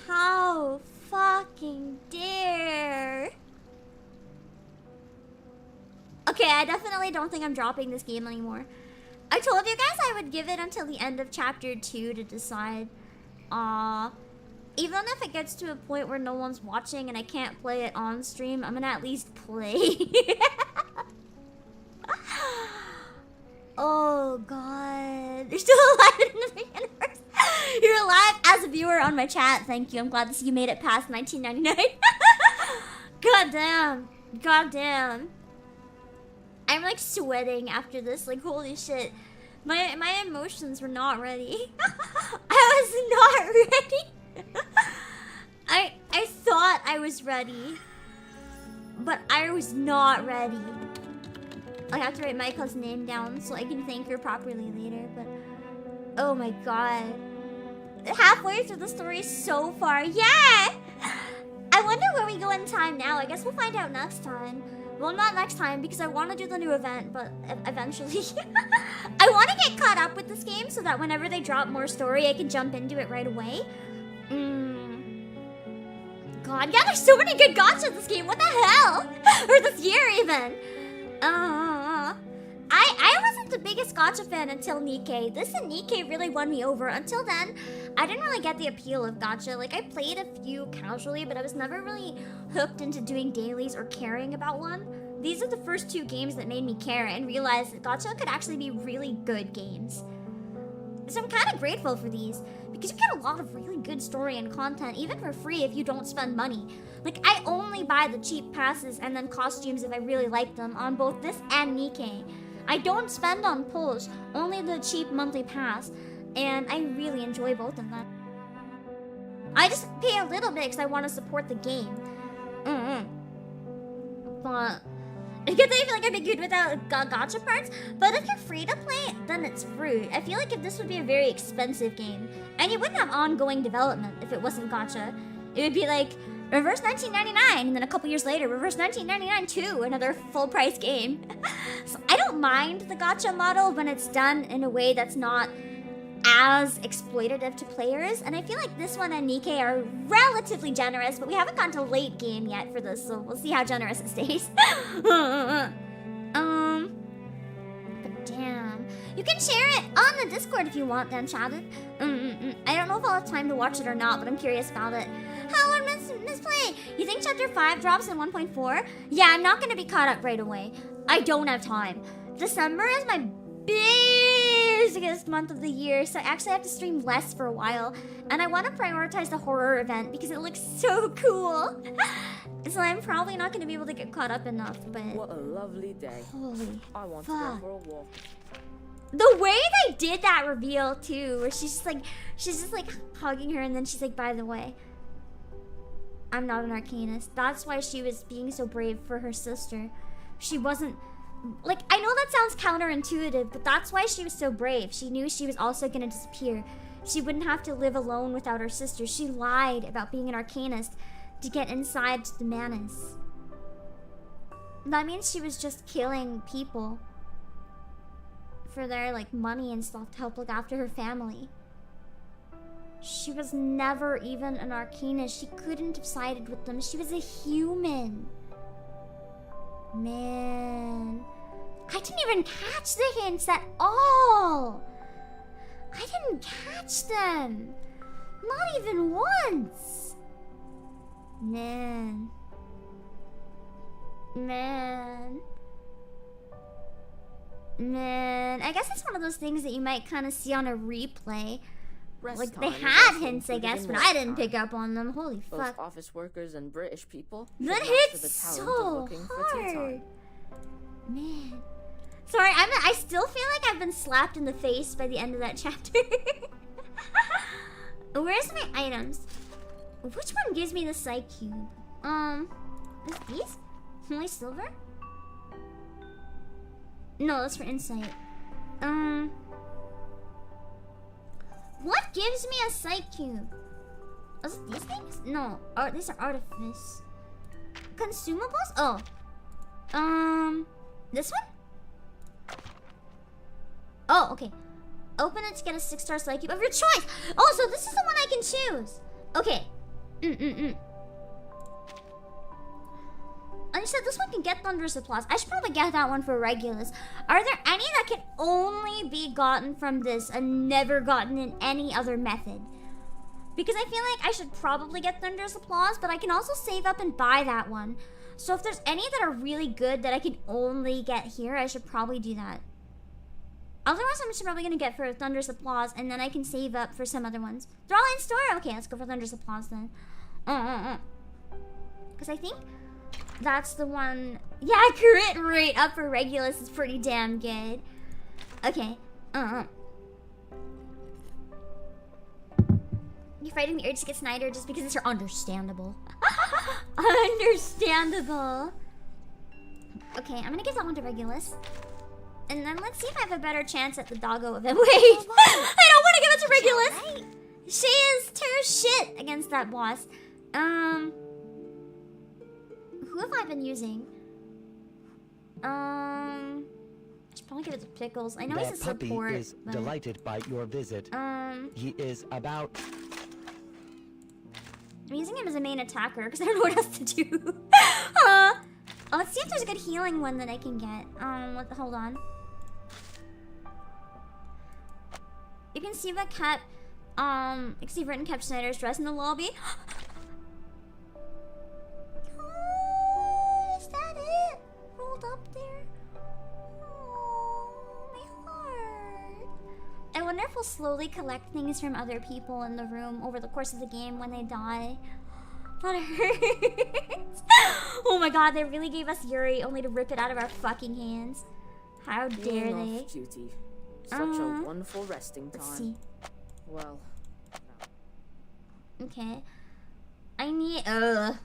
How fucking dare. Okay, I definitely don't think I'm dropping this game anymore. I told you guys I would give it until the end of chapter 2 to decide. even if it gets to a point where no one's watching and I can't play it on stream, I'm gonna at least play. Oh god. You're still alive in the universe. You're alive as a viewer on my chat. Thank you. I'm glad to see you made it past 1999. God damn. God damn. I'm like sweating after this. Like, holy shit. My emotions were not ready. I was not ready. I thought I was ready, but I was not ready. I have to write Michael's name down so I can thank her properly later, but oh my god. Halfway through the story so far. Yeah! I wonder where we go in time now. I guess we'll find out next time. Well, not next time because I want to do the new event, but eventually. I want to get caught up with this game so that whenever they drop more story, I can jump into it right away. God, yeah, there's so many good gacha in this game. What the hell? Or this year, even. I wasn't the biggest gacha fan until Nikkei. This and Nikkei really won me over. Until then, I didn't really get the appeal of gacha. Like, I played a few casually, but I was never really hooked into doing dailies or caring about one. These are the first two games that made me care and realize that gacha could actually be really good games. So I'm kind of grateful for these, because you get a lot of really good story and content, even for free if you don't spend money. Like, I only buy the cheap passes and then costumes if I really like them on both this and Nikkei. I don't spend on pulls, only the cheap monthly pass, and I really enjoy both of them. I just pay a little bit because I want to support the game. But I guess I feel like I'd be good without gacha parts, but if you're free to play, then it's free. I feel like if this would be a very expensive game, and you wouldn't have ongoing development if it wasn't gacha. It would be like Reverse 1999, and then a couple years later, Reverse 1999 2, another full-price game. So I don't mind the gacha model when it's done in a way that's not as exploitative to players, and I feel like this one and Nikkei are relatively generous, but we haven't gotten to late game yet for this, so we'll see how generous it stays. But damn. You can share it on the Discord if you want, then, Chatted. I don't know if I'll have time to watch it or not, but I'm curious about it. How would Miss play? You think Chapter 5 drops in 1.4? Yeah, I'm not gonna be caught up right away. I don't have time. December is my busiest month of the year, so I actually have to stream less for a while. And I want to prioritize the horror event because it looks so cool. So I'm probably not going to be able to get caught up enough, but... What a lovely day. Holy I want to go for a walk. The way they did that reveal, too, where she's just like hugging her, and then she's like, by the way, I'm not an arcanist. That's why she was being so brave for her sister. She wasn't... Like, I know that sounds counterintuitive, but that's why she was so brave. She knew she was also gonna disappear. She wouldn't have to live alone without her sister. She lied about being an arcanist to get inside to the Manus. That means she was just killing people for their, like, money and stuff to help look after her family. She was never even an arcanist. She couldn't have sided with them. She was a human. Man, I didn't even catch the hints at all. I didn't catch them. Not even once. Man. I guess it's one of those things that you might kind of see on a replay. Like, they had hints, I guess, but I didn't pick up on them. Holy fuck. Both office workers and British people. That hits so hard. Man. Sorry, I still feel like I've been slapped in the face by the end of that chapter. Where's my items? Which one gives me the Psych Cube? Is these? Only silver? No, that's for insight. What gives me a Psych Cube? Is it these things? No. These are artifice. Consumables? Oh. This one? Oh, okay. Open it to get a 6-star Psych Cube of your choice. Oh, so this is the one I can choose. Okay. And you said this one can get Thunderous Applause. I should probably get that one for Regulus. Are there any that can only be gotten from this and never gotten in any other method? Because I feel like I should probably get Thunder's Applause, but I can also save up and buy that one. So if there's any that are really good that I can only get here, I should probably do that. Otherwise, I'm just probably gonna get for Thunder's Applause, and then I can save up for some other ones. They're all in store? Okay, let's go for Thunder's Applause then. Because I think that's the one... Yeah, crit rate up for Regulus is pretty damn good. Okay. You're fighting the urge to get Snyder just because it's understandable. Understandable. Okay, I'm gonna give that one to Regulus. And then let's see if I have a better chance at the doggo event. Wait! I don't want to give it to Regulus! She is too shit against that boss. Who have I been using? I should probably give it to Pickles. I know he's a support. Puppy is delighted by your visit. He is about... I'm using him as a main attacker because I don't know what else to do. Let's see if there's a good healing one that I can get. Hold on. You can see what kept, you can see Britton kept Snyder's dress in the lobby. Oh, is that it? Rolled up there? Oh, my heart. I wonder if we'll slowly collect things from other people in the room over the course of the game when they die. That hurts. Oh my god, they really gave us Yuri only to rip it out of our fucking hands. How dare they? Off duty. Such a wonderful resting time. Let's see. Well. Okay. I need... I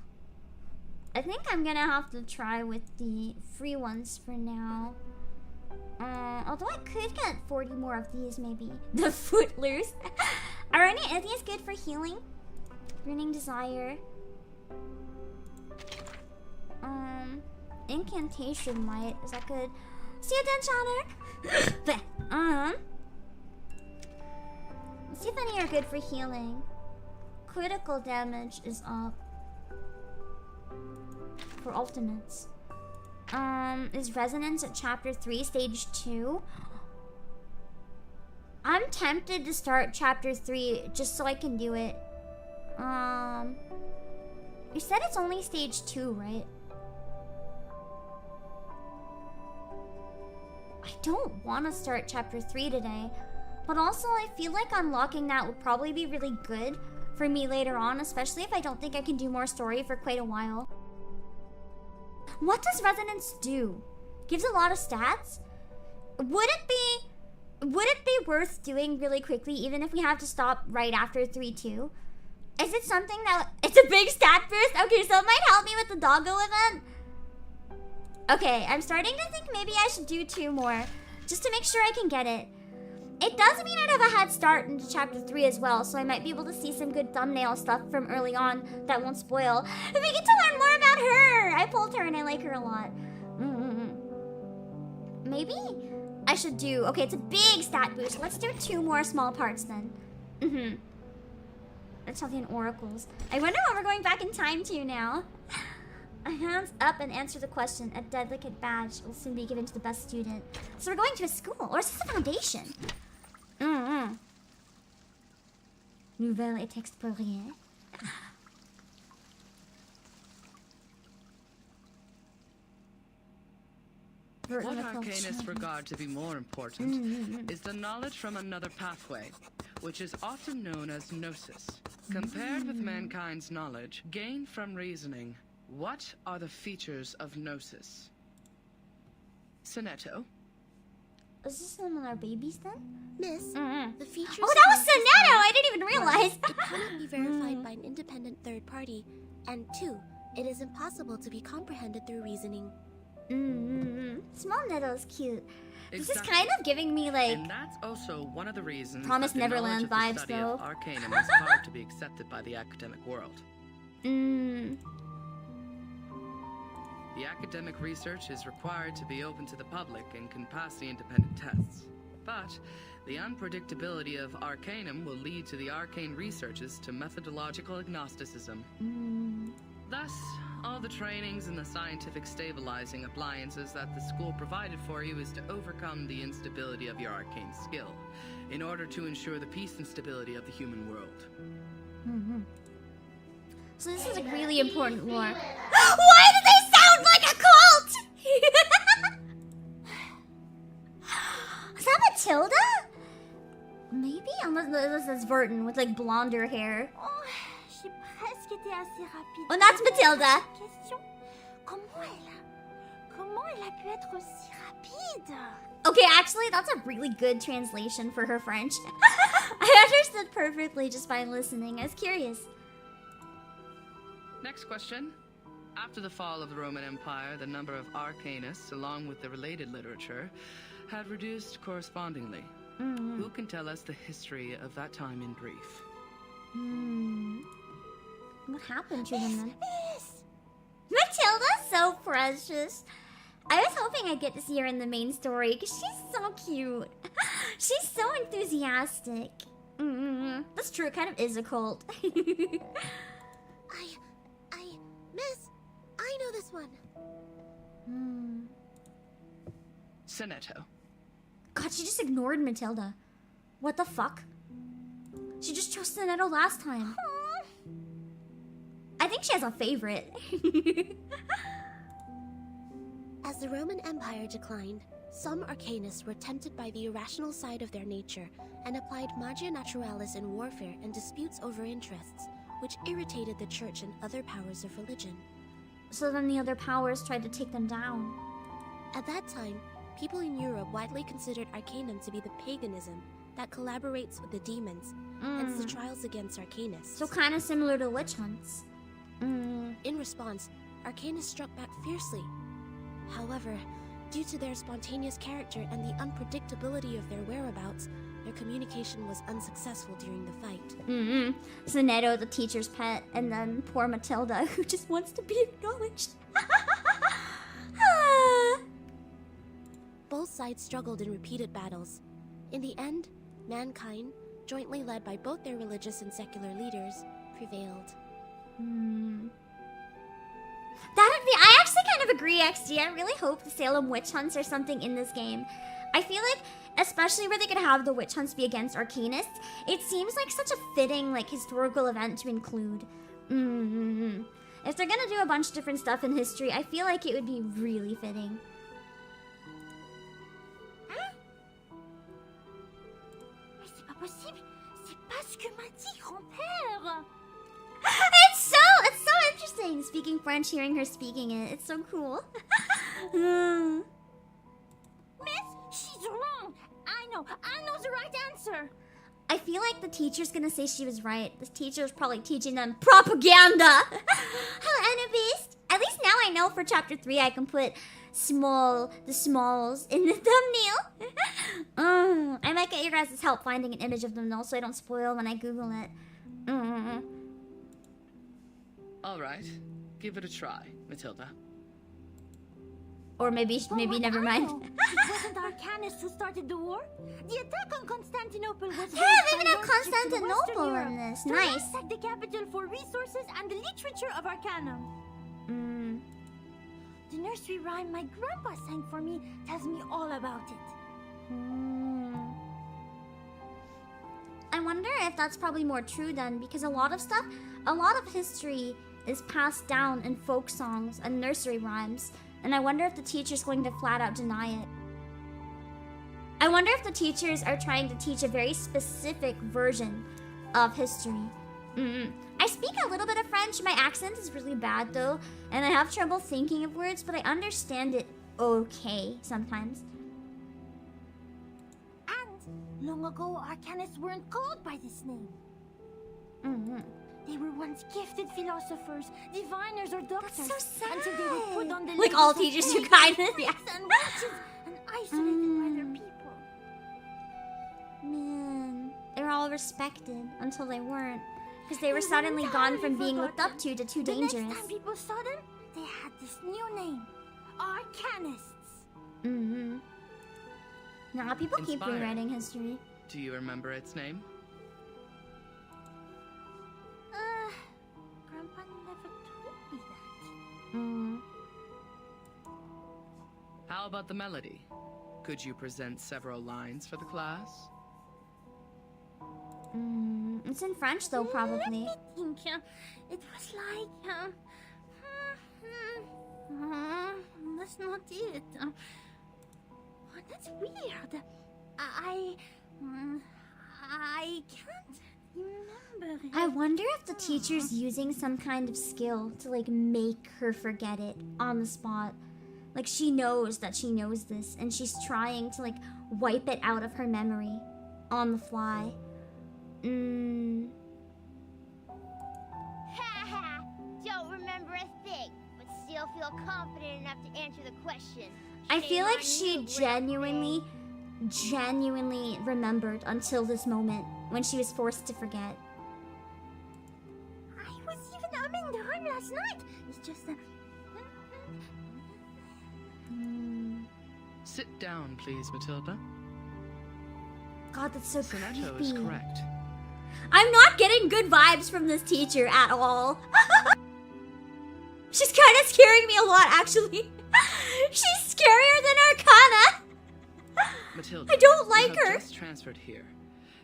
think I'm gonna have to try with the free ones for now. Although I could get 40 more of these, maybe. The Footloose. Are any of these good for healing? Burning Desire. Incantation Light. Is that good? See you then, Shatter. Let's see if any are good for healing. Critical damage is up. For ultimates. Is Resonance at Chapter 3, Stage 2? I'm tempted to start Chapter 3 just so I can do it. You said it's only Stage 2, right? I don't want to start Chapter 3 today. But also, I feel like unlocking that would probably be really good for me later on, especially if I don't think I can do more story for quite a while. What does Resonance do? Gives a lot of stats? Would it be worth doing really quickly even if we have to stop right after 3-2? Is it something that... It's a big stat boost? Okay, so it might help me with the doggo event. Okay, I'm starting to think maybe I should do 2 more. Just to make sure I can get it. It does mean I'd have a head start into Chapter 3 as well, so I might be able to see some good thumbnail stuff from early on that won't spoil. And we get to learn more about her! I pulled her and I like her a lot. Maybe I should do... Okay, it's a big stat boost. Let's do 2 more small parts then. Let's have the oracles. I wonder what we're going back in time to now. Hands up and answer the question. A delicate badge will soon be given to the best student. So we're going to a school, or is this a foundation? Nouvelle et texte pour rien. What arcanists regard to be more important is the knowledge from another pathway, which is often known as gnosis. Compared with mankind's knowledge gained from reasoning, what are the features of gnosis? Sonetto? Is this one of our babies then? Miss, the features... Oh, that was Sonetto! I didn't even realize! It cannot be verified by an independent third party. And 2, it is impossible to be comprehended through reasoning. Small Netto's cute. This is kind of giving me like... And that's also one of the reasons Promised that the Neverland knowledge of the vibes, study though. of Arcanum is hard to be accepted by the academic world. The academic research is required to be open to the public and can pass the independent tests. But the unpredictability of Arcanum will lead to the arcane researches to methodological agnosticism. Thus, all the trainings and the scientific stabilizing appliances that the school provided for you is to overcome the instability of your arcane skill, in order to ensure the peace and stability of the human world. So this is a really important lore. Why do they sound like a cult? Is that Matilda? Maybe? Unless this is Verton with like blonder hair. Oh, j'ai presque été assez rapide. Oh, that's Matilda. Comment elle a pu être aussi rapide? Okay, actually, that's a really good translation for her French. I understood perfectly just by listening. I was curious. Next question. After the fall of the Roman Empire, the number of arcanists, along with the related literature, had reduced correspondingly. Who can tell us the history of that time in brief? What happened to them then? Matilda's so precious. I was hoping I'd get to see her in the main story because she's so cute. She's so enthusiastic. That's true, it kind of is a cult. Miss, I know this one. Sonetto. God, she just ignored Matilda. What the fuck? She just chose Sonetto last time. I think she has a favorite. As the Roman Empire declined, some arcanists were tempted by the irrational side of their nature and applied magia naturalis in warfare and disputes over interests, which irritated the church and other powers of religion. So then the other powers tried to take them down. At that time, people in Europe widely considered Arcanum to be the paganism that collaborates with the demons, hence the trials against Arcanists. So kind of similar to witch hunts. In response, Arcanists struck back fiercely. However, due to their spontaneous character and the unpredictability of their whereabouts, their communication was unsuccessful during the fight. Sonetto, the teacher's pet, and then poor Matilda, who just wants to be acknowledged. Both sides struggled in repeated battles. In the end, mankind, jointly led by both their religious and secular leaders, prevailed. I actually kind of agree, XD. I really hope the Salem witch hunts are something in this game. I feel like, especially where they could have the witch hunts be against Arcanists, it seems like such a fitting, like, historical event to include. If they're gonna do a bunch of different stuff in history, I feel like it would be really fitting. Mais c'est pas possible. C'est pas ce que m'a dit grand-père. It's so interesting speaking French, hearing her speaking it. It's so cool. Miss, she's wrong. I know the right answer. I feel like the teacher's gonna say she was right. The teacher's probably teaching them propaganda. Hello, Anubis. At least now I know for chapter 3 I can put the smalls in the thumbnail. I might get your guys' help finding an image of them though, so I don't spoil when I Google it. Alright, give it a try, Matilda. Or maybe never mind. It wasn't Arcanists who started the war. The attack on Constantinople was they even have Constantinople in this. Nice. They attacked the capital for resources and the literature of Arcanum. The nursery rhyme my grandpa sang for me tells me all about it. I wonder if that's probably more true then, because a lot of history is passed down in folk songs and nursery rhymes, and I wonder if the teacher's going to flat out deny it. I wonder if the teachers are trying to teach a very specific version of history. I speak a little bit of French. My accent is really bad though, and I have trouble thinking of words, but I understand it okay sometimes. And long ago, Arcanists weren't called by this name. They were once gifted philosophers, diviners, or doctors. That's so sad. Until they were put on the like all teachers do, kind of. Yeah. And witches, and isolated by their people. Man, they were all respected until they weren't, because they were suddenly gone from being looked up to too dangerous. The next time people saw them, they had this new name, Arcanists. Nah, people keep rewriting history. Do you remember its name? Grandpa never told me that. How about the melody? Could you present several lines for the class? It's in French though, probably. Let me think. It was like that's not it. That's weird. I can't remember it. I wonder if the teacher's using some kind of skill to like make her forget it on the spot. Like she knows that she knows this and she's trying to like wipe it out of her memory on the fly. Haha, don't remember a thing, but still feel confident enough to answer the question. I feel like she genuinely remembered until this moment when she was forced to forget. I was even umming the room last night. It's just Sit down, please, Matilda. God, that's so Sonetto creepy. is correct. I'm not getting good vibes from this teacher at all. She's kind of scaring me a lot, actually. She's scarier than Arcana. Matilda, I don't like you have her. just transferred here.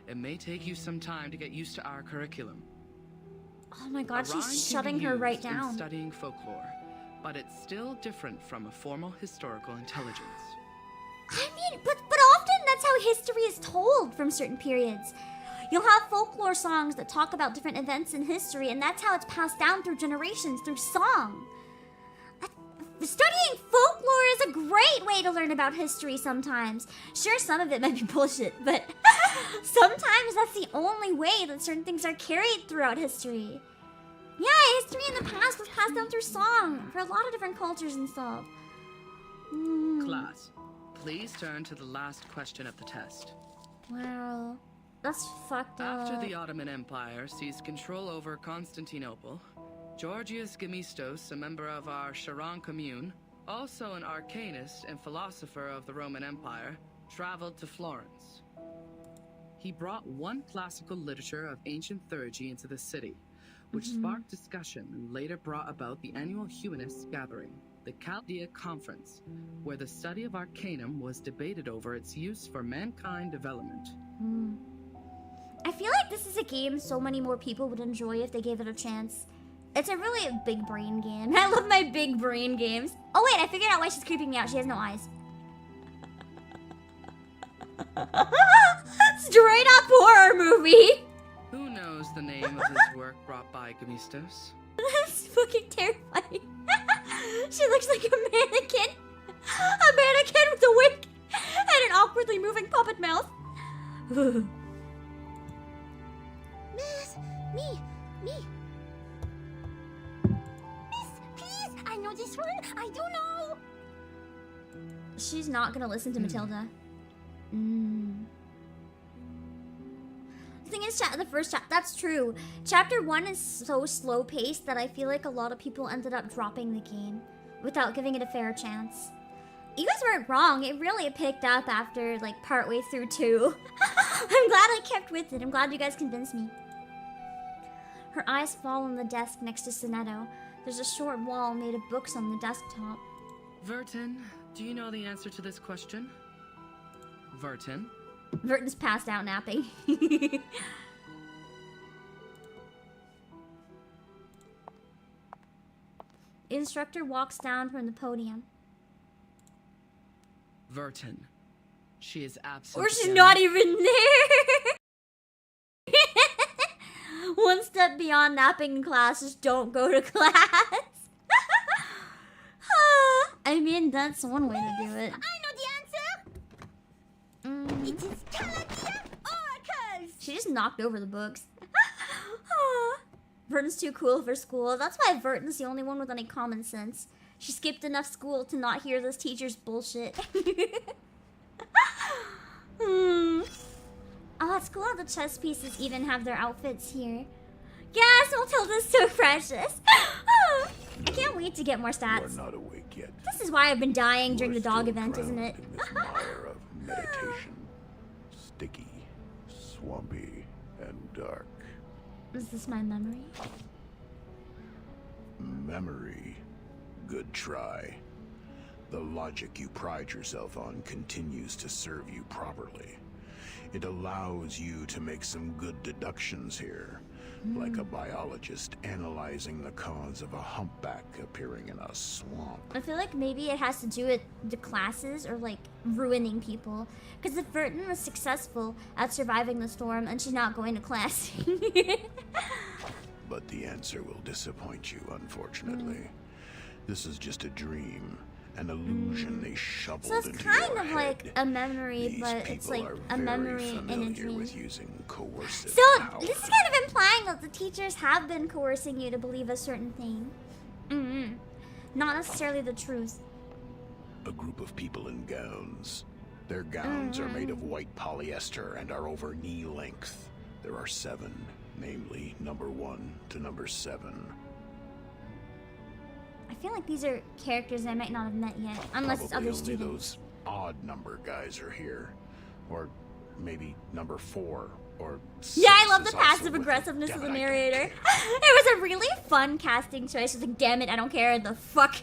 It may take you some time to get used to our curriculum. Oh my God, A rhyme she's can shutting be her right used in down. studying folklore, but it's still different from a formal historical intelligence. I mean, but often that's how history is told from certain periods. You'll have folklore songs that talk about different events in history, and that's how it's passed down through generations, through song. Studying folklore is a great way to learn about history sometimes. Sure, some of it might be bullshit, but sometimes that's the only way that certain things are carried throughout history. Yeah, history in the past was passed down through song for a lot of different cultures and stuff. Class, please turn to the last question of the test. Wow, that's fucked up. After the Ottoman Empire seized control over Constantinople, Georgius Gemistos, a member of our Charon commune, also an arcanist and philosopher of the Roman Empire, traveled to Florence. He brought one classical literature of ancient theurgy into the city, which sparked discussion and later brought about the annual Humanists gathering, the Chaldea Conference, where the study of Arcanum was debated over its use for mankind development. I feel like this is a game so many more people would enjoy if they gave it a chance. It's a really big brain game. I love my big brain games. Oh wait, I figured out why she's creeping me out. She has no eyes. Straight up horror movie. Who knows the name of his work brought by Gemistos? That's fucking terrifying. She looks like a mannequin. A mannequin with a wig and an awkwardly moving puppet mouth. Miss, me. Miss, please, I know this one. I do know. She's not gonna listen to Matilda. The thing is, the first chapter, that's true. Chapter 1 is so slow paced that I feel like a lot of people ended up dropping the game without giving it a fair chance. You guys weren't wrong. It really picked up after like partway through 2. I'm glad I kept with it. I'm glad you guys convinced me. Her eyes fall on the desk next to Sonetto. There's a short wall made of books on the desktop. Vertin, do you know the answer to this question? Vertin? Vertin's passed out napping. Instructor walks down from the podium. Vertin. She is absent. Or she's again. not even there! One step beyond napping in class, just don't go to class. I mean, that's one way to do it. I know the answer. It is Playasia oracles. She just knocked over the books. Vertin's too cool for school. That's why Vertin's the only one with any common sense. She skipped enough school to not hear this teacher's bullshit. Oh, it's cool how the chess pieces even have their outfits here. Yes, Matilda's so precious. I can't wait to get more stats. You are not awake yet. This is why I've been dying during the dog Still event, isn't it? in this mire of meditation. Sticky, swampy, and dark. Is this my memory? Memory. Good try. The logic you pride yourself on continues to serve you properly. It allows you to make some good deductions here, like a biologist analyzing the cause of a humpback appearing in a swamp. I feel like maybe it has to do with the classes or like ruining people. Because if Burton was successful at surviving the storm and she's not going to class. But the answer will disappoint you, unfortunately. This is just a dream, an illusion they shoveled So it's into kind your of head. like a memory, These but it's people like are a very memory in a familiar dream. with using coercive So power. this is kind of implying that the teachers have been coercing you to believe a certain thing. Not necessarily the truth. A group of people in gowns. Their gowns are made of white polyester and are over knee length. There are 7, namely number 1 to number 7. I feel like these are characters I might not have met yet, unless it's Probably other only students. those odd number guys are here. Or maybe number 4 or 6. Yeah, I love the is also passive with aggressiveness them. of the Damn it, I narrator. It was a really fun casting choice. Like, damn it, I don't care. The fuck.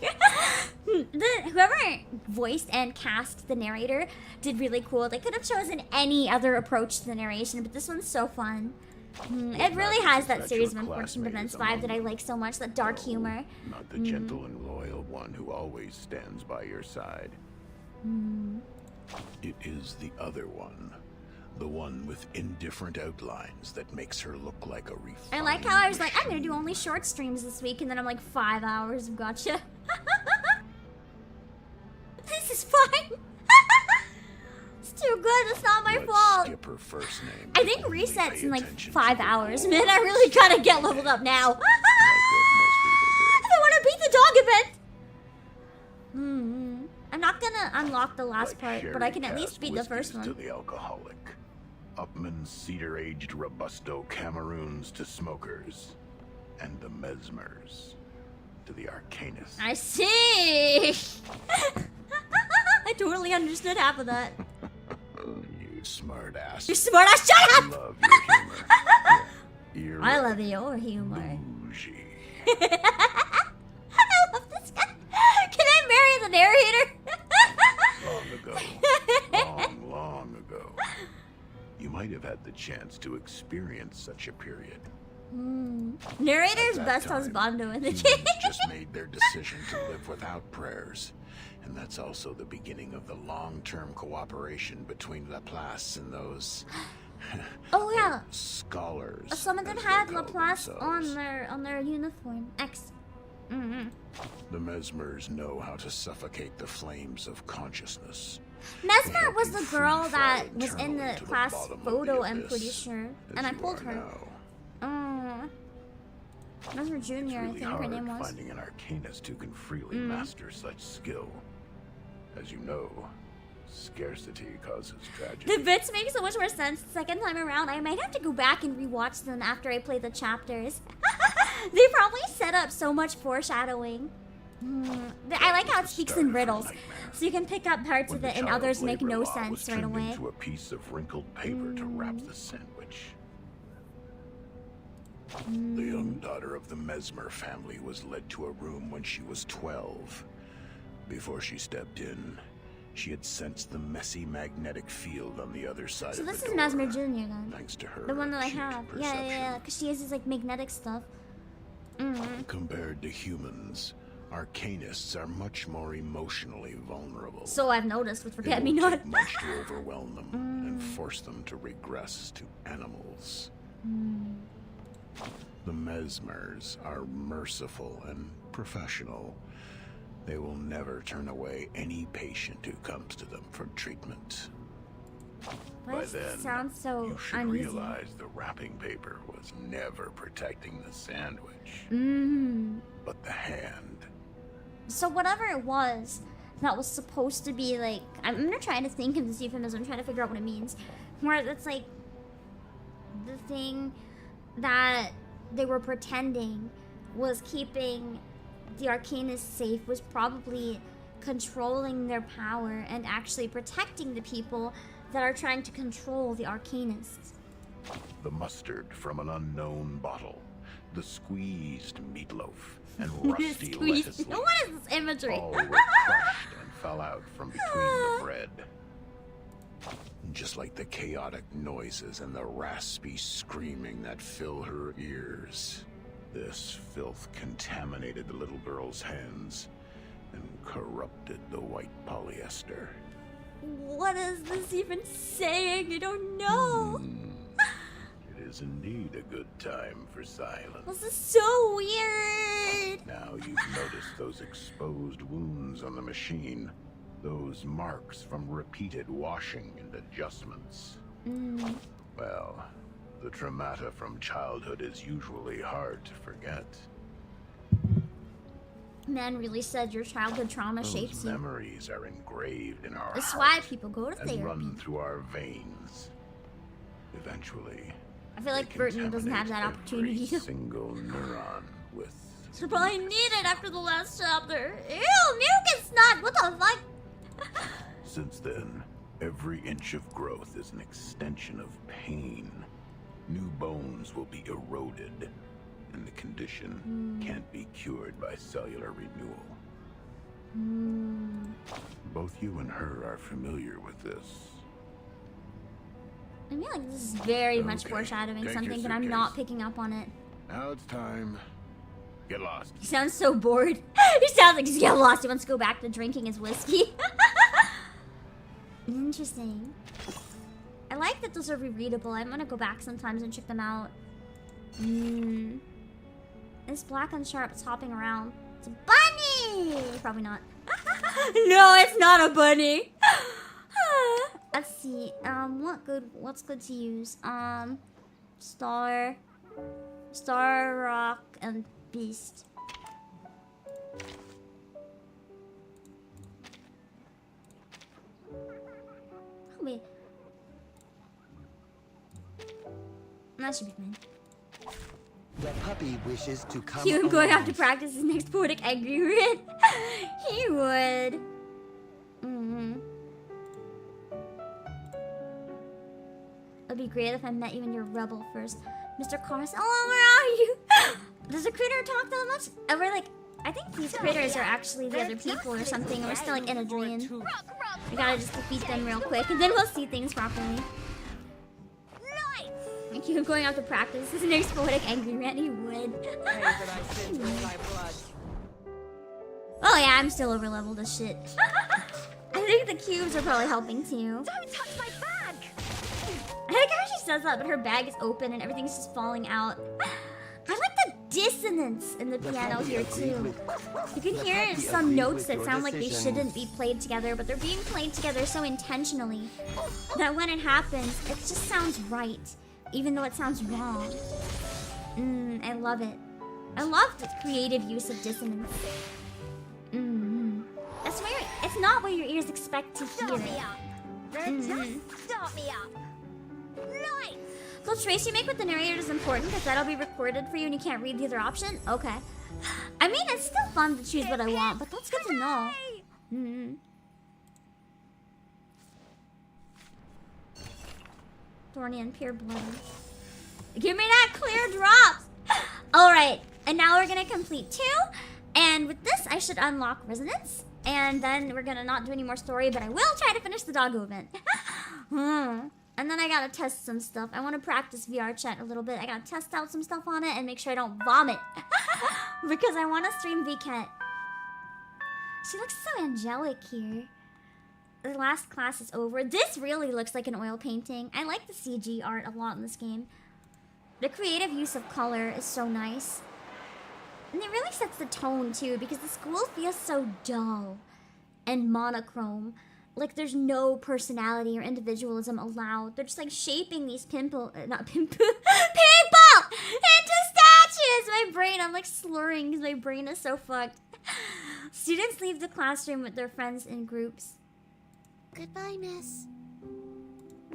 Whoever voiced and cast the narrator did really cool. They could have chosen any other approach to the narration, but this one's so fun. It really has that series of unfortunate events vibe that I like so much. That dark humor. Not the gentle and loyal one who always stands by your side. It is the other one. The one with indifferent outlines that makes her look like a refined I like how I was like, I'm gonna do only short streams this week, and then I'm like 5 hours of gotcha. This is fine. It's too good. It's not my fault. Skip her first name. I think resets in like 5 hours. Man, I really gotta get leveled up now. I want to beat the dog event. I'm not gonna unlock the last part, but I can at least beat the first one. To the alcoholic. Upman's cedar-aged Robusto Cameroons to smokers. And the Mesmers to the Arcanists. I see. I totally understood half of that. You smart ass. You smart ass. Shut up! Love your humor. You're I love your humor. bougie. I love this guy. Can I marry the narrator? Long ago. You might have had the chance to experience such a period. Narrator's At that best time, husbando in the humans game. just made their decision to live without prayers. And that's also the beginning of the long-term cooperation between Laplace and those Oh yeah. scholars. Some of them as had they call Laplace themselves. on their uniform. X. The Mesmers know how to suffocate the flames of consciousness. Mesmer was the girl that was in the to the class bottom of photo, the I'm abyss, pretty sure. as And I you pulled are her. now. Mesmer Jr., It's I really think her hard name was. finding an Arcanist who can freely master such skill. As you know, scarcity causes tragedy. The bits make so much more sense the second time around. I might have to go back and rewatch them after I play the chapters. They probably set up so much foreshadowing. I like how it speaks in riddles, so you can pick up parts of it and others make no sense right away. Into a piece of wrinkled paper to wrap the sandwich. The young daughter of the Mesmer family was led to a room when she was 12. Before she stepped in, she had sensed the messy magnetic field on the other side So of the this is door. Mesmer Jr. then. Thanks to her The one that I acute have. perception. Yeah, because she uses like magnetic stuff. Compared to humans, Arcanists are much more emotionally vulnerable. So I've noticed with It Forget Me will Not. take much to overwhelm them and force them to regress to animals. The Mesmers are merciful and professional. They will never turn away any patient who comes to them for treatment. Why By does it then, sound so you should uneasy? realize the wrapping paper was never protecting the sandwich, but the hand. So whatever it was that was supposed to be like, I'm gonna try to think of this euphemism, trying to figure out what it means. Where it's like the thing that they were pretending was keeping the Arcanists safe was probably controlling their power and actually protecting the people that are trying to control the Arcanists. The mustard from an unknown bottle, the squeezed meatloaf, and rusty lettuce leaf. What is this imagery? All were crushed and fell out from between the bread. Just like the chaotic noises and the raspy screaming that fill her ears. This filth contaminated the little girl's hands and corrupted the white polyester. What is this even saying? I don't know. It is indeed a good time for silence. This is so weird. Now you've noticed those exposed wounds on the machine. Those marks from repeated washing and adjustments. Well, the traumata from childhood is usually hard to forget. Man really said your childhood trauma shapes you. Memories are engraved in our That's heart why people go to and therapy. run through our veins. Eventually, I feel like Burton doesn't have that opportunity. every single neuron with. So probably need it after the last chapter. Ew, mucus snot. What the fuck? Since then, every inch of growth is an extension of pain. New bones will be eroded, and the condition can't be cured by cellular renewal. Both you and her are familiar with this. I feel like this is very much foreshadowing take something, your but I'm suitcase. not picking up on it. Now it's time. Get lost. He sounds so bored. He sounds like he's getting lost. He wants to go back to drinking his whiskey. Interesting. I like that those are rereadable. I'm gonna go back sometimes and check them out. It's black and sharp. It's hopping around. It's a bunny! Probably not. No, it's not a bunny. Let's see. What's good to use? Star, rock, and beast. Oh, wait. That should be fine. The puppy wishes to come He would going along. have to practice his next poetic agreement. He would. It'd be great if I met you in your rebel first. Mr. Carson, oh, where are you? Does the critter talk that much? We're like, I think these critters are actually the other people or something. And we're still like in a dream. We gotta just defeat them real quick and then we'll see things properly. Thank you. Going out to practice his next poetic angry rant. He would. Oh yeah, I'm still over leveled as shit. I think the cubes are probably helping too. Don't touch my bag! I like how she says that, but her bag is open and everything's just falling out. I like the dissonance in the piano here too. You can hear some notes that sound like they shouldn't be played together, but they're being played together so intentionally that when it happens, it just sounds right, even though it sounds wrong. I love it. I love the creative use of dissonance. That's where it's not what your ears expect to hear. Start me up! Just start me up! Right! The choice you make with the narrator is important because that'll be recorded for you and you can't read the other option? Okay. I mean, it's still fun to choose what I want, but that's good to know. Thorny and pure blood. Give me that clear drops! Alright, and now we're gonna complete 2. And with this, I should unlock Resonance. And then we're gonna not do any more story, but I will try to finish the doggo event. And then I gotta test some stuff. I wanna practice VR chat a little bit. I gotta test out some stuff on it and make sure I don't vomit. Because I wanna stream VCat. She looks so angelic here. The last class is over. This really looks like an oil painting. I like the CG art a lot in this game. The creative use of color is so nice. And it really sets the tone too, because the school feels so dull and monochrome. Like there's no personality or individualism allowed. They're just like shaping these people into statues! My brain, I'm like slurring because my brain is so fucked. Students leave the classroom with their friends in groups. Goodbye, miss.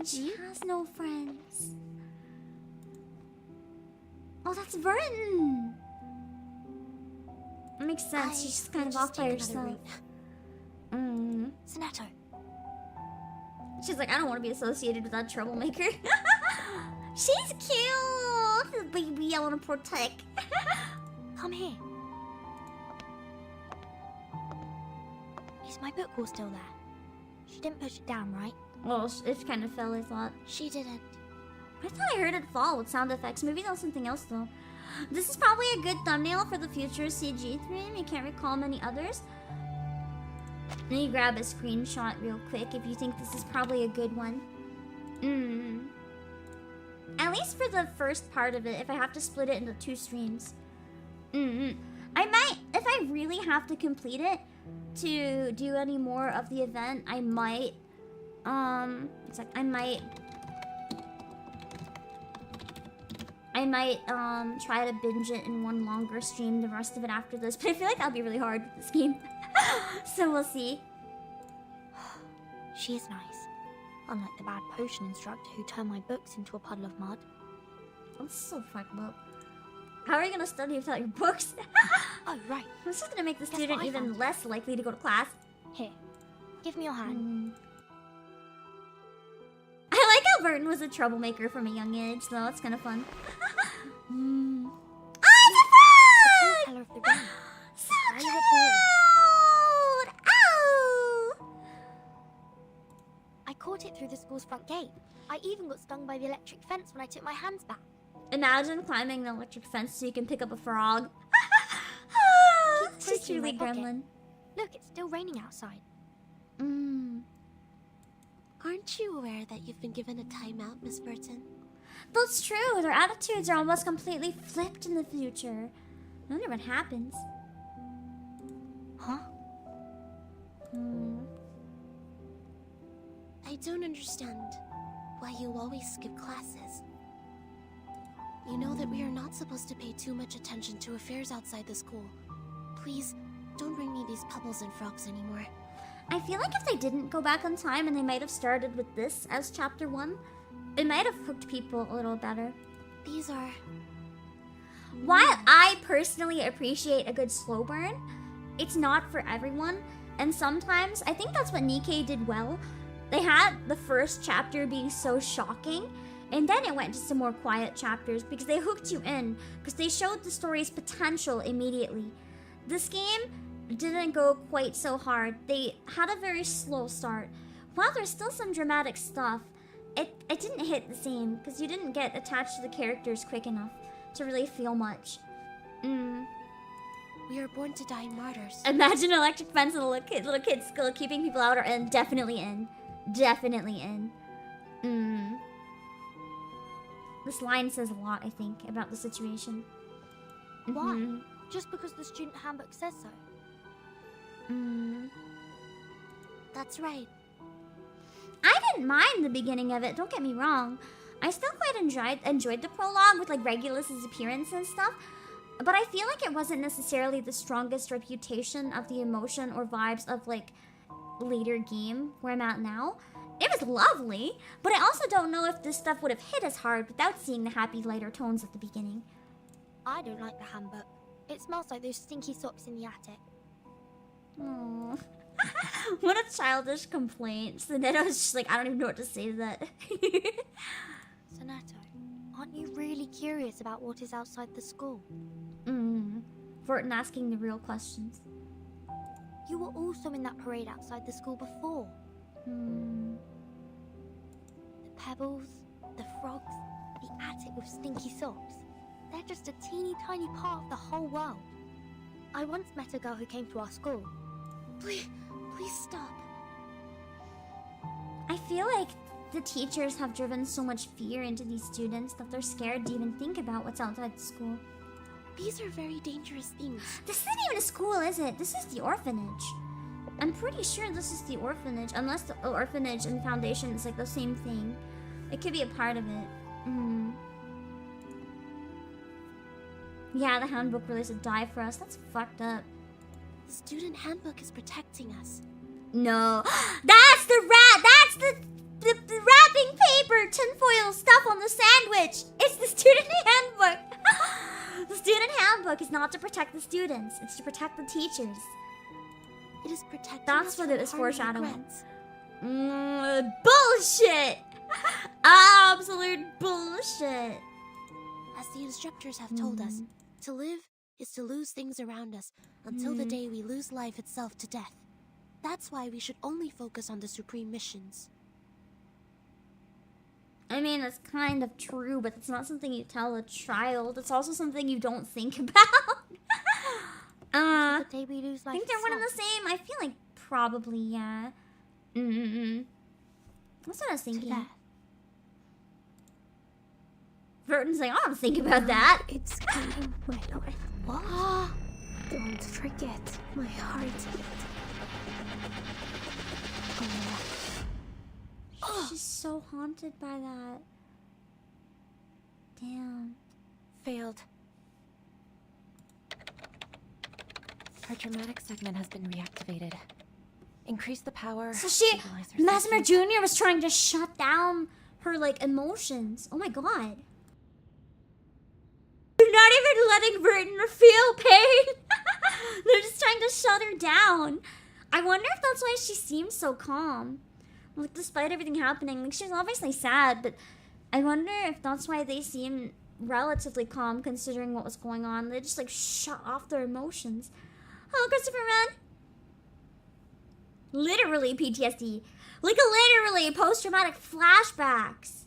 She has no friends. Oh, that's Vernon! Makes sense. She's just kind of off by herself. Sonato. She's like, I don't want to be associated with that troublemaker. She's cute! The baby I want to protect. Come here. Is my book all still there? She didn't push it down, right? Well, it kind of fell, I thought. She didn't. I thought I heard it fall with sound effects. Maybe that was something else, though. This is probably a good thumbnail for the future CG stream. You can't recall many others. Let me grab a screenshot real quick if you think this is probably a good one. At least for the first part of it, if I have to split it into 2 streams. I might, if I really have to complete it to do any more of the event, I might, it's like, I might try to binge it in one longer stream, the rest of it after this, but I feel like that'll be really hard with this game. So we'll see. She is nice. Unlike the bad potion instructor who turned my books into a puddle of mud. That's so fucked up. How are you gonna study without your books? Oh, right. This is gonna make the student even less likely to go to class. Here, give me your hand. I like how Burton was a troublemaker from a young age, though. It's kind of fun. Oh, it's a frog! So cute! Ow! I caught it through the school's front gate. I even got stung by the electric fence when I took my hands back. Imagine climbing the electric fence so you can pick up a frog. She's truly gremlin. Look, it's still raining outside. Aren't you aware that you've been given a timeout, Miss Burton? That's true. Their attitudes are almost completely flipped in the future. I wonder what happens. Huh? I don't understand why you always skip classes. You know that we are not supposed to pay too much attention to affairs outside the school. Please, don't bring me these pebbles and frogs anymore. I feel like if they didn't go back in time and they might have started with this as chapter 1, it might have hooked people a little better. These are... While I personally appreciate a good slow burn, it's not for everyone. And sometimes, I think that's what Nikkei did well. They had the first chapter being so shocking, and then it went to some more quiet chapters because they hooked you in, because they showed the story's potential immediately. This game didn't go quite so hard. They had a very slow start. While there's still some dramatic stuff, it didn't hit the same, because you didn't get attached to the characters quick enough to really feel much. We are born to die martyrs. Imagine an electric fence and little kids still keeping people out, or in. Definitely in. Definitely in. This line says a lot, I think, about the situation. Why? Just because the student handbook says so? That's right. I didn't mind the beginning of it, don't get me wrong. I still quite enjoyed the prologue with like Regulus's appearance and stuff. But I feel like it wasn't necessarily the strongest reputation of the emotion or vibes of like later game where I'm at now. It was lovely, but I also don't know if this stuff would have hit as hard without seeing the happy lighter tones at the beginning. I don't like the handbook. It smells like those stinky socks in the attic. Aww. What a childish complaint. Soneto was just like, I don't even know what to say to that. Soneto, aren't you really curious about what is outside the school? Fortin asking the real questions. You were also in that parade outside the school before. The pebbles, the frogs, the attic with stinky socks. They're just a teeny tiny part of the whole world. I once met a girl who came to our school. Please stop. I feel like the teachers have driven so much fear into these students that they're scared to even think about what's outside the school. These are very dangerous things. This isn't even a school, is it? This is the orphanage. I'm pretty sure this is the orphanage, unless the orphanage and foundation is like the same thing. It could be a part of it. Yeah, the handbook really should die for us. That's fucked up. The student handbook is protecting us. No. That's the rat! That's the wrapping paper, tinfoil stuff on the sandwich! It's the student handbook! The student handbook is not to protect the students. It's to protect the teachers. It is protecting That's us what from it was harming foreshadowing. regrets. Bullshit! Absolute bullshit. As the instructors have told us, to live is to lose things around us until the day we lose life itself to death. That's why we should only focus on the supreme missions. I mean, it's kind of true, but it's not something you tell a child. It's also something you don't think about. I think they're one and the same. I feel like probably, yeah. That's what I was thinking. Burton's like, I don't think about that. It's coming, my lord. What? Don't forget my heartbeat. She's so haunted by that. Damn. Failed. Her dramatic segment has been reactivated. Increase the power. So she, Mesmer Jr. was trying to shut down her, like, emotions. Oh my god. They're not even letting Burton feel pain. They're just trying to shut her down. I wonder if that's why she seems so calm. Like, despite everything happening, like, she's obviously sad, but I wonder if that's why they seem relatively calm considering what was going on. They just, like, shut off their emotions. Oh, Christopher Wren. Literally PTSD. Like, literally post-traumatic flashbacks.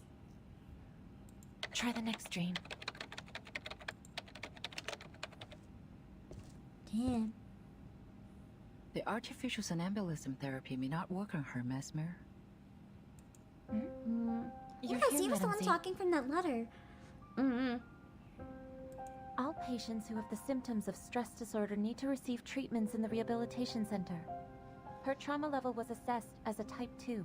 Try the next dream. Damn. The artificial somnambulism therapy may not work on her, Mesmer. Yeah, he was the one talking from that letter. All patients who have the symptoms of stress disorder need to receive treatments in the rehabilitation center. Her trauma level was assessed as a type 2.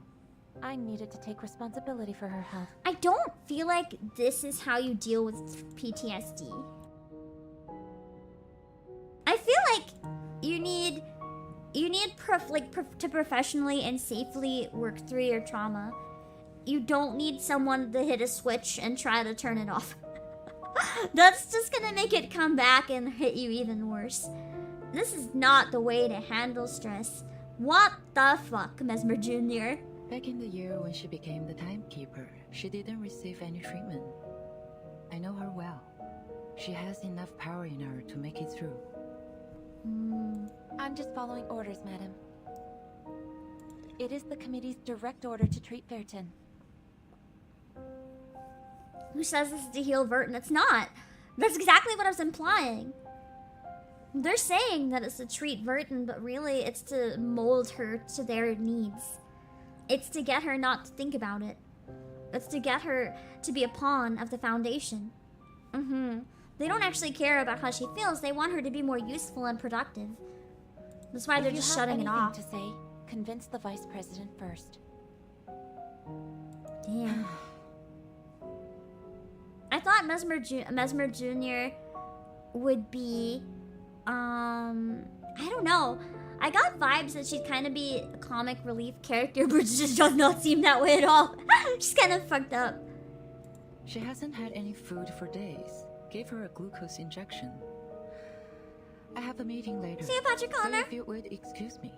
I needed to take responsibility for her health. I don't feel like this is how you deal with PTSD. I feel like you need to professionally and safely work through your trauma. You don't need someone to hit a switch and try to turn it off. That's just gonna make it come back and hit you even worse. This is not the way to handle stress. What the fuck, Mesmer Jr.? Back in the year when she became the timekeeper, she didn't receive any treatment. I know her well. She has enough power in her to make it through. I'm just following orders, madam. It is the committee's direct order to treat Fairton. Who says this is to heal Burton? It's not. That's exactly what I was implying. They're saying that it's to treat Burton, but really it's to mold her to their needs. It's to get her not to think about it. It's to get her to be a pawn of the Foundation. They don't actually care about how she feels. They want her to be more useful and productive. That's why they're just shutting it off. If you have anything to say, convince the vice president first. Damn. I thought Mesmer Jr. would be, I don't know. I got vibes that she'd kind of be a comic relief character, but she just does not seem that way at all. She's kind of fucked up. She hasn't had any food for days. Gave her a glucose injection. I have a meeting later. See you, Patrick Connor. So if you would excuse me.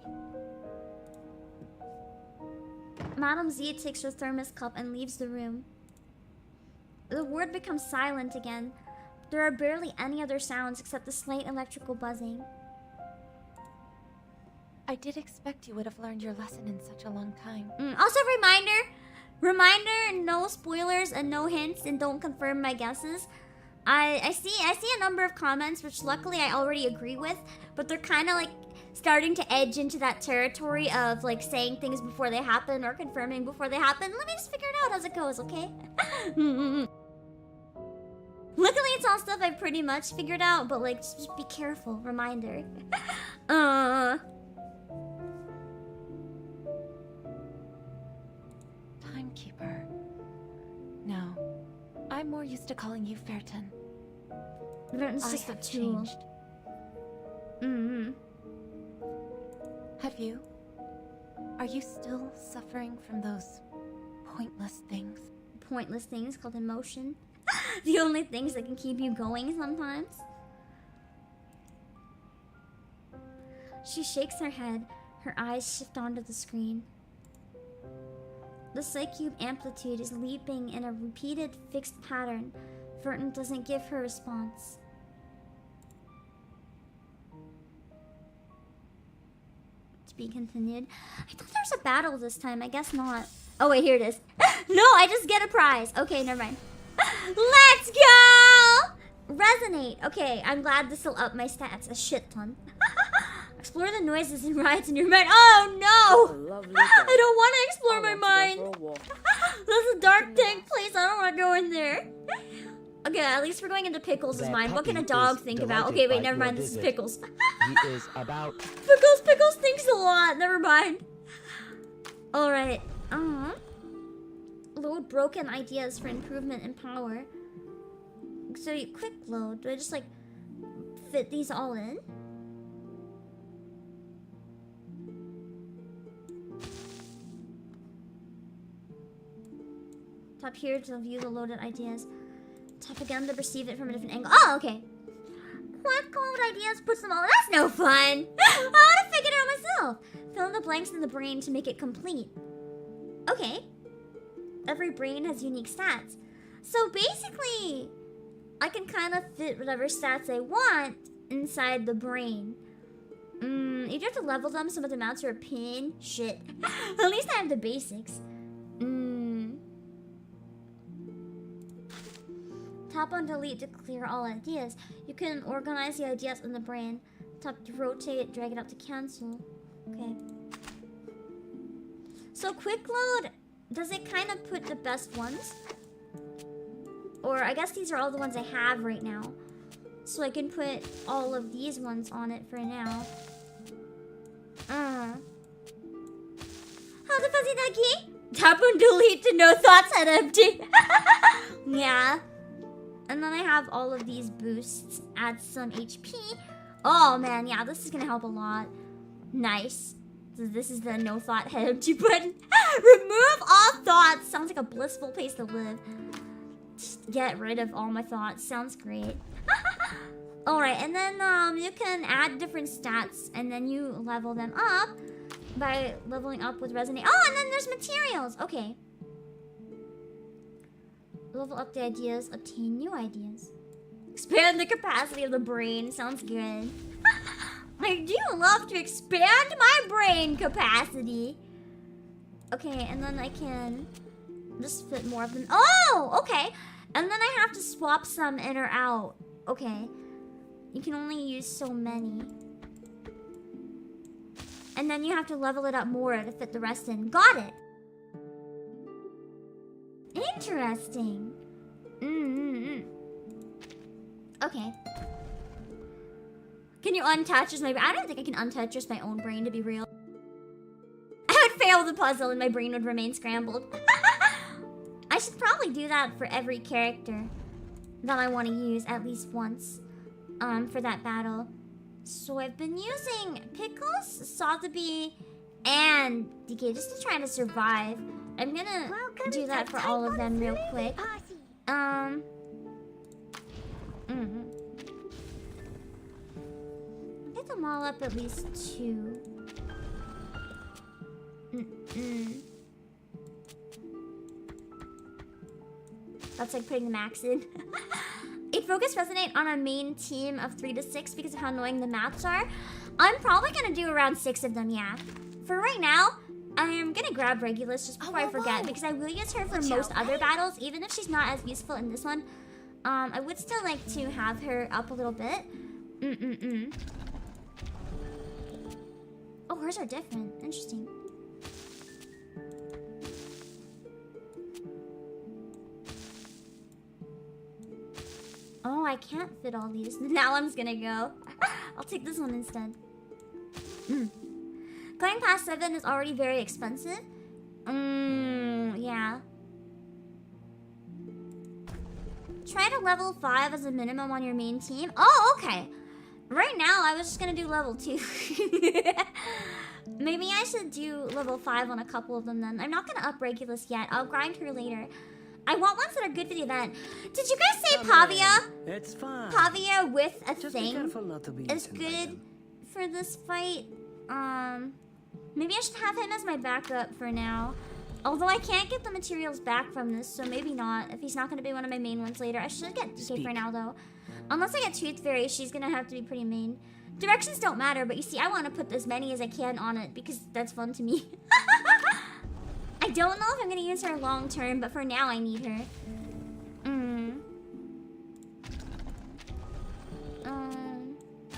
Madame Z takes her thermos cup and leaves the room. The ward becomes silent again. There are barely any other sounds except the slight electrical buzzing. I did expect you would have learned your lesson in such a long time. Also, reminder, no spoilers and no hints, and don't confirm my guesses. I see a number of comments, which luckily I already agree with, but they're kind of like starting to edge into that territory of like saying things before they happen or confirming before they happen. Let me just figure it out as it goes, okay? Luckily, it's all stuff I've pretty much figured out, but like, just be careful. Reminder. Timekeeper. No. I'm more used to calling you Fairton. It's just a tool. Changed. Have you? Are you still suffering from those pointless things? Pointless things called emotion? The only things that can keep you going sometimes? She shakes her head. Her eyes shift onto the screen. The Psycube amplitude is leaping in a repeated, fixed pattern. Burton doesn't give her response. To be continued. I thought there was a battle this time. I guess not. Oh wait, here it is. No, I just get a prize. Okay, never mind. Let's go! Resonate. Okay, I'm glad this will up my stats a shit ton. Explore the noises and rides in your mind. Oh no! I don't want to explore my mind. That's a dark, dank place. I don't want to go in there. Okay, at least we're going into Pickles' mind. What can a dog think about? Okay, wait, never mind. This is Pickles. He is about... Pickles thinks a lot. Never mind. Alright. Load broken ideas for improvement in power. So you quick load. Do I just like fit these all in? Tap here to view the loaded ideas. Tap again to perceive it from a different angle. Oh, okay. Quick load ideas puts them all. That's no fun. I want to figure it out myself. Fill in the blanks in the brain to make it complete. Okay. Every brain has unique stats. So basically, I can kind of fit whatever stats I want inside the brain. You have to level them, some of them out to a pin. Shit. At least I have the basics. Tap on delete to clear all ideas. You can organize the ideas in the brain. Tap to rotate, drag it up to cancel. Okay. So quick load, does it kind of put the best ones? Or I guess these are all the ones I have right now. So I can put all of these ones on it for now. How the fuzzy ducky? Tap on delete to no thoughts head empty. Yeah. And then I have all of these boosts. Add some HP. Oh man, yeah, this is gonna help a lot. Nice. So this is the no thought head empty button. Remove all thoughts. Sounds like a blissful place to live. Just get rid of all my thoughts. Sounds great. Alright, and then you can add different stats and then you level them up by leveling up with resonate. Oh, and then there's materials. Okay. Level up the ideas, obtain new ideas. Expand the capacity of the brain. Sounds good. I do love to expand my brain capacity. Okay, and then I can just fit more of them. Oh, okay. And then I have to swap some in or out. Okay. You can only use so many. And then you have to level it up more to fit the rest in. Got it. Interesting. Okay. Can you untouch just my brain? I don't think I can untouch just my own brain, to be real. I would fail the puzzle and my brain would remain scrambled. I should probably do that for every character that I want to use at least once for that battle. So I've been using Pickles, Sotheby, and DK just to try to survive. I'm gonna do that for all of them real quick. Get them all up at least 2. That's like putting the max in. 8 focus resonate on a main team of 3 to 6 because of how annoying the maps are. I'm probably gonna do around 6 of them, yeah. For right now, I am gonna grab Regulus just before I forget because I will use her for most other battles, even if she's not as useful in this one. I would still like to have her up a little bit. Oh, hers are different. Interesting. Oh, I can't fit all these. Now I'm just gonna go. I'll take this one instead. Going past 7 is already very expensive. Yeah. Try to level 5 as a minimum on your main team. Oh, okay. Right now, I was just gonna do level 2. Maybe I should do level 5 on a couple of them then. I'm not gonna up Regulus yet. I'll grind her later. I want ones that are good for the event. Did you guys say Pavia? It's fine. Pavia with a Just thing be careful not to be is good for this fight. Maybe I should have him as my backup for now. Although I can't get the materials back from this, so maybe not. If he's not going to be one of my main ones later. I should get DK for now, though. Unless I get Tooth Fairy, she's going to have to be pretty main. Directions don't matter, but you see, I want to put as many as I can on it because that's fun to me. I don't know if I'm gonna use her long term, but for now I need her.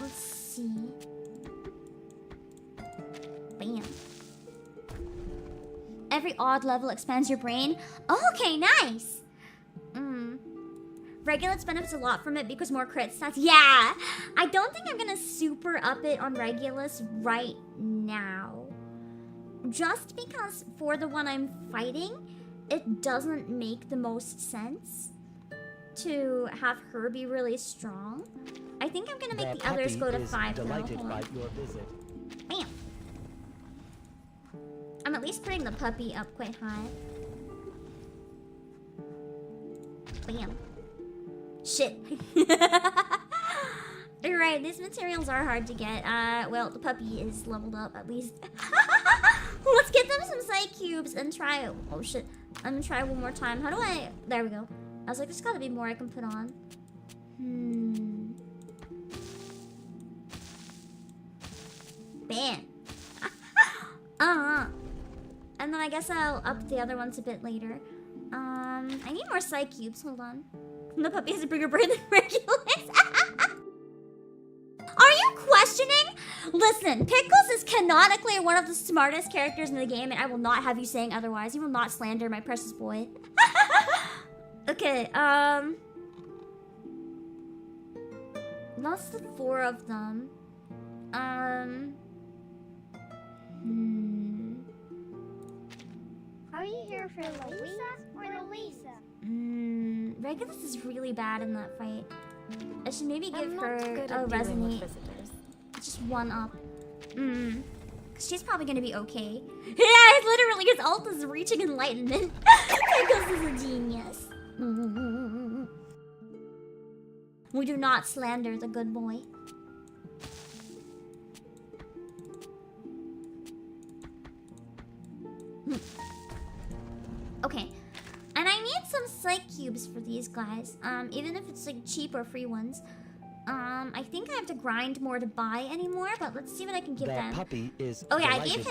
Let's see. Bam. Every odd level expands your brain. Oh, okay, nice. Regulus benefits a lot from it because more crit stats. Yeah, I don't think I'm gonna super up it on Regulus right now. Just because for the one I'm fighting, it doesn't make the most sense to have her be really strong. I think I'm gonna make the others go to 5 though. By your visit. Bam. I'm at least putting the puppy up quite high. Bam. Shit. You're right, these materials are hard to get. Well, the puppy is leveled up at least. Let's get them some psych cubes and try. Oh shit. I'm gonna try one more time. How do I? There we go. I was like, there's gotta be more I can put on. Bam. And then I guess I'll up the other ones a bit later. I need more psych cubes. Hold on. The puppy has a bigger brain than Regulus. Are you questioning? Listen, Pickles is canonically one of the smartest characters in the game, and I will not have you saying otherwise. You will not slander my precious boy. Okay, that's the 4 of them. Are you here for Louisa or Louisa? Regulus is really bad in that fight. I should maybe give her a with resonate. visitors. Just 1 up. She's probably gonna be okay. Yeah, literally his ult is reaching enlightenment. Regulus is a genius. We do not slander the good boy. Okay. And I need some psych cubes for these guys. Even if it's like cheap or free ones. I think I have to grind more to buy anymore, but let's see what I can give them. Puppy is oh yeah, I gave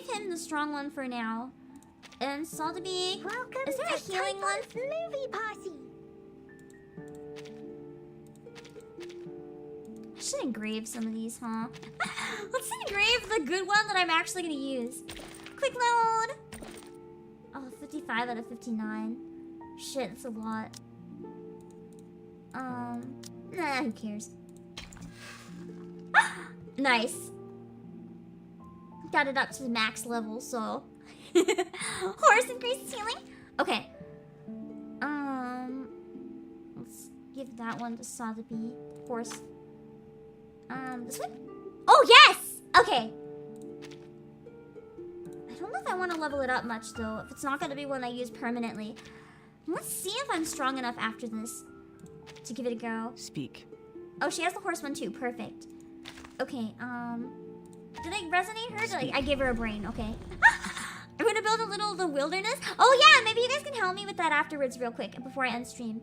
him the strong one for now. And Saltaby, is there a healing one? Movie posse. I should engrave some of these, huh? Let's engrave the good one that I'm actually gonna use. Quick load! Oh, 55 out of 59. Shit, that's a lot. Nah, who cares? Nice. Got it up to the max level, so... Horse increases healing? Okay. Let's give that one to Sotheby. Horse. This one? Oh, yes! Okay. I don't know if I want to level it up much, though. If it's not going to be one I use permanently. Let's see if I'm strong enough after this to give it a go. Speak. Oh, she has the horse one, too. Perfect. Okay, did I resonate her? I gave her a brain. Okay. I'm gonna build a little of the wilderness. Oh, yeah! Maybe you guys can help me with that afterwards real quick before I end stream.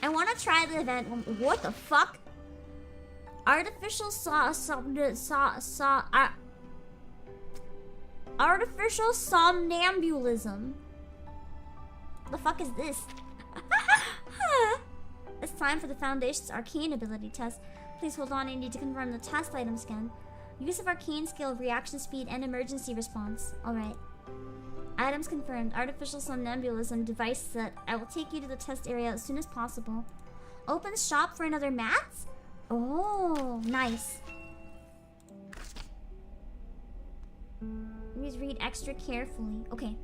I want to try the event. What the fuck? Artificial artificial somnambulism. The fuck is this? It's time for the Foundation's arcane ability test. Please hold on, I need to confirm the test item scan. Use of arcane skill, reaction speed, and emergency response. Alright. Items confirmed. Artificial somnambulism device set. I will take you to the test area as soon as possible. Open shop for another mats? Oh, nice. Please read extra carefully. Okay.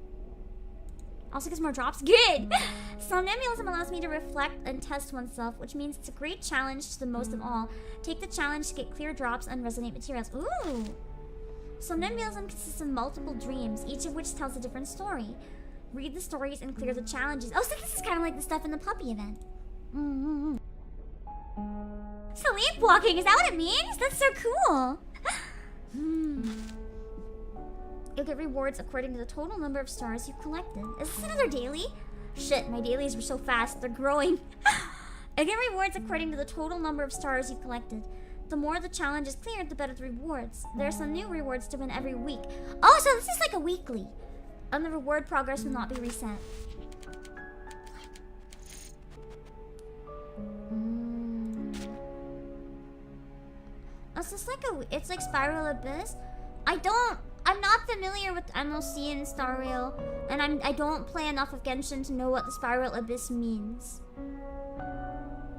Also gets more drops. Good! Somnambulism allows me to reflect and test oneself, which means it's a great challenge to the most of all. Take the challenge to get clear drops and resonate materials. Ooh! Somnambulism consists of multiple dreams, each of which tells a different story. Read the stories and clear the challenges. Oh, so this is kind of like the stuff in the puppy event. Sleepwalking, is that what it means? That's so cool! You'll get rewards according to the total number of stars you've collected. Is this another daily? Shit, my dailies were so fast, they're growing. You'll get rewards according to the total number of stars you've collected. The more the challenge is cleared, the better the rewards. There are some new rewards to win every week. Oh, so this is like a weekly. And the reward progress will not be reset. It's just like it's like Spiral Abyss. I'm not familiar with MLC and Star Rail, and I don't play enough of Genshin to know what the Spiral Abyss means.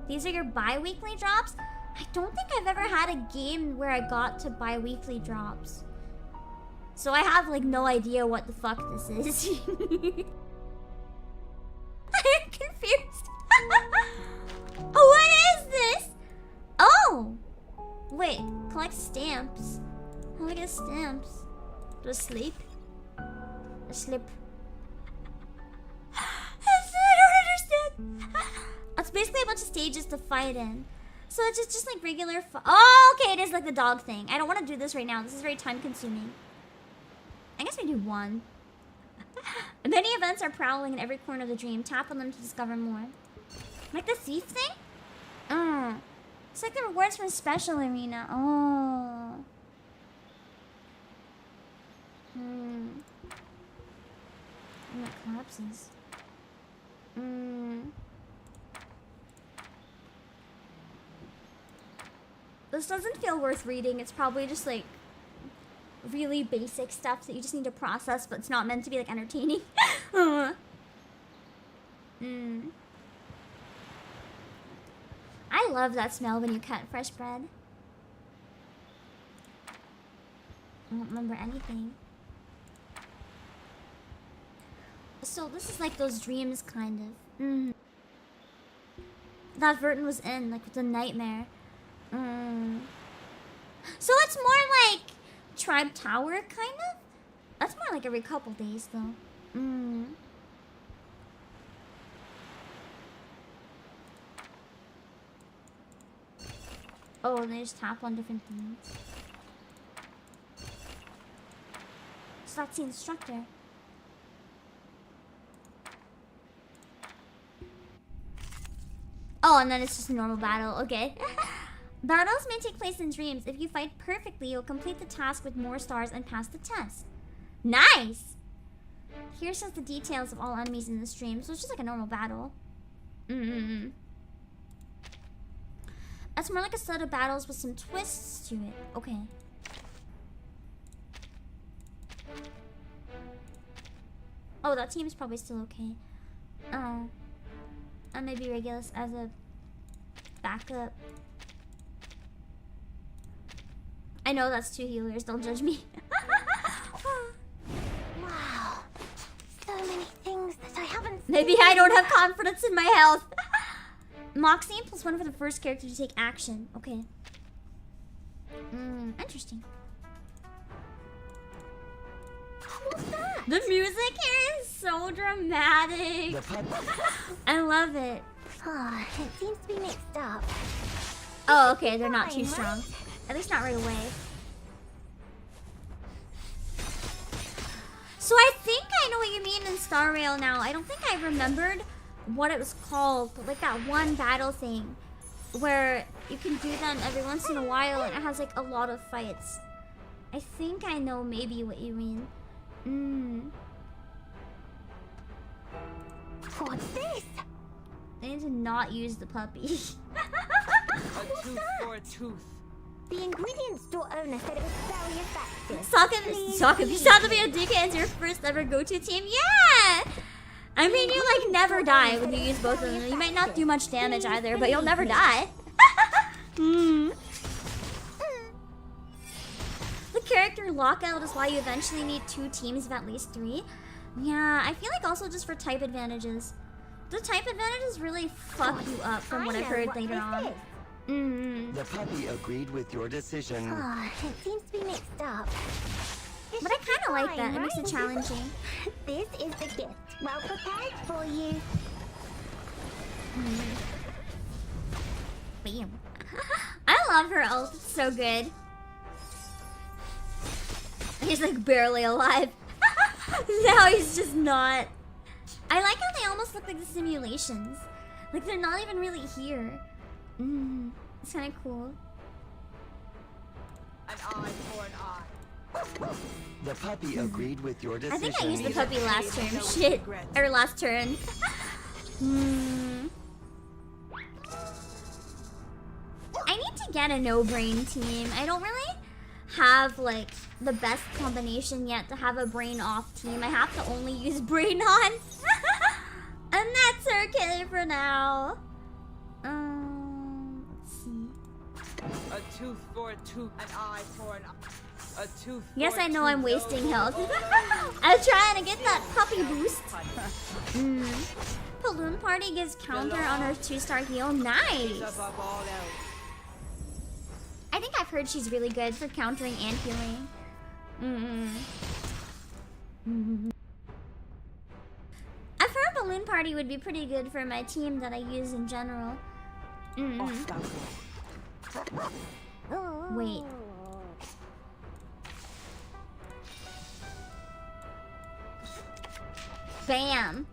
These are your bi-weekly drops? I don't think I've ever had a game where I got to bi-weekly drops. So I have like no idea what the fuck this is. I'm confused. What is this? Oh! Wait, collect stamps. How do I get stamps? Do I sleep? I sleep. I don't understand. It's basically a bunch of stages to fight in. So it's just like regular oh, okay, it is like the dog thing. I don't want to do this right now. This is very time consuming. I guess we do one. Many events are prowling in every corner of the dream. Tap on them to discover more. Like the thief thing? It's like the rewards from Special Arena. Oh. And that collapses. This doesn't feel worth reading. It's probably just like really basic stuff that you just need to process, but it's not meant to be like entertaining. I love that smell when you cut fresh bread. I don't remember anything. So this is like those dreams, kind of. That Verton was in, like with the nightmare. So it's more like Tribe Tower, kind of? That's more like every couple days, though. Oh, they just tap on different things. So that's the instructor. Oh, and then it's just a normal battle. Okay. Battles may take place in dreams. If you fight perfectly, you'll complete the task with more stars and pass the test. Nice! Here shows the details of all enemies in this dream. So it's just like a normal battle. That's more like a set of battles with some twists to it. Okay. Oh, that team is probably still okay. And maybe Regulus as a backup. I know that's 2 healers, don't judge me. Wow. So many things that I haven't seen. Maybe I don't have confidence in my health. Moxie +1 for the first character to take action. Okay. Interesting. The music here is so dramatic. I love it. Oh, it seems to be mixed up. Oh, okay, they're not too strong. At least not right away. So I think I know what you mean in Star Rail now. I don't think I remembered what it was called, but like that one battle thing where you can do them every once in a while and it has like a lot of fights. I think I know maybe what you mean. What's this? I need to not use the puppy. A tooth for a tooth. The ingredient store owner said it was very effective. Sokka, you sound to be a dickhead as your first ever go-to team. Yeah! I mean, you like never die when you use both of them. You might not do much damage either, but you'll never die. The character lockout is why you eventually need 2 teams of at least 3. Yeah, I feel like also just for type advantages. The type advantages really fuck you up from what I've heard later on. The puppy agreed with your decision. Oh, it seems to be mixed up. But I kind of like that. It makes it challenging. This is the gift. Well prepared for you. Bam. I love her ult. It's so good. He's like barely alive. Now he's just not. I like how they almost look like the simulations. Like they're not even really here. It's kind of cool. An eye for an eye. The puppy agreed with your decision. I think I used the puppy last turn. Shit. Or last turn. I need to get a no-brain team. I don't really have, like, the best combination yet to have a brain-off team. I have to only use brain-on. And that's okay for now. Let's see. A tooth for a tooth, an eye for an eye. A tooth. Yes, I know I'm wasting health. I'm trying to get that puppy boost. Balloon Party gives counter on her 2-star heal. Nice. I think I've heard she's really good for countering and healing. I've heard Balloon Party would be pretty good for my team that I use in general. Wait. Bam!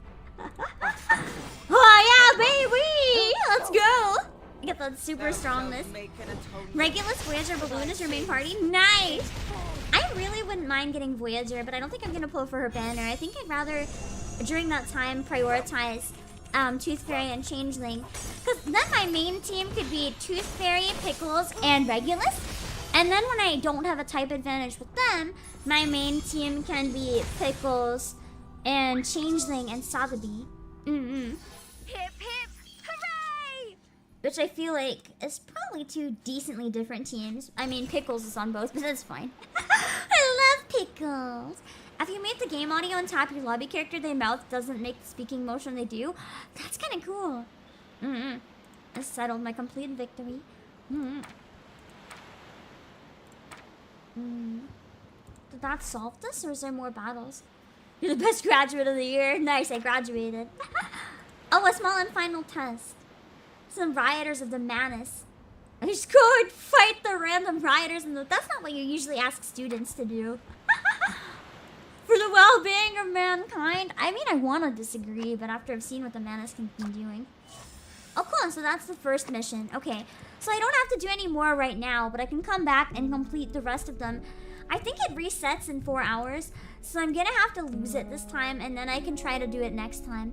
Oh yeah, baby! Let's go! Get that super strongness. Regulus, Voyager, Balloon is your main party. Nice! I really wouldn't mind getting Voyager, but I don't think I'm gonna pull for her banner. I think I'd rather, during that time, prioritize Tooth Fairy and Changeling. Because then my main team could be Tooth Fairy, Pickles, and Regulus. And then when I don't have a type advantage with them, my main team can be Pickles and Changeling and Sotheby. Hip hip hooray! Which I feel like is probably two decently different teams. I mean, Pickles is on both, but that's fine. I love Pickles! If you mute the game audio and tap your lobby character, their mouth doesn't make the speaking motion they do. That's kind of cool. I settled my complete victory. Did that solve this, or is there more battles? You're the best graduate of the year. Nice, I graduated. Oh, a small and final test. Some rioters of the Manus. I just go and fight the random rioters, and that's not what you usually ask students to do. For the well-being of mankind. I mean, I want to disagree, but after I've seen what the Manus can be doing. Oh, cool. So that's the first mission. Okay. So I don't have to do any more right now, but I can come back and complete the rest of them. I think it resets in 4 hours, so I'm gonna have to lose it this time, and then I can try to do it next time.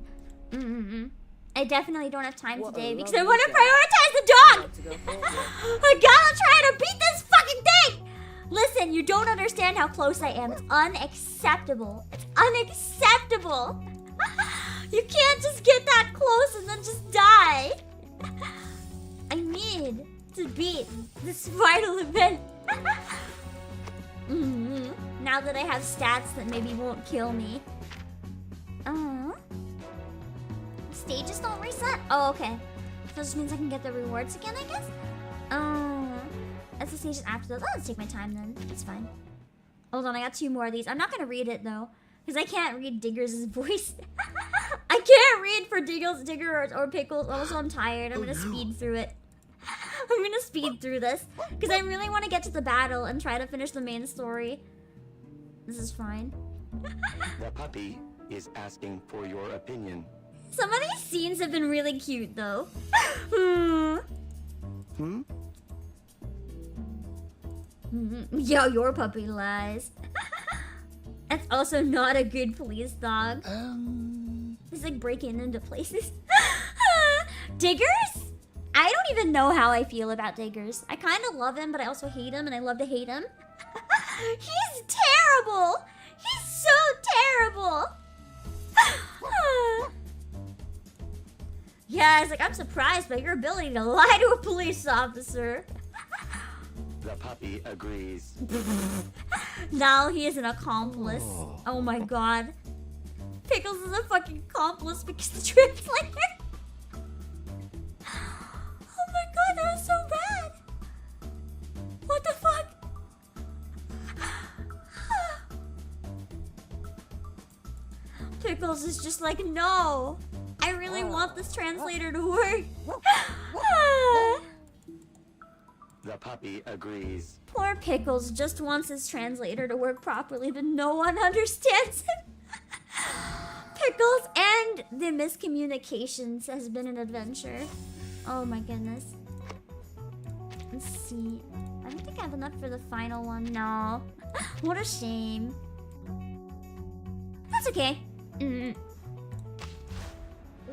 I definitely don't have time today because I want to prioritize the dog! I gotta try to beat this fucking thing! Listen, you don't understand how close I am. It's unacceptable. It's unacceptable! You can't just get that close and then just die. I need to beat this vital event. Now that I have stats that maybe won't kill me. Stages don't reset? Oh, okay. So this means I can get the rewards again, I guess? That's the stages after those. Oh, let's take my time then. It's fine. Hold on, I got 2 more of these. I'm not gonna read it though, because I can't read Digger's voice. I can't read for Digger or Pickles. Also, I'm tired. I'm gonna speed through it. I'm gonna speed through this because I really want to get to the battle and try to finish the main story. This is fine. The puppy is asking for your opinion. Some of these scenes have been really cute though. Yo, your puppy lies. That's also not a good police dog. He's like breaking into places. Diggers? I don't even know how I feel about Diggers. I kind of love him, but I also hate him, and I love to hate him. He's terrible! He's so terrible! Yeah, it's like, I'm surprised by your ability to lie to a police officer. The puppy agrees. Now he is an accomplice. Oh my god. Pickles is a fucking accomplice because the translator. Oh my god, that was so bad. What the fuck? Pickles is just like, no. I really want this translator to work. The puppy agrees. Poor Pickles just wants his translator to work properly, but no one understands him. Pickles and the miscommunications has been an adventure. Oh my goodness. Let's see. I don't think have enough for the final one. No. What a shame. That's okay.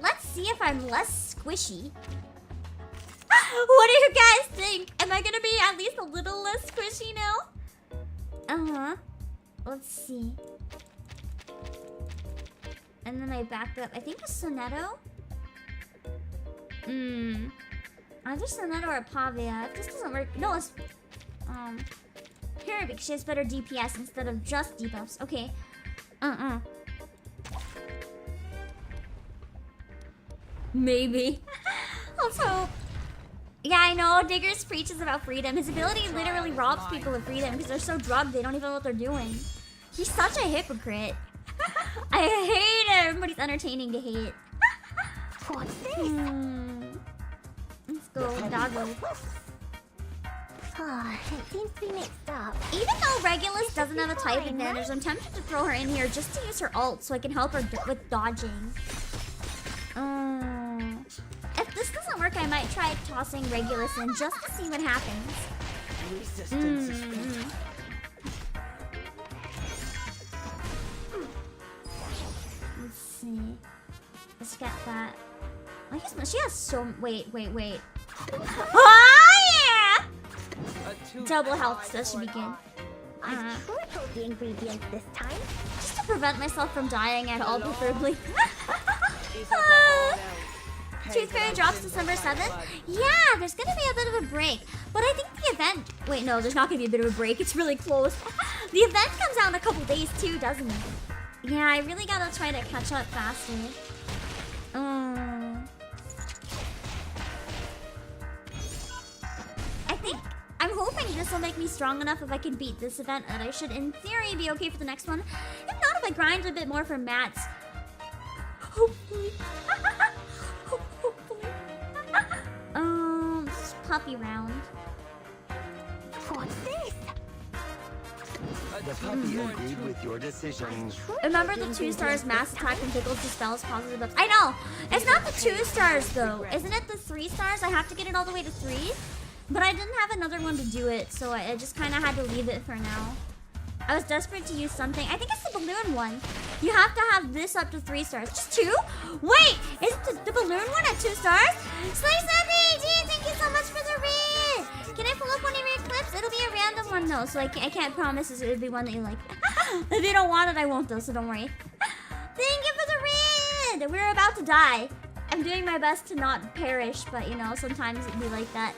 Let's see if I'm less squishy. What do you guys think? Am I gonna be at least a little less squishy now? Let's see. And then I backed up. I think a Sonetto. Either Sonetto or Pavia. If this doesn't work, no, it's here because she has better DPS instead of just debuffs. Okay. Maybe. Let's hope. Yeah, I know. Diggers preaches about freedom. His ability literally robs people of freedom because they're so drugged they don't even know what they're doing. He's such a hypocrite. I hate him, but he's entertaining to hate. What's this? Let's go, doggo. It seems to be mixed up. Even though Regulus doesn't have a type advantage, I'm tempted to throw her in here just to use her ult so I can help her with dodging. If this doesn't work, I might try tossing Regulus in just to see what happens. Resistance is futile. Let's see. Let's get that. I guess she has so. Wait. Oh yeah! Double health. That should be good. I tripled the ingredients this time. Just to prevent myself from dying at all, preferably. Tooth Fairy drops December 7th? Yeah, there's gonna be a bit of a break. But I think the event... Wait, no, there's not gonna be a bit of a break. It's really close. The event comes out in a couple days too, doesn't it? Yeah, I really gotta try to catch up faster. I'm hoping this will make me strong enough if I can beat this event, and I should, in theory, be okay for the next one. If not, if I grind a bit more for mats. Hopefully. Hopefully. This is puppy round. What's this? The puppy agreed with your decision. Remember the 2 stars mass attack and Pickles dispels positive buffs. I know! It's not the 2 stars though. Isn't it the 3 stars? I have to get it all the way to 3? But I didn't have another one to do it, so I just kind of had to leave it for now. I was desperate to use something. I think it's the balloon one. You have to have this up to 3 stars. Just 2? Wait! Is the balloon one at 2 stars? Slay Savage! Thank you so much for the read! Can I pull up one of your clips? It'll be a random one though, so I can't promise it would be one that you like. If you don't want it, I won't though, so don't worry. Thank you for the read! We're about to die. I'm doing my best to not perish, but you know, sometimes it'd be like that.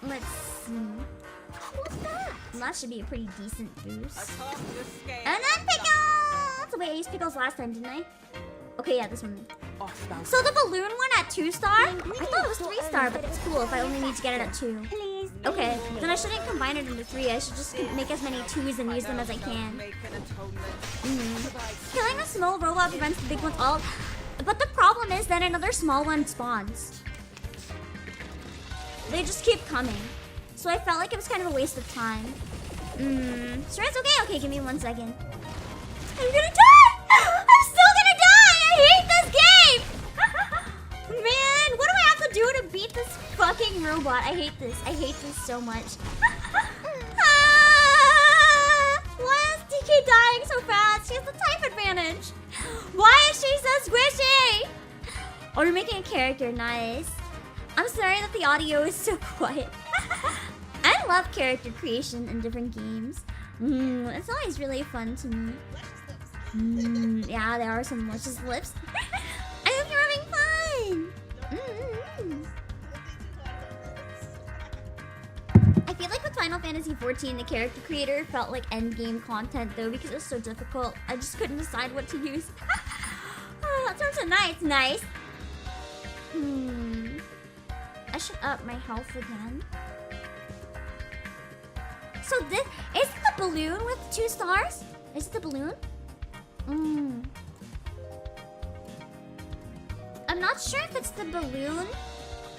Let's see. What's that? That should be a pretty decent boost. And then Pickles! Wait, I used Pickles last time, didn't I? Okay, yeah, this one. So the balloon one at 2 star? I thought it was 3 star, but it's cool if I only need to get it at 2. Please. Okay, then I shouldn't combine it into 3. I should just make as many 2s and use them as I can. Killing a small robot prevents the big one's all. But the problem is then another small one spawns. They just keep coming. So I felt like it was kind of a waste of time. Sure, it's okay. Okay, give me 1 second. I'm gonna die! I'm still gonna die! I hate this game! Man, what do I have to do to beat this fucking robot? I hate this. I hate this so much. Why is DK dying so fast? She has the type advantage. Why is she so squishy? Oh, you're making a character. Nice. I'm sorry that the audio is so quiet. I love character creation in different games. It's always really fun to me. Yeah, there are some luscious lips. I hope you're having fun. I feel like with Final Fantasy XIV, the character creator felt like endgame content though because it was so difficult. I just couldn't decide what to use. That turns to nice. Nice. I should up my health again. So this is the balloon with 2 stars? Is it the balloon? I'm not sure if it's the balloon.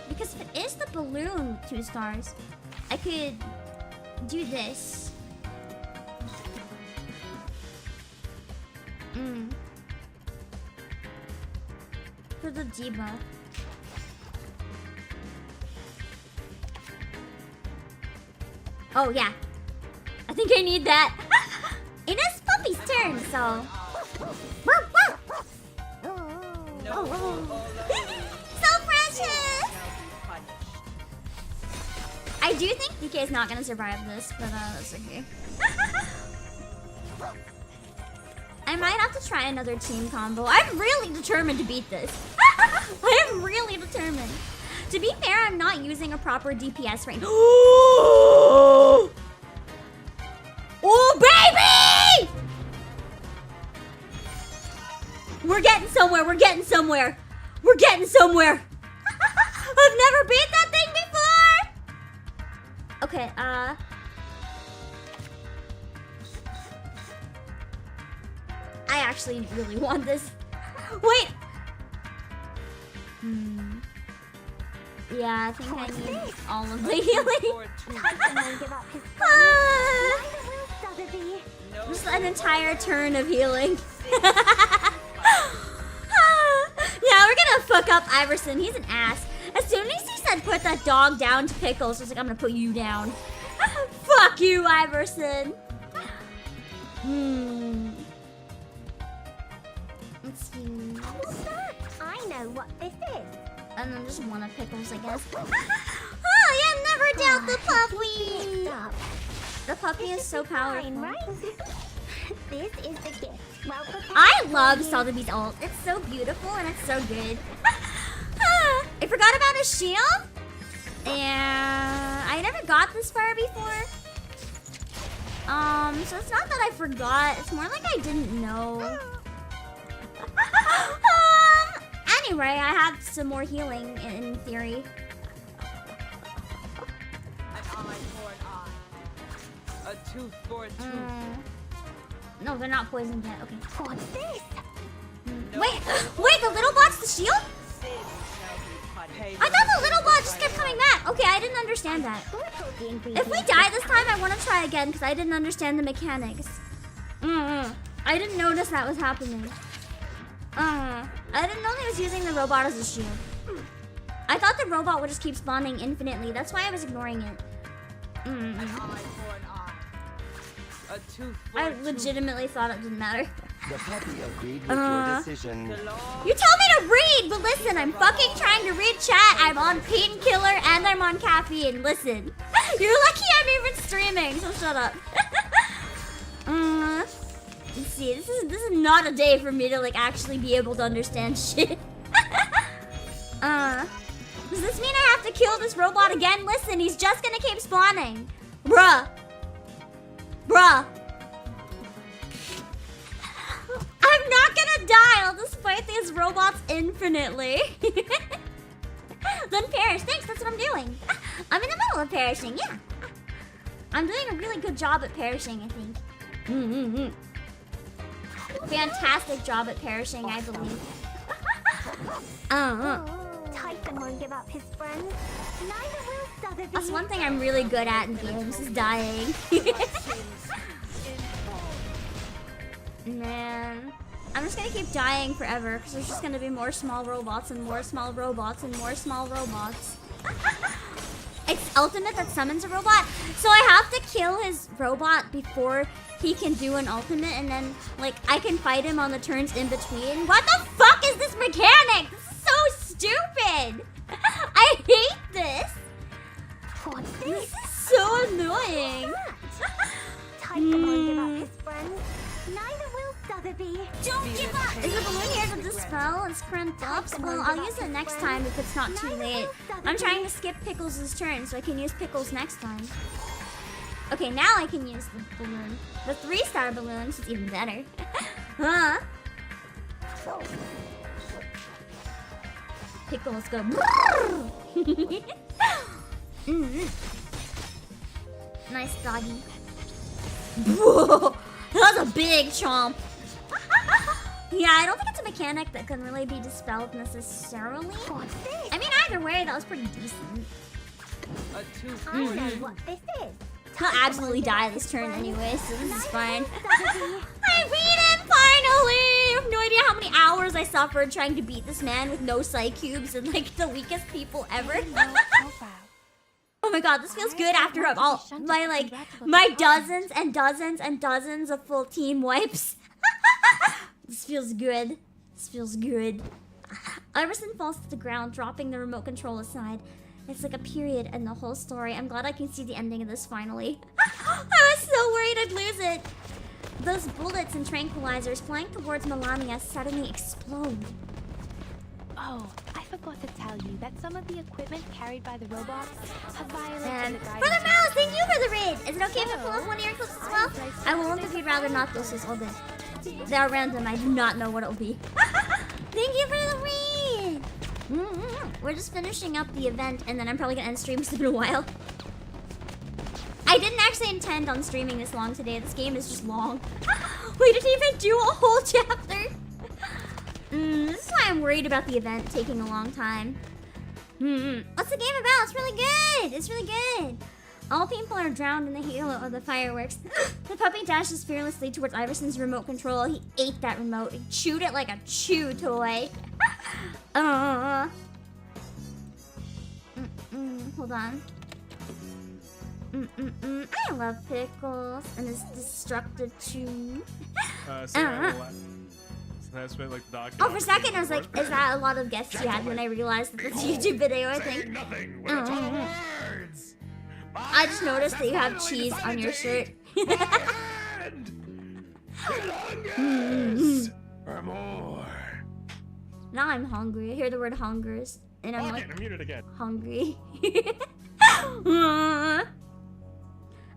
Because if it is the balloon 2 stars, I could do this. For the debuff. Oh, yeah. I think I need that. It is Puppy's turn, so... So precious! I do think DK is not gonna survive this, but that's okay. I might have to try another team combo. I'm really determined to beat this. I am really determined. To be fair, I'm not using a proper DPS right now. Oh, baby! We're getting somewhere. We're getting somewhere. We're getting somewhere. I've never beat that thing before. Okay, I actually really want this. Wait. Yeah, I think I need all of the healing. Just an entire turn of healing. Yeah, we're gonna fuck up Iverson. He's an ass. As soon as he said put that dog down to Pickles, I was like, I'm gonna put you down. Fuck you, Iverson. Let's see. I know what this is. And then just one of Pickles, I guess. Oh, yeah, never doubt the puppy. The puppy is so powerful. This is the gift. Well, I love Sotheby's ult. It's so beautiful and it's so good. I forgot about his shield. And I never got this far before. So it's not that I forgot. It's more like I didn't know. Anyway, I have some more healing in theory. An eye for an eye. A tooth for a tooth. No, they're not poisoned yet. Okay. What's this? Wait, the little bot's the shield? I thought the little bot just kept coming back. Okay, I didn't understand that. If we die this time, I want to try again because I didn't understand the mechanics. I didn't notice that was happening. I didn't know he was using the robot as a shield. I thought the robot would just keep spawning infinitely. That's why I was ignoring it. An eye for an eye. A tooth for I a tooth. legitimately thought it didn't matter. The puppy agreed with your decision. You told me to read, but listen, I'm fucking trying to read chat. I'm on painkiller and I'm on caffeine. Listen, you're lucky I'm even streaming, so shut up. Let's see, this is not a day for me to like actually be able to understand shit. Does this mean I have to kill this robot again? Listen, he's just gonna keep spawning. Bruh. I'm not gonna die. I'll just fight these robots infinitely. Then perish. Thanks, that's what I'm doing. I'm in the middle of perishing, yeah. I'm doing a really good job at perishing, I think. Fantastic job at perishing, I believe. Typhon won't give up his friends. Neither will Sotheby. That's one thing I'm really good at in games, is dying. Man. I'm just gonna keep dying forever, because there's just gonna be more small robots and more small robots and more small robots. It's ultimate that summons a robot, so I have to kill his robot before he can do an ultimate, and then, like, I can fight him on the turns in between. What the fuck is this mechanic? This is so stupid! I hate this! This is so annoying! Typhon won't give up his friends. Neither will Sotheby. Don't give up! Is the balloon here to dispel its current ups? Well, I'll use it next time if it's not too late. I'm trying to skip Pickles' turn so I can use Pickles next time. Okay, now I can use the balloon. The 3-star balloon, so it's even better. Huh? Pickles go. Nice doggy. Whoa! That was a big chomp. Yeah, I don't think it's a mechanic that can really be dispelled necessarily. I mean, either way, that was pretty decent. I know what this is. He'll absolutely die this turn anyway, so this is fine. I beat him finally! You have no idea how many hours I suffered trying to beat this man with no psych cubes and like the weakest people ever. Oh my god, this feels good after all my dozens and dozens and dozens of full team wipes. This feels good. This feels good. Iverson falls to the ground, dropping the remote control aside. It's like a period in the whole story. I'm glad I can see the ending of this finally. I was so worried I'd lose it. Those bullets and tranquilizers flying towards Melania suddenly explode. Oh, I forgot to tell you that some of the equipment carried by the robots have violated And the guidance. Brother Mouse, thank you for the raid. Is it okay if I pull up one of your clips as well? I won't if you'd rather not. This is all good. They are random. I do not know what it will be. Thank you for the raid. We're just finishing up the event, and then I'm probably gonna end stream. It's been a while. I didn't actually intend on streaming this long today. This game is just long. We didn't even do a whole chapter. This is why I'm worried about the event taking a long time. What's the game about? It's really good. It's really good. All people are drowned in the halo of the fireworks. The puppy dashes fearlessly towards Iverson's remote control. He ate that remote. He chewed it like a chew toy. Hold on. I love pickles and his destructive chew. That's what, like, dog. Oh, for a second I was like, is that a lot of guests you had? And then I realized that this YouTube video, I think. I just noticed that you have cheese on your shirt. Or more. Now I'm hungry. I hear the word hungers, and I'm like, I'm muted again. Hungry.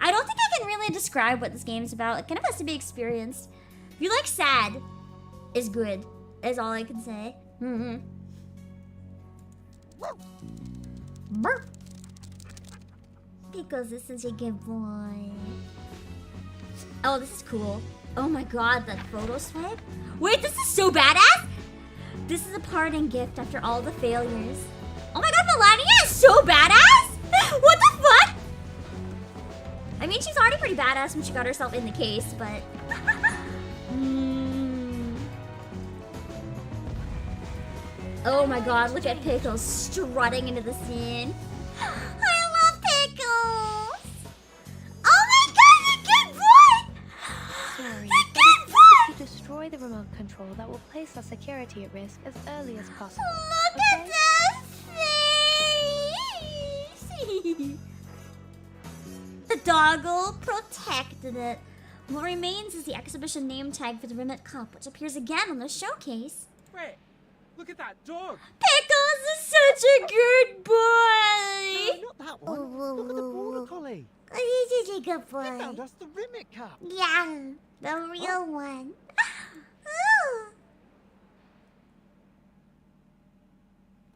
I don't think I can really describe what this game is about. It kind of has to be experienced. If you like sad, is good. Is all I can say. Burp. Because this is a good boy. Oh, this is cool. Oh my god, that photo swipe. Wait, this is so badass. This is a parting gift after all the failures. Oh my god, Melania is so badass. What the fuck? I mean, she's already pretty badass when she got herself in the case, but... Oh my god, look at Pickles strutting into the scene. I love Pickles! Oh my god, you good boy! Sorry, You but good it's boy! best to destroy the remote control that will place our security at risk as early as possible. Look at that face! The doggle protected it. What remains is the exhibition name tag for the Remote Cup, which appears again on the showcase. Wait, look at that dog. Pickles is such a good boy! No, not that one. Look at the border collie. He's such a good boy. He found us the Rimmet Cup. Yeah, the real one.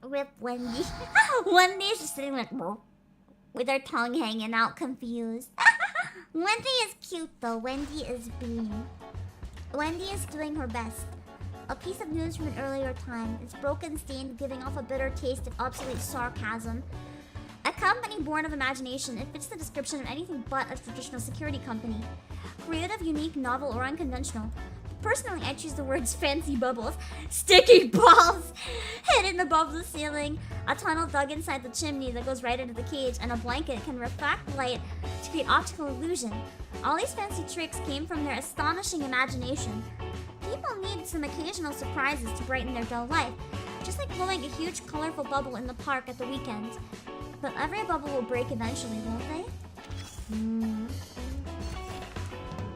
Rip Wendy. Wendy's just sitting like, with her tongue hanging out, confused. Wendy is cute though. Wendy is being. Wendy is doing her best. A piece of news from an earlier time. It's broken stained, giving off a bitter taste of obsolete sarcasm. A company born of imagination, it fits the description of anything but a traditional security company. Creative, unique, novel, or unconventional. Personally, I choose the words fancy bubbles, sticky balls hidden above the ceiling, a tunnel dug inside the chimney that goes right into the cage, and a blanket can refract light to create optical illusion. All these fancy tricks came from their astonishing imagination. People need some occasional surprises to brighten their dull life, just like blowing a huge colorful bubble in the park at the weekend. But every bubble will break eventually, won't they?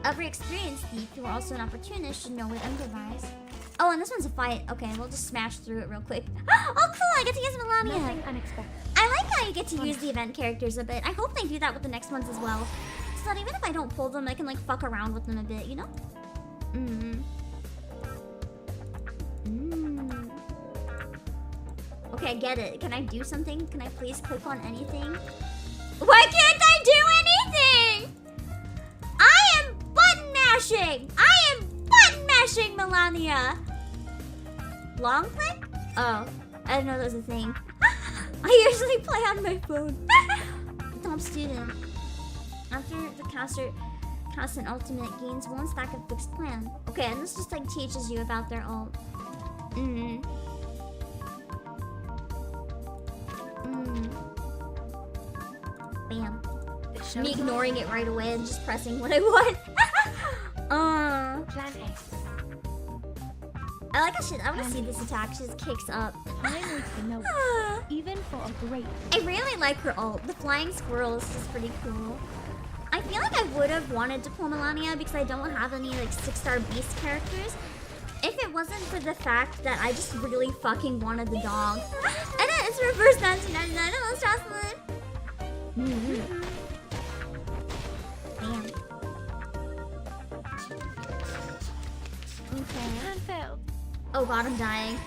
Every experienced thief who are also an opportunist should know what improvise. Oh, and this one's a fight. Okay, we'll just smash through it real quick. Oh, cool! I get to use Melania. Nothing unexpected. I like how you get to use the event characters a bit. I hope they do that with the next ones as well, so that even if I don't pull them, I can like fuck around with them a bit, you know? Okay, I get it. Can I do something? Can I please click on anything? Why can't I do anything? I am button mashing! I am button mashing, Melania! Long click? Oh, I didn't know there was a thing. I usually play on my phone. Top student. After the caster casts an ultimate, gains 1 stack of fixed plan. Okay, and this just like teaches you about their ult. me ignoring it right away and just pressing what I want. Plan A. I like how shit. I want to see this attack. She just kicks up. Even for a great. I really like her ult. The flying squirrel is just pretty cool. I feel like I would have wanted to pull Melania because I don't have any like 6-star beast characters. If it wasn't for the fact that I just really fucking wanted the dog. And then it's reverse 1999. Hello, Jocelyn. Damn. Okay. Oh god, I'm dying.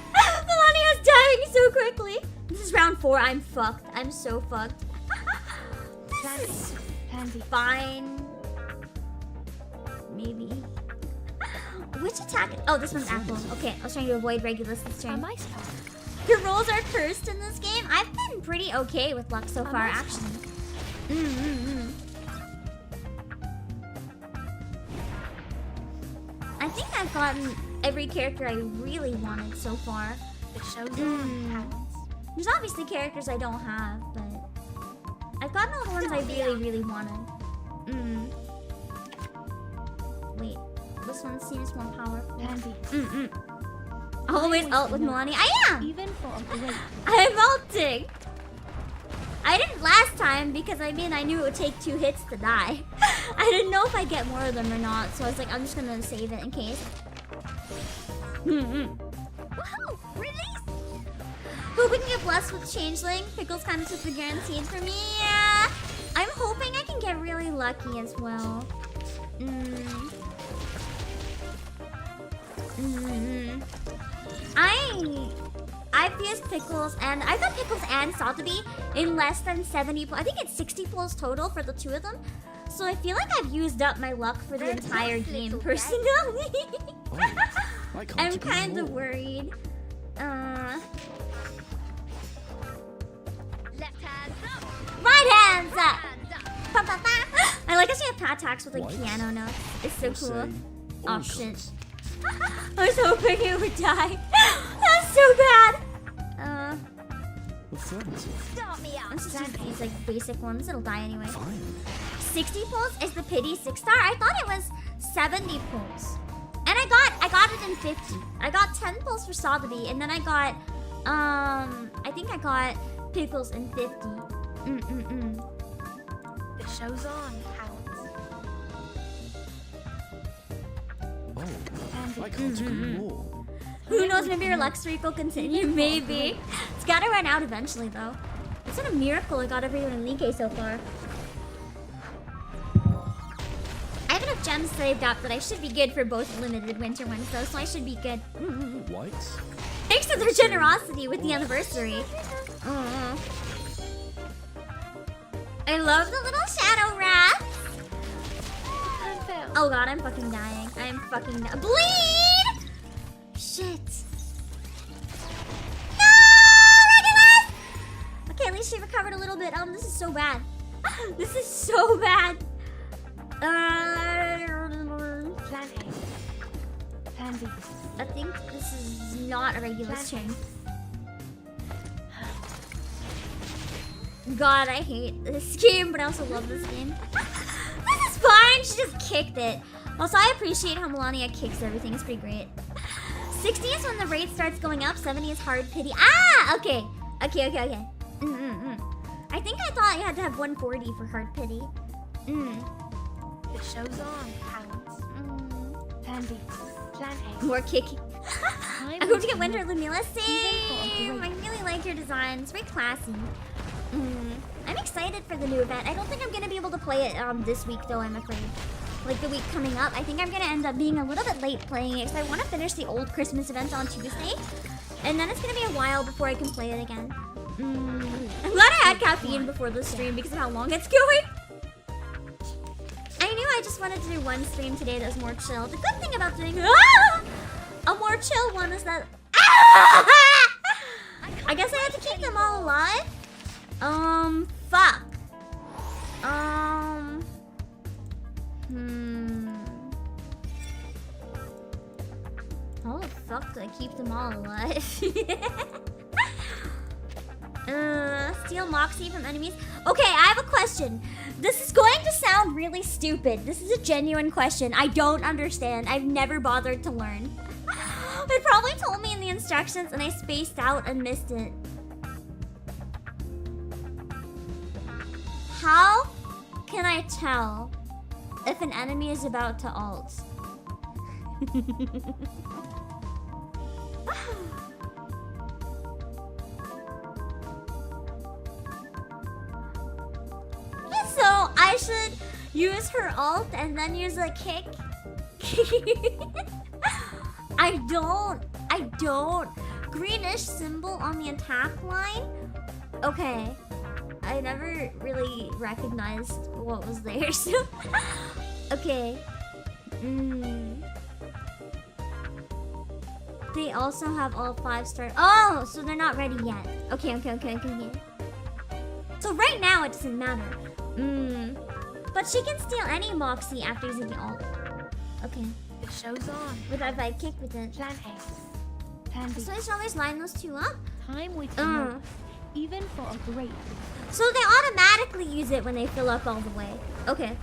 Melania's dying so quickly. This is round 4. I'm fucked. I'm so fucked. This is fine. Maybe. Which attack? Oh, this one's Apple. Okay, I was trying to avoid Regulus this turn. Your rolls are cursed in this game. I've been pretty okay with luck so far, actually. I think I've gotten every character I really wanted so far. It shows There's obviously characters I don't have, but I've gotten all the ones I really wanted. Wait, this one seems more powerful. Always ult with Melania. I am! Even for a great. I'm ulting! I didn't last time because I knew it would take 2 hits to die. I didn't know if I'd get more of them or not, so I was like, I'm just gonna save it in case. Woohoo! Release! Hope we can get blessed with Changeling. Pickles kind of took the guaranteed for me. Yeah! I'm hoping I can get really lucky as well. I've used Pickles and I've got Pickles and Saltaby in less than 70. I think it's 60 pulls total for the 2 of them. So I feel like I've used up my luck for the entire game personally. I'm kind of worried. Left hands up. Right hands up. Pa, pa, pa. I like how she had pat attacks with like piano notes. It's so cool. Oh shit. I was hoping it would die. That's so bad. Start me out. Let's just use these like basic ones. It'll die anyway. 60 pulls is the pity 6-star. I thought it was 70 pulls. And I got it in 50. I got 10 pulls for Sotheby, and then I got I think I got Pickles in 50. The show's on, I can't scream more. Who knows, maybe your luck streak will continue, maybe. It's gotta run out eventually, though. It's been a miracle I got everyone in League so far. I have enough gems saved up that I should be good for both limited winter ones, though, so I should be good. What? Thanks for their generosity with the anniversary. I love the little shadow rats. Oh god, I'm fucking dying. I'm fucking dying. Bleed! Shit. No! Regulus! Okay, at least she recovered a little bit. This is so bad. This is so bad. I think this is not a regular turn. God, I hate this game, but I also love this game. This is fine. She just kicked it. Also, I appreciate how Melania kicks everything. It's pretty great. 60 is when the rate starts going up. 70 is hard pity. Ah, okay. Okay. I think I thought you had to have 140 for hard pity. The show's on, hounds. Tandy, plan A. More kicking. I hope to get Winter Lumila. Same. I really like your design. It's very classy. I'm excited for the new event. I don't think I'm gonna be able to play it this week though, I'm afraid. Like the week coming up. I think I'm gonna end up being a little bit late playing it because I want to finish the old Christmas event on Tuesday. And then it's gonna be a while before I can play it again. I'm glad I had caffeine before the stream because of how long it's going. I knew I just wanted to do one stream today that was more chill. The good thing about doing a more chill one is that I guess I have to keep them all alive. Fuck. How the fuck do I keep them all alive? Let's steal Moxie from enemies? Okay, I have a question. This is going to sound really stupid. This is a genuine question. I don't understand. I've never bothered to learn. They probably told me in the instructions and I spaced out and missed it. How can I tell if an enemy is about to ult? So I should use her ult and then use a kick? I don't. Greenish symbol on the attack line? Okay. I never really recognized what was there, so... Okay. They also have all 5-star... Oh! So they're not ready yet. Okay. So right now it doesn't matter. But she can steal any Moxie after using the ult. Okay. The show's on. But if I kick with it. Plan A. So I should always line those two up? Time with no. Even for a great. So they automatically use it when they fill up all the way. Okay.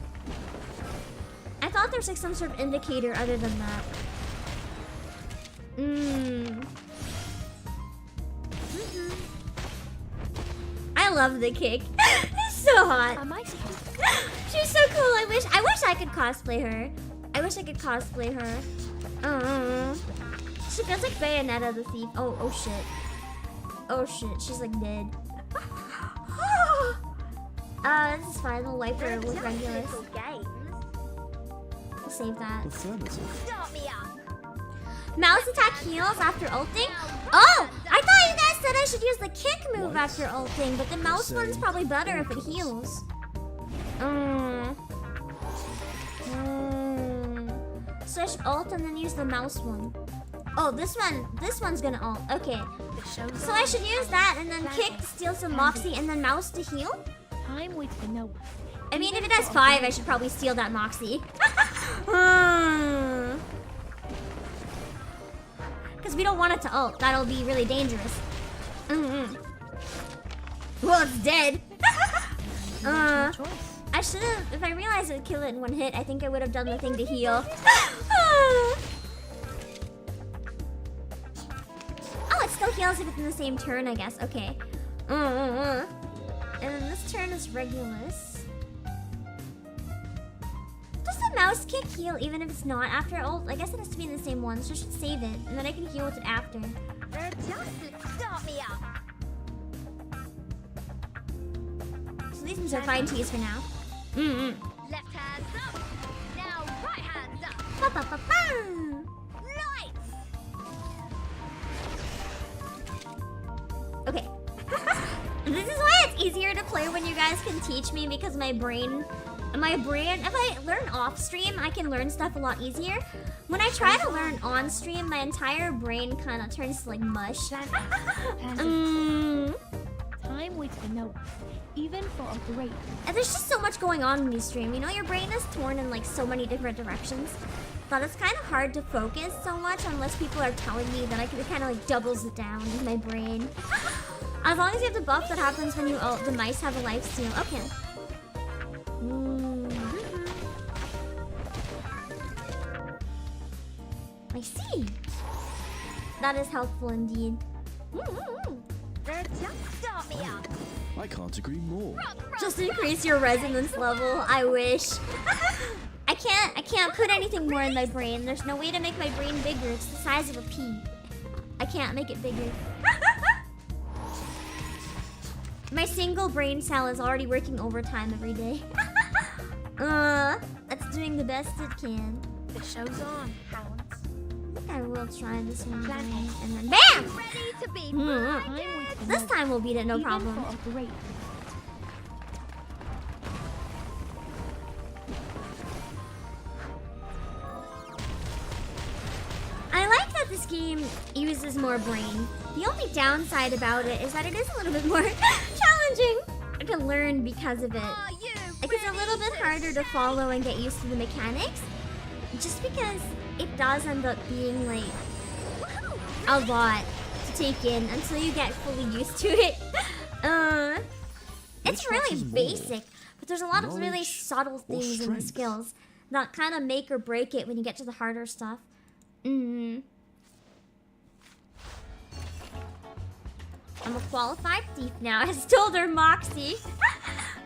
I thought there's like some sort of indicator other than that. I love the kick. It's so hot. She's so cool. I wish I could cosplay her. She feels like Bayonetta the thief. Oh shit. She's like dead. This is fine. We'll wipe her with Regulus. We'll save that. Mouse attack heals after ulting? Oh! I thought you guys said I should use the kick move after ulting, but the mouse one's probably better if it heals. So I should ult and then use the mouse one. Oh, this one's gonna ult. Okay. So I should use that and then kick to steal some Moxie and then mouse to heal? Time with the no. I mean, if it has 5, I should probably steal that Moxie. Because we don't want it to ult. That'll be really dangerous. Well, it's dead. I should have, if I realized it would kill it in one hit, I think I would have done the thing to heal. Oh, it still heals if it's in the same turn, I guess. Okay. And then this turn is Regulus. Does the mouse kick heal even if it's not after ult? I guess it has to be in the same one, so I should save it, and then I can heal with it after. So these ones are fine to use for now. Left hands up. Now right hands up. Lights. Okay. This is why it's easier to play when you guys can teach me, because my brain, if I learn off stream, I can learn stuff a lot easier. When I try to learn on stream, my entire brain kind of turns to like mush. Time with the no. Even for a great. And there's just so much going on when you stream. You know, your brain is torn in like so many different directions. But it's kind of hard to focus so much unless people are telling me that it kind of like doubles it down in my brain. As long as you have the buff that happens when you ult, the mice have a lifesteal. Okay. I see. That is helpful indeed. I can't agree more. Just increase your resonance level. I wish. I can't put anything more in my brain. There's no way to make my brain bigger. It's the size of a pea. I can't make it bigger. My single brain cell is already working overtime every day. It's doing the best it can. The show's on, hounds. I will try this one again, and then BAM! Ready to be This time we'll beat it, no problem. I like that this game uses more brain. The only downside about it is that it is a little bit more challenging to learn because of it. Like, it's a little bit harder to follow and get used to the mechanics, just because it does end up being like a lot to take in until you get fully used to it. It's really basic, but there's a lot of really subtle things in the skills that kind of make or break it when you get to the harder stuff. I'm a qualified thief now, has told her Moxie.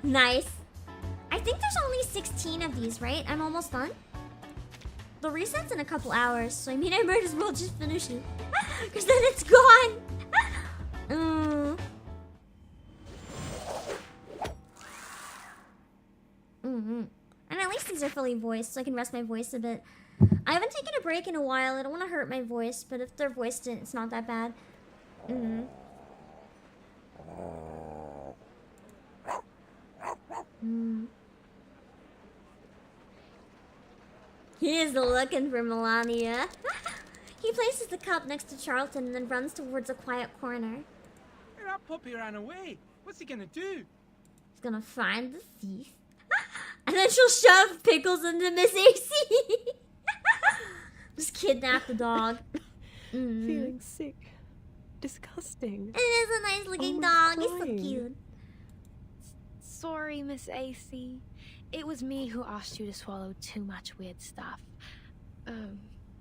Nice. I think there's only 16 of these, right? I'm almost done. The reset's in a couple hours, so I mean I might as well just finish it. Because then it's gone. And at least these are fully voiced, so I can rest my voice a bit. I haven't taken a break in a while. I don't want to hurt my voice, but if they're voiced, it's not that bad. He is looking for Melania. He places the cup next to Charlton and then runs towards a quiet corner. That puppy ran away. What's he gonna do? He's gonna find the thief. And then she'll shove Pickles into Miss AC. Just kidnap the dog. Feeling sick. Disgusting. It is a nice looking dog. He's so cute. Sorry, Miss AC. It was me who asked you to swallow too much weird stuff.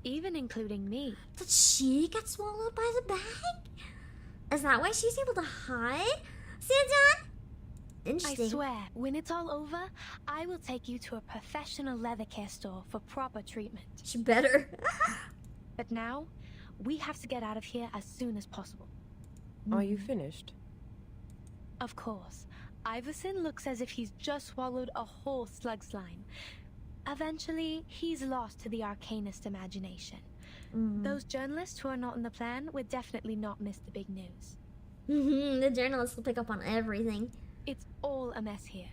Even including me. Did she get swallowed by the bag? Is that why she's able to hide? Sandan? Interesting. I swear, when it's all over, I will take you to a professional leather care store for proper treatment. She better. But now, we have to get out of here as soon as possible. Are you finished? Of course. Iverson looks as if he's just swallowed a whole slug slime. Eventually, he's lost to the arcanist imagination. Those journalists who are not in the plan would definitely not miss the big news. The journalists will pick up on everything. It's all a mess here.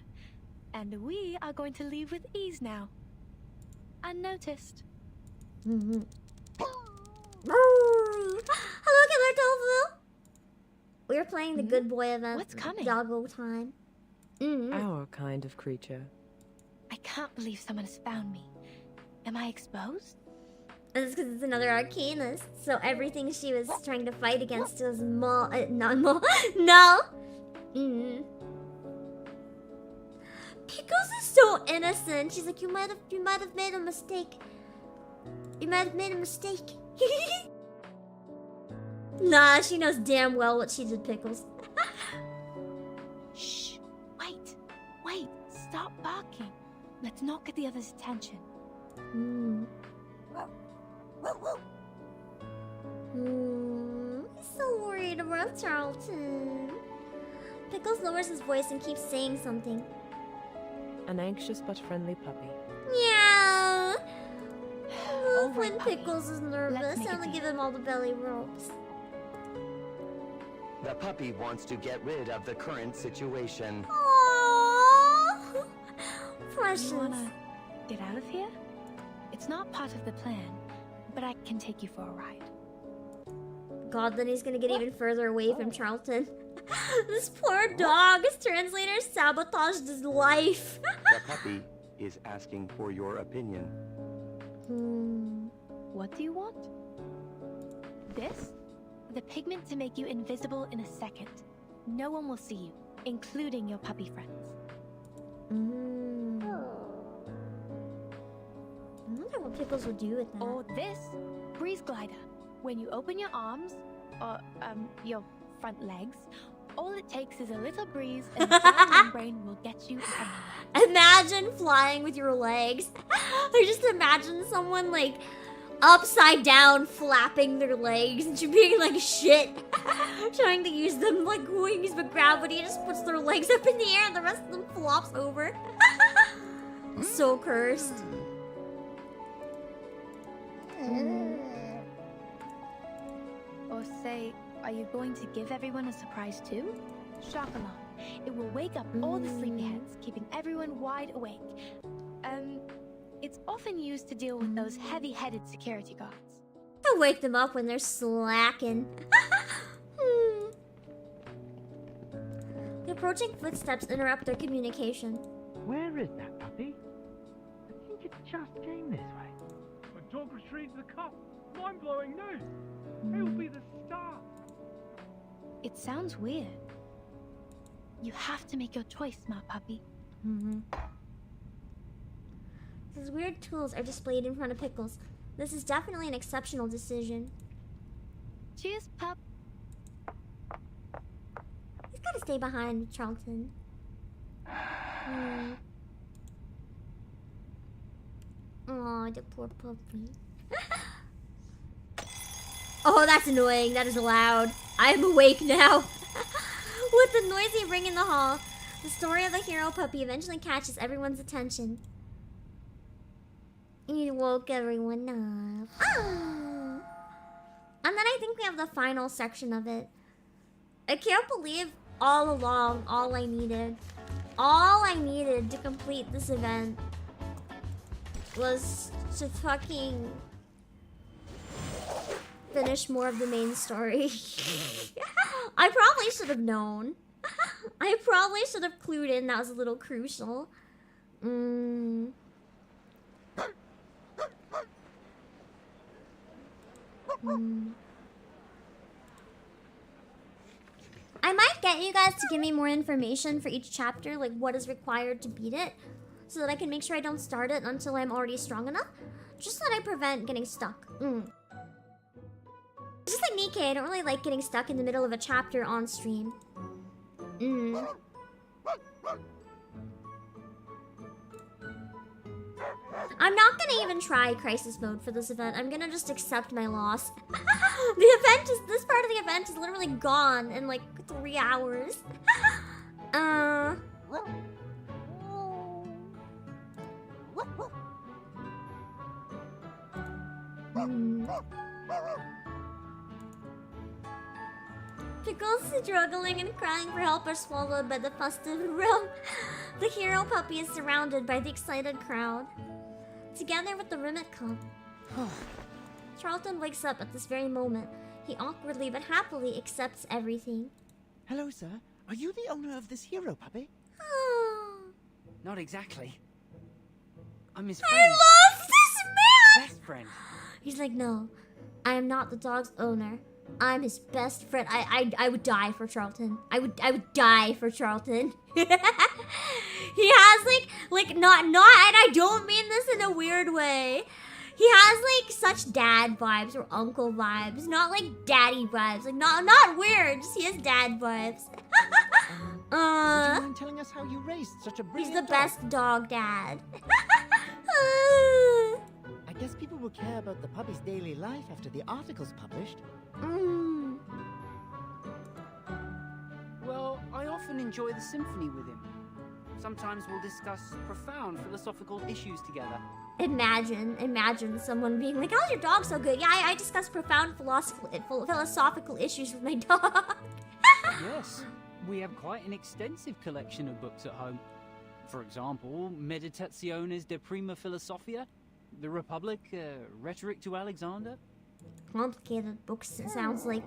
And we are going to leave with ease now. Unnoticed. Hello, Killer Tofu! We're playing the Good Boy event. What's coming? Doggo time. Our kind of creature. I can't believe someone has found me. Am I exposed? It's because it's another arcanist. So everything she was trying to fight against was no. Pickles is so innocent. She's like, you might have made a mistake. You might have made a mistake. Nah, she knows damn well what she did, Pickles. Shh! Wait! Stop barking. Let's not get the others' attention. He's so worried about Charlton. Pickles lowers his voice and keeps saying something. An anxious but friendly puppy. Yeah. When puppy. Pickles is nervous, I only give him all the belly rubs. The puppy wants to get rid of the current situation. Aww. Precious. You wanna get out of here? It's not part of the plan, but I can take you for a ride. God, then he's gonna get even further away from Charlton. This poor dog, his translator sabotaged his life. The puppy is asking for your opinion. What do you want? This? The pigment to make you invisible in a second. No one will see you, including your puppy friends. I wonder what Pickles would do with that. Or this, breeze glider. When you open your arms, or your front legs, all it takes is a little breeze and the sound membrane will get you anywhere. Imagine flying with your legs. Or just imagine someone like upside down flapping their legs and just being like shit. Trying to use them like wings, but gravity just puts their legs up in the air and the rest of them flops over. So cursed. Or say, are you going to give everyone a surprise too? Shock alarm. It will wake up all the sleepyheads, keeping everyone wide awake. It's often used to deal with those heavy-headed security guards. To wake them up when they're slacking. The approaching footsteps interrupt their communication. Where is that puppy? I think it just came this way. A dog retrieved the cup. Mind-blowing news. He'll be the star. It sounds weird. You have to make your choice, smart puppy. These weird tools are displayed in front of Pickles. This is definitely an exceptional decision. Cheers, pup. He's gotta stay behind with Charlton. Oh, the poor puppy. Oh, that's annoying. That is loud. I am awake now. With the noisy ring in the hall, the story of the hero puppy eventually catches everyone's attention. You woke everyone up. Oh. And then I think we have the final section of it. I can't believe all along, all I needed to complete this event was to fucking finish more of the main story. I probably should have known. I probably should have clued in. That was a little crucial. I might get you guys to give me more information for each chapter, like what is required to beat it, so that I can make sure I don't start it until I'm already strong enough, just so that I prevent getting stuck. Just like Nikkei, I don't really like getting stuck in the middle of a chapter on stream. I'm not gonna even try crisis mode for this event. I'm gonna just accept my loss. This part of the event is literally gone in like 3 hours. Pickles struggling and crying for help are swallowed by the festive room. The hero puppy is surrounded by the excited crowd, together with the Rimmet Cup. Charlton wakes up at this very moment. He awkwardly but happily accepts everything. Hello, sir. Are you the owner of this hero puppy? Not exactly. I'm his friend. I love this man! Best friend. He's like, no, I am not the dog's owner. I'm his best friend. I would die for Charlton. I would die for Charlton. He has like not and I don't mean this in a weird way. He has like such dad vibes or uncle vibes, not like daddy vibes. Like not weird, just he has dad vibes. Would you mind telling us how you raised such a brilliant He's the best dog dad. I guess people will care about the puppy's daily life after the article's published. Well, I often enjoy the symphony with him. Sometimes we'll discuss profound philosophical issues together. Imagine someone being like, how's your dog so good? Yeah, I discuss profound philosophical issues with my dog. Yes, we have quite an extensive collection of books at home. For example, Meditationes de Prima Philosophia, The Republic, Rhetoric to Alexander. Complicated books, it sounds like.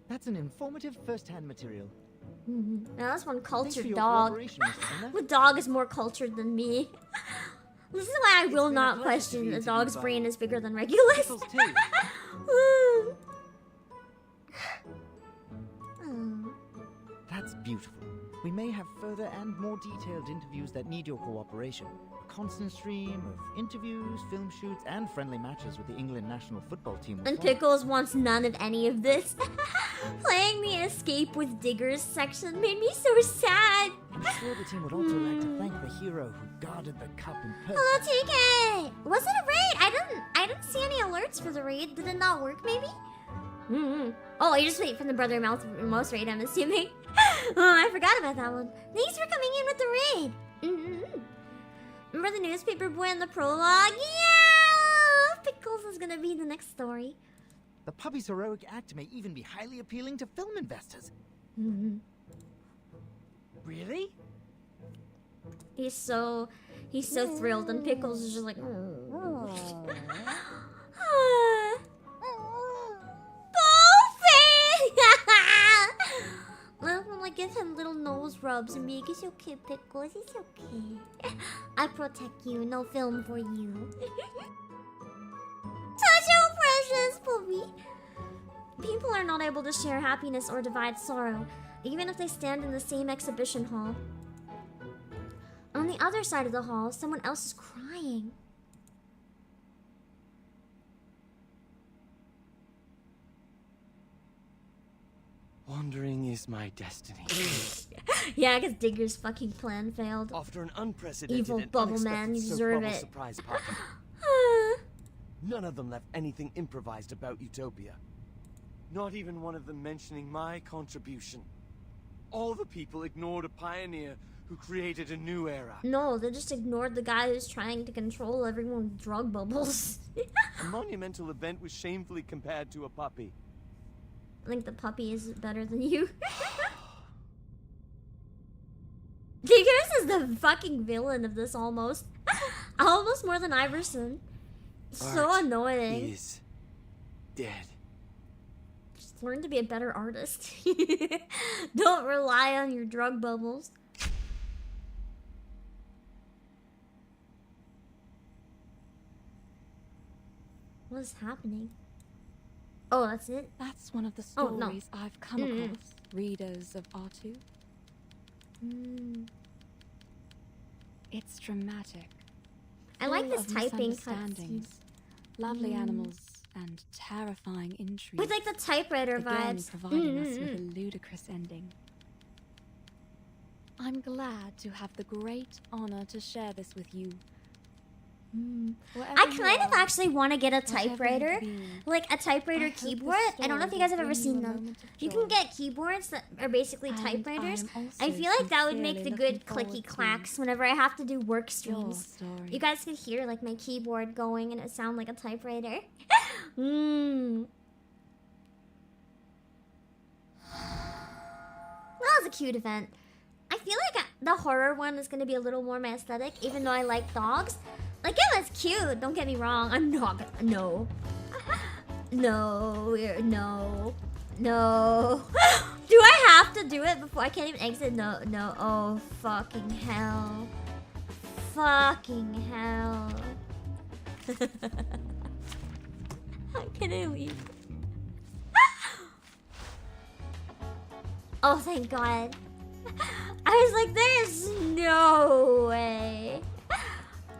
That's an informative first-hand material. Now that's one cultured your dog. cooperation, Mr. Ender. The dog is more cultured than me. This is why I will not question the dog's brain is bigger than Regulus. That's beautiful. We may have further and more detailed interviews that need your cooperation. A constant stream of interviews, film shoots, and friendly matches with the England national football team. And Pickles wants none of any of this. Playing the escape with diggers section made me so sad. I'm sure the team would also like to thank the hero who guarded the cup in person. Hello, TK! Was it a raid? I didn't see any alerts for the raid. Did it not work, maybe? Oh, you just wait for the Brother Mouse raid, I'm assuming. Oh, I forgot about that one. Thanks for coming in with the raid. Remember the newspaper boy in the prologue? Yeah! Pickles is gonna be the next story. The puppy's heroic act may even be highly appealing to film investors. Really? He's so thrilled, and Pickles is just like, I'm gonna give him little nose rubs and be like, it's okay, Pickles, it's okay. I protect you, no film for you. Such a precious puppy. People are not able to share happiness or divide sorrow. even if they stand in the same exhibition hall. On the other side of the hall, someone else is crying. Wandering is my destiny. Yeah, I guess Digger's fucking plan failed. After an unprecedented Evil and bubble man, you unexpected soap deserve bubble it. surprise party. None of them left anything improvised about Utopia. Not even one of them mentioning my contribution. All the people ignored a pioneer who created a new era. No, they just ignored the guy who's trying to control everyone with drug bubbles. A monumental event was shamefully compared to a puppy. I think the puppy is better than you. Diggers is the fucking villain of this almost. Almost more than Iverson. So Art annoying. is dead. Just learn to be a better artist. Don't rely on your drug bubbles. What is happening? Oh, that's it? That's one of the Oh, no. stories I've come across. Readers of R2. It's dramatic. I like full this of typing misunderstandings, lovely animals, and terrifying intrigue. With like the typewriter again, vibes. providing us with a ludicrous ending. I'm glad to have the great honor to share this with you. I kind of actually want to get a typewriter, like a typewriter keyboard. I don't know if you guys have ever seen them. You can get keyboards that are basically typewriters. I feel like that would make the good clicky clacks whenever I have to do work streams. You guys could hear like my keyboard going and it sound like a typewriter. That was a cute event. I feel like the horror one is going to be a little more my aesthetic, even though I like dogs. Like, it was cute, don't get me wrong. I'm not gonna, no. No. Do I have to do it before I can't even exit? No. Oh, fucking hell. Fucking hell. How can I leave? Oh, thank God. I was like, there's no way.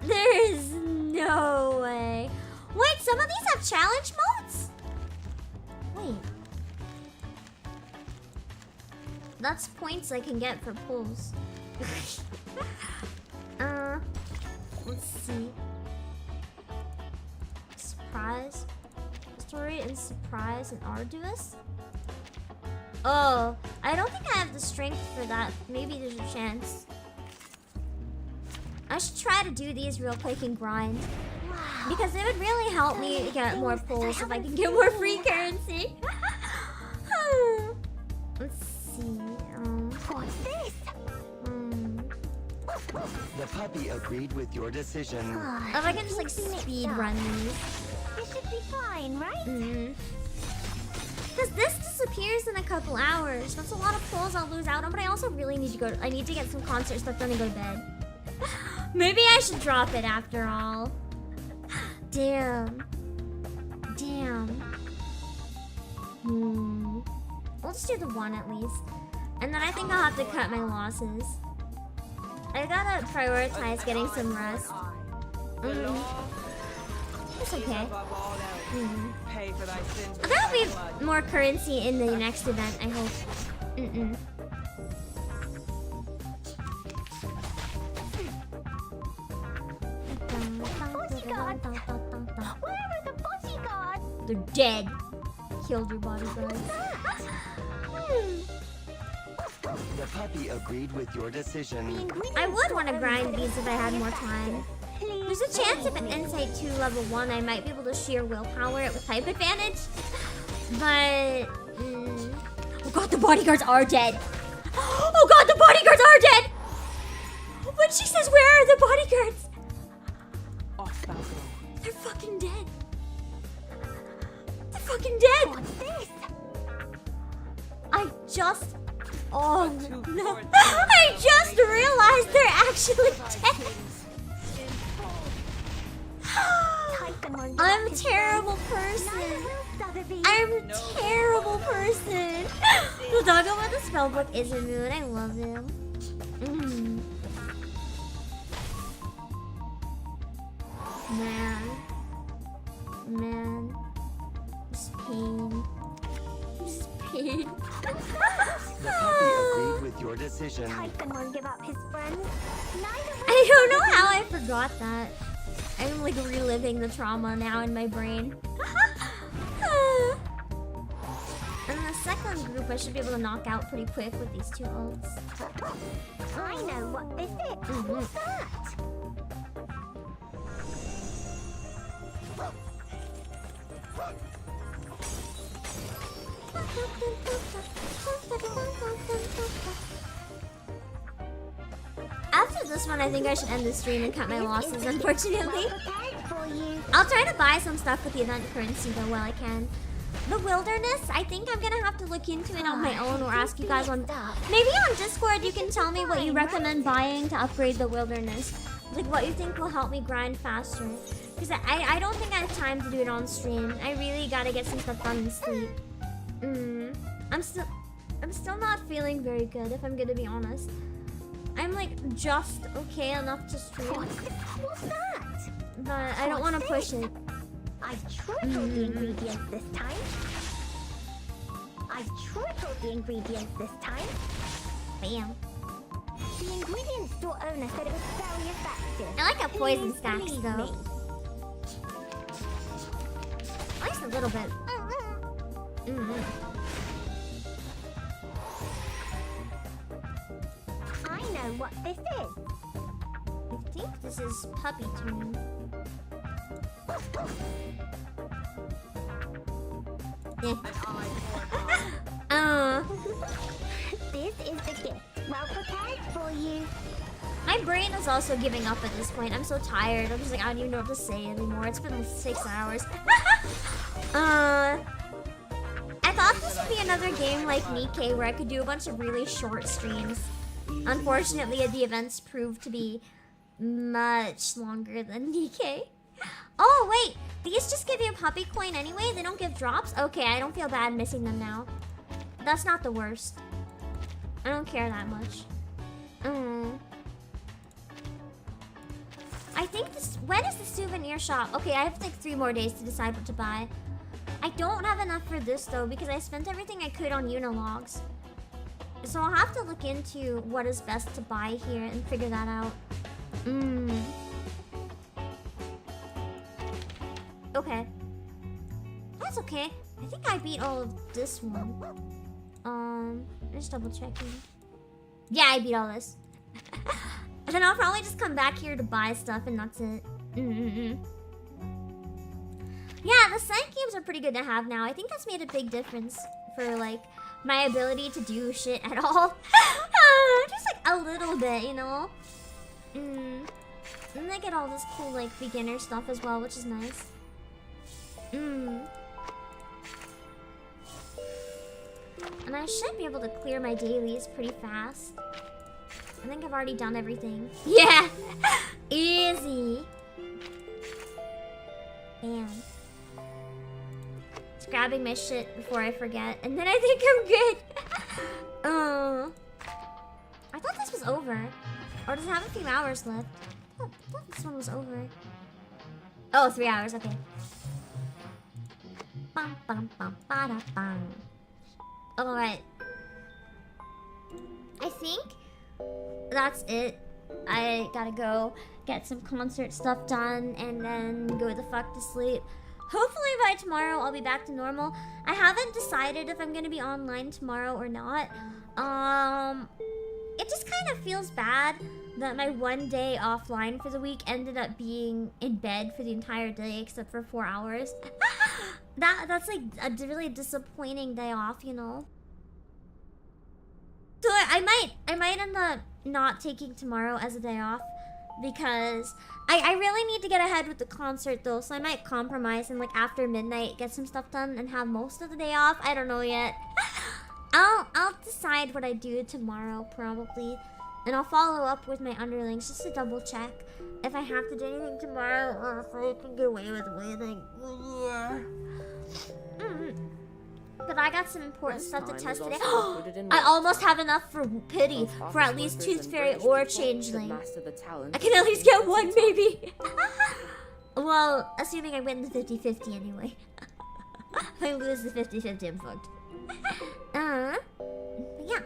There is no way. Wait, some of these have challenge modes? Wait. That's points I can get for pulls. Let's see. Surprise. Story and surprise and arduous. Oh, I don't think I have the strength for that. Maybe there's a chance. I should try to do these real quick and grind. Because it would really help me get more pulls if I can get more free currency. Let's see. What's this? The puppy agreed with your decision. If I can just like speed run these. This should be fine, right? Because this disappears in a couple hours. That's a lot of pulls I'll lose out on, but I also really need to go. I need to get some concert stuff done and go to bed. Maybe I should drop it after all. Damn. We'll just do the one at least. And then I think I'll have to cut my losses. I gotta prioritize getting some rest. It's okay. There'll be more currency in the next event, I hope. Where are the bodyguards? They're dead. Killed your bodyguards. The puppy agreed with your decision. I would want to grind these if I had more time. There's a chance if an Insight 2 level 1, I might be able to sheer willpower it with type advantage. But... Oh god, the bodyguards are dead. Oh god, the bodyguards are dead! When she says, where are the bodyguards? They're fucking dead. They're fucking dead. What's this? I just... Oh no. I just realized they're actually dead. I'm a terrible person. I'm a terrible person. The doggo with the spellbook is a mood. I love him. Man. This pain. The puppy agreed with your decision. Give up his friends. I don't know how I forgot that. I'm like reliving the trauma now in my brain. And the second group I should be able to knock out pretty quick with these two ults. I know what this is. What's that? After this one, I think I should end the stream and cut my losses, unfortunately. I'll try to buy some stuff with the event currency though while I can. The wilderness, I think I'm gonna have to look into it on my own or ask you guys on... Maybe on Discord you can tell me what you recommend buying to upgrade the wilderness. Like what you think will help me grind faster. Because I don't think I have time to do it on stream. I really gotta get some stuff done and sleep. I'm still not feeling very good, if I'm gonna be honest. I'm like just okay enough to stream. What's that? But I don't want to push it. I've tripled the ingredients this time. Bam. The ingredient store owner said it was very effective. I like how poison stacks though. At least a little bit. I know what this is. I think this is puppy turn. This is the gift. Well prepared for you. My brain is also giving up at this point. I'm so tired. I'm just like, I don't even know what to say anymore. It's been 6 hours. I thought this would be another game like Nikke where I could do a bunch of really short streams. Unfortunately, the events proved to be much longer than Nikke. Oh, wait. These just give you a puppy coin anyway? They don't give drops? Okay, I don't feel bad missing them now. That's not the worst. I don't care that much. I think this... When is the souvenir shop? Okay, I have like 3 more days to decide what to buy. I don't have enough for this though because I spent everything I could on Unilogs. So I'll have to look into what is best to buy here and figure that out. Okay. That's okay. I think I beat all of this one. Just double checking. Yeah, I beat all this. And then I'll probably just come back here to buy stuff and that's it. Yeah, the sight cubes are pretty good to have now. I think that's made a big difference for like my ability to do shit at all. Just like a little bit, you know? And I get all this cool like beginner stuff as well, which is nice. And I should be able to clear my dailies pretty fast. I think I've already done everything. Yeah! Easy! Bam. Just grabbing my shit before I forget, and then I think I'm good! I thought this was over. Or does it have a few hours left? I thought this one was over. Oh, 3 hours, okay. Alright. I think that's it. I gotta go get some concert stuff done and then go the fuck to sleep. Hopefully by tomorrow I'll be back to normal. I haven't decided if I'm gonna be online tomorrow or not. It just kind of feels bad that my 1 day offline for the week ended up being in bed for the entire day except for 4 hours. That's like a really disappointing day off, you know? So I might end up not taking tomorrow as a day off because I really need to get ahead with the concert though, so I might compromise and like after midnight get some stuff done and have most of the day off. I don't know yet. I'll decide what I do tomorrow probably. And I'll follow up with my underlings just to double check if I have to do anything tomorrow or if I can get away with waiting. But I got some important stuff to test today. I almost have enough for pity for at least Tooth Fairy or Changeling. I can at least get one, maybe. Well, assuming I win the 50-50 anyway. If I lose the 50-50, I'm fucked. Yeah.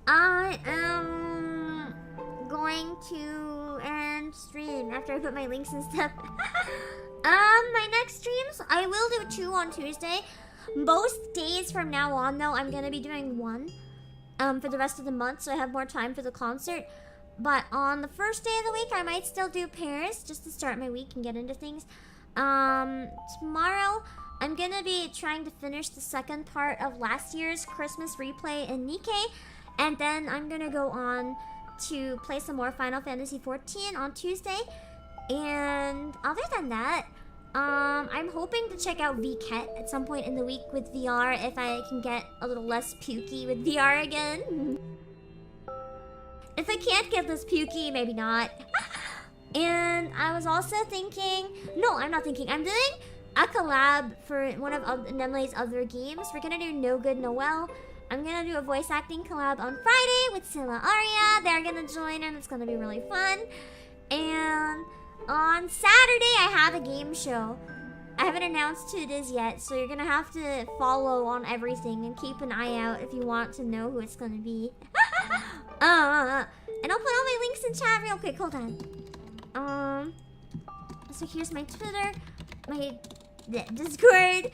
I am going to end stream after I put my links and stuff. My next streams, I will do 2 on Tuesday. Most days from now on, though, I'm gonna be doing 1 for the rest of the month, so I have more time for the concert. But on the first day of the week, I might still do pairs just to start my week and get into things. Tomorrow, I'm gonna be trying to finish the second part of last year's Christmas replay in Nikkei, and then I'm gonna go on to play some more Final Fantasy XIV on Tuesday. And other than that, I'm hoping to check out Vtuber at some point in the week with VR if I can get a little less pukey with VR again. If I can't get less pukey, maybe not. And I was also thinking... No, I'm not thinking. I'm doing a collab for one of Nemle's other games. We're gonna do No Good Noel. I'm gonna do a voice acting collab on Friday with Scylla Aria. They're gonna join and it's gonna be really fun. And on Saturday, I have a game show. I haven't announced who it is yet, so you're gonna have to follow on everything and keep an eye out if you want to know who it's gonna be. And I'll put all my links in chat real quick. Hold on. So here's my Twitter, my Discord,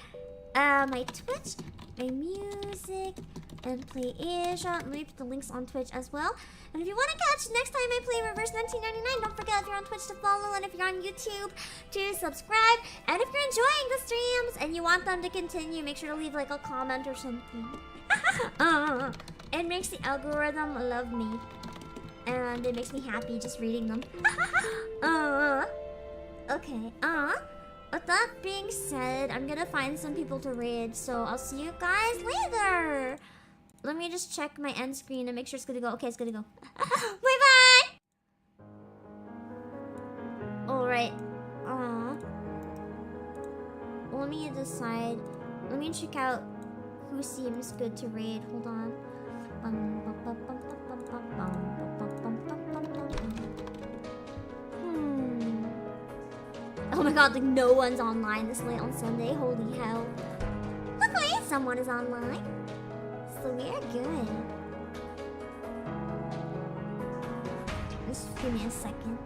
my Twitch, my music, and Playasia. Let me put the links on Twitch as well. And if you want to catch next time I play Reverse 1999, don't forget if you're on Twitch to follow, and if you're on YouTube to subscribe. And if you're enjoying the streams and you want them to continue, make sure to leave like a comment or something. It makes the algorithm love me, and it makes me happy just reading them. Okay. With that being said, I'm gonna find some people to raid, so I'll see you guys later. Let me just check my end screen and make sure it's gonna go. Okay, it's gonna go. Bye-bye! Alright. Let me decide. Let me check out who seems good to raid. Hold on. Oh my god, like no one's online this late on Sunday. Holy hell. Luckily, someone is online. So we are good. Just give me a second.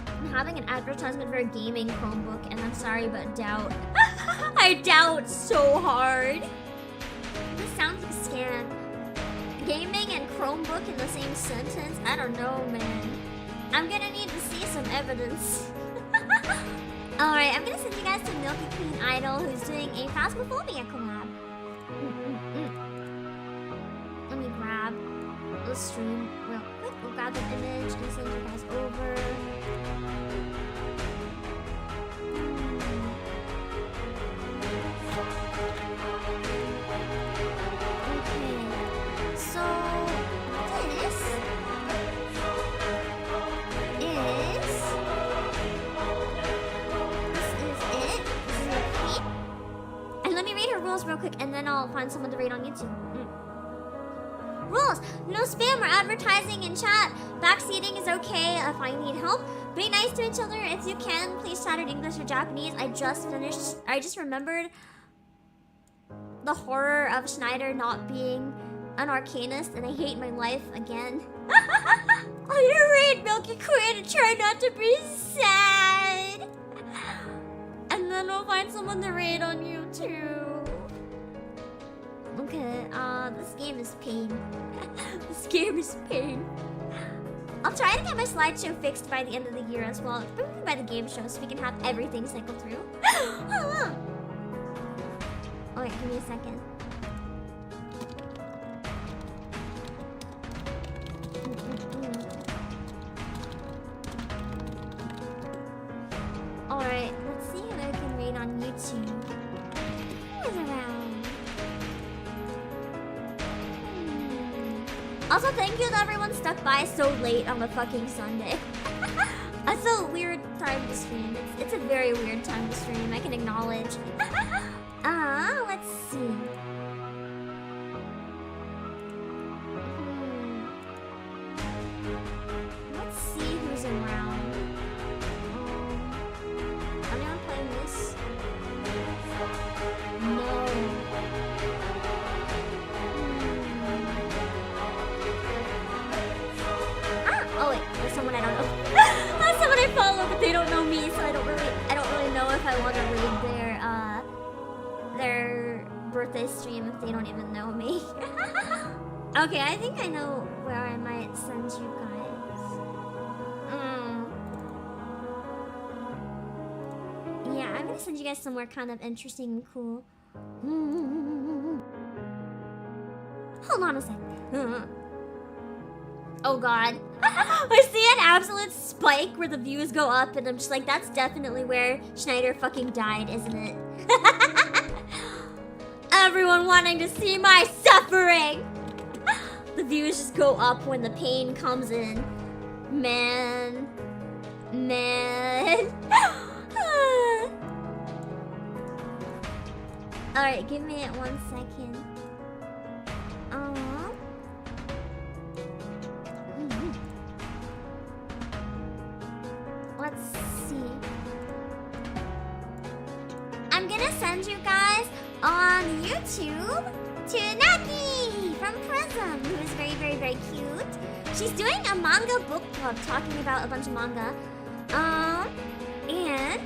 I'm having an advertisement for a gaming Chromebook, and I'm sorry, but doubt. I doubt so hard. This sounds like a scam. Gaming and Chromebook in the same sentence? I don't know, man. I'm gonna need to see some evidence. Alright, I'm gonna send you guys to Milky Queen Idol, who's doing a Phasmophobia collab. Let me grab the stream real quick. We'll grab an image and send you guys over. Rules real quick, and then I'll find someone to rate on YouTube. Rules: no spam or advertising in chat. Backseating is okay if I need help. Be nice to each other if you can. Please chat in English or Japanese. I just remembered the horror of Schneider not being an arcanist, and I hate my life again. I'm gonna raid Milky Queen and try not to be sad. And then we'll find someone to raid on YouTube. Okay, this game is pain. This game is pain. I'll try to get my slideshow fixed by the end of the year as well. Probably by the game show, so we can have everything cycle through. Alright, give me a second. Alright, let's see if I can raid on Also, thank you to everyone stuck by so late on a fucking Sunday. That's a weird time to stream. It's a very weird time to stream, I can acknowledge. Let's see. Let's see who's around. Anyone playing this? No. Oh wait, there's someone I don't know. That's someone I follow, but they don't know me, so I don't really know if I want to read their birthday stream if they don't even know me. Okay, I think I know where I might send you guys. Yeah, I'm gonna send you guys somewhere kind of interesting and cool. Hold on a sec. Oh god. I see an absolute spike where the views go up and I'm just like, that's definitely where Schneider fucking died, isn't it? Everyone wanting to see my suffering! The views just go up when the pain comes in. Man. Alright, give me it 1 second. Let's see. I'm gonna send you guys on YouTube to Naki from Prism, who is very, very, very cute. She's doing a manga book club talking about a bunch of manga. And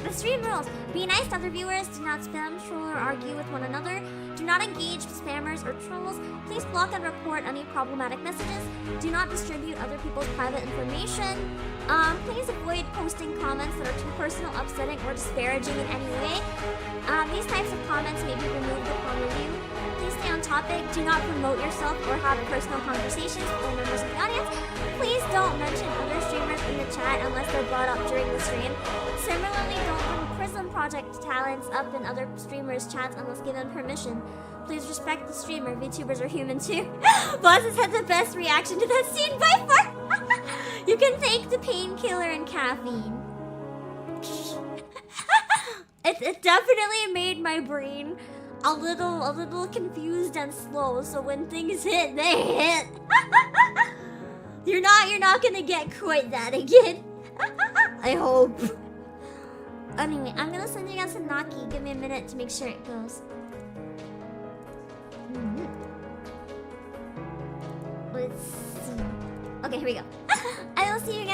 the stream rules. Be nice to other viewers, do not spam, troll, or argue with one another. Do not engage with spammers or trolls. Please block and report any problematic messages. Do not distribute other people's private information. Please avoid posting comments that are too personal, upsetting, or disparaging in any way. These types of comments may be removed upon review. Please stay on topic. Do not promote yourself or have personal conversations with other members of the audience. Please don't mention other streamers in the chat unless they're brought up during the stream. Similarly, don't bring Prism Project talents up in other streamers' chats unless given permission. Please respect the streamer. VTubers are human too. Bosses had the best reaction to that scene by far. You can thank the painkiller and caffeine. It definitely made my brain a little confused and slow. So when things hit, they hit. You're not gonna get quite that again. I hope. Anyway, I'm gonna send you guys to Naki. Give me a minute to make sure it goes. Let's see. Okay, here we go. I will see you guys.